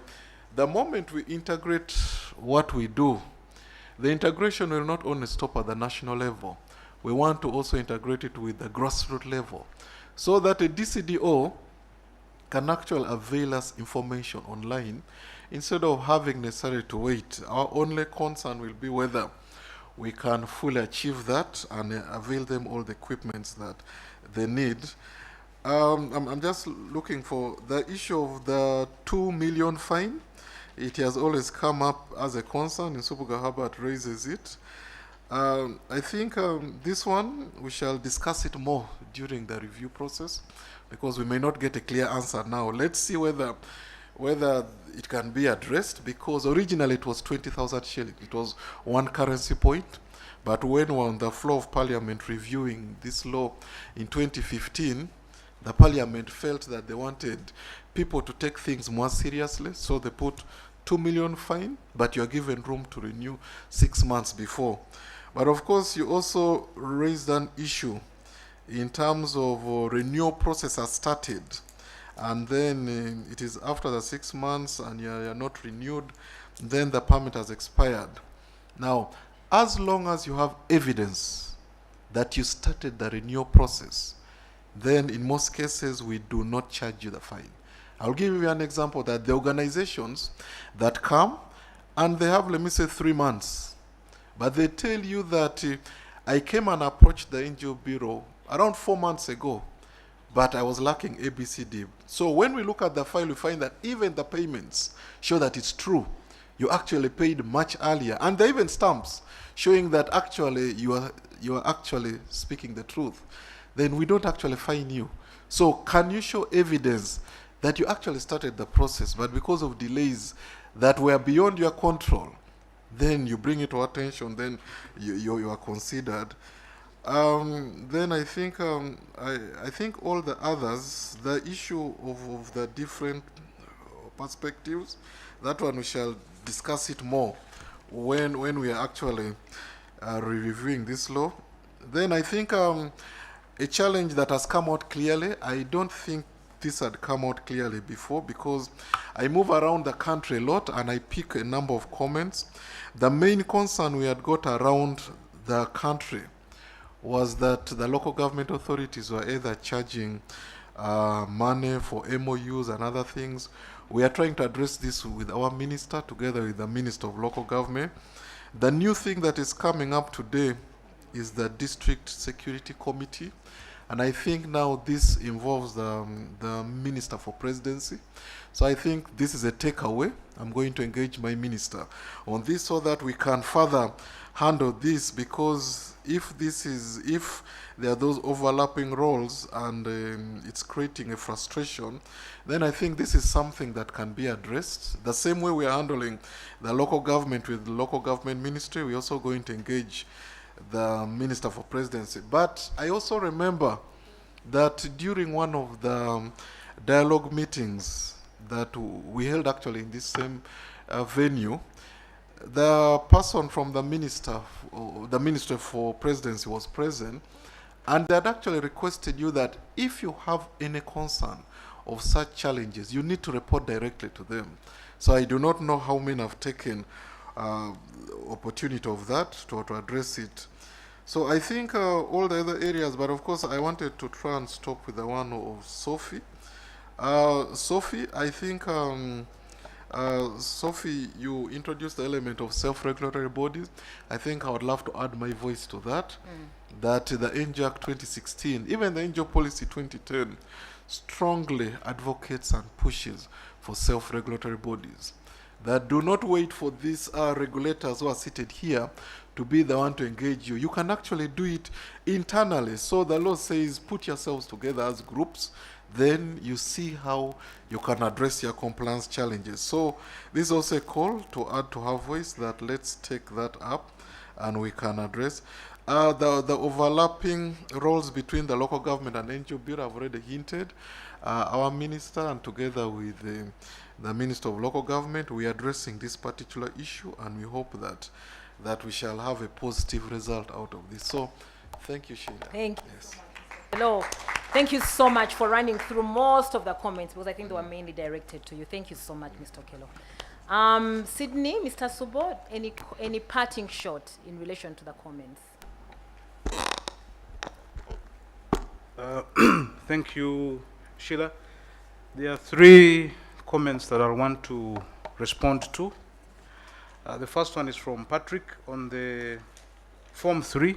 the moment we integrate what we do, the integration will not only stop at the national level. We want to also integrate it with the grassroots level, so that a DCDO can actually avail us information online instead of having necessarily to wait. Our only concern will be whether we can fully achieve that and avail them all the equipments that they need. I'm just looking for the issue of the 2 million fine. It has always come up as a concern, and Subuga Herbert raises it. I think this one, we shall discuss it more during the review process, because we may not get a clear answer now. Let's see whether it can be addressed, because originally it was 20,000 shillings. It was one currency point. But when we were on the floor of Parliament reviewing this law in 2015, the Parliament felt that they wanted people to take things more seriously, so they put 2 million fine, but you're given room to renew 6 months before. But of course, you also raised an issue in terms of renewal process has started. and then it is after the 6 months and you're not renewed, then the permit has expired. Now, as long as you have evidence that you started the renewal process, then in most cases we do not charge you the fine. I'll give you an example that the organizations that come and they have, let me say, 3 months, but they tell you that I came and approached the NGO Bureau around 4 months ago, but I was lacking ABCD. So when we look at the file, we find that even the payments show that it's true. You actually paid much earlier, and there are even stamps showing that actually you are actually speaking the truth. Then we don't actually fine you. So can you show evidence that you actually started the process, but because of delays that were beyond your control, then you bring it to attention, then you are considered. Then I think I think all the others, the issue of the different perspectives, that one we shall discuss it more when we are actually reviewing this law. Then I think a challenge that has come out clearly, I don't think this had come out clearly before, because I move around the country a lot and I pick a number of comments. The main concern we had got around the country was that the local government authorities were either charging money for MOUs and other things. We are trying to address this with our minister together with the Minister of Local Government. The new thing that is coming up today is the District Security Committee. And I think now this involves the Minister for Presidency. So I think this is a takeaway. I'm going to engage my minister on this so that we can further handle this, because if there are those overlapping roles and it's creating a frustration, then I think this is something that can be addressed. The same way we are handling the local government with the local government ministry, we're also going to engage the Minister for Presidency. But I also remember that during one of the dialogue meetings that we held actually in this same venue, the person from the Minister for Presidency was present, and they had actually requested you that if you have any concern of such challenges, you need to report directly to them. So I do not know how many have taken opportunity of that to address it. So I think all the other areas, but of course I wanted to try and stop with the one of Sophie. Sophie, I think, Sophie, you introduced the element of self-regulatory bodies. I think I would love to add my voice to that, that the NGO Act 2016, even the NGO Policy 2010, strongly advocates and pushes for self-regulatory bodies that do not wait for these regulators who are seated here to be the one to engage you. You can actually do it internally. So the law says put yourselves together as groups, then you see how you can address your compliance challenges. So this is also a call to add to her voice that let's take that up and we can address. The overlapping roles between the local government and NGO Bureau, I've already hinted. Our minister and together with the Minister of Local Government, we are addressing this particular issue, and we hope that we shall have a positive result out of this. So thank you, Sheila. Thank you. Yes. Hello. Thank you so much for running through most of the comments, because I think they were mainly directed to you. Thank you so much, Mr. Okello. Sydney, Mr. Subo, any parting shot in relation to the comments? Thank you, Sheila. There are 3 comments that I want to respond to. The first one is from Patrick on the Form 3,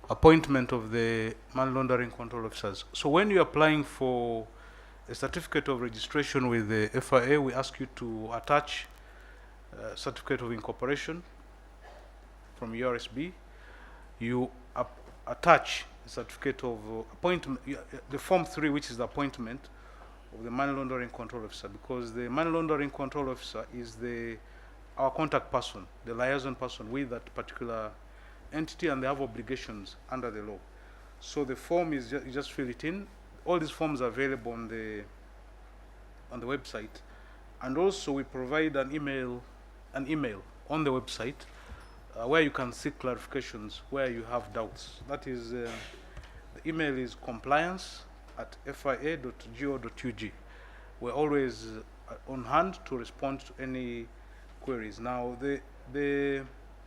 appointment of the money laundering control officers. So when you're applying for a certificate of registration with the FIA, we ask you to attach a certificate of incorporation from URSB. You attach a certificate of appointment, the Form 3, which is the appointment of the money laundering control officer, because the money laundering control officer is our contact person, the liaison person with that particular entity, and they have obligations under the law. So the form is you just fill it in. All these forms are available on the website, and also we provide an email on the website where you can seek clarifications where you have doubts. That is, the email is compliance@fia.go.ug. we're always on hand to respond to any queries. Now, the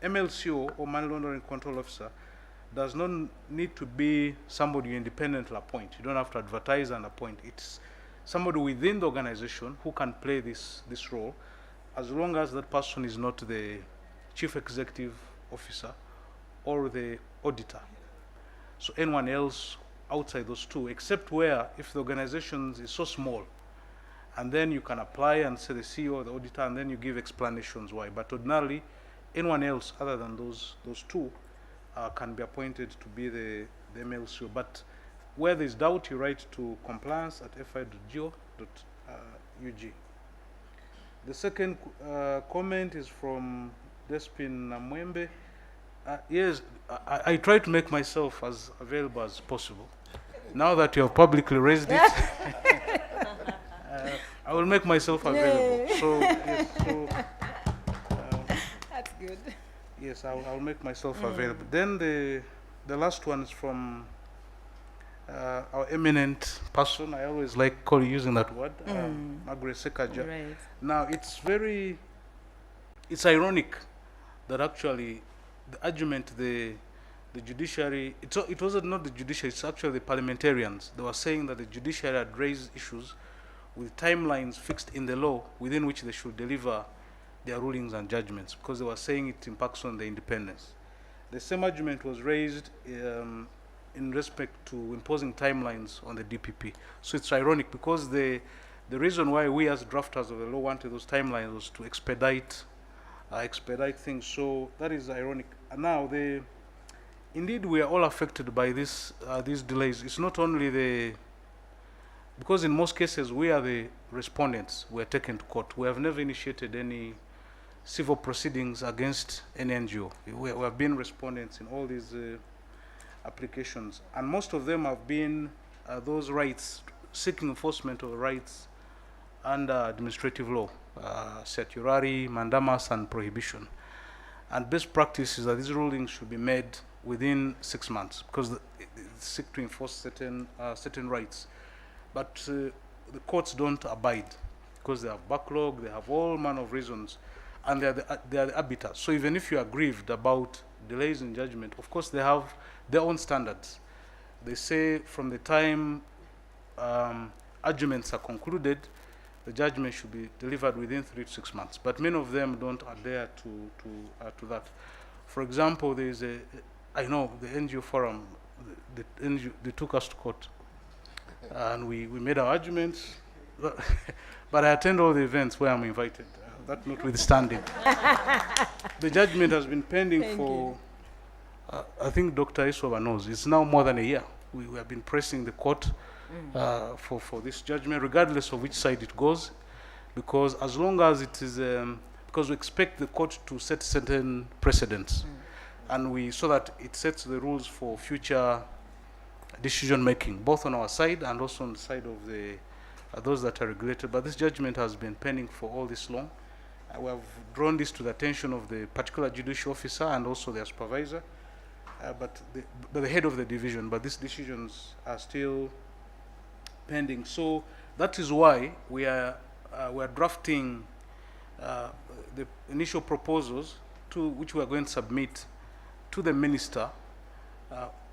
MLCO, or Money Laundering Control Officer, does not need to be somebody you independently appoint. You don't have to advertise and appoint. It's somebody within the organization who can play this role, as long as that person is not the chief executive officer or the auditor. So anyone else outside those two, except where if the organization is so small, and then you can apply and say the CEO or the auditor, and then you give explanations why. But ordinarily, anyone else other than those two can be appointed to be the MLCO. But where there's doubt, you write to compliance@fi.go.ug. The second comment is from Despin Namwembe. Yes, I try to make myself as available as possible. Now that you have publicly raised it, I will make myself available. So, yes, that's good. Yes, I'll make myself available. Then the last one is from our eminent person. I always like using that word, Margaret Sekaja. Right. Now, it's ironic that actually the argument the judiciary, it wasn't not the judiciary, it's actually the parliamentarians. They were saying that the judiciary had raised issues with timelines fixed in the law within which they should deliver their rulings and judgments, because they were saying it impacts on their independence. The same argument was raised in respect to imposing timelines on the DPP. So it's ironic, because the reason why we as drafters of the law wanted those timelines was to expedite things. So that is ironic. And now, indeed, we are all affected by these delays. It's not only because in most cases we are the respondents. We are taken to court. We have never initiated any civil proceedings against any NGO. We have been respondents in all these applications, and most of them have been those rights, seeking enforcement of rights under administrative law, certiorari, mandamus, and prohibition. And best practice is that these rulings should be made within 6 months, because they seek to enforce certain rights. But the courts don't abide, because they have backlog, they have all manner of reasons, and they are the arbiters. So even if you are grieved about delays in judgment, of course they have their own standards. They say from the time arguments are concluded, the judgment should be delivered within 3 to 6 months. But many of them don't adhere to that. For example, there is I know the NGO Forum, they took us to court, and we made our arguments, but I attend all the events where I'm invited, that notwithstanding. The judgment has been pending for, I think Dr. Isova knows, it's now more than a year. We have been pressing the court for this judgment, regardless of which side it goes, because as long as it is, because we expect the court to set certain precedents, and so that it sets the rules for future decision making, both on our side and also on the side of those that are regulated. But this judgment has been pending for all this long. We have drawn this to the attention of the particular judicial officer and also their supervisor, but the head of the division. But these decisions are still pending. So that is why we are drafting the initial proposals which we are going to submit to the Minister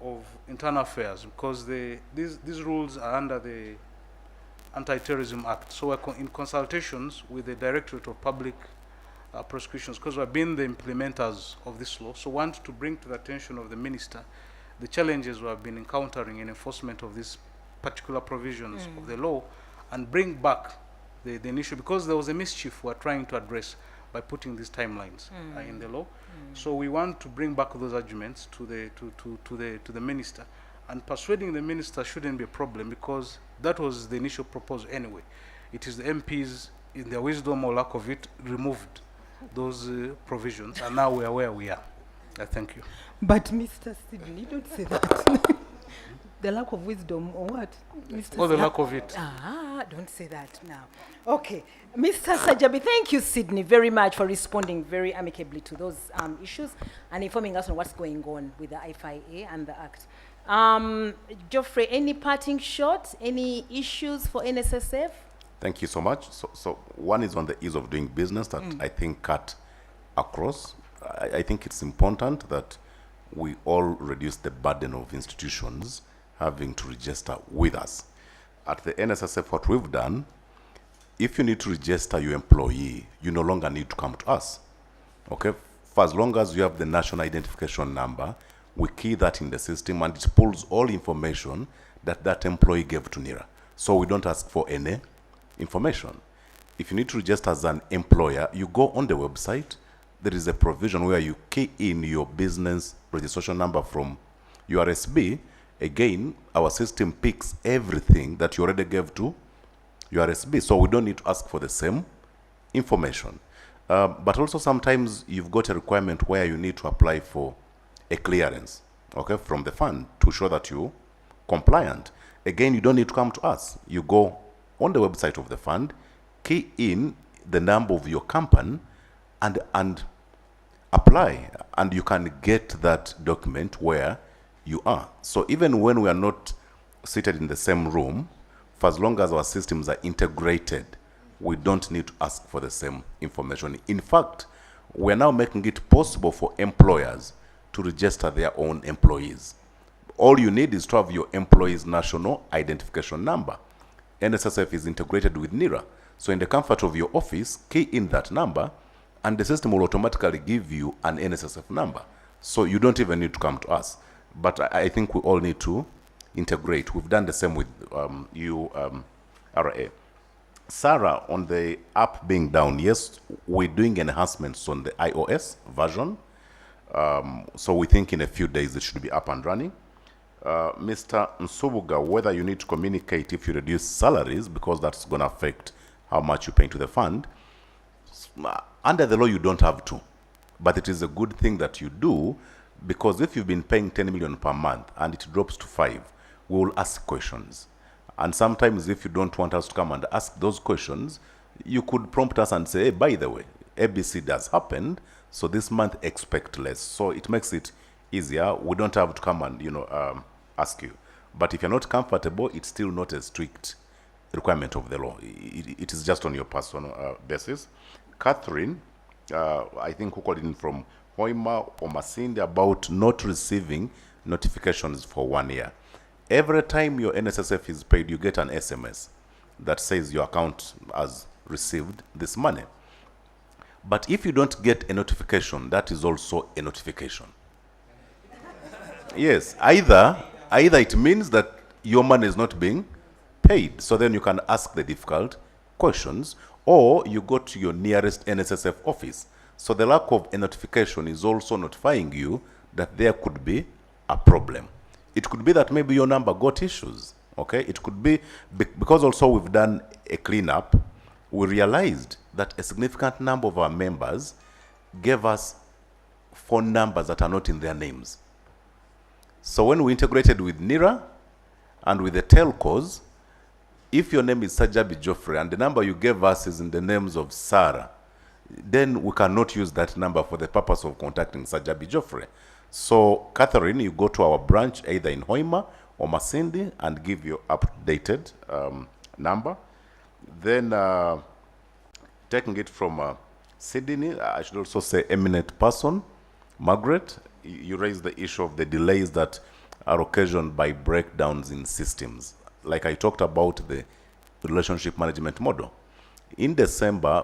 of Internal Affairs, because these rules are under the Anti-Terrorism Act. So we're in consultations with the Directorate of Public Prosecutions, because we've been the implementers of this law. So want to bring to the attention of the Minister the challenges we have been encountering in enforcement of these particular provisions of the law, and bring back the initial, because there was a mischief we're trying to address by putting these timelines in the law. So we want to bring back those arguments to the Minister, and persuading the Minister shouldn't be a problem, because that was the initial proposal anyway. It is the MPs, in their wisdom or lack of it, removed those provisions, and now we are where we are. Thank you. But Mr. Sidney, don't say that. The lack of wisdom or what? Mr. Or the lack of it. Don't say that now. Okay. Mr. Sajabi, thank you, Sidney, very much for responding very amicably to those issues and informing us on what's going on with the FIA and the Act. Geoffrey, any parting shots, any issues for NSSF? Thank you so much. So one is on the ease of doing business that I think cut across. I think it's important that we all reduce the burden of institutions having to register with us. At the NSSF, what we've done, if you need to register your employee, you no longer need to come to us. Okay? For as long as you have the national identification number, we key that in the system and it pulls all information that that employee gave to NIRA. So we don't ask for any information. If you need to register as an employer, you go on the website. There is a provision where you key in your business registration number from URSB. Again, our system picks everything that you already gave to URSB, so we don't need to ask for the same information. But also sometimes you've got a requirement where you need to apply for a clearance, okay, from the fund to show that you're compliant. Again, you don't need to come to us. You go on the website of the fund, key in the number of your company and apply, and you can get that document where you are. So even when we are not seated in the same room, for as long as our systems are integrated, we don't need to ask for the same information. In fact, we're now making it possible for employers to register their own employees. All you need is to have your employee's national identification number. NSSF is integrated with NIRA. So in the comfort of your office, key in that number, and the system will automatically give you an NSSF number. So you don't even need to come to us. But I think we all need to integrate. We've done the same with URA. Sarah, on the app being down, yes, we're doing enhancements on the iOS version. So we think in a few days it should be up and running. Mr. Nsubuga, whether you need to communicate if you reduce salaries, because that's going to affect how much you pay to the fund. Under the law, you don't have to. But it is a good thing that you do, because if you've been paying 10 million per month and it drops to 5, we will ask questions. And sometimes if you don't want us to come and ask those questions, you could prompt us and say, hey, by the way, ABC has happened, so this month expect less. So it makes it easier. We don't have to come and, ask you. But if you're not comfortable, it's still not a strict requirement of the law. It is just on your personal basis. Catherine, I think who called in from Hoima or Masindi about not receiving notifications for 1 year. Every time your NSSF is paid, you get an SMS that says your account has received this money. But if you don't get a notification, that is also a notification. Yes, either it means that your money is not being paid, so then you can ask the difficult questions, or you go to your nearest NSSF office. So the lack of a notification is also notifying you that there could be a problem. It could be that maybe your number got issues, okay? It could be, because also we've done a cleanup, we realized that a significant number of our members gave us phone numbers that are not in their names. So when we integrated with NIRA and with the telcos, if your name is Sajabi Joffrey and the number you gave us is in the names of Sarah, then we cannot use that number for the purpose of contacting Sajabi Joffrey. So, Catherine, you go to our branch either in Hoima or Masindi and give your updated number. Then, taking it from Sydney, I should also say eminent person, Margaret, you raised the issue of the delays that are occasioned by breakdowns in systems. Like I talked about the relationship management model. In December,